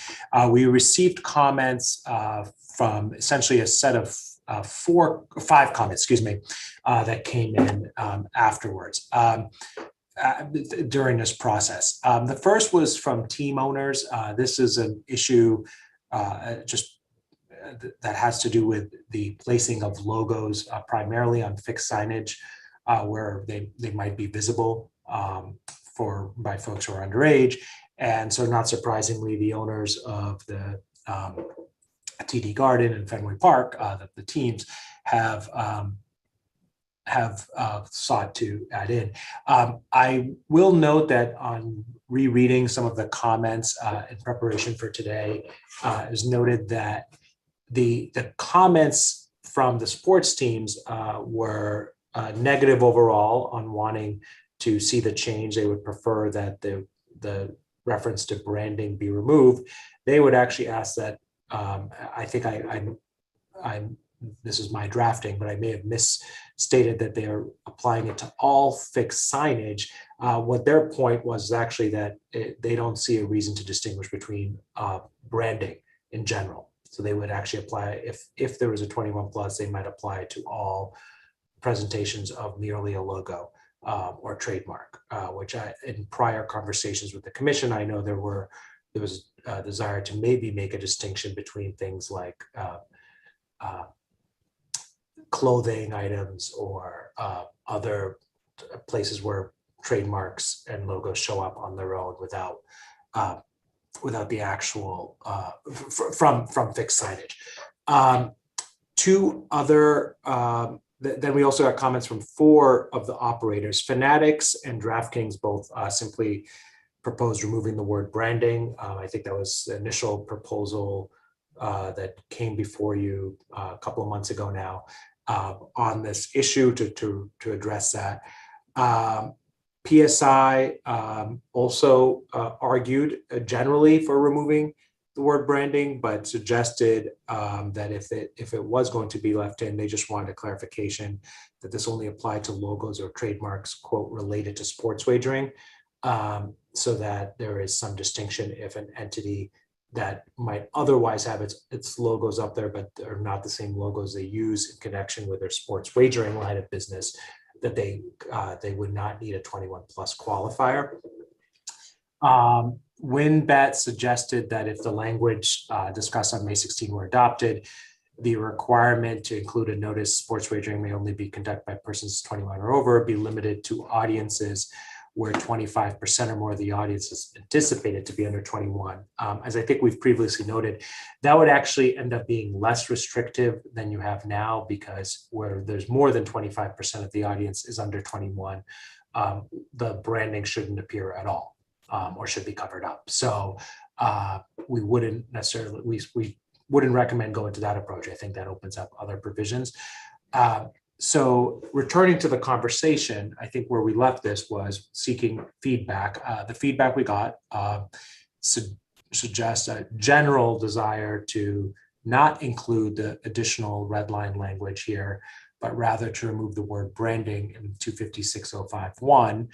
K: We received comments from essentially a set of five comments, that came in afterwards. During this process. The first was from team owners. This is an issue that has to do with the placing of logos primarily on fixed signage where they might be visible by folks who are underage. And so not surprisingly, the owners of the TD Garden and Fenway Park, the teams have sought to add in. I will note that on rereading some of the comments in preparation for today, is noted that the comments from the sports teams were negative overall on wanting to see the change. They would prefer that the reference to branding be removed. They would actually ask that, I think I'm this is my drafting, but I may have misstated that they are applying it to all fixed signage. What their point was actually that they don't see a reason to distinguish between branding in general. So they would actually apply, if there was a 21 plus, they might apply it to all presentations of merely a logo or trademark, which in prior conversations with the commission, I know there was a desire to maybe make a distinction between things like clothing items or other places where trademarks and logos show up on their own without the actual from fixed signage. Two other then we also got comments from four of the operators. Fanatics and DraftKings both simply proposed removing the word branding. I think that was the initial proposal that came before you a couple of months ago now on this issue to address that. PSI also argued generally for removing the word branding, but suggested that if it was going to be left in, they just wanted a clarification that this only applied to logos or trademarks, quote, related to sports wagering, so that there is some distinction if an entity that might otherwise have its logos up there, but are not the same logos they use in connection with their sports wagering line of business, that they would not need a 21 plus qualifier. WinBet suggested that if the language discussed on May 16 were adopted, the requirement to include a notice sports wagering may only be conducted by persons 21 or over be limited to audiences where 25% or more of the audience is anticipated to be under 21. As I think we've previously noted, that would actually end up being less restrictive than you have now, because where there's more than 25% of the audience is under 21, the branding shouldn't appear at all, or should be covered up. So we wouldn't necessarily, we wouldn't recommend going to that approach. I think that opens up other provisions. So returning to the conversation, I think where we left this was seeking feedback. The feedback we got suggests a general desire to not include the additional red line language here, but rather to remove the word branding in 256.051.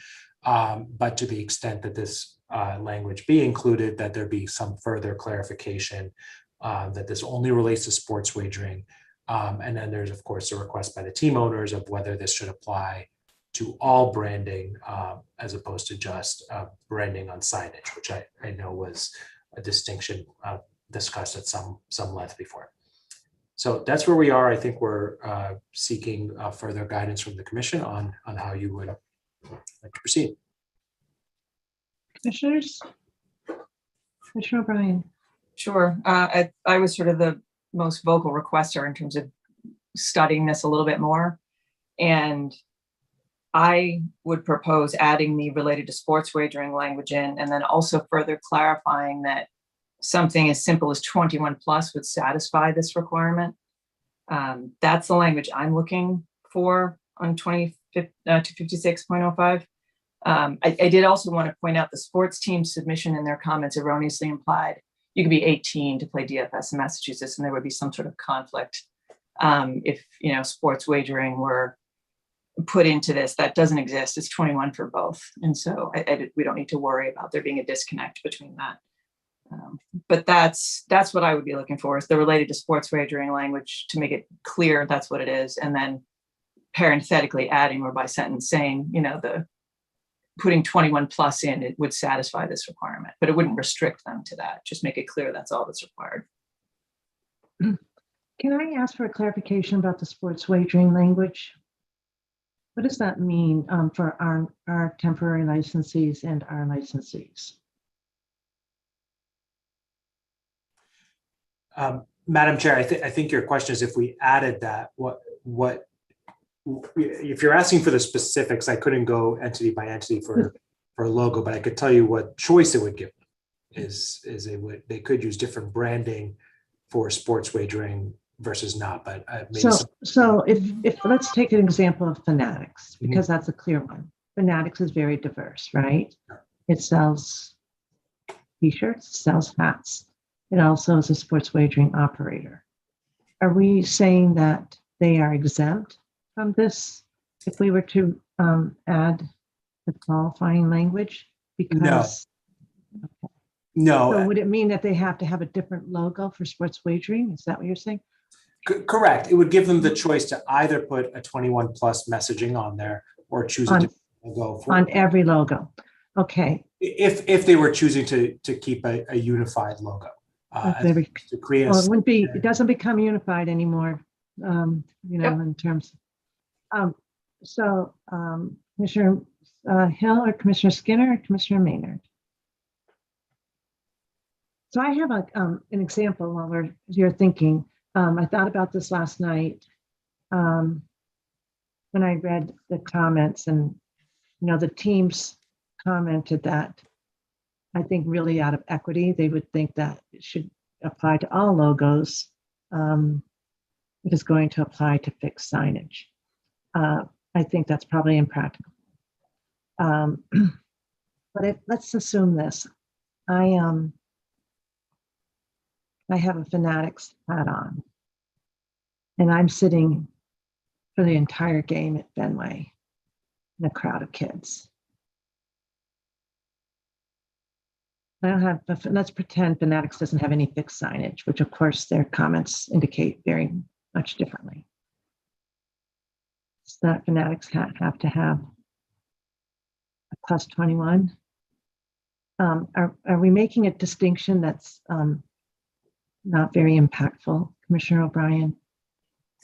K: But to the extent that this language be included, that there be some further clarification that this only relates to sports wagering. And then there's, of course, a request by the team owners of whether this should apply to all branding as opposed to just branding on signage, which I know was a distinction discussed at some length before. So that's where we are. I think we're seeking further guidance from the commission on how you would like to proceed.
B: Commissioners? Commissioner O'Brien.
A: Sure. I was sort of the most vocal requester in terms of studying this a little bit more. And I would propose adding the related to sports wagering language in, and then also further clarifying that something as simple as 21 plus would satisfy this requirement. That's the language I'm looking for on 256.05. I did also want to point out the sports team submission in their comments erroneously implied you could be 18 to play DFS in Massachusetts, and there would be some sort of conflict if sports wagering were put into this. That doesn't exist. It's 21 for both, and so we don't need to worry about there being a disconnect between that. But that's what I would be looking for, is the related to sports wagering language to make it clear that's what it is, and then parenthetically adding or by sentence saying, the putting 21 plus in, it would satisfy this requirement, but it wouldn't restrict them to that. Just make it clear that's all that's required.
B: Can I ask for a clarification about the sports wagering language? What does that mean for our temporary licensees and our licensees?
K: Madam Chair, I think your question is if we added that, what if you're asking for the specifics, I couldn't go entity by entity for a logo, but I could tell you what choice it would give them is they could use different branding for sports wagering versus not. But maybe
B: so if let's take an example of Fanatics, because that's a clear one. Fanatics is very diverse, right? It sells t-shirts, sells hats. It also is a sports wagering operator. Are we saying that they are exempt from this if we were to add the qualifying language? Because
K: no.
B: So would it mean that they have to have a different logo for sports wagering? Is that what you're saying?
K: Correct. It would give them the choice to either put a 21 plus messaging on there or choose a different logo
B: on every logo. Okay.
K: If they were choosing to keep a unified logo. To create
B: it doesn't become unified anymore, in terms. Commissioner Hill or Commissioner Skinner or Commissioner Maynard? So I have an example while you're thinking. I thought about this last night when I read the comments, and the teams commented that I think really out of equity, they would think that it should apply to all logos. It is going to apply to fixed signage. I think that's probably impractical. But let's assume this. I have a Fanatics hat on, and I'm sitting for the entire game at Fenway in a crowd of kids. I don't have, let's pretend Fanatics doesn't have any fixed signage, which of course their comments indicate very much differently. Does that Fanatics hat have to have a plus 21? Are we making a distinction that's not very impactful, Commissioner O'Brien?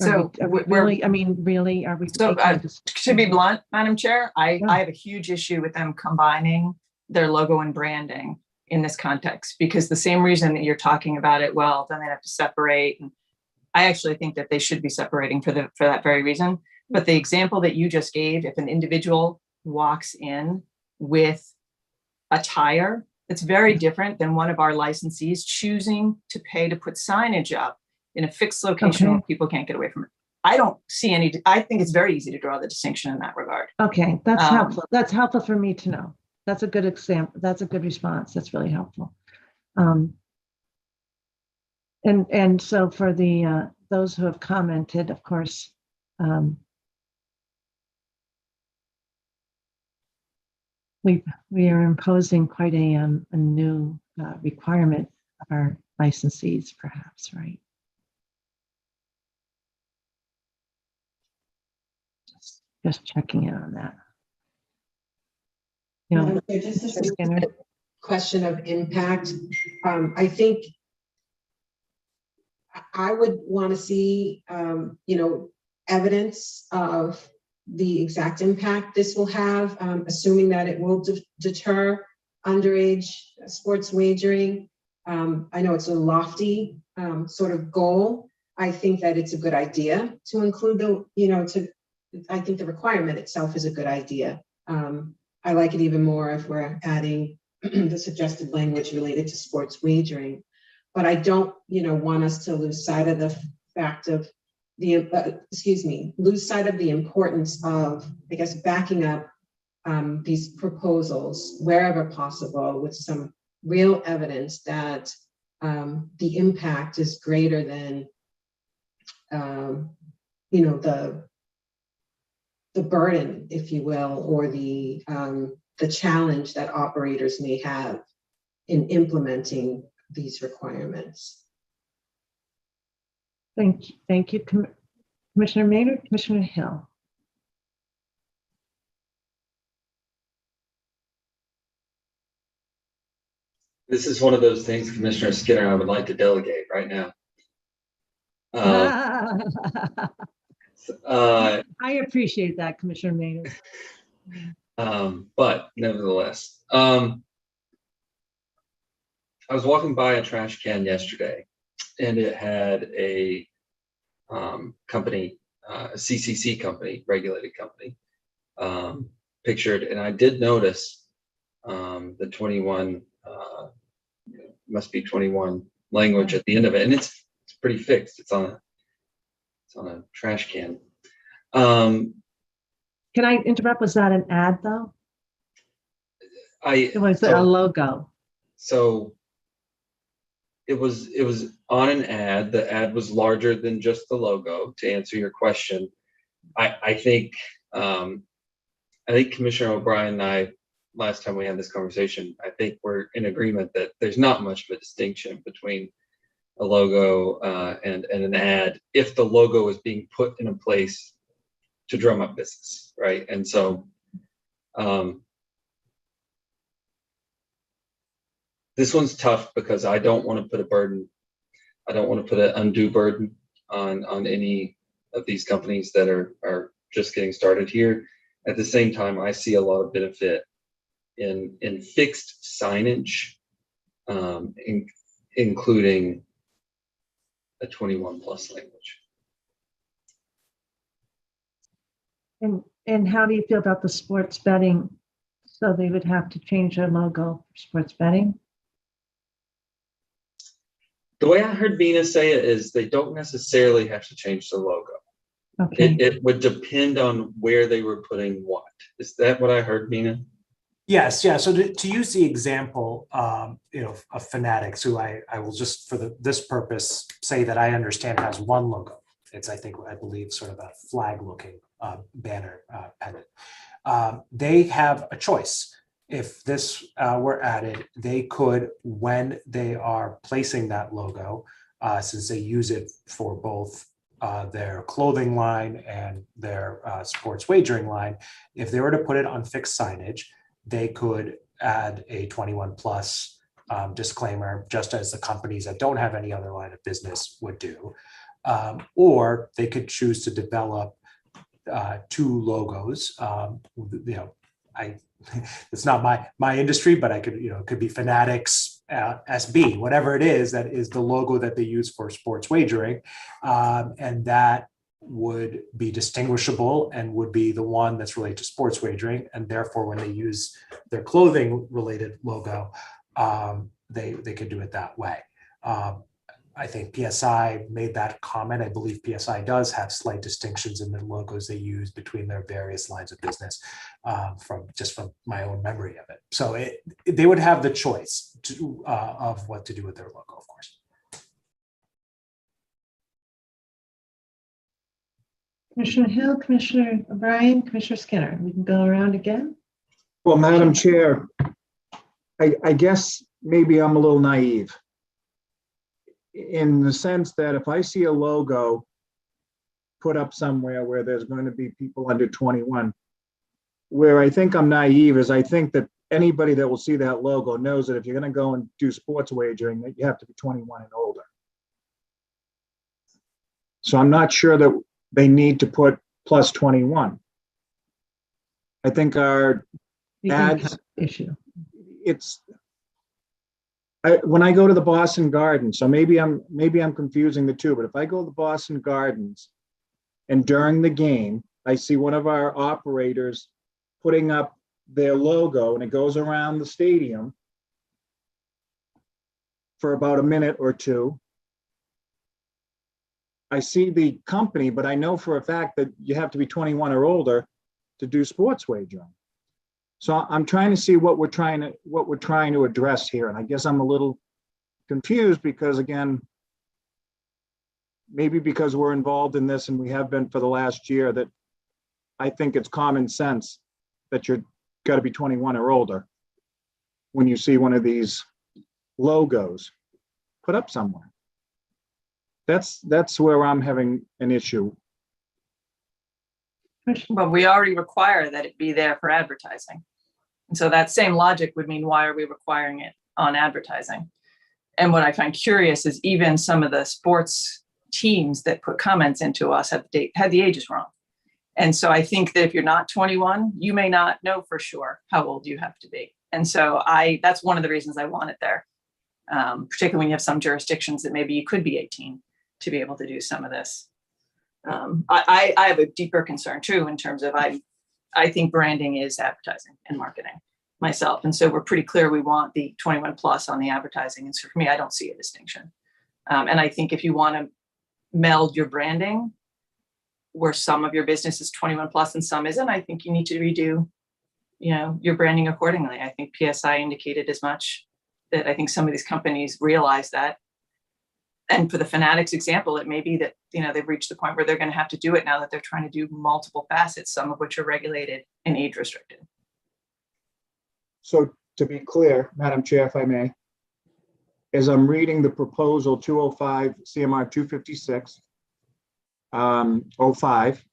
A: So
B: Are we
A: we're
B: really, I mean, really, are we?
A: So
B: making a dis-
A: to be blunt, Madam Chair, I
B: Yeah.
A: have a huge issue with them combining their logo and branding in this context, because the same reason that you're talking about it, well, then they have to separate. And I actually think that they should be separating for that very reason. But the example that you just gave, if an individual walks in with a tire, it's very different than one of our licensees choosing to pay to put signage up in a fixed location
B: Okay.
A: where people can't get away from it. I don't see any, I think it's very easy to draw the distinction in that regard.
B: Okay, that's
A: Um,
B: helpful. That's helpful for me to know. That's a good example. That's a good response. That's really helpful. And so for the those who have commented, of course, we are imposing quite a new requirement of our licensees, perhaps, right? Just checking in on that. You know,
H: Madam Chair, just a
B: Mr. Skinner?
H: specific question of impact. I think I would want to see, evidence of the exact impact this will have, assuming that it will deter underage sports wagering. I know it's a lofty sort of goal. I think that it's a good idea to include I think the requirement itself is a good idea. I like it even more if we're adding the suggested language related to sports wagering. But I don't, want us to lose sight of the fact of lose sight of the importance of, I guess, backing up these proposals wherever possible with some real evidence that the impact is greater than, the burden, if you will, or the challenge that operators may have in implementing these requirements.
B: Thank you, Commissioner Maynard, Commissioner Hill.
D: This is one of those things, Commissioner Skinner, I would like to delegate right now.
B: I appreciate that, Commissioner Maynard.
D: But nevertheless, I was walking by a trash can yesterday, and it had a company, a CCC company, regulated company, pictured, and I did notice the 21 must be 21 language at the end of it, and it's pretty fixed. It's on a trash can.
B: Can I interrupt? Was that an ad though? It was a logo.
D: So it was on an ad. The ad was larger than just the logo, to answer your question. I think Commissioner O'Brien and I, last time we had this conversation, I think we're in agreement that there's not much of a distinction between a logo and an ad if the logo is being put in a place to drum up business, right? And so this one's tough because I don't want to put a burden. I don't want to put an undue burden on any of these companies that are just getting started here. At the same time, I see a lot of benefit in fixed signage, including a 21 plus language.
B: And how do you feel about the sports betting? So they would have to change their logo for sports betting?
D: The way I heard Mina say it is they don't necessarily have to change the logo.
B: Okay.
D: It would depend on where they were putting what. Is that what I heard, Mina?
K: Yes, yeah. So to use the example, of Fanatics, who I will just for this purpose say that I understand has one logo. It's I believe sort of a flag looking banner pendant. They have a choice. If this were added, they could, when they are placing that logo, since they use it for both their clothing line and their sports wagering line, if they were to put it on fixed signage, they could add a 21 plus disclaimer, just as the companies that don't have any other line of business would do. Or they could choose to develop two logos. It's not my industry, but I could, it could be Fanatics SB, whatever it is, that is the logo that they use for sports wagering. And that would be distinguishable and would be the one that's related to sports wagering. And therefore, when they use their clothing related logo, they could do it that way. I think PSI made that comment. I believe PSI does have slight distinctions in the logos they use between their various lines of business, from my own memory of it. So they would have the choice of what to do with their logo, of course.
B: Commissioner Hill, Commissioner O'Brien, Commissioner Skinner. We can go around again.
E: Well, Madam Chair, I guess maybe I'm a little naive in the sense that if I see a logo put up somewhere where there's going to be people under 21, where I think I'm naive is I think that anybody that will see that logo knows that if you're going to go and do sports wagering, that you have to be 21 and older. So I'm not sure that they need to put plus 21. I think our ads
B: issue.
E: When I go to the Boston Gardens, so maybe I'm confusing the two, but if I go to the Boston Gardens and during the game, I see one of our operators putting up their logo and it goes around the stadium for about a minute or two. I see the company, but I know for a fact that you have to be 21 or older to do sports wagering. So I'm trying to see what we're trying to address here. And I guess I'm a little confused because, again, maybe because we're involved in this and we have been for the last year, that I think it's common sense that you're got to be 21 or older when you see one of these logos put up somewhere. That's where I'm having an issue.
A: But we already require that it be there for advertising. And so that same logic would mean, why are we requiring it on advertising? And what I find curious is even some of the sports teams that put comments into us had the ages wrong. And so I think that if you're not 21, you may not know for sure how old you have to be. And so that's one of the reasons I want it there, particularly when you have some jurisdictions that maybe you could be 18 to be able to do some of this. I have a deeper concern too, in terms of I think branding is advertising and marketing myself. And so we're pretty clear we want the 21 plus on the advertising. And so for me, I don't see a distinction. And I think if you want to meld your branding where some of your business is 21 plus and some isn't, I think you need to redo, your branding accordingly. I think PSI indicated as much, that I think some of these companies realize that. And for the Fanatics example, it may be that, they've reached the point where they're going to have to do it now that they're trying to do multiple facets, some of which are regulated and age restricted.
E: So to be clear, Madam Chair, if I may, as I'm reading the proposal 205 CMR 256, 05,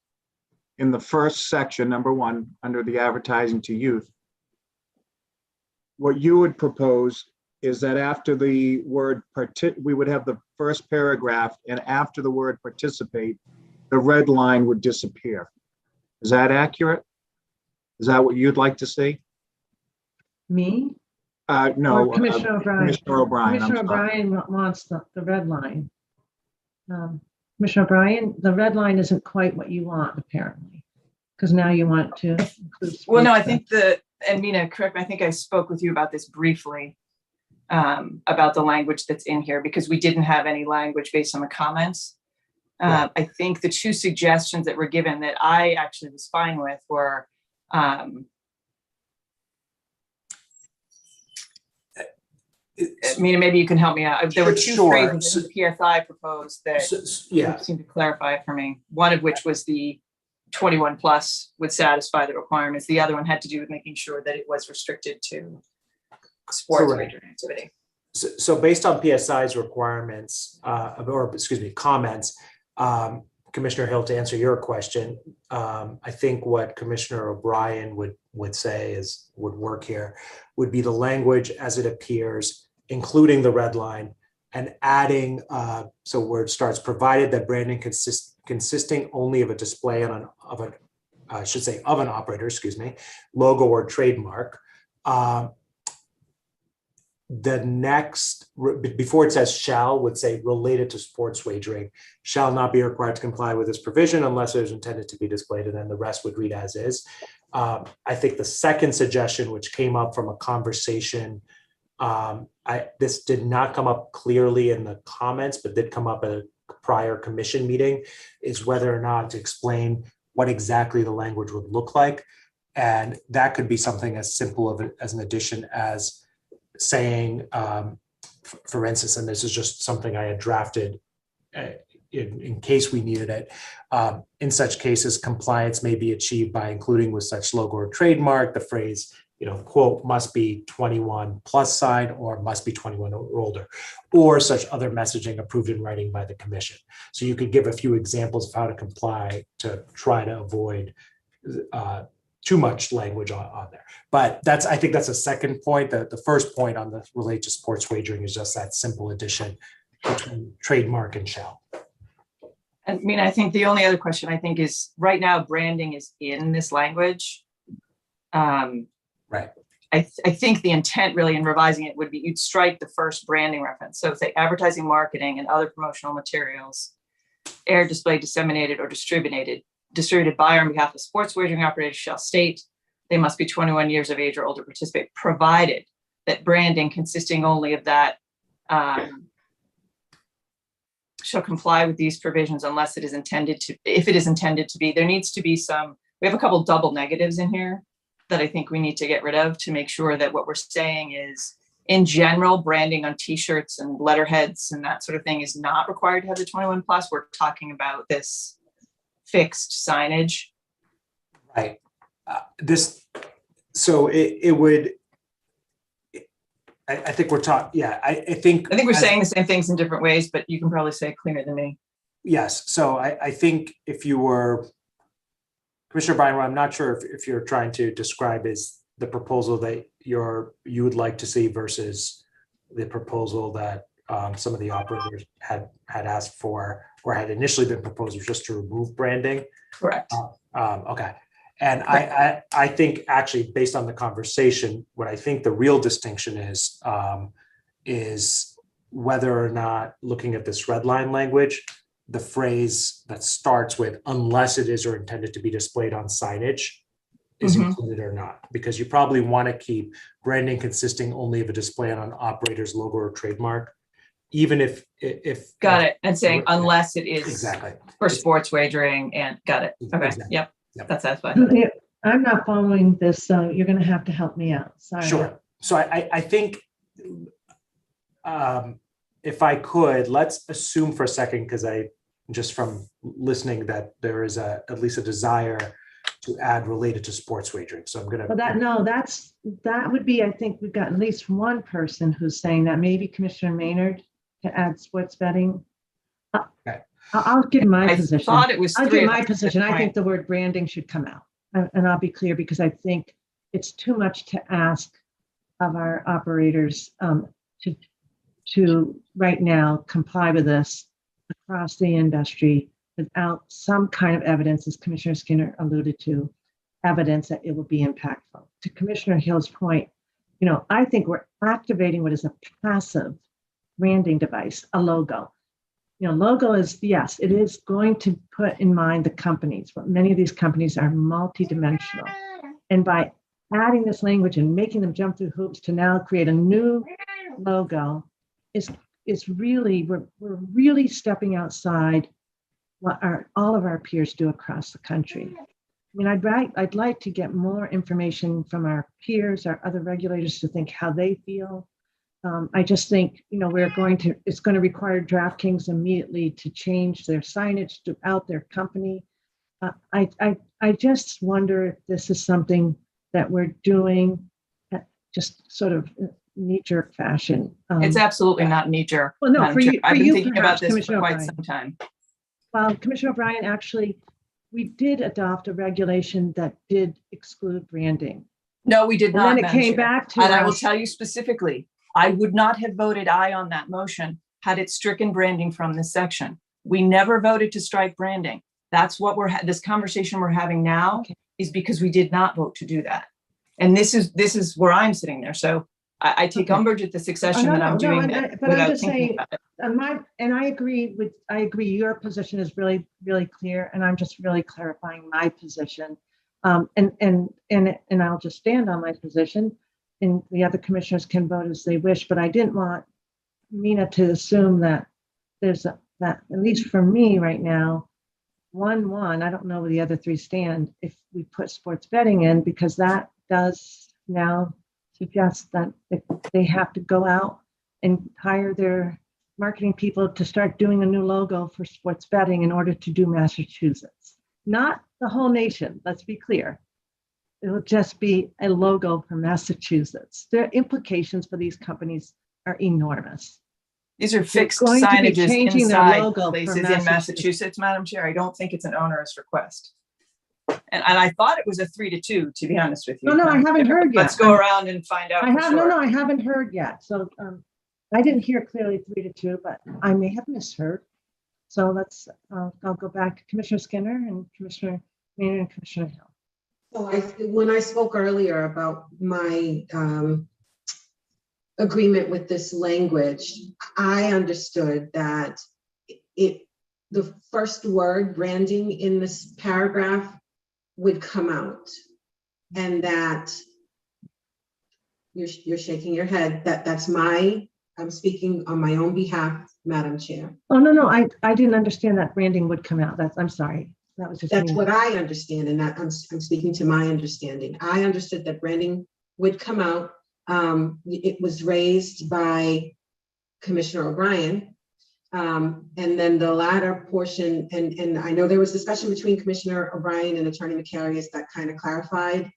E: in the first section, number 1, under the advertising to youth, what you would propose is that after the word we would have the first paragraph, and after the word participate, the red line would disappear. Is that accurate? Is that what you'd like to see?
B: Me?
E: No.
B: Or Commissioner O'Brien.
E: Commissioner O'Brien.
B: Commissioner O'Brien wants the red line. Commissioner O'Brien, the red line isn't quite what you want, apparently, because now you want to include.
A: Well, no, I think and Mina, correct me, I think I spoke with you about this briefly, about the language that's in here, because we didn't have any language based on the comments. I think the two suggestions that were given that I actually was fine with were, Mina, maybe you can help me out. There were two phrases in the PSI proposed that seemed to clarify it for me. One of which was the 21 plus would satisfy the requirements. The other one had to do with making sure that it was restricted to sports wagering activity.
K: So based on PSI's requirements, comments, Commissioner Hill, to answer your question, I think what Commissioner O'Brien would say would work here would be the language as it appears, including the red line, and adding, so where it starts, provided that branding consisting only of a display of an operator, logo or trademark. The next, before it says shall, would say related to sports wagering, shall not be required to comply with this provision unless it is intended to be displayed, and then the rest would read as is. I think the second suggestion, which came up from a conversation, this did not come up clearly in the comments, but did come up at a prior commission meeting, is whether or not to explain what exactly the language would look like. And that could be something as simple as an addition as saying, for instance, and this is just something I had drafted in case we needed it, in such cases, compliance may be achieved by including with such logo or trademark the phrase, quote, must be 21 plus sign, or must be 21 or older, or such other messaging approved in writing by the commission. So you could give a few examples of how to comply to try to avoid too much language on there. But I think that's a second point. The first point on the relate to sports wagering is just that simple addition between trademark and shall.
A: I mean, I think the only other question I think is right now branding is in this language.
K: Right.
A: I think the intent really in revising it would be you'd strike the first branding reference. So say advertising, marketing, and other promotional materials, aired, displayed, disseminated, or distributed by or on behalf of sports wagering operators shall state they must be 21 years of age or older to participate, provided that branding consisting only of that shall comply with these provisions unless it is intended to, if it is intended to be. There needs to be some, we have a couple double negatives in here that I think we need to get rid of to make sure that what we're saying is, in general, branding on t-shirts and letterheads and that sort of thing is not required to have the 21 plus. We're talking about this fixed signage.
K: Right. So it would, I think we're talking, yeah, I think
A: we're saying the same things in different ways, but you can probably say it clearer than me.
K: Yes. So I think if you were, Commissioner Bryan, what I'm not sure if you're trying to describe is the proposal that you would like to see versus the proposal that some of the operators had asked for or had initially been proposed, just to remove branding.
A: Correct.
K: Okay. And I think actually based on the conversation, what I think the real distinction is whether or not, looking at this red line language, the phrase that starts with unless it is or intended to be displayed on signage is included or not, because you probably want to keep branding consisting only of a display on an operator's logo or trademark, even if
A: got it, and saying unless it is
K: exactly
A: for sports wagering, and got it. Okay.
K: Exactly.
A: Yep. That's fine.
B: I'm not following this, so you're going to have to help me out. Sorry.
K: Sure. So I think if I could, let's assume for a second, because I just from listening that there is at least a desire to add related to sports wagering. So I'm going to.
B: Well, that would be, I think we've got at least one person who's saying that, maybe Commissioner Maynard, to add sports betting.
K: Okay.
B: I'll give my position.
A: I thought it was
B: I'll
A: three
B: give
A: of
B: my
A: us.
B: position. I think the word branding should come out. And I'll be clear, because I think it's too much to ask of our operators to right now comply with this across the industry without some kind of evidence, as Commissioner Skinner alluded to, evidence that it will be impactful. To Commissioner Hill's point, I think we're activating what is a passive branding device, a logo. Logo is, yes, it is going to put in mind the companies, but many of these companies are multidimensional. And by adding this language and making them jump through hoops to now create a new logo is really, we're really stepping outside what all of our peers do across the country. I mean, I'd like to get more information from our peers, our other regulators, to think how they feel. I just think, it's going to require DraftKings immediately to change their signage throughout their company. I just wonder if this is something that we're doing just sort of knee-jerk fashion.
A: It's absolutely not knee-jerk.
B: Well, no, for you,
A: I've been thinking
B: perhaps,
A: about this for quite
B: O'Brien.
A: some time.
B: Well, Commissioner O'Brien, actually, we did adopt a regulation that did exclude branding.
A: No, we did not.
B: And then it came back to
A: and I will
B: us.
A: tell you specifically, I would not have voted aye on that motion had it stricken branding from this section. We never voted to strike branding. That's what this conversation we're having now is because we did not vote to do that. And this is where I'm sitting there. So I take umbrage at the succession that I'm doing that
B: but I'm
A: without
B: just
A: thinking
B: saying,
A: about it.
B: I agree, your position is really, really clear, and I'm just really clarifying my position. And I'll just stand on my position, and the other commissioners can vote as they wish, but I didn't want Mina to assume that that at least for me right now, 1-1, I don't know where the other three stand if we put sports betting in, because that does now suggest that they have to go out and hire their marketing people to start doing a new logo for sports betting in order to do Massachusetts. Not the whole nation, let's be clear. It'll just be a logo for Massachusetts. The implications for these companies are enormous.
A: These are fixed
B: going to be
A: signages
B: changing their
A: inside
B: logo for
A: places in
B: Massachusetts.
A: Massachusetts, Madam Chair. I don't think it's an onerous request. And I thought it was a 3-2, to be honest with you.
B: No, I haven't heard yet.
A: Let's go around and find out.
B: I haven't heard yet. So I didn't hear clearly 3-2, but I may have misheard. So I'll go back to Commissioner Skinner and Commissioner Maynard and Commissioner Hill.
H: So when I spoke earlier about my agreement with this language, I understood that the first word branding in this paragraph would come out, and that you're shaking your head, I'm speaking on my own behalf, Madam Chair.
B: Oh, no, I didn't understand that branding would come out. I'm sorry.
H: That's what I understand, and that I'm speaking to my understanding. I understood that branding would come out. It was raised by Commissioner O'Brien. And then the latter portion, and I know there was discussion between Commissioner O'Brien and Attorney McCarius that kind of clarified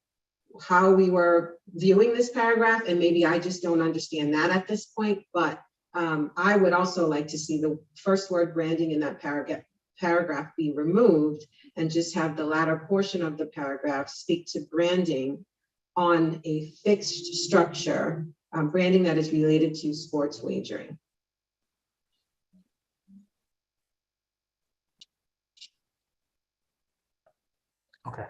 H: how we were viewing this paragraph, and maybe I just don't understand that at this point, but I would also like to see the first word branding in that paragraph be removed and just have the latter portion of the paragraph speak to branding on a fixed structure, branding that is related to sports wagering.
K: Okay.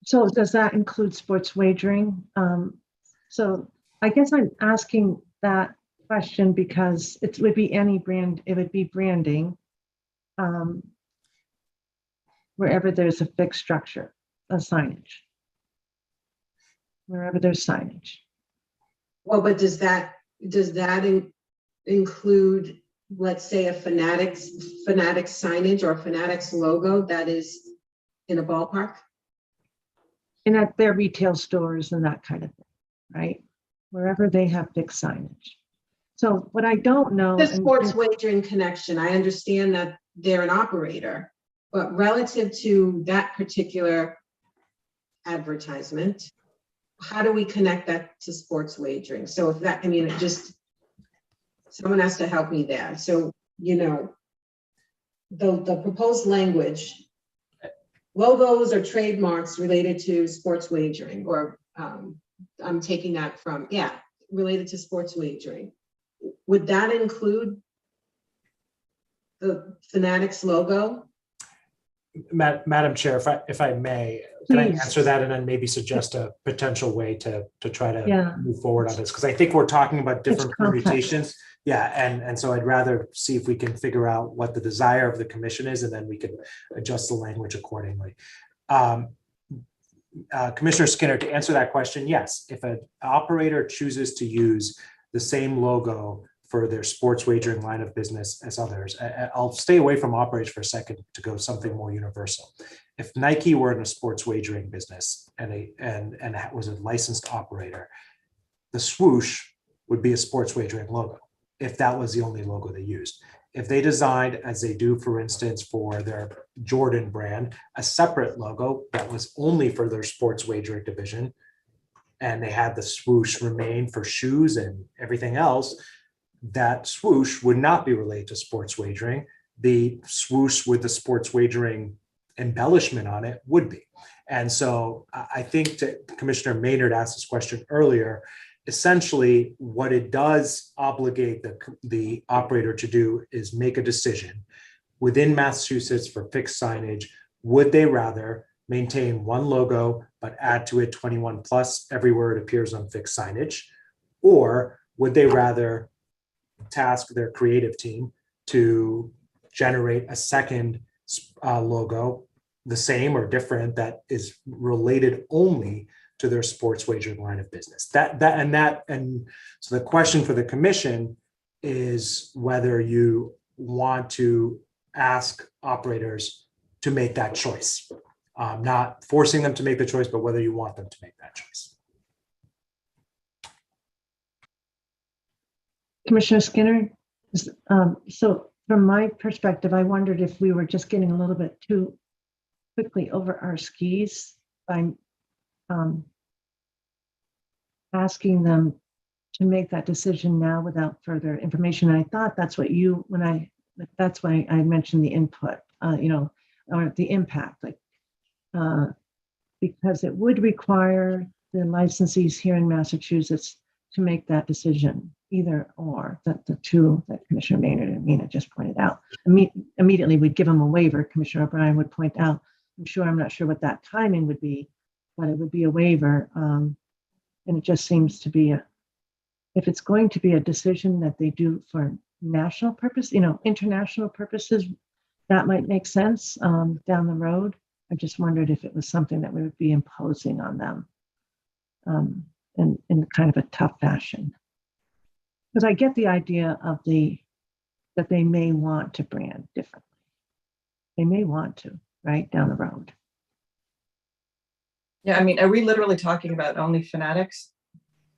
B: So does that include sports wagering? So I guess I'm asking that question because it would be any brand, it would be branding wherever there's a fixed structure, a signage, wherever there's signage.
H: Well, but does that include, let's say, a Fanatics signage or a Fanatics logo that is in a ballpark?
B: And at their retail stores and that kind of thing, right? Wherever they have fixed signage. So what I don't know.
H: The sports wagering connection, I understand that they're an operator, but relative to that particular advertisement, how do we connect that to sports wagering? So if that, I mean, it just, someone has to help me there. So, you know, the proposed language, logos or trademarks related to sports wagering, or I'm taking that from, related to sports wagering. Would that include the Fanatics logo?
K: Madam Chair, if I may, can I answer that and then maybe suggest a potential way to try to move forward on this? Because I think we're talking about different permutations. Yeah, and so I'd rather see if we can figure out what the desire of the commission is, and then we can adjust the language accordingly. Commissioner Skinner, to answer that question, yes, if an operator chooses to use the same logo for their sports wagering line of business as others, I'll stay away from operators for a second to go something more universal. If Nike were in a sports wagering business and was a licensed operator, the swoosh would be a sports wagering logo if that was the only logo they used. If they designed, as they do, for instance, for their Jordan brand, a separate logo that was only for their sports wagering division, and they had the swoosh remain for shoes and everything else, that swoosh would not be related to sports wagering. The swoosh with the sports wagering embellishment on it would be. And so I think Commissioner Maynard asked this question earlier, essentially, what it does obligate the operator to do is make a decision within Massachusetts for fixed signage. Would they rather maintain one logo, but add to it 21 plus everywhere it appears on fixed signage? Or would they rather task their creative team to generate a second logo, the same or different, that is related only to their sports wagering line of business? And so the question for the commission is whether you want to ask operators to make that choice. Not forcing them to make the choice, but whether you want them to make that choice.
B: Commissioner Skinner, so from my perspective, I wondered if we were just getting a little bit too quickly over our skis by asking them to make that decision now without further information. And I thought that's what that's why I mentioned the input, or the impact, because it would require the licensees here in Massachusetts to make that decision, either or, that the two that Commissioner Maynard and Mina just pointed out. Immediately, we'd give them a waiver. Commissioner O'Brien would point out, I'm not sure what that timing would be, but it would be a waiver. And it just seems to be if it's going to be a decision that they do for national purpose, international purposes, that might make sense down the road. I just wondered if it was something that we would be imposing on them in kind of a tough fashion. Because I get the idea of that they may want to brand differently. They may want to, right, down the road.
A: Yeah, I mean, are we literally talking about only Fanatics?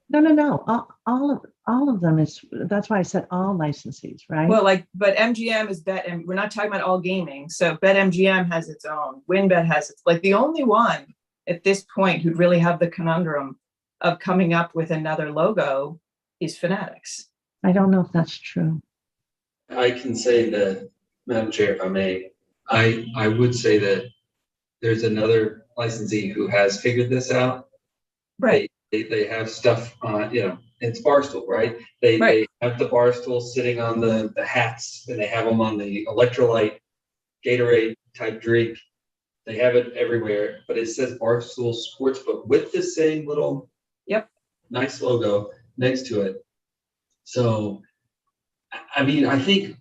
B: No. All of them is. That's why I said all licensees, right?
A: Well, but MGM is Bet, and we're not talking about all gaming. So BetMGM has its own. WinBet has its. The only one at this point who'd really have the conundrum of coming up with another logo is Fanatics.
B: I don't know if that's true.
D: I can say that, Madam Chair, if I may, I would say that there's another licensee who has figured this out.
A: Right.
D: They have stuff on, it's Barstool, right? They have the Barstool sitting on the hats, and they have them on the electrolyte Gatorade type drink. They have it everywhere, but it says Barstool Sportsbook with the same little nice logo next to it. So, I mean, I think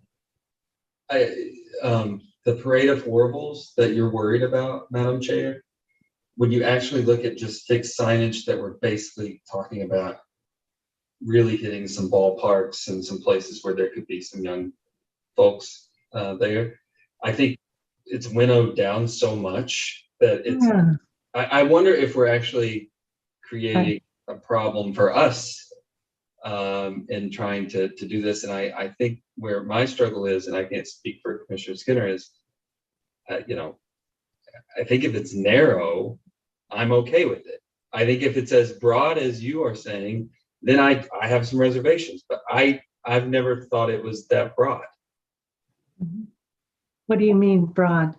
D: the parade of horribles that you're worried about, Madam Chair, when you actually look at just fixed signage that we're basically talking about really hitting some ballparks and some places where there could be some young folks there, I think it's winnowed down so much that it's, I wonder if we're actually creating a problem for us in trying to do this. And I think where my struggle is, and I can't speak for Commissioner Skinner, is, I think if it's narrow, I'm okay with it. I think if it's as broad as you are saying, then I have some reservations, but I've never thought it was that broad.
B: What do you mean broad?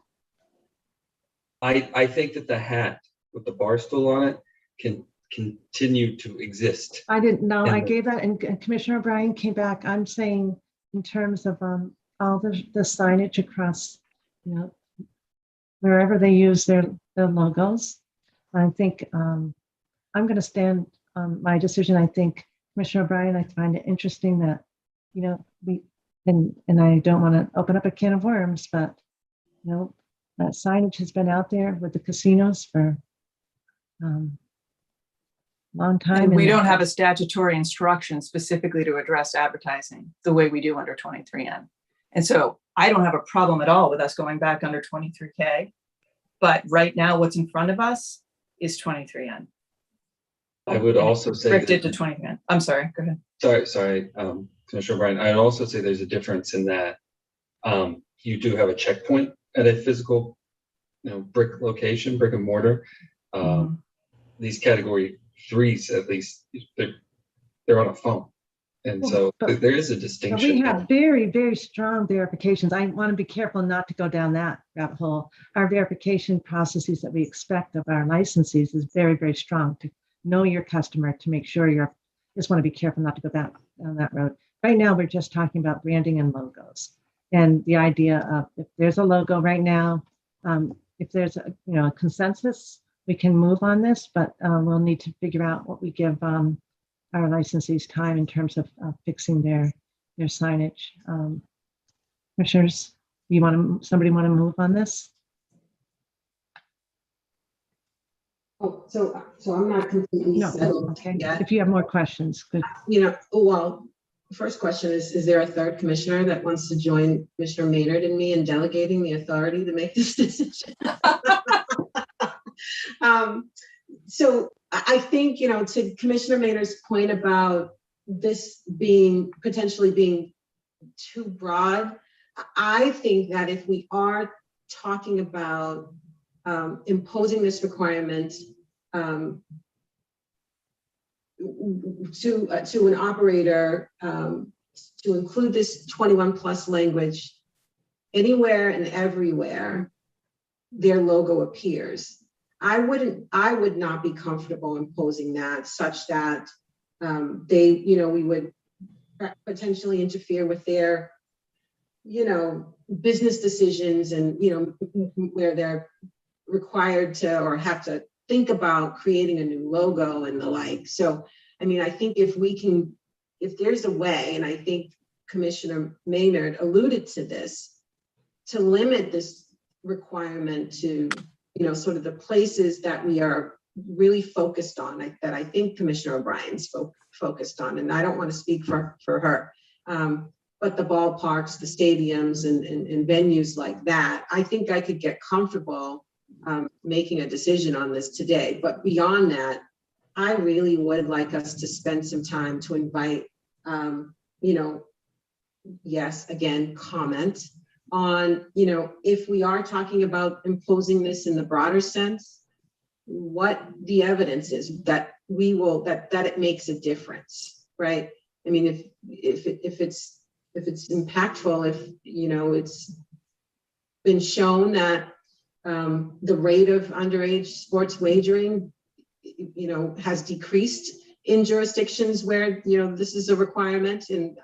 D: I think that the hat with the Barstool on it can continue to exist.
B: I didn't know. I gave that, and Commissioner O'Brien came back. I'm saying in terms of all the signage across, wherever they use their logos. I think I'm going to stand on my decision. I think Commissioner O'Brien, I find it interesting that, we, and I don't want to open up a can of worms, but, that signage has been out there with the casinos for long time.
A: And we don't have a statutory instruction specifically to address advertising the way we do under 23N. And so I don't have a problem at all with us going back under 23K. But right now, what's in front of us is 23N.
D: I would also say
A: restricted to 23N. I'm sorry, go ahead.
D: Sorry, Commissioner O'Brien. I'd also say there's a difference in that you do have a checkpoint at a physical, brick and mortar. These category 3s, at least, they're on a phone. And so there is a distinction.
B: We have very, very strong verifications. I want to be careful not to go down that rabbit hole. Our verification processes that we expect of our licensees is very, very strong to know your customer, to make sure just want to be careful not to go down that road. Right now, we're just talking about branding and logos. And the idea of if there's a logo right now, if there's a consensus, we can move on this, but we'll need to figure out what we give our licensees time in terms of fixing their signage. Commissioners, somebody want to move on this?
H: Oh, so I'm not completely
B: No,
H: settled
B: okay.
H: yet.
B: If you have more questions, good.
H: Well, first question is there a third commissioner that wants to join Commissioner Maynard and me in delegating the authority to make this decision? So I think, to Commissioner Maynard's point about this potentially being too broad, I think that if we are talking about imposing this requirement to an operator to include this 21+ language anywhere and everywhere their logo appears, I would not be comfortable imposing that such that we would potentially interfere with their business decisions and where they're required to or have to think about creating a new logo and the like. So, I mean, I think if there's a way, and I think Commissioner Maynard alluded to this, to limit this requirement to, sort of the places that we are really focused on, that I think Commissioner O'Brien's focused on, and I don't want to speak for her, but the ballparks, the stadiums, and venues like that, I think I could get comfortable making a decision on this today. But beyond that, I really would like us to spend some time to invite, yes, again, comment on, if we are talking about imposing this in the broader sense, what the evidence is that it makes a difference, right? I mean, if it's impactful, if it's been shown that the rate of underage sports wagering, has decreased in jurisdictions where, this is a requirement, and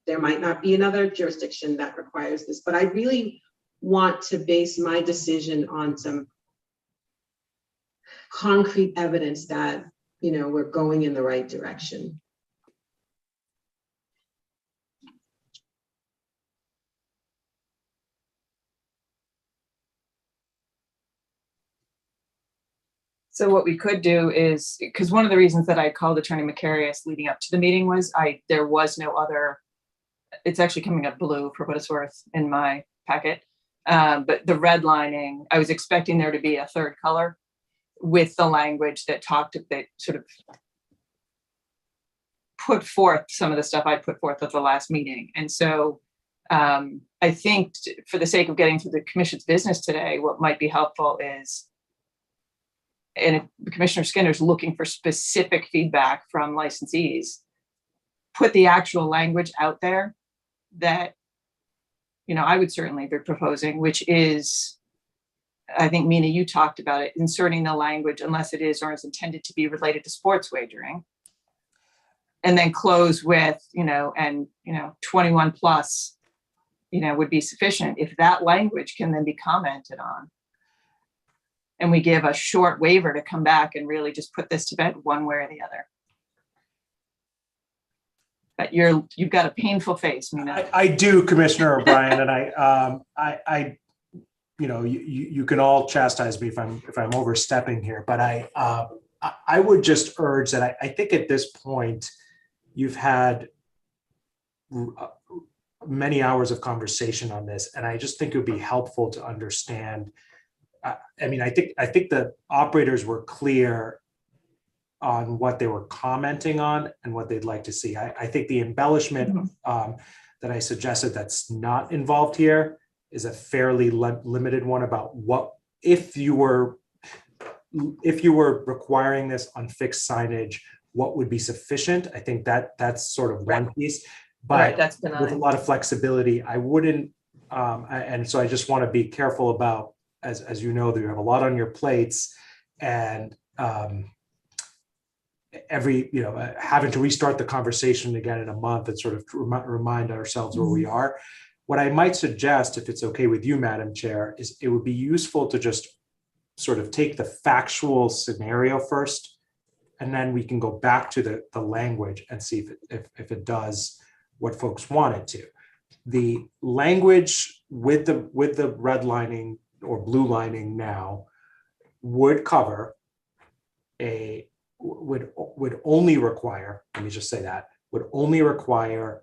H: there might not be another jurisdiction that requires this, but I really want to base my decision on some concrete evidence that, we're going in the right direction.
A: So what we could do is, because one of the reasons that I called Attorney Macarius leading up to the meeting was there was no other, it's actually coming up blue for what it's worth in my packet. But the redlining, I was expecting there to be a third color with the language that sort of put forth some of the stuff I put forth at the last meeting. And so I think for the sake of getting through the commission's business today, what might be helpful is, and if Commissioner Skinner's looking for specific feedback from licensees, put the actual language out there that, I would certainly be proposing, which is, I think, Mina, you talked about it, inserting the language unless it is or is intended to be related to sports wagering. And then close with, 21+, would be sufficient if that language can then be commented on. And we give a short waiver to come back and really just put this to bed one way or the other. But you've got a painful face, Mina.
K: I do, Commissioner O'Brien, and you can all chastise me if I'm overstepping here, but I would just urge that I think at this point you've had many hours of conversation on this, and I just think it would be helpful to understand. I think the operators were clear on what they were commenting on and what they'd like to see. I think the embellishment that I suggested that's not involved here is a fairly limited one about what if you were requiring this on fixed signage, what would be sufficient. I think that's sort of one piece, but
A: that's
K: with a lot of flexibility, I wouldn't. And so I just want to be careful about, as you know, that you have a lot on your plates, and every, having to restart the conversation again in a month and sort of remind ourselves where we are. What I might suggest, if it's okay with you, Madam Chair, is it would be useful to just sort of take the factual scenario first, and then we can go back to the language and see if it does what folks want it to. The language with the redlining or blue lining now would cover would only require, let me just say that, would only require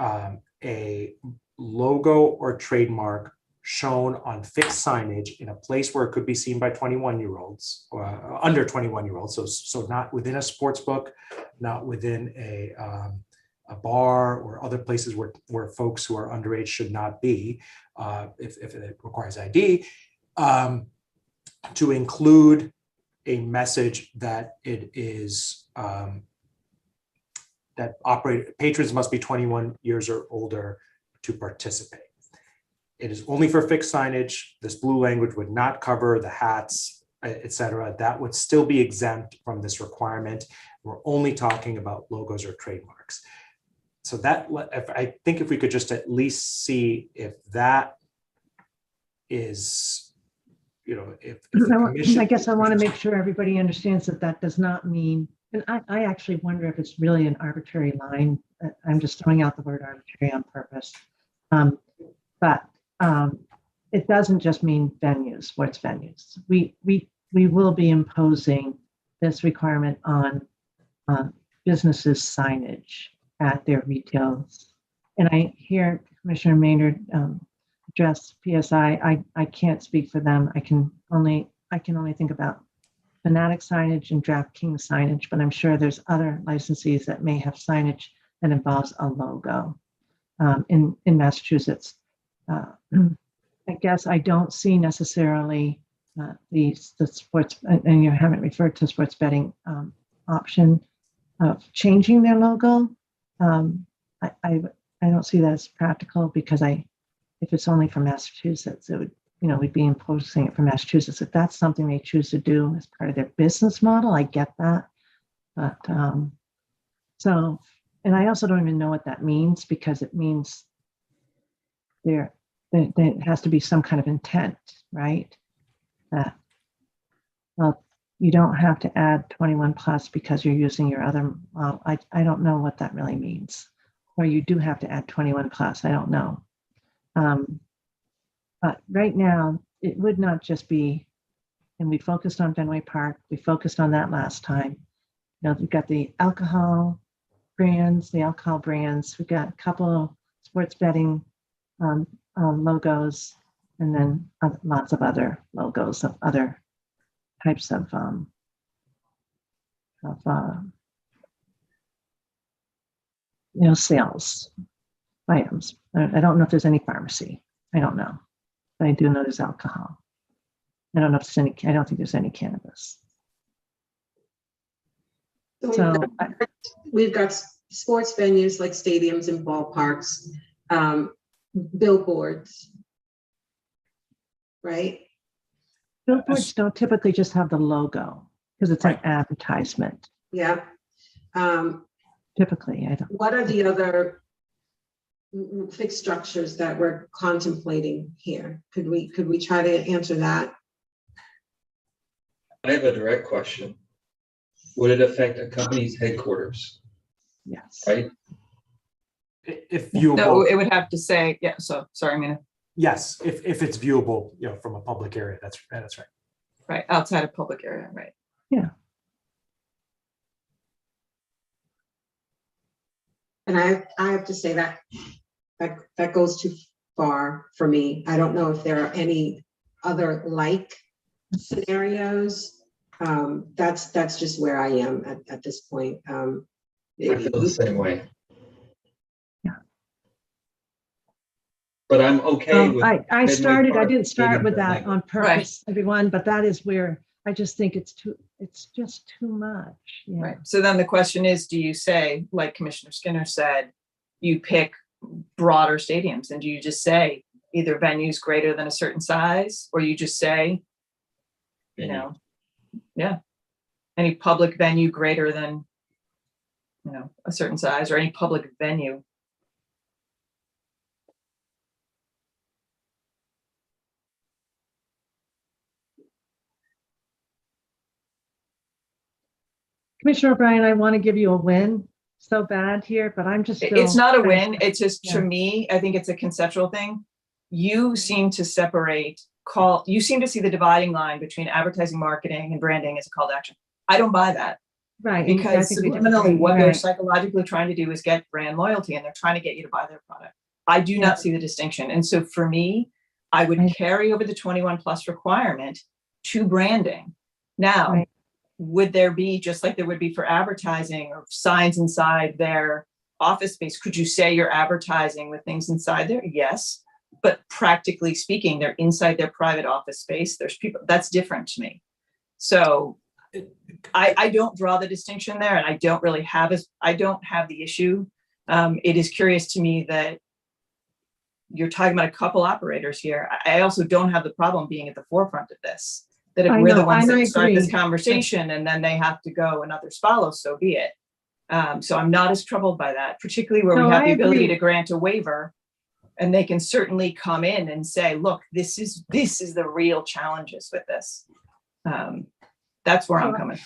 K: a logo or trademark shown on fixed signage in a place where it could be seen by 21-year-olds or under 21-year-olds. So not within a sports book, not within a bar or other places where folks who are underage should not be, if it requires ID, to include a message that it is that patrons must be 21 years or older to participate. It is only for fixed signage. This blue language would not cover the hats, etc. That would still be exempt from this requirement. We're only talking about logos or trademarks. So that, I think if we could just at least see if that is, if the commission,
B: I guess I want to make sure everybody understands that does not mean, and I actually wonder if it's really an arbitrary line. I'm just throwing out the word arbitrary on purpose. But it doesn't just mean venues, sports venues. We will be imposing this requirement on businesses' signage at their retails. And I hear Commissioner Maynard address PSI. I can't speak for them. I can only think about Fanatic signage and DraftKings signage, but I'm sure there's other licensees that may have signage that involves a logo in Massachusetts. I guess I don't see necessarily the sports, and you haven't referred to sports betting option of changing their logo. I don't see that as practical because if it's only for Massachusetts, it would, we'd be imposing it for Massachusetts. If that's something they choose to do as part of their business model, I get that. But so, and I also don't even know what that means, because it means there has to be some kind of intent, right? Well, you don't have to add 21 plus because you're using your other model. I don't know what that really means. Or you do have to add 21 plus, I don't know. But right now, it would not just be, and we focused on Fenway Park, we focused on that last time. We've got the alcohol brands, we've got a couple of sports betting logos, and then lots of other logos of other types of sales items. I don't know if there's any pharmacy. I don't know, but I do know there's alcohol. I don't know if there's any. I don't think there's any cannabis.
H: So we've got sports venues like stadiums and ballparks, billboards, right?
B: Billboards don't typically just have the logo because it's an advertisement.
H: Yeah.
B: Typically, I don't.
H: What are the other fixed structures that we're contemplating here? Could we try to answer that?
D: I have a direct question. Would it affect a company's headquarters?
B: Yes.
D: Right?
K: If viewable.
A: No, it would have to say, yeah, so sorry, Mina.
K: Yes, if it's viewable, from a public area, that's right.
A: Right, outside of public area, right.
B: Yeah.
H: And I have to say that goes too far for me. I don't know if there are any other like scenarios. That's just where I am at this point.
D: I feel the same way.
B: Yeah.
D: But I'm okay with.
B: I didn't start with that on purpose, everyone, but that is where I just think it's just too much. Yeah.
A: Right. So then the question is, do you say, like Commissioner Skinner said, you pick broader stadiums, and do you just say either venues greater than a certain size, or you just say, yeah. any public venue greater than, a certain size, or any public venue.
B: Commissioner O'Brien, I want to give you a win so bad here, but I'm just still.
A: It's not a win. It's just,
B: Yeah.
A: to me, I think it's a conceptual thing. You seem to you seem to see the dividing line between advertising, marketing, and branding as a call to action. I don't buy that.
B: Right.
A: Because
B: I think we
A: subliminally,
B: disagree.
A: what they're
B: Right.
A: psychologically trying to do is get brand loyalty, and they're trying to get you to buy their product. I do not see the distinction. And so for me, I would carry over the 21 plus requirement to branding. Now, would there be, just like there would be for advertising or signs inside their office space, could you say you're advertising with things inside there? Yes. But practically speaking, they're inside their private office space. There's people, that's different to me. So I don't draw the distinction there, and I don't really have the issue. It is curious to me that you're talking about a couple operators here. I also don't have the problem being at the forefront of this, that if we're the ones that start this conversation and then they have to go and others follow, so be it. So I'm not as troubled by that, particularly where we have the ability to grant a waiver, and they can certainly come in and say, look, this is the real challenges with this. That's where I'm coming.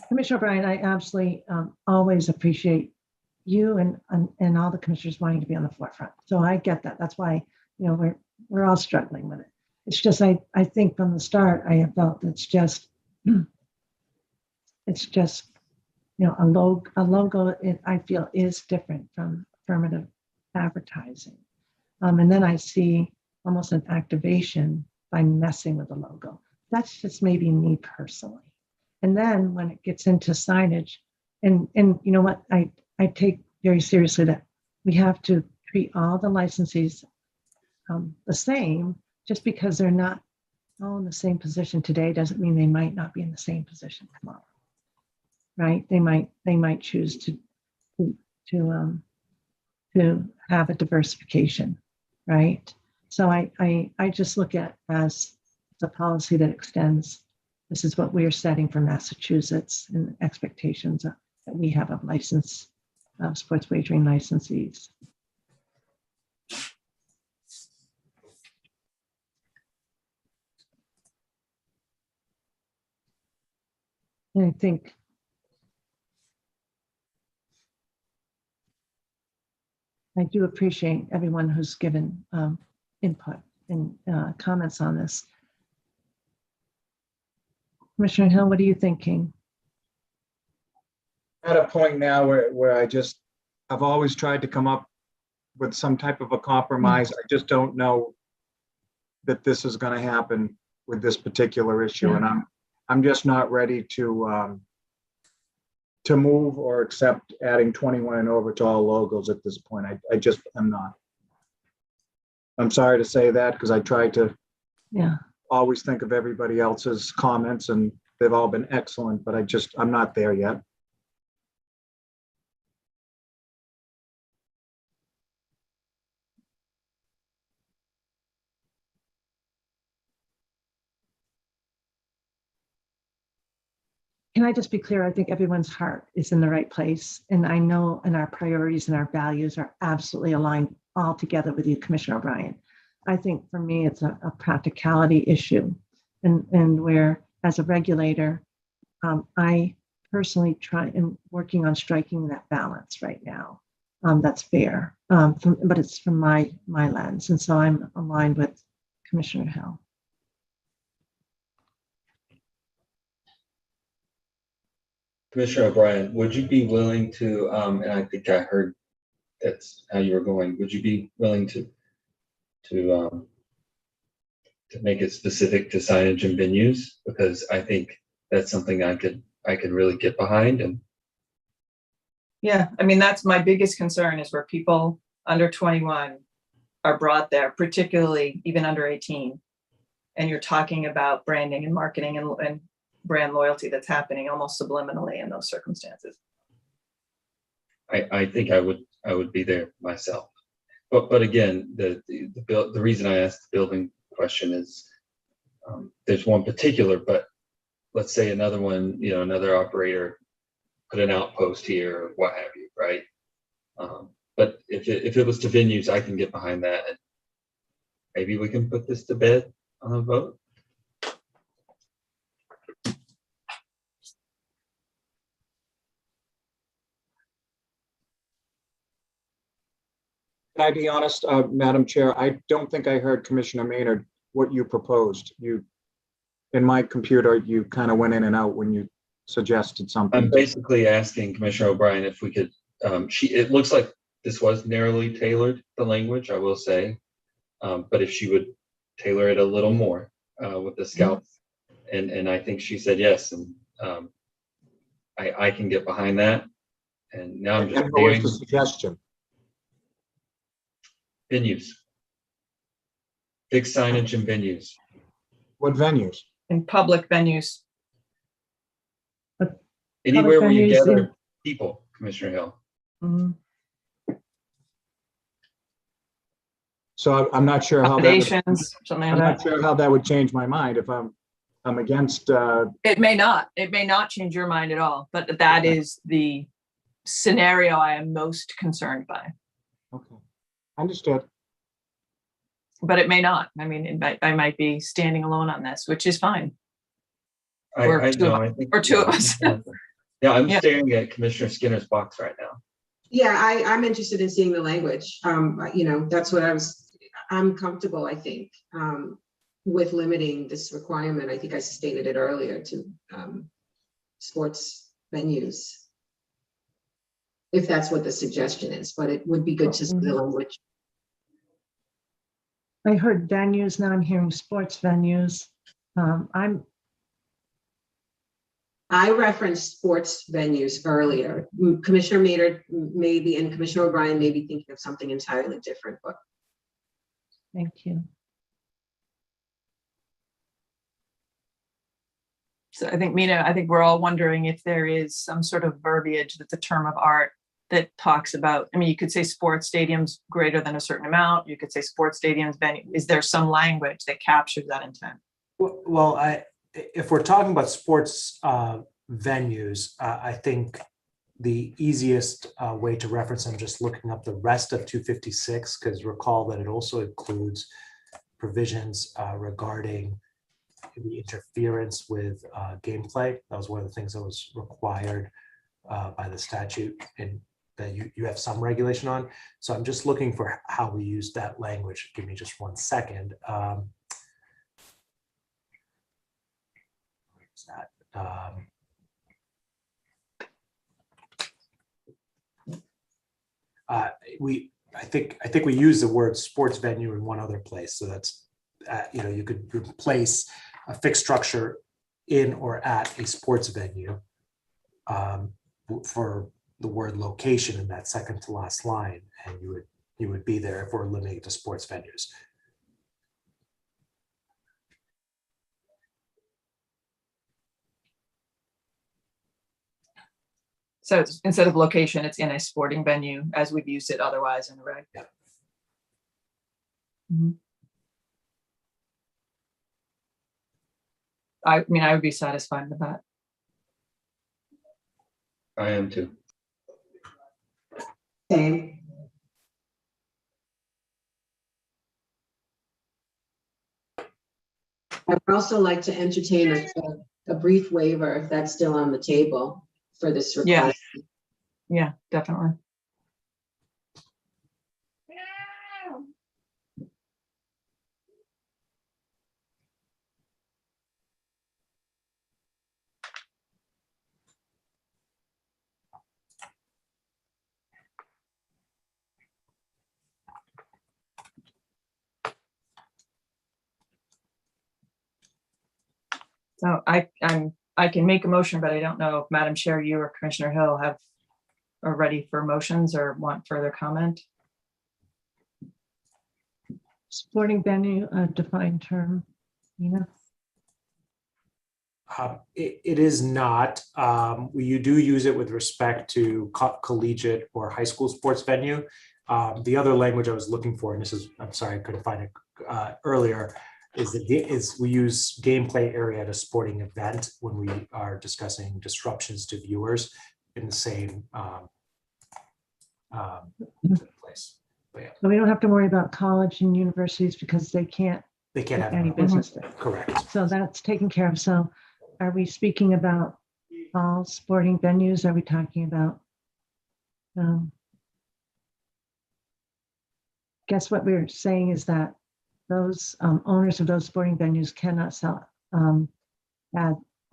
B: Commissioner O'Brien, I absolutely always appreciate you and all the commissioners wanting to be on the forefront. So I get that. That's why, we're all struggling with it. It's just, I think from the start, I have felt it's just a logo, I feel is different from affirmative advertising. And then I see almost an activation by messing with the logo. That's just maybe me personally. And then when it gets into signage, and you know what, I take very seriously that we have to treat all the licensees the same. Just because they're not all in the same position today doesn't mean they might not be in the same position tomorrow, right? They might choose to have a diversification, right? So I just look at as the policy that extends. This is what we are setting for Massachusetts and expectations that we have of licensed sports wagering licensees. And I think I do appreciate everyone who's given input and comments on this. Commissioner Hill, what are you thinking?
E: At a point now where I've always tried to come up with some type of a compromise. I just don't know that this is going to happen with this particular issue. And I'm just not ready to move or accept adding 21 and over to all logos at this point. I'm not. I'm sorry to say that, because I try to always think of everybody else's comments, and they've all been excellent, but I'm not there yet.
B: Can I just be clear? I think everyone's heart is in the right place. And I know, and our priorities and our values are absolutely aligned all together with you, Commissioner O'Brien. I think for me, it's a practicality issue. And where, as a regulator, I personally try and working on striking that balance right now. That's fair, but it's from my lens. And so I'm aligned with Commissioner Hill.
D: Commissioner O'Brien, would you be willing to, and I think I heard that's how you were going, would you be willing to make it specific to signage and venues? Because I think that's something I could really get behind. And
A: yeah, I mean, that's my biggest concern, is where people under 21 are brought there, particularly even under 18. And you're talking about branding and marketing and brand loyalty that's happening almost subliminally in those circumstances.
D: I think I would be there myself. But again, the reason I asked the building question is there's one particular, but let's say another one, another operator put an outpost here or what have you, right? But if it was to venues, I can get behind that. And maybe we can put this to bed on a vote.
E: Can I be honest, Madam Chair? I don't think I heard Commissioner Maynard what you proposed. In my computer, you kind of went in and out when you suggested something.
D: I'm basically asking Commissioner O'Brien if we could, it looks like this was narrowly tailored, the language, I will say. But if she would tailor it a little more with the scouts, and I think she said yes, and I can get behind that. And now I'm just
E: what was the suggestion?
D: Venues. Big signage in venues.
E: What venues?
A: In public venues.
D: Anywhere where you
B: venues
D: gather people, Commissioner Hill.
A: Mhm.
E: So I'm not sure how that
A: Accommodations, something
E: I'm
A: like
E: not
A: that.
E: sure how that would change my mind if I'm against.
A: It may not change your mind at all, but that is the scenario I am most concerned by.
E: Okay, understood.
A: But it may not. I mean, I might be standing alone on this, which is fine. Or two of us.
D: Yeah, I'm staring at Commissioner Skinner's box right now.
H: Yeah, I'm interested in seeing the language. That's what I'm comfortable, I think, with limiting this requirement. I think I stated it earlier to sports venues, if that's what the suggestion is, but it would be good to see the language.
B: I heard venues, now I'm hearing sports venues.
H: I referenced sports venues earlier. Commissioner Maynard maybe, and Commissioner O'Brien may be thinking of something entirely different, but.
B: Thank you.
A: So I think, Mina, we're all wondering if there is some sort of verbiage that's a term of art that talks about, I mean, you could say sports stadiums greater than a certain amount. You could say sports stadiums venue. Is there some language that captures that intent?
K: Well, if we're talking about sports venues, I think the easiest way to reference, I'm just looking up the rest of 256, because recall that it also includes provisions regarding the interference with gameplay. That was one of the things that was required by the statute and that you have some regulation on. So I'm just looking for how we use that language. Give me just 1 second. Where's that? I think we use the word sports venue in one other place. So that's you could replace a fixed structure in or at a sports venue for the word location in that second to last line, and you would be there if we're limiting to sports venues.
A: So instead of location, it's in a sporting venue as we've used it otherwise in the reg.
K: Yeah.
A: Mhm. I mean, I would be satisfied with that.
D: I am too.
H: Same. I would also like to entertain a brief waiver if that's still on the table for this request.
A: Yeah, definitely. So I can make a motion, but I don't know if Madam Chair, you or Commissioner Hill are ready for motions or want further comment.
B: Sporting venue, a defined term,
K: It is not. You do use it with respect to collegiate or high school sports venue. The other language I was looking for, and this is, I'm sorry, I couldn't find it earlier, is we use gameplay area at a sporting event when we are discussing disruptions to viewers in the same place. But yeah,
B: So we don't have to worry about college and universities because they can't
K: have
B: any
K: no-
B: business there.
K: Correct.
B: So that's taken care of. So are we speaking about all sporting venues? Are we talking about? Guess what we're saying is that those owners of those sporting venues cannot sell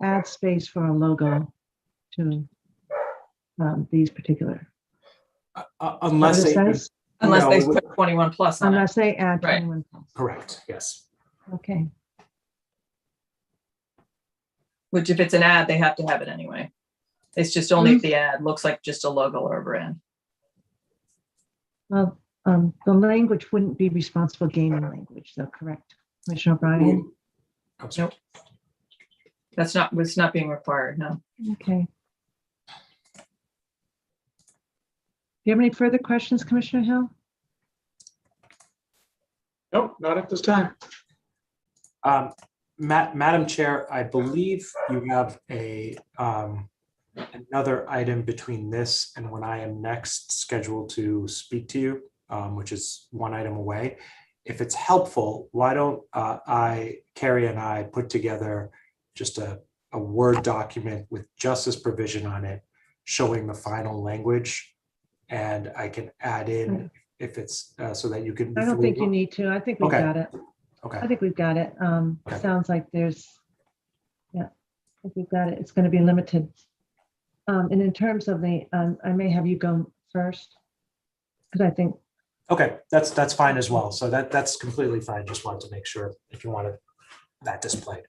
B: add space for a logo to these particular.
K: Unless they,
A: Unless
K: no,
A: they
K: it would-
A: put 21 plus on it.
B: Unless they add
A: Right.
B: 21 plus.
K: correct, yes.
B: Okay.
A: Which if it's an ad, they have to have it anyway. It's just only if the ad looks like just a logo or a brand.
B: Well, the language wouldn't be responsible gaming language, though, correct? Commissioner O'Brien?
A: Nope. That's not, it's not being required, no.
B: Okay. Do you have any further questions, Commissioner Hill?
E: Nope, not at this time.
K: Madam Chair, I believe you have another item between this and when I am next scheduled to speak to you, which is one item away. If it's helpful, why don't Carrie and I put together just a Word document with just this provision on it, showing the final language, and I can add in if it's so that you can.
B: I don't think you need to. I think we've got it.
K: Okay.
B: I think we've got it. Sounds like there's, yeah, I think we've got it. It's going to be limited. And in terms of the, I may have you go first, because I think.
K: Okay, that's fine as well. So that's completely fine. Just wanted to make sure if you wanted that displayed.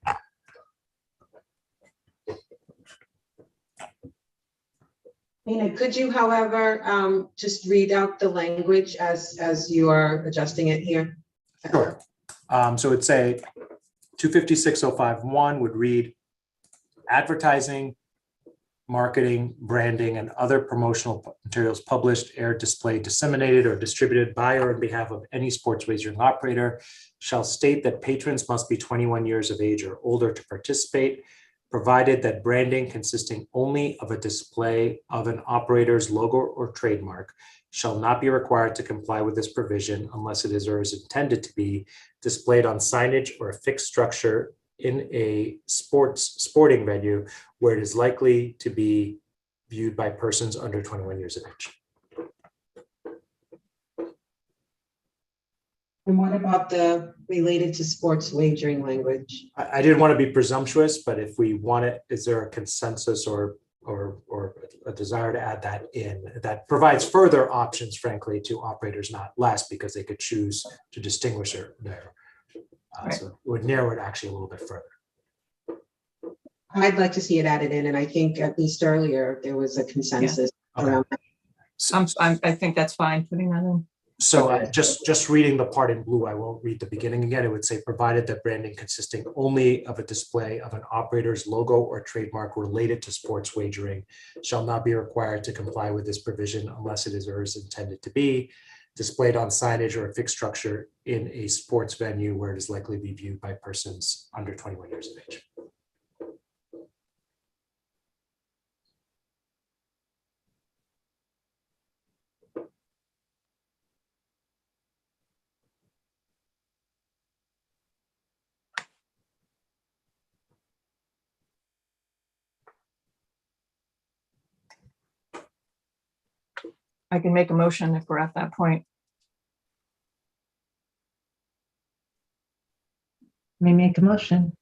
H: Nina, could you, however, just read out the language as you are adjusting it here?
K: Sure. So it'd say 256.051 would read advertising, marketing, branding, and other promotional materials published, aired, displayed, disseminated, or distributed by or on behalf of any sports wagering operator shall state that patrons must be 21 years of age or older to participate, provided that branding consisting only of a display of an operator's logo or trademark shall not be required to comply with this provision unless it is or is intended to be displayed on signage or a fixed structure in a sporting venue where it is likely to be viewed by persons under 21 years of age.
H: And what about the related to sports wagering language?
K: I didn't want to be presumptuous, but if we want it, is there a consensus or a desire to add that in that provides further options, frankly, to operators, not less, because they could choose to distinguish it there. So it would narrow it actually a little bit further.
H: I'd like to see it added in, and I think at least earlier there was a consensus around that.
A: I think that's fine putting that in.
K: So just reading the part in blue, I won't read the beginning again. It would say, provided that branding consisting only of a display of an operator's logo or trademark related to sports wagering shall not be required to comply with this provision unless it is or is intended to be displayed on signage or a fixed structure in a sports venue where it is likely to be viewed by persons under 21 years of age.
A: I can make a motion if we're at that point.
B: May make a motion.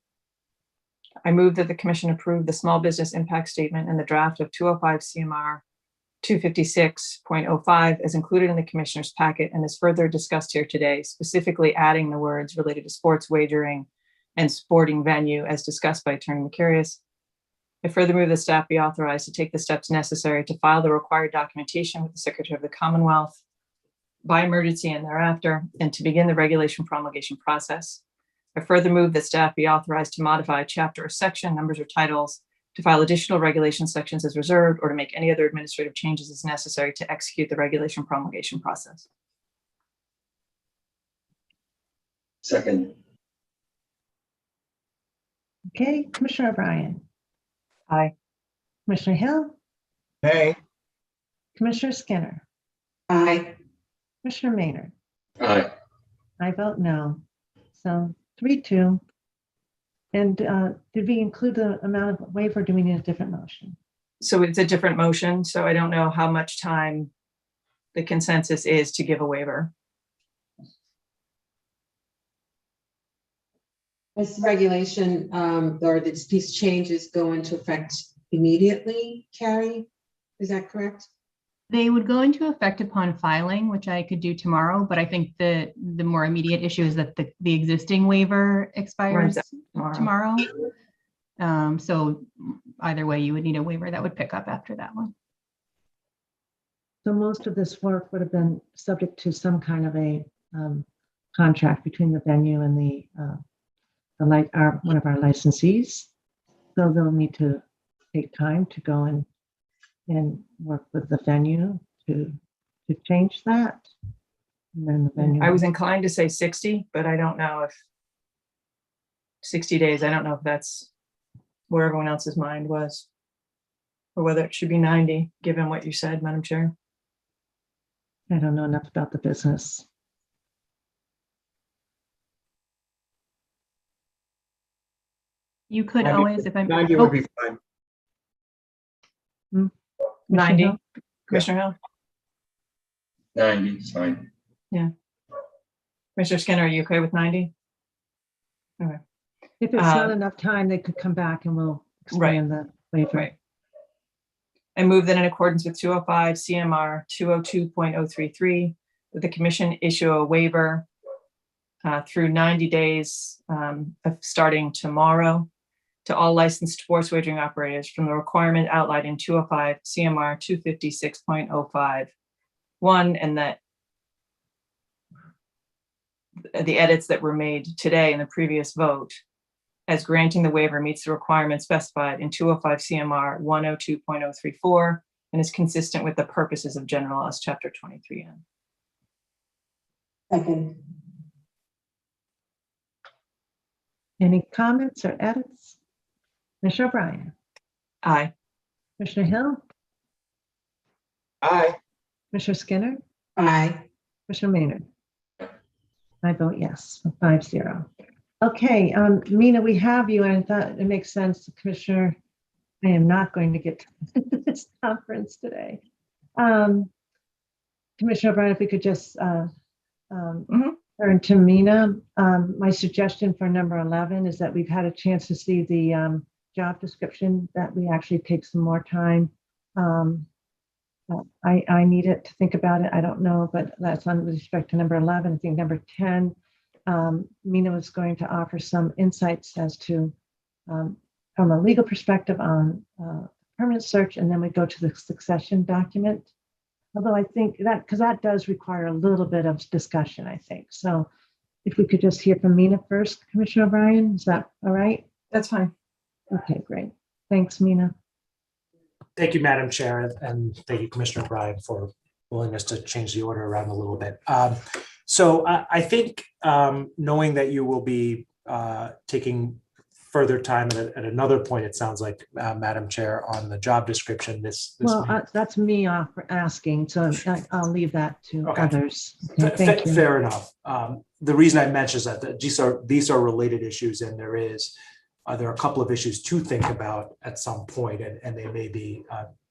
A: I move that the commission approve the small business impact statement and the draft of 205 CMR 256.05 as included in the commissioner's packet and is further discussed here today, specifically adding the words related to sports wagering and sporting venue as discussed by Attorney Mercurius. I further move the staff be authorized to take the steps necessary to file the required documentation with the Secretary of the Commonwealth by emergency and thereafter, and to begin the regulation promulgation process. I further move that staff be authorized to modify a chapter or section, numbers or titles, to file additional regulation sections as reserved, or to make any other administrative changes as necessary to execute the regulation promulgation process.
D: Second.
B: Okay, Commissioner O'Brien,
A: Aye.
B: Commissioner Hill,
G: Hey.
B: Commissioner Skinner,
H: Aye.
B: Commissioner Maynard.
D: Aye.
B: I vote no. So 3-2. And did we include the amount of waiver? Or do we need a different motion?
A: So it's a different motion, so I don't know how much time the consensus is to give a waiver.
H: This regulation, or these changes go into effect immediately, Carrie? Is that correct?
O: They would go into effect upon filing, which I could do tomorrow, but I think the more immediate issue is that the existing waiver expires tomorrow. So either way, you would need a waiver that would pick up after that one.
B: So most of this work would have been subject to some kind of a contract between the venue and one of our licensees. So they'll need to take time to go and work with the venue to change that. And then the venue.
A: I was inclined to say 60, but I don't know if 60 days, I don't know if that's where everyone else's mind was, or whether it should be 90, given what you said, Madam Chair.
B: I don't know enough about the business.
O: You could always, if I'm.
E: 90 would be fine.
A: 90,
B: Hill?
A: Commissioner Hill?
D: 90 is fine.
A: Yeah. Commissioner Skinner, are you okay with 90? Okay.
B: If it's not enough time, they could come back and we'll explain the waiver.
A: Right. I move that in accordance with 205 CMR 202.033, that the commission issue a waiver through 90 days of starting tomorrow to all licensed sports wagering operators from the requirement outlined in 205 CMR 256.051, and that the edits that were made today in the previous vote as granting the waiver meets the requirements specified in 205 CMR 102.034 and is consistent with the purposes of General Laws Chapter 23N.
H: Second.
B: Any comments or edits? Commissioner O'Brien.
A: Aye.
B: Commissioner Hill.
G: Aye.
B: Commissioner Skinner.
H: Aye.
B: Commissioner Maynard. I vote yes, 5-0. Okay, Mina, we have you, and I thought it makes sense, Commissioner. I am not going to get to this conference today. Commissioner O'Brien, if we could just turn to Mina. My suggestion for number 11 is that we've had a chance to see the job description, that we actually take some more time. I need it to think about it. I don't know, but that's on with respect to number 11. I think number 10, Mina was going to offer some insights as to, from a legal perspective on permanent search, and then we go to the succession document. Although I think that, because that does require a little bit of discussion, I think. So if we could just hear from Mina first, Commissioner O'Brien, is that all right?
A: That's fine.
B: Okay, great. Thanks, Mina.
K: Thank you, Madam Chair, and thank you, Commissioner O'Brien, for willingness to change the order around a little bit. So I think knowing that you will be taking further time at another point, it sounds like, Madam Chair, on the job description,
B: Well, that's me asking, so I'll leave that to others. Okay, thank you.
K: Fair enough. The reason I mention is that these are related issues, and there are a couple of issues to think about at some point, and they may be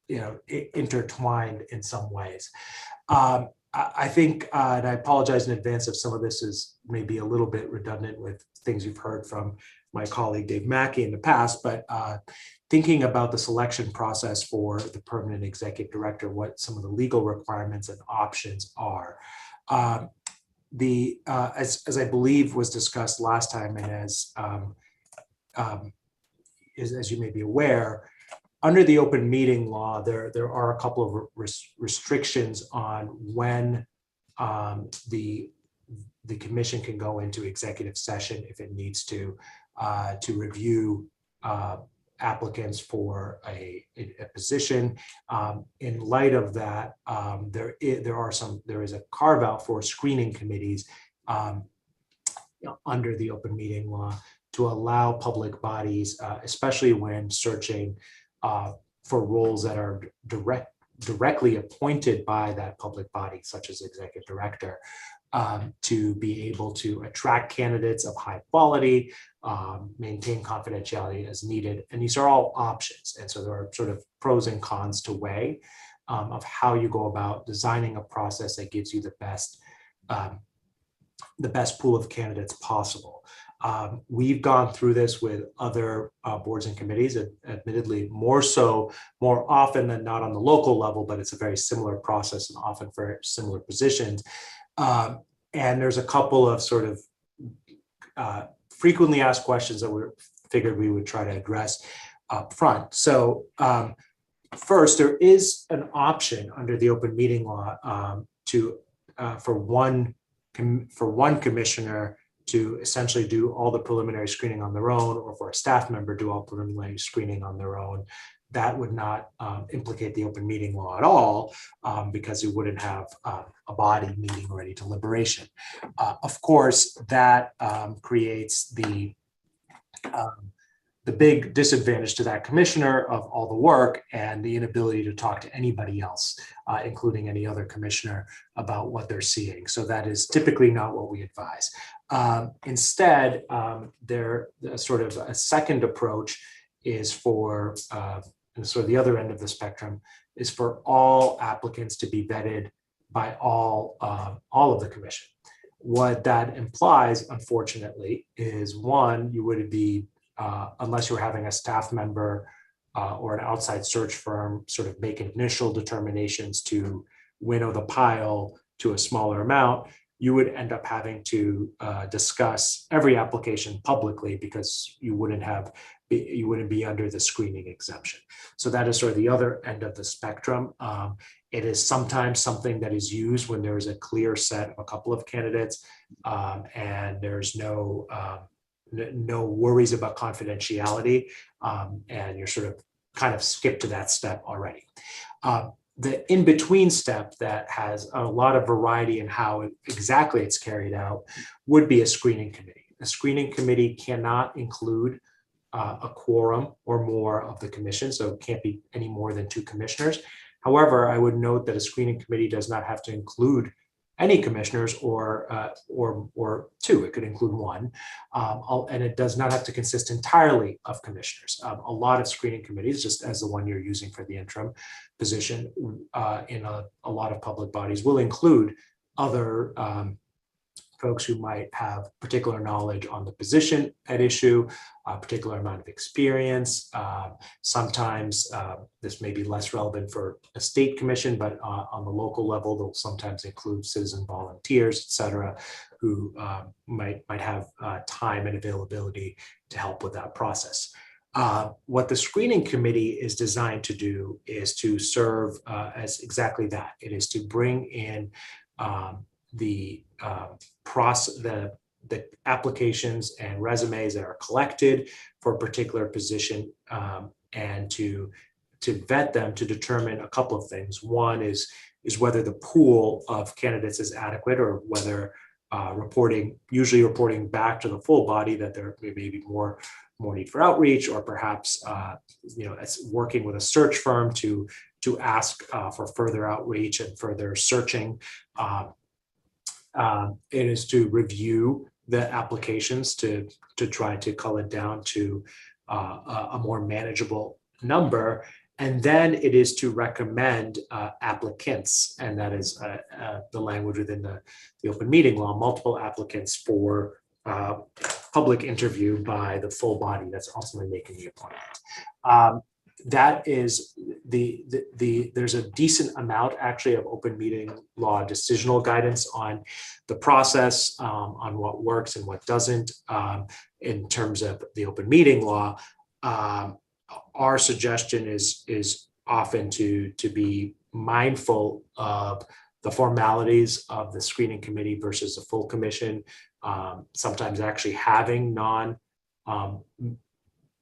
K: intertwined in some ways. I think, and I apologize in advance if some of this is maybe a little bit redundant with things you've heard from my colleague Dave Mackey in the past, but thinking about the selection process for the permanent executive director, what some of the legal requirements and options are. As I believe was discussed last time, and as you may be aware, under the open meeting law, there are a couple of restrictions on when the commission can go into executive session if it needs to review applicants for a position. In light of that, there is a carve out for screening committees under the open meeting law, to to allow public bodies, especially when searching for roles that are directly appointed by that public body, such as executive director, to be able to attract candidates of high quality, maintain confidentiality as needed. And these are all options. And so there are sort of pros and cons to weigh of how you go about designing a process that gives you the best pool of candidates possible. We've gone through this with other boards and committees, admittedly more often than not on the local level, but it's a very similar process and often for similar positions. And there's a couple of sort of frequently asked questions that we figured we would try to address up front. So first, there is an option under the open meeting law for one commissioner to essentially do all the preliminary screening on their own, or for a staff member do all preliminary screening on their own. That would not implicate the open meeting law at all, because you wouldn't have a body meeting or any deliberation. Of course, that creates the big disadvantage to that commissioner of all the work and the inability to talk to anybody else, including any other commissioner, about what they're seeing. So that is typically not what we advise. Instead, sort of a second approach is for sort of the other end of the spectrum, is for all applicants to be vetted by all of the commission. What that implies, unfortunately, is one, you would be, unless you're having a staff member or an outside search firm sort of make initial determinations to winnow the pile to a smaller amount, you would end up having to discuss every application publicly, because you wouldn't be under the screening exemption. So that is sort of the other end of the spectrum. It is sometimes something that is used when there is a clear set of a couple of candidates and there's no worries about confidentiality, and you're sort of kind of skipped to that step already. The in-between step that has a lot of variety in how exactly it's carried out would be a screening committee. A screening committee cannot include a quorum or more of the commission, so it can't be any more than 2 commissioners. However, I would note that a screening committee does not have to include any commissioners or 2. It could include 1, and it does not have to consist entirely of commissioners. A lot of screening committees, just as the one you're using for the interim position, in a lot of public bodies, will include other folks who might have particular knowledge on the position at issue, a particular amount of experience. Sometimes this may be less relevant for a state commission, but on the local level, they'll sometimes include citizen volunteers, et cetera, who might have time and availability to help with that process. What the screening committee is designed to do is to serve as exactly that. It is to bring in the applications and resumes that are collected for a particular position, and to vet them to determine a couple of things. One is whether the pool of candidates is adequate, or whether usually reporting back to the full body that there may be more need for outreach, or perhaps it's working with a search firm to ask for further outreach and further searching. It is to review the applications to try to cull it down to a more manageable number. And then it is to recommend applicants, and that is the language within the open meeting law, multiple applicants for public interview by the full body that's ultimately making the appointment. That is there's a decent amount actually of open meeting law decisional guidance on the process, on what works and what doesn't in terms of the open meeting law. Our suggestion is often to be mindful of the formalities of the screening committee versus the full commission. Sometimes actually having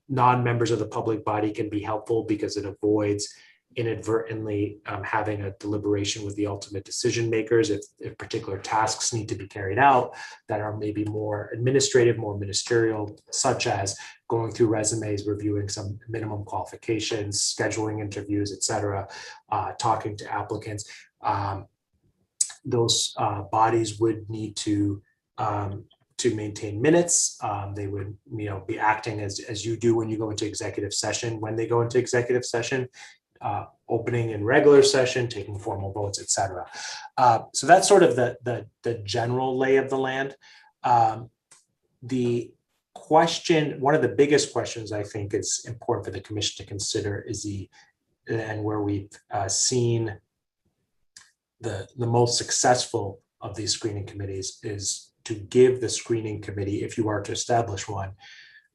K: non-members of the public body can be helpful, because it avoids inadvertently having a deliberation with the ultimate decision makers if particular tasks need to be carried out that are maybe more administrative, more ministerial, such as going through resumes, reviewing some minimum qualifications, scheduling interviews, et cetera, talking to applicants. Those bodies would need to maintain minutes. They would, be acting as you do when you go into executive session, when they go into executive session, opening in regular session, taking formal votes, et cetera. So that's sort of the general lay of the land. The question, one of the biggest questions I think is important for the commission to consider is and where we've seen the most successful of these screening committees is to give the screening committee, if you are to establish one,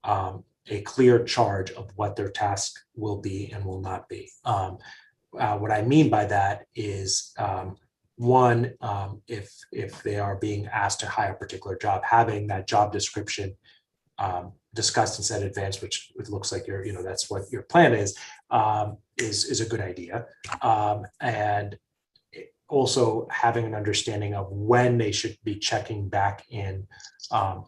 K: a clear charge of what their task will be and will not be. What I mean by that is, one, if they are being asked to hire a particular job, having that job description discussed and set in advance, which it looks like that's what your plan is a good idea. And also having an understanding of when they should be checking back in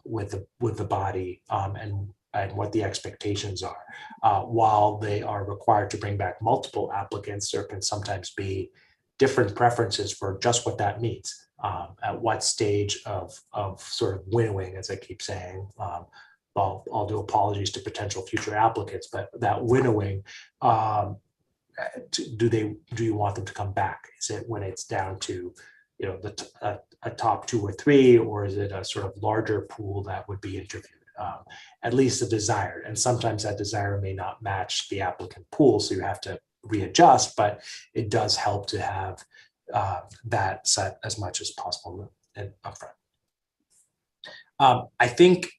K: with the body and what the expectations are. While they are required to bring back multiple applicants, there can sometimes be different preferences for just what that means. At what stage of sort of winnowing, as I keep saying, I'll do apologies to potential future applicants, but that winnowing, do you want them to come back? Is it when it's down to, a top 2 or 3, or is it a sort of larger pool that would be interviewed? At least the desired, and sometimes that desire may not match the applicant pool, so you have to readjust, but it does help to have that set as much as possible upfront. I think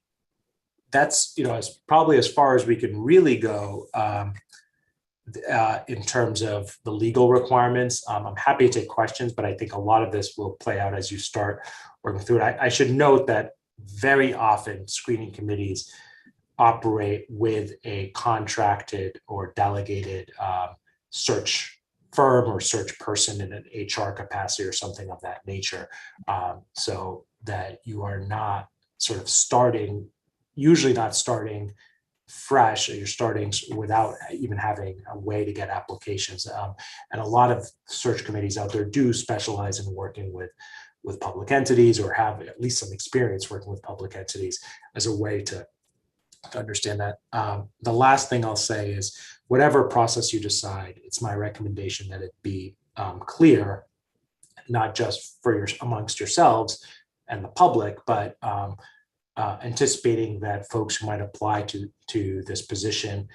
K: that's probably as far as we can really go in terms of the legal requirements. I'm happy to take questions, but I think a lot of this will play out as you start working through it. I should note that very often screening committees operate with a contracted or delegated search firm or search person in an HR capacity or something of that nature, so that you are not sort of usually not starting fresh, or you're starting without even having a way to get applications. And a lot of search committees out there do specialize in working with public entities, or have at least some experience working with public entities as a way to understand that. The last thing I'll say is, whatever process you decide, it's my recommendation that it be clear, not just amongst yourselves and the public, but anticipating that folks who might apply to this position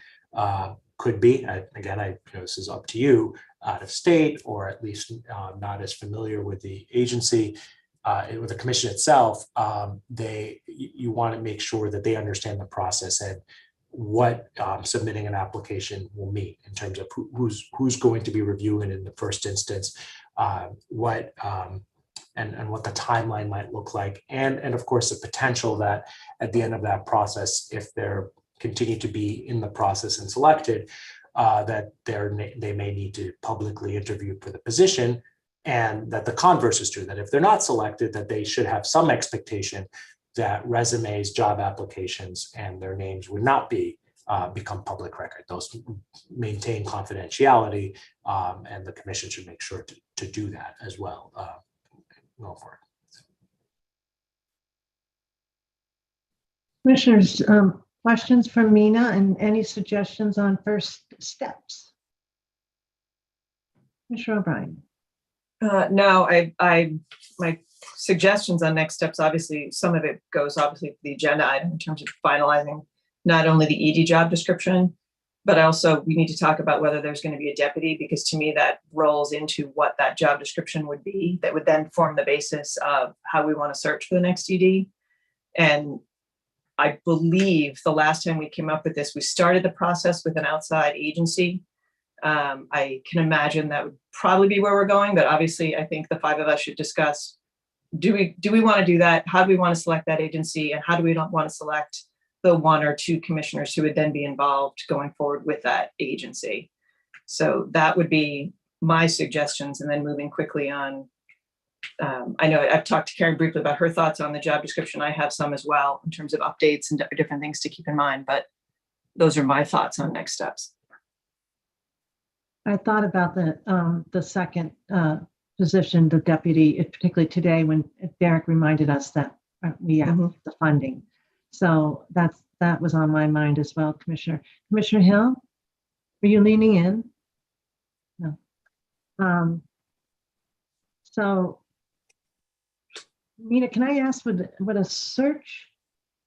K: could be, again, this is up to you, out of state, or at least not as familiar with the agency, with the commission itself. You want to make sure that they understand the process and what submitting an application will mean in terms of who's going to be reviewing in the first instance, and what the timeline might look like, and of course the potential that at the end of that process, if they're continue to be in the process and selected, that they may need to publicly interview for the position, and that the converse is true, that if they're not selected, that they should have some expectation that resumes, job applications, and their names would not become public record. Those maintain confidentiality, and the commission should make sure to do that as well. Go for it.
B: Commissioners, questions from Mina, and any suggestions on first steps? Commissioner O'Brien.
A: No, my suggestions on next steps, obviously, some of it goes obviously to the agenda item in terms of finalizing not only the ED job description, but also we need to talk about whether there's going to be a deputy, because to me that rolls into what that job description would be, that would then form the basis of how we want to search for the next ED. And I believe the last time we came up with this, we started the process with an outside agency. I can imagine that would probably be where we're going, but obviously I think the 5 of us should discuss, do we want to do that? How do we want to select that agency? And how do we not want to select the 1 or 2 commissioners who would then be involved going forward with that agency? So that would be my suggestions, and then moving quickly on. I know I've talked to Karen briefly about her thoughts on the job description. I have some as well in terms of updates and different things to keep in mind, but those are my thoughts on next steps.
B: I thought about the second position, the deputy, particularly today when Derek reminded us that we have the funding. So that was on my mind as well, Commissioner. Commissioner Hill, are you leaning in? No. So, Nina, can I ask, would a search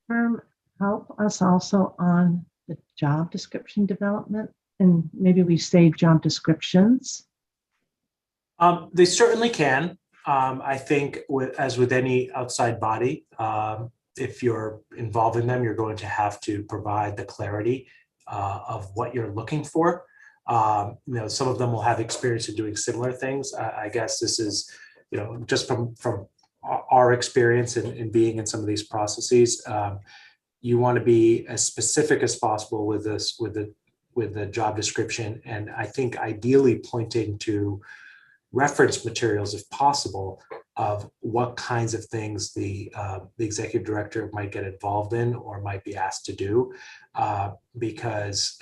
B: firm help us also on the job description development? And maybe we save job descriptions?
K: They certainly can. I think as with any outside body, if you're involved in them, you're going to have to provide the clarity of what you're looking for. Some of them will have experience in doing similar things. I guess this is, just from our experience in being in some of these processes, you want to be as specific as possible with this, with the job description. And I think ideally pointing to reference materials, if possible, of what kinds of things the executive director might get involved in or might be asked to do, because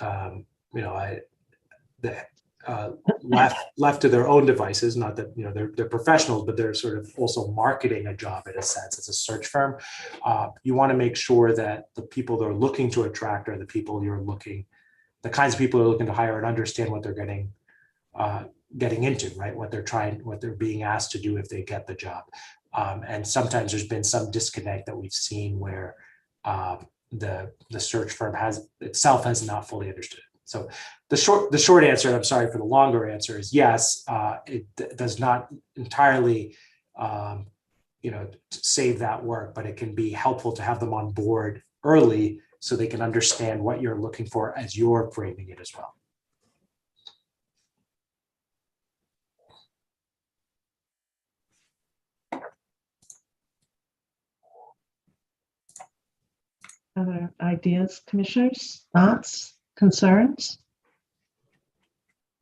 K: left to their own devices, not that they're professionals, but they're sort of also marketing a job in a sense as a search firm. You want to make sure that the people they're looking to attract are the people the kinds of people you're looking to hire, and understand what they're getting into, right? What they're being asked to do if they get the job. And sometimes there's been some disconnect that we've seen where the search firm has not fully understood. So the short answer, and I'm sorry for the longer answer, is yes. It does not entirely save that work, but it can be helpful to have them on board early so they can understand what you're looking for as you're framing it as well.
B: Other ideas, commissioners, thoughts, concerns?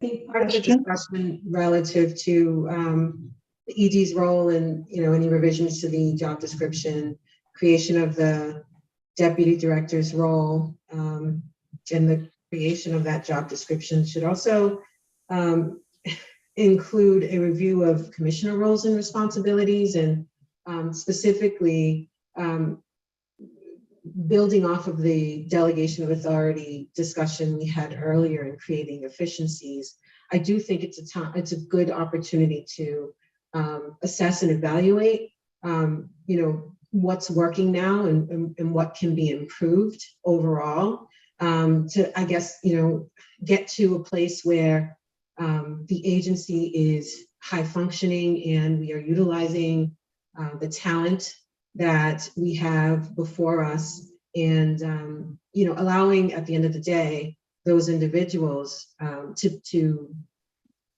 H: I think part of the discussion relative to the ED's role and any revisions to the job description, creation of the deputy director's role, and the creation of that job description should also include a review of commissioner roles and responsibilities, and specifically building off of the delegation of authority discussion we had earlier in creating efficiencies. I do think it's a good opportunity to assess and evaluate what's working now and what can be improved overall, to, I guess, get to a place where the agency is high functioning and we are utilizing the talent that we have before us, and allowing, at the end of the day, those individuals to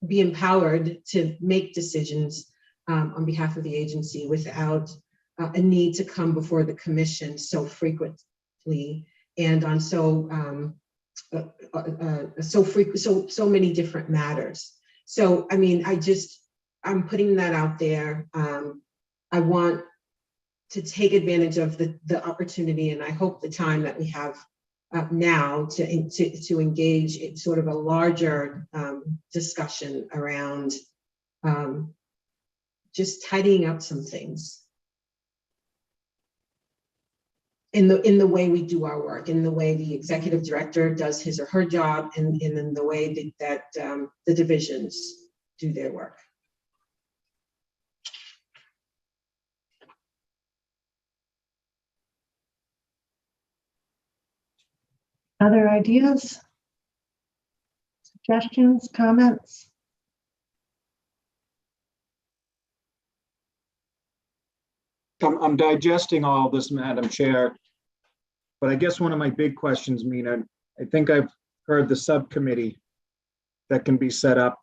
H: be empowered to make decisions on behalf of the agency without a need to come before the commission so frequently and on so many different matters. So, I mean, I'm putting that out there. I want to take advantage of the opportunity, and I hope the time that we have now to engage in sort of a larger discussion around just tidying up some things in the way we do our work, in the way the executive director does his or her job, and in the way that the divisions do their work.
B: Other ideas, suggestions, comments?
E: I'm digesting all this, Madam Chair, but I guess one of my big questions, Mina, I think I've heard the subcommittee that can be set up.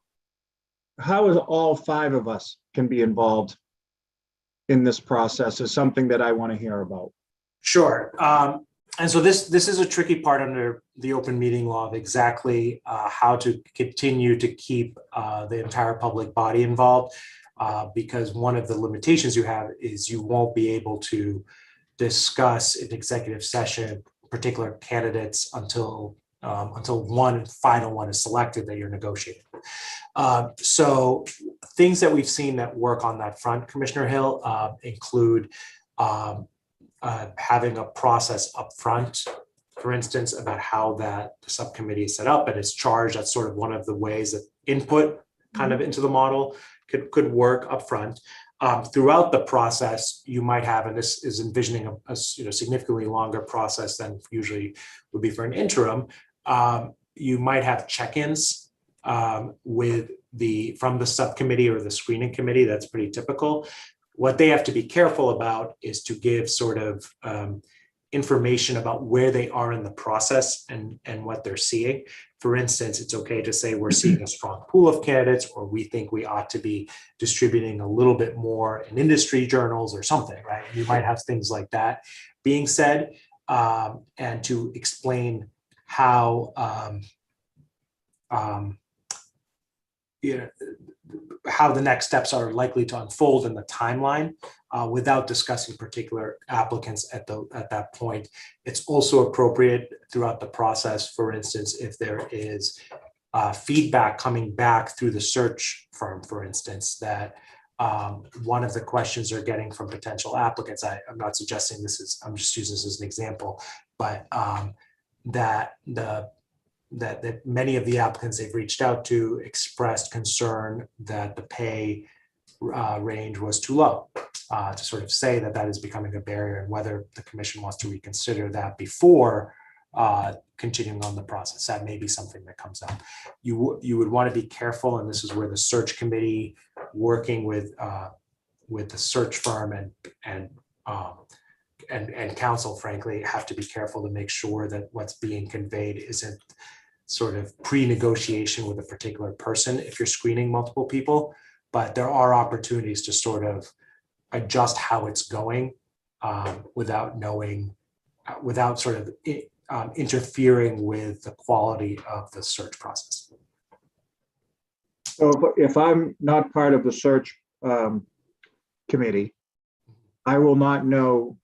E: How is all 5 of us can be involved in this process is something that I want to hear about.
K: Sure. And so this is a tricky part under the open meeting law of exactly how to continue to keep the entire public body involved, because one of the limitations you have is you won't be able to discuss in executive session particular candidates until one final one is selected that you're negotiating. So things that we've seen that work on that front, Commissioner Hill, include having a process up front, for instance, about how that subcommittee is set up and is charged. That's sort of one of the ways that input kind of into the model could work up front. Throughout the process, you might have, and this is envisioning a significantly longer process than usually would be for an interim. You might have check-ins from the subcommittee or the screening committee. That's pretty typical. What they have to be careful about is to give sort of information about where they are in the process and what they're seeing. For instance, it's okay to say we're seeing a strong pool of candidates, or we think we ought to be distributing a little bit more in industry journals or something, right? You might have things like that being said, and to explain how how the next steps are likely to unfold in the timeline without discussing particular applicants at that point. It's also appropriate throughout the process, for instance, if there is feedback coming back through the search firm, for instance, that one of the questions they're getting from potential applicants, I'm not suggesting this is, I'm just using this as an example, but that many of the applicants they've reached out to expressed concern that the pay range was too low, to sort of say that is becoming a barrier, and whether the commission wants to reconsider that before continuing on the process. That may be something that comes up. You would want to be careful, and this is where the search committee working with the search firm and counsel, frankly, have to be careful to make sure that what's being conveyed isn't sort of pre-negotiation with a particular person if you're screening multiple people, but there are opportunities to sort of adjust how it's going without sort of interfering with the quality of the search process.
E: So if I'm not part of the search committee, I will not know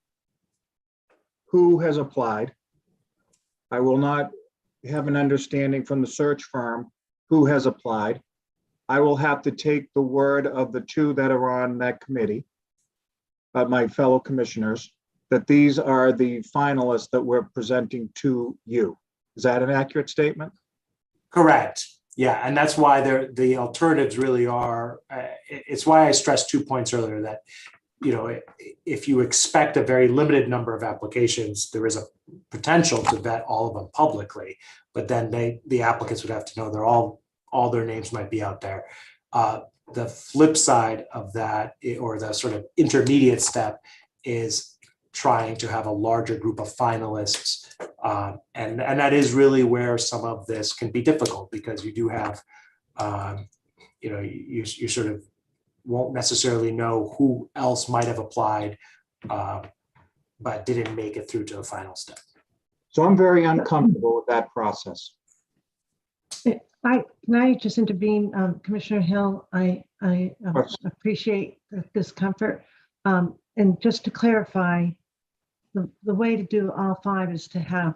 E: who has applied. I will not have an understanding from the search firm who has applied. I will have to take the word of the two that are on that committee, my fellow commissioners, that these are the finalists that we're presenting to you. Is that an accurate statement?
K: Correct. Yeah, and that's why the alternatives really are, it's why I stressed 2 points earlier that, if you expect a very limited number of applications, there is a potential to vet all of them publicly, but then the applicants would have to know all their names might be out there. The flip side of that, or the sort of intermediate step, is trying to have a larger group of finalists. And that is really where some of this can be difficult, because you do have, you sort of won't necessarily know who else might have applied, but didn't make it through to the final step.
E: So I'm very uncomfortable with that process.
B: Can I just intervene, Commissioner Hill? I appreciate the discomfort. And just to clarify, the way to do all 5 is to have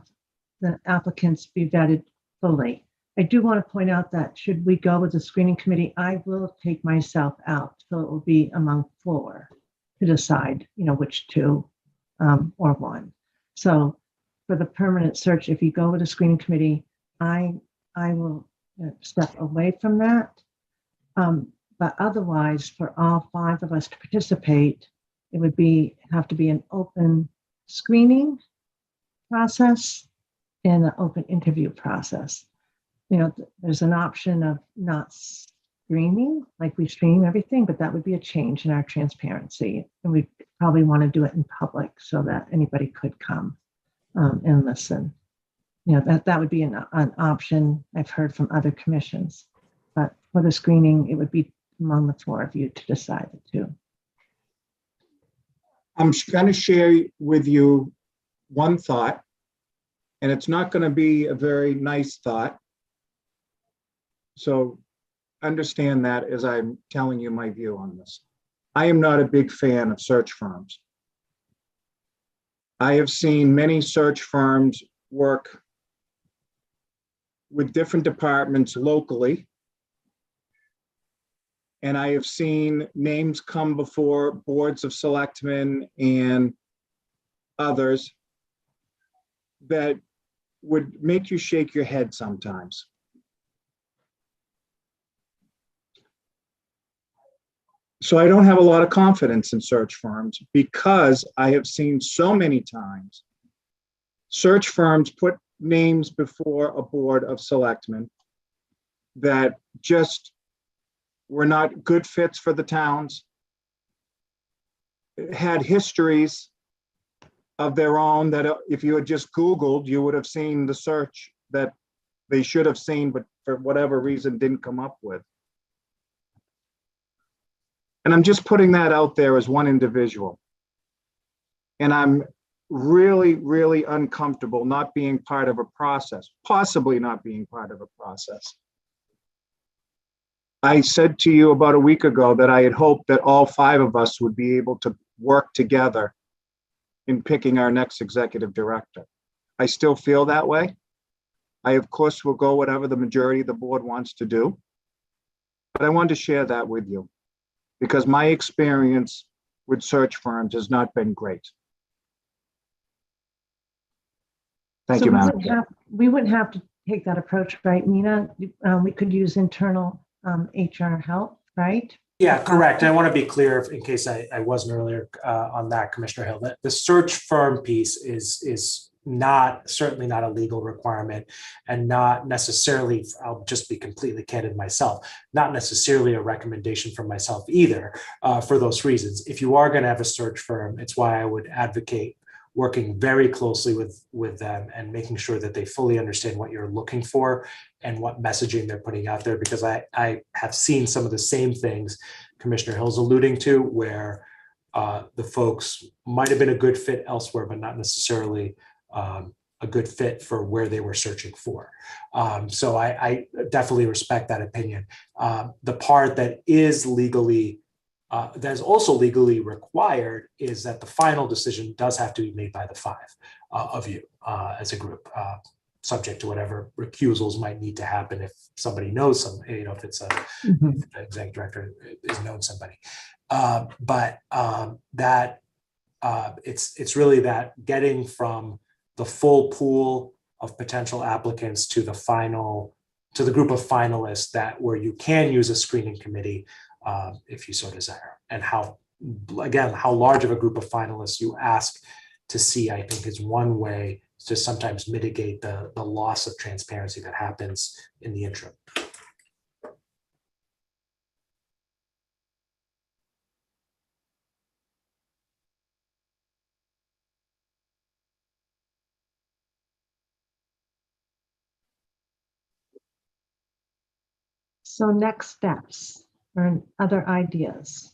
B: the applicants be vetted fully. I do want to point out that should we go with the screening committee, I will take myself out. So it will be among 4 to decide, which 2 or 1. So for the permanent search, if you go with a screening committee, I will step away from that. But otherwise, for all 5 of us to participate, it would have to be an open screening process and an open interview process. There's an option of not streaming, like we stream everything, but that would be a change in our transparency. And we probably want to do it in public so that anybody could come and listen. That would be an option I've heard from other commissions. But for the screening, it would be among the 4 of you to decide the 2.
E: I'm going to share with you one thought And it's not going to be a very nice thought. So understand that as I'm telling you my view on this. I am not a big fan of search firms. I have seen many search firms work with different departments locally. And I have seen names come before boards of selectmen and others that would make you shake your head sometimes. So I don't have a lot of confidence in search firms because I have seen so many times search firms put names before a board of selectmen that just were not good fits for the towns, had histories of their own that if you had just Googled, you would have seen the search that they should have seen, but for whatever reason didn't come up with. And I'm just putting that out there as one individual. And I'm really, really uncomfortable not being part of a process, possibly not being part of a process. I said to you about a week ago that I had hoped that all 5 of us would be able to work together in picking our next executive director. I still feel that way. I, of course, will go whatever the majority of the board wants to do. But I wanted to share that with you because my experience with search firms has not been great. Thank you, Madam Chair.
B: We wouldn't have to take that approach, right, Nina? We could use internal HR help, right?
K: Yeah, correct. I want to be clear in case I wasn't earlier on that, Commissioner Hill, that the search firm piece is certainly not a legal requirement and not necessarily, I'll just be completely candid myself, not necessarily a recommendation from myself either for those reasons. If you are going to have a search firm, it's why I would advocate working very closely with them and making sure that they fully understand what you're looking for and what messaging they're putting out there, because I have seen some of the same things Commissioner Hill's alluding to, where the folks might have been a good fit elsewhere, but not necessarily a good fit for where they were searching for. So I definitely respect that opinion. The part that is legally that is also legally required is that the final decision does have to be made by the 5 of you as a group, subject to whatever recusals might need to happen if somebody knows some, if it's if the executive director is known somebody. It's really that getting from the full pool of potential applicants to the group of finalists where you can use a screening committee if you so desire, and how large of a group of finalists you ask to see, I think, is one way to sometimes mitigate the loss of transparency that happens in the interim.
B: So next steps or other ideas.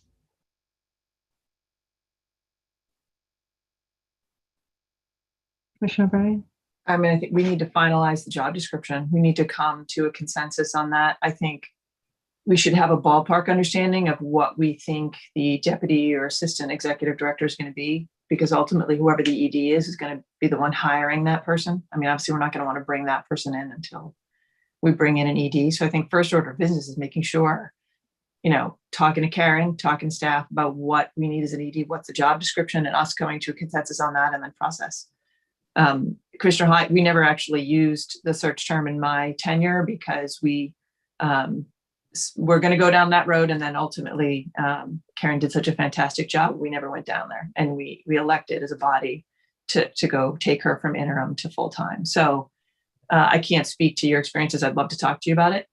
B: Commissioner O'Brien?
A: I mean, I think we need to finalize the job description. We need to come to a consensus on that. I think we should have a ballpark understanding of what we think the deputy or assistant executive director is going to be, because ultimately whoever the ED is going to be the one hiring that person. I mean, obviously we're not going to want to bring that person in until we bring in an ED. So I think first order of business is making sure, talking to Karen, talking to staff about what we need as an ED, what's the job description, and us coming to a consensus on that and then process. Commissioner Hyde, we never actually used the search term in my tenure because we're going to go down that road. And then ultimately, Karen did such a fantastic job. We never went down there, and we elected as a body to go take her from interim to full time. So I can't speak to your experiences. I'd love to talk to you about it.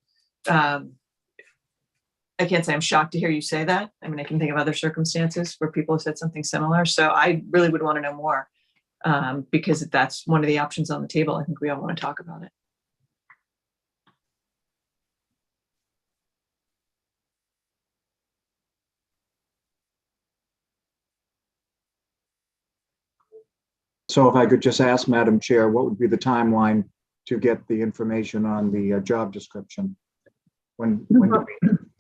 A: I can't say I'm shocked to hear you say that. I mean, I can think of other circumstances where people have said something similar. So I really would want to know more. Because if that's one of the options on the table, I think we all want to talk about it.
E: So if I could just ask, Madam Chair, what would be the timeline to get the information on the job description? When do we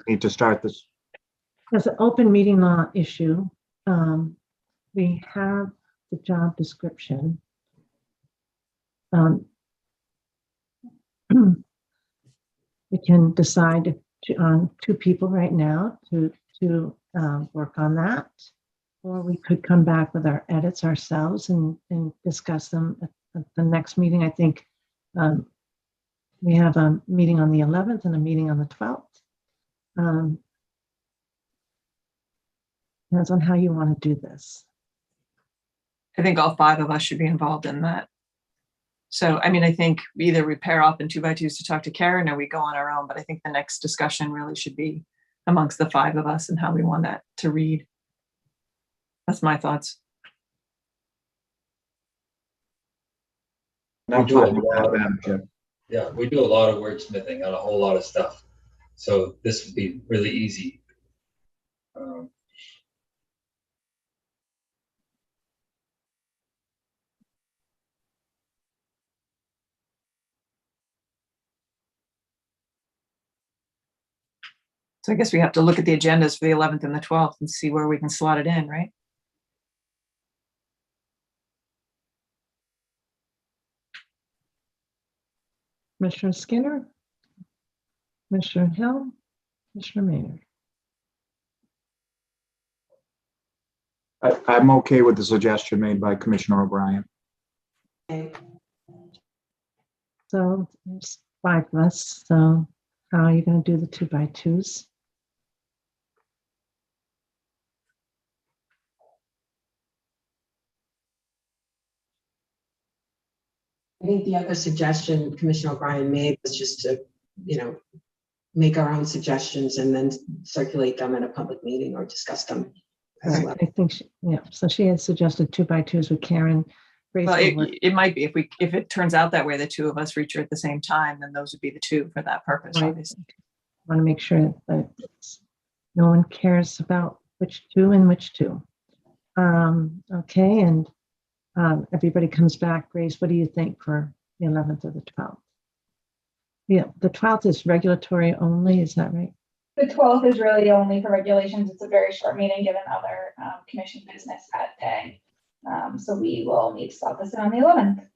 E: need to start this?
B: As an open meeting law issue, we have the job description. We can decide on 2 people right now to work on that, or we could come back with our edits ourselves and discuss them at the next meeting. I think we have a meeting on the 11th and a meeting on the 12th. Depends on how you want to do this.
A: I think all 5 of us should be involved in that. So, I mean, I think either we pair up in 2x2s to talk to Karen or we go on our own, but I think the next discussion really should be amongst the 5 of us and how we want that to read. That's my thoughts.
E: I'm fine with that, Madam Chair.
Q: Yeah, we do a lot of wordsmithing on a whole lot of stuff. So this would be really easy.
A: So I guess we have to look at the agendas for the 11th and the 12th and see where we can slot it in, right?
B: Commissioner Skinner, Commissioner Hill, Commissioner Maynard.
E: I'm okay with the suggestion made by Commissioner O'Brien.
B: Okay. So there's 5 of us. So how are you going to do the 2x2s?
H: I think the other suggestion Commissioner O'Brien made was just to, make our own suggestions and then circulate them in a public meeting or discuss them as well.
B: I think, so she had suggested 2x2s with Karen.
A: Well, it might be if it turns out that way, the 2 of us reach her at the same time, then those would be the 2 for that purpose,
B: Right.
A: obviously.
B: Want to make sure that no one cares about which 2 and which 2. Okay, and everybody comes back. Grace, what do you think for the 11th or the 12th? Yeah, the 12th is regulatory only, is that right?
R: The 12th is really only for regulations. It's a very short meeting given other commission business that day. So we will need to stop this on the 11th.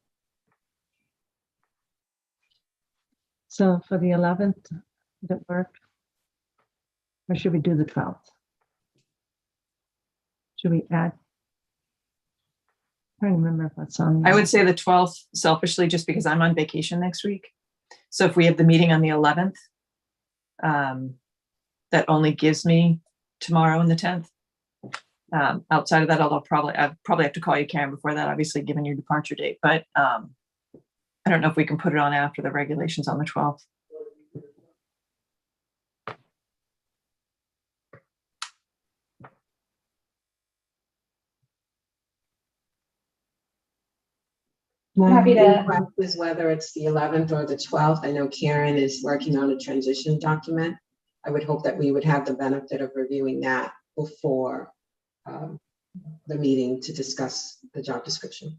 B: So for the 11th, would it work? Or should we do the 12th? Should we add? I don't remember if that's on.
A: I would say the 12th selfishly, just because I'm on vacation next week. So if we have the meeting on the 11th, that only gives me tomorrow and the 10th. Outside of that, I'll probably have to call you, Karen, before that, obviously, given your departure date. But I don't know if we can put it on after the regulations on the 12th.
R: Happy to.
H: Is whether it's the 11th or the 12th. I know Karen is working on a transition document. I would hope that we would have the benefit of reviewing that before the meeting to discuss the job description.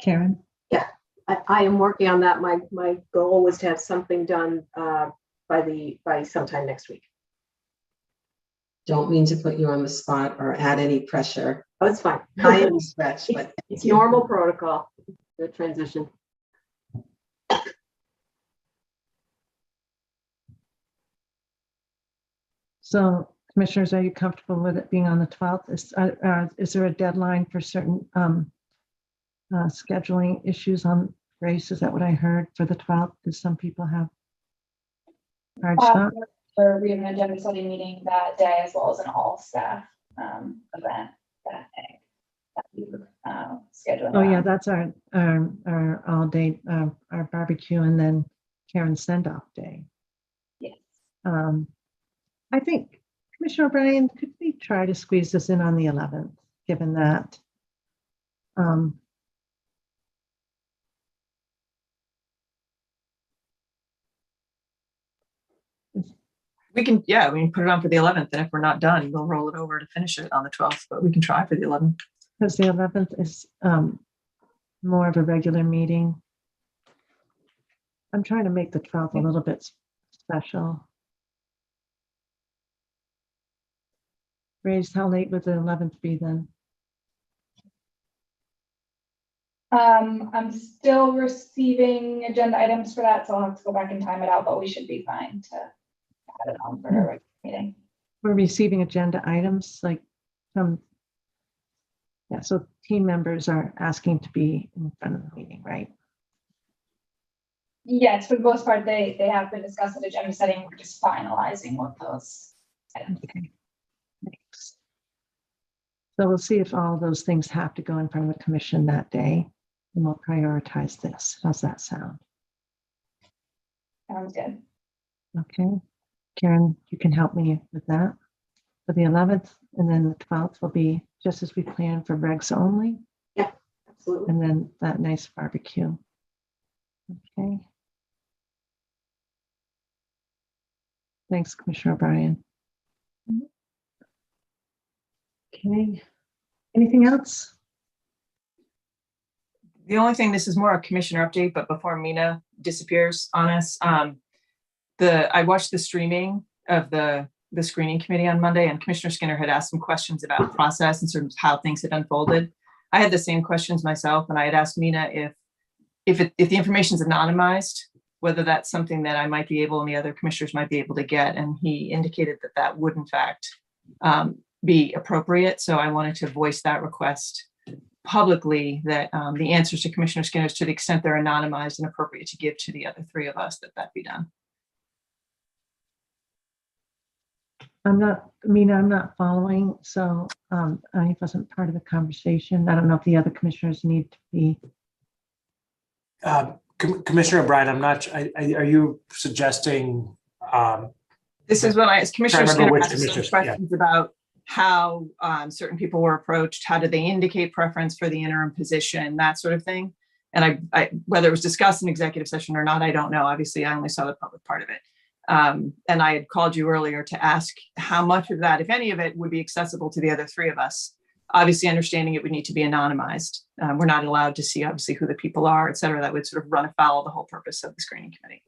B: Karen?
C: Yeah, I am working on that. My goal was to have something done by sometime next week.
H: Don't mean to put you on the spot or add any pressure.
C: Oh, it's fine.
H: I am stretched, but
C: it's normal protocol, the transition.
B: So commissioners, are you comfortable with it being on the 12th? Is there a deadline for certain scheduling issues on Grace? Is that what I heard for the 12th? Do some people have hard stop?
R: Or we have an agenda study meeting that day, as well as an all staff event that day. That we would schedule.
B: Oh yeah, that's our all day, our barbecue, and then Karen's send off day.
R: Yes.
B: I think Commissioner O'Brien, could we try to squeeze this in on the 11th, given that?
A: We can put it on for the 11th, and if we're not done, we'll roll it over to finish it on the 12th, but we can try for the 11th.
B: Because the 11th is more of a regular meeting. I'm trying to make the 12th a little bit special. Grace, how late would the 11th be then?
R: I'm still receiving agenda items for that, so I'll have to go back and time it out, but we should be fine to add it on for a regular meeting.
B: We're receiving agenda items like from, yeah, so team members are asking to be in front of the meeting, right?
R: Yes, for the most part, they have been discussed at agenda setting. We're just finalizing what those items.
B: Okay. Thanks. So we'll see if all those things have to go in front of the commission that day, and we'll prioritize this. How's that sound?
R: Sounds good.
B: Okay. Karen, you can help me with that for the 11th, and then the 12th will be just as we planned for regs only.
C: Yeah, absolutely.
B: And then that nice barbecue. Okay. Thanks, Commissioner O'Brien. Okay. Anything else?
A: The only thing, this is more a commissioner update, but before Mina disappears on us, I watched the streaming of the screening committee on Monday, and Commissioner Skinner had asked some questions about process and sort of how things had unfolded. I had the same questions myself, and I had asked Mina if the information is anonymized, whether that's something that I might be able and the other commissioners might be able to get, and he indicated that that would in fact be appropriate. So I wanted to voice that request publicly, that the answers to Commissioner Skinner's, to the extent they're anonymized and appropriate to give to the other three of us, that be done.
B: I'm not following, so I wasn't part of the conversation. I don't know if the other commissioners need to be.
K: Commissioner O'Brien, I'm not, are you suggesting?
A: This is what Commissioner Skinner asked some
K: commissioners,
A: questions about how certain people were approached. How did they indicate preference for the interim position, that sort of thing. And I whether it was discussed in executive session or not, I don't know. Obviously, I only saw the public part of it. And I had called you earlier to ask how much of that, if any of it, would be accessible to the other three of us. Obviously, understanding it would need to be anonymized. We're not allowed to see, obviously, who the people are, et cetera. That would sort of run afoul of the whole purpose of the screening committee.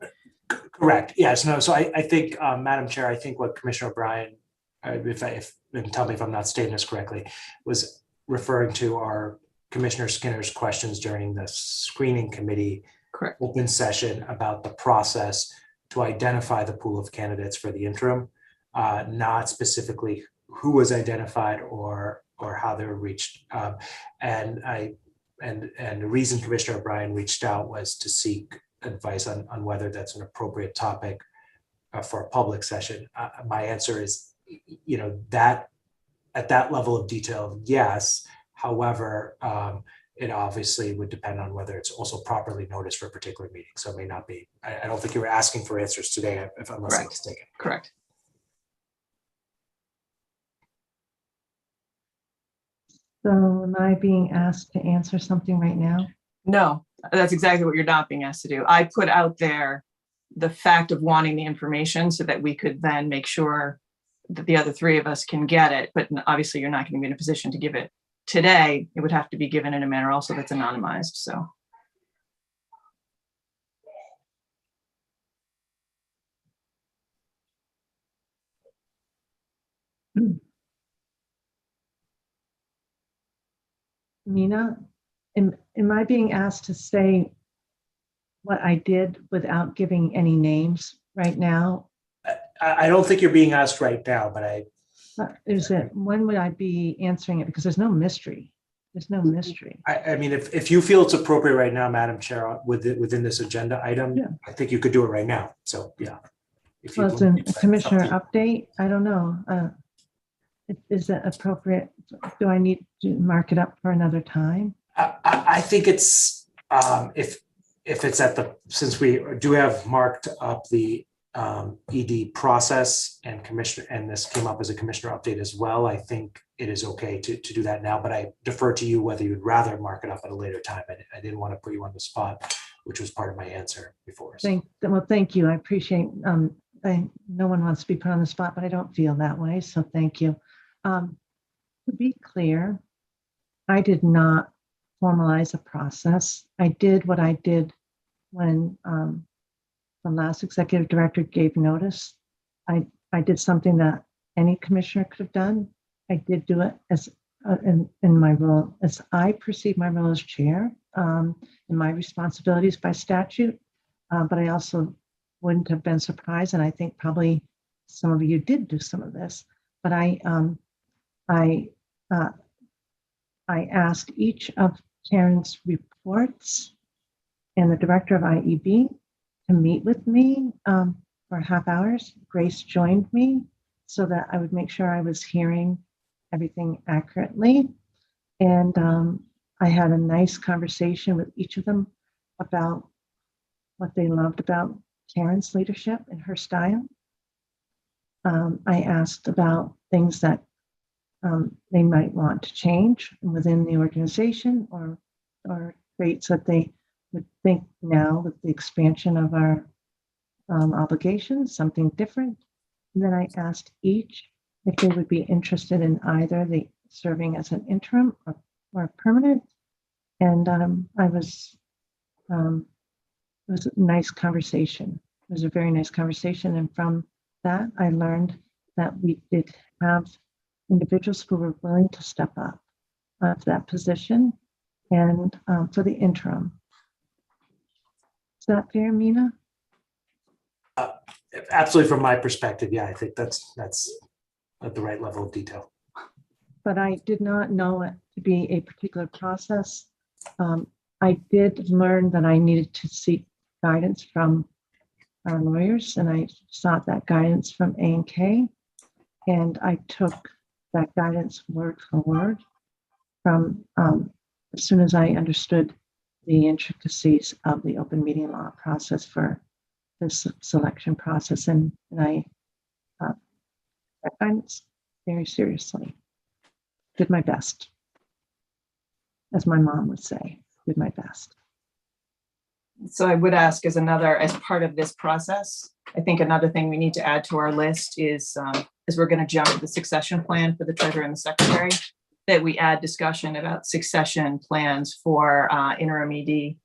K: Correct. Yes. No. So I think, Madam Chair, I think what Commissioner O'Brien, and tell me if I'm not stating this correctly, was referring to our Commissioner Skinner's questions during the screening committee open session about the process to identify the pool of candidates for the interim, not specifically who was identified or how they were reached. And the reason Commissioner O'Brien reached out was to seek advice on whether that's an appropriate topic for a public session. My answer is, that at that level of detail, yes. However, it obviously would depend on whether it's also properly noticed for a particular meeting. So it may not be. I don't think you were asking for answers today, unless I'm mistaken.
A: Correct.
B: So am I being asked to answer something right now?
A: No, that's exactly what you're not being asked to do. I put out there the fact of wanting the information so that we could then make sure that the other three of us can get it. But obviously, you're not going to be in a position to give it today. It would have to be given in a manner also that's anonymized. So.
B: Mina, am I being asked to say what I did without giving any names right now?
K: I don't think you're being asked right now, but
B: when would I be answering it? Because there's no mystery. There's no mystery.
K: I mean, if you feel it's appropriate right now, Madam Chair, within this agenda item, I think you could do it right now. So, yeah.
B: Well, it's a commissioner update. I don't know. Is it appropriate? Do I need to mark it up for another time?
K: I think it's, if it's since we do have marked up the ED process and this came up as a commissioner update as well, I think it is okay to do that now, but I defer to you whether you'd rather mark it up at a later time. I didn't want to put you on the spot, which was part of my answer before.
B: Well, thank you. I appreciate no one wants to be put on the spot, but I don't feel that way, so thank you. To be clear, I did not formalize a process. I did what I did when the last executive director gave notice. I did something that any commissioner could have done. I did do it as in my role, as I perceive my role as chair, and my responsibilities by statute. But I also wouldn't have been surprised, and I think probably some of you did do some of this. But I asked each of Karen's reports and the director of IEB to meet with me for half hours. Grace joined me so that I would make sure I was hearing everything accurately. And I had a nice conversation with each of them about what they loved about Karen's leadership and her style. I asked about things that they might want to change within the organization or traits that they would think now with the expansion of our obligations, something different. And then I asked each if they would be interested in either the serving as an interim or permanent. And it was a nice conversation. It was a very nice conversation. And from that, I learned that we did have individuals who were willing to step up to that position and for the interim. Is that fair, Mina?
K: Absolutely, from my perspective, yeah, I think that's at the right level of detail.
B: But I did not know it to be a particular process. I did learn that I needed to seek guidance from our lawyers, and I sought that guidance from A&K, and I took that guidance word for word from as soon as I understood the intricacies of the open meeting law process for this selection process, and I that guidance very seriously. Did my best, as my mom would say, did my best.
A: So I would ask as part of this process, I think another thing we need to add to our list is we're going to jump to the succession plan for the treasurer and the secretary, that we add discussion about succession plans for interim ED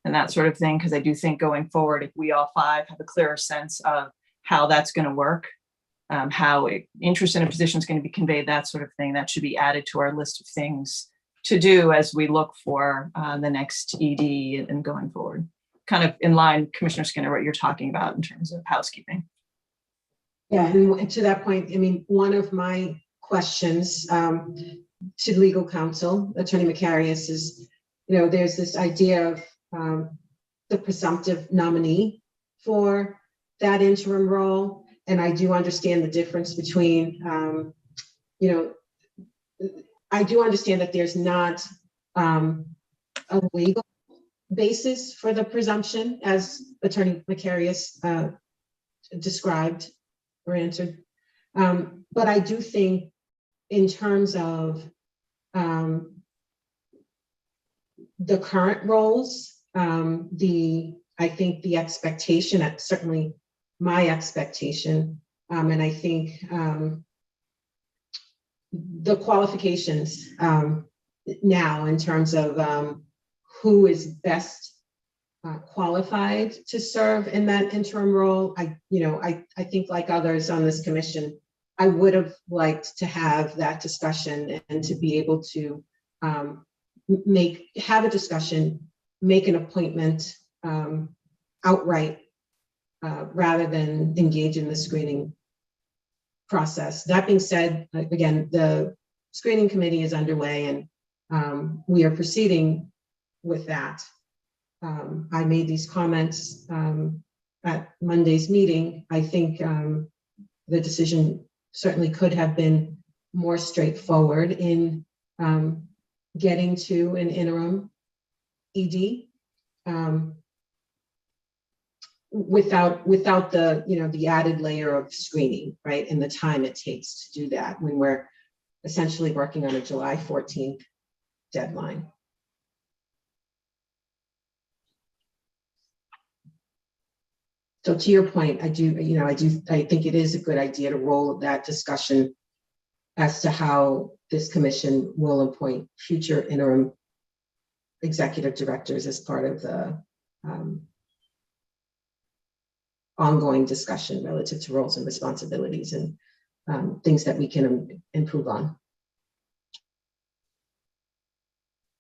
A: and that sort of thing. Because I do think going forward, if we all five have a clearer sense of how that's going to work, how interest in a position is going to be conveyed, that sort of thing, that should be added to our list of things to do as we look for the next ED and going forward. Kind of in line, Commissioner Skinner, what you're talking about in terms of housekeeping.
H: Yeah, and to that point, I mean, one of my questions to legal counsel, Attorney Macarius, is, there's this idea of the presumptive nominee for that interim role. And I do understand the difference between, I do understand that there's not a legal basis for the presumption, as Attorney Macarius described or answered. But I do think in terms of the current roles, I think the expectation, certainly my expectation, and I think the qualifications now in terms of who is best qualified to serve in that interim role. I think like others on this commission, I would have liked to have that discussion and to be able to have a discussion, make an appointment outright rather than engage in the screening process. That being said, again, the screening committee is underway and we are proceeding with that. I made these comments at Monday's meeting. I think the decision certainly could have been more straightforward in getting to an interim ED without the the added layer of screening, right, and the time it takes to do that when we're essentially working on a July 14th deadline. So to your point, I think it is a good idea to roll that discussion as to how this commission will appoint future interim executive directors as part of the ongoing discussion relative to roles and responsibilities and things that we can improve on.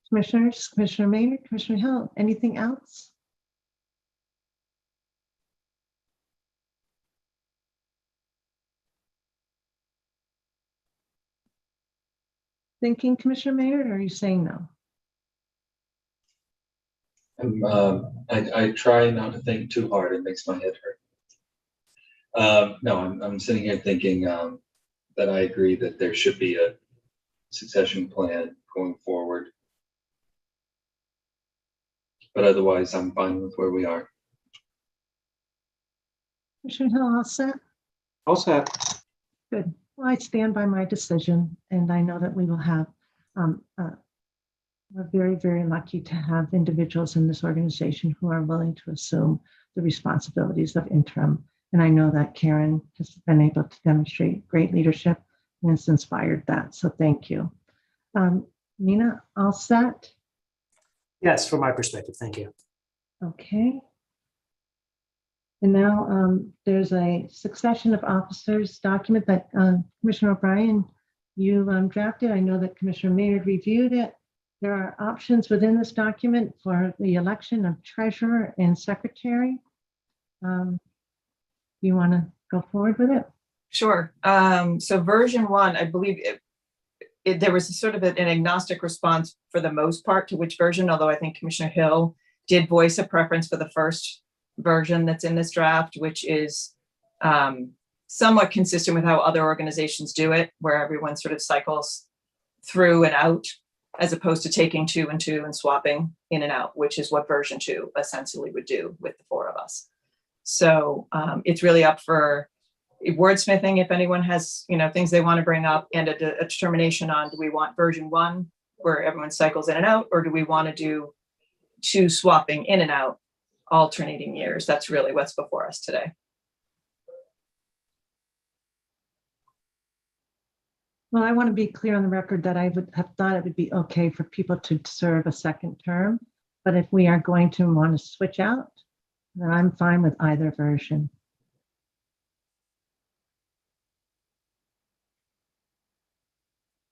B: Commissioners, Commissioner Maynard, Commissioner Hill, anything else? Thinking, Commissioner Maynard, or are you saying no?
D: I try not to think too hard. It makes my head hurt. No, I'm sitting here thinking that I agree that there should be a succession plan going forward. But otherwise, I'm fine with where we are.
B: Commissioner Hill, all set?
E: All set.
B: Good. Well, I stand by my decision, and I know that we will have, we're very, very lucky to have individuals in this organization who are willing to assume the responsibilities of interim. And I know that Karen has been able to demonstrate great leadership and has inspired that. So thank you. Nina, all set?
K: Yes, from my perspective, thank you.
B: Okay. And now there's a succession of officers document that Commissioner O'Brien, you drafted. I know that Commissioner Maynard reviewed it. There are options within this document for the election of treasurer and secretary. You want to go forward with it?
A: Sure. So version 1, I believe there was sort of an agnostic response for the most part to which version, although I think Commissioner Hill did voice a preference for the first version that's in this draft, which is somewhat consistent with how other organizations do it, where everyone sort of cycles through and out, as opposed to taking 2 and 2 and swapping in and out, which is what version 2 essentially would do with the 4 of us. So it's really up for wordsmithing if anyone has, things they want to bring up, and a determination on, do we want version 1 where everyone cycles in and out, or do we want to do 2 swapping in and out alternating years? That's really what's before us today.
B: Well, I want to be clear on the record that I would have thought it would be okay for people to serve a second term, but if we are going to want to switch out, then I'm fine with either version.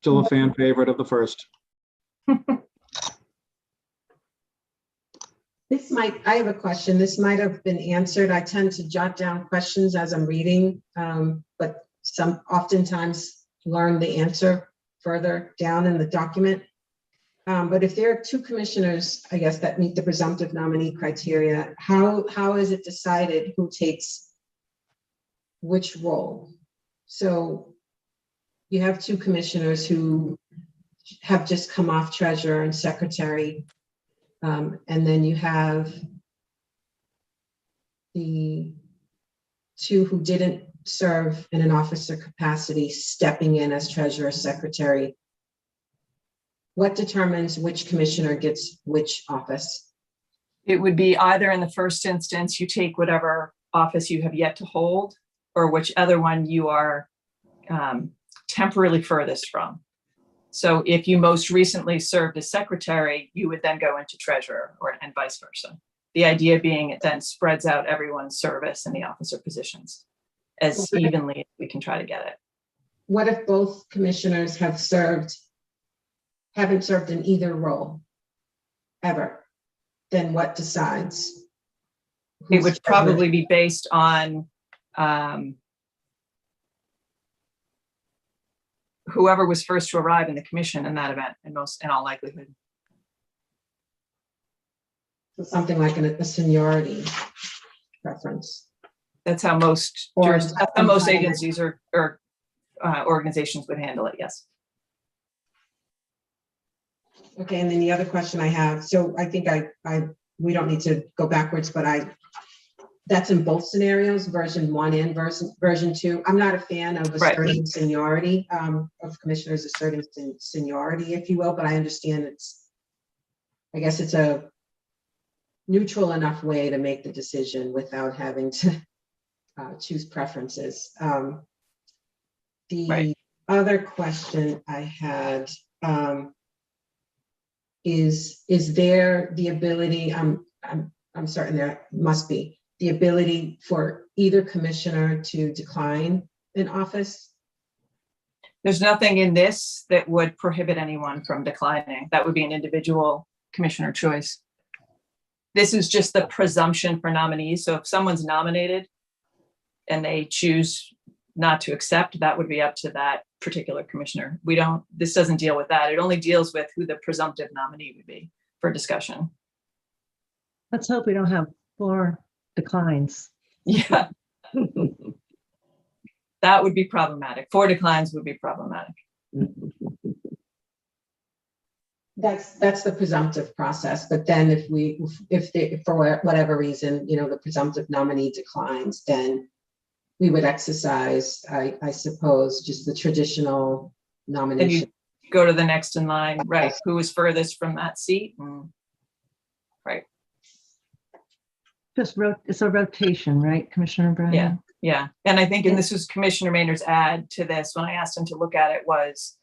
E: Still a fan favorite of the first.
H: I have a question. This might have been answered. I tend to jot down questions as I'm reading, but oftentimes learn the answer further down in the document. But if there are 2 commissioners, I guess, that meet the presumptive nominee criteria, how is it decided who takes which role? So you have 2 commissioners who have just come off treasurer and secretary. And then you have the 2 who didn't serve in an officer capacity stepping in as treasurer secretary. What determines which commissioner gets which office?
A: It would be either in the first instance, you take whatever office you have yet to hold, or which other one you are temporarily furthest from. So if you most recently served as secretary, you would then go into treasurer, and vice versa. The idea being it then spreads out everyone's service in the officer positions as evenly as we can try to get it.
H: What if both commissioners haven't served in either role ever? Then what decides?
A: It would probably be based on whoever was first to arrive in the commission in that event, in all likelihood.
H: So something like a seniority preference.
A: That's how most agencies or organizations would handle it. Yes.
H: Okay, and then the other question I have, so I think we don't need to go backwards, but that's in both scenarios, version 1 and version 2. I'm not a fan of asserting seniority, of commissioners asserting seniority, if you will, but I understand I guess it's a neutral enough way to make the decision without having to choose preferences. The other question I had is there the ability, I'm certain there must be, the ability for either commissioner to decline an office?
A: There's nothing in this that would prohibit anyone from declining. That would be an individual commissioner choice. This is just the presumption for nominees. So if someone's nominated and they choose not to accept, that would be up to that particular commissioner. This doesn't deal with that. It only deals with who the presumptive nominee would be for discussion.
B: Let's hope we don't have 4 declines.
A: Yeah. That would be problematic. 4 declines would be problematic.
H: That's the presumptive process. But then if for whatever reason, the presumptive nominee declines, then we would exercise, I suppose, just the traditional nomination.
A: And you go to the next in line, right? Who is furthest from that seat? Right.
B: It's a rotation, right, Commissioner Bryan?
A: Yeah, yeah. And I think, and this was Commissioner Maynard's add to this when I asked him to look at it, was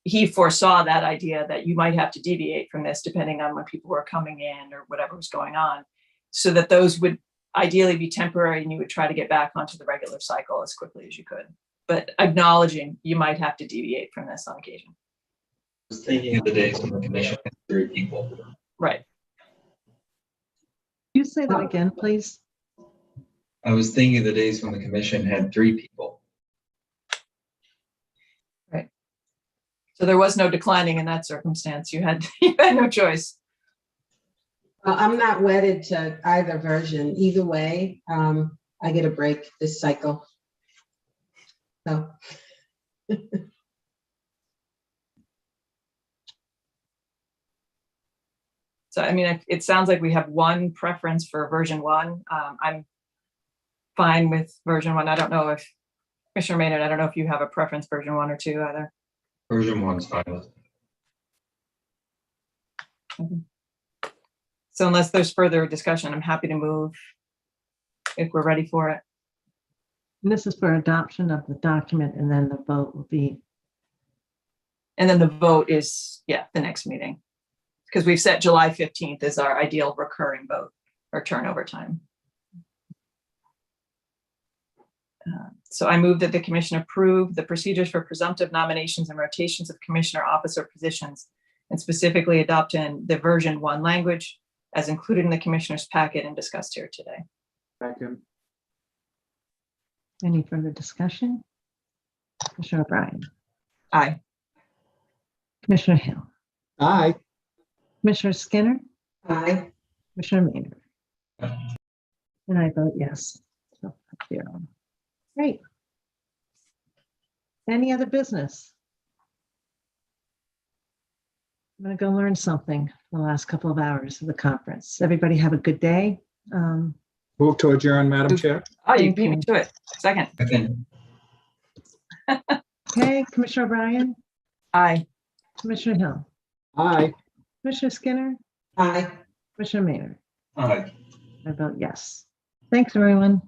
A: he foresaw that idea that you might have to deviate from this depending on when people were coming in or whatever was going on, so that those would ideally be temporary and you would try to get back onto the regular cycle as quickly as you could, but acknowledging you might have to deviate from this on occasion.
Q: I was thinking of the days when the commission had 3 people.
A: Right.
B: You say that again, please.
Q: I was thinking of the days when the commission had 3 people.
A: Right. So there was no declining in that circumstance. You had no choice.
H: I'm not wedded to either version. Either way, I get a break this cycle. So.
A: So, I mean, it sounds like we have one preference for version 1. I'm fine with version 1. I don't know if, Commissioner Maynard, I don't know if you have a preference version 1 or 2 either.
Q: Version 1's fine with.
A: Okay. So unless there's further discussion, I'm happy to move if we're ready for it.
B: And this is for adoption of the document, and then the vote will be.
A: And then the vote is, the next meeting. Because we've set July 15th as our ideal recurring vote or turnover time. So I move that the commission approve the procedures for presumptive nominations and rotations of commissioner officer positions, and specifically adopt in the version 1 language as included in the commissioner's packet and discussed here today.
E: Second.
B: Any further discussion? Commissioner O'Brien.
A: Aye.
B: Commissioner Hill.
E: Aye.
B: Commissioner Skinner.
H: Aye.
B: Commissioner Maynard. And I vote yes. So 0. Great. Any other business? I'm going to go learn something for the last couple of hours of the conference. Everybody have a good day.
E: Move to adjourn, Madam Chair.
A: Oh, you beat me to it. Second.
B: Okay, Commissioner O'Brien.
A: Aye.
B: Commissioner Hill.
E: Aye.
B: Commissioner Skinner.
H: Aye.
B: Commissioner Maynard.
Q: Aye.
B: I vote yes. Thanks, everyone.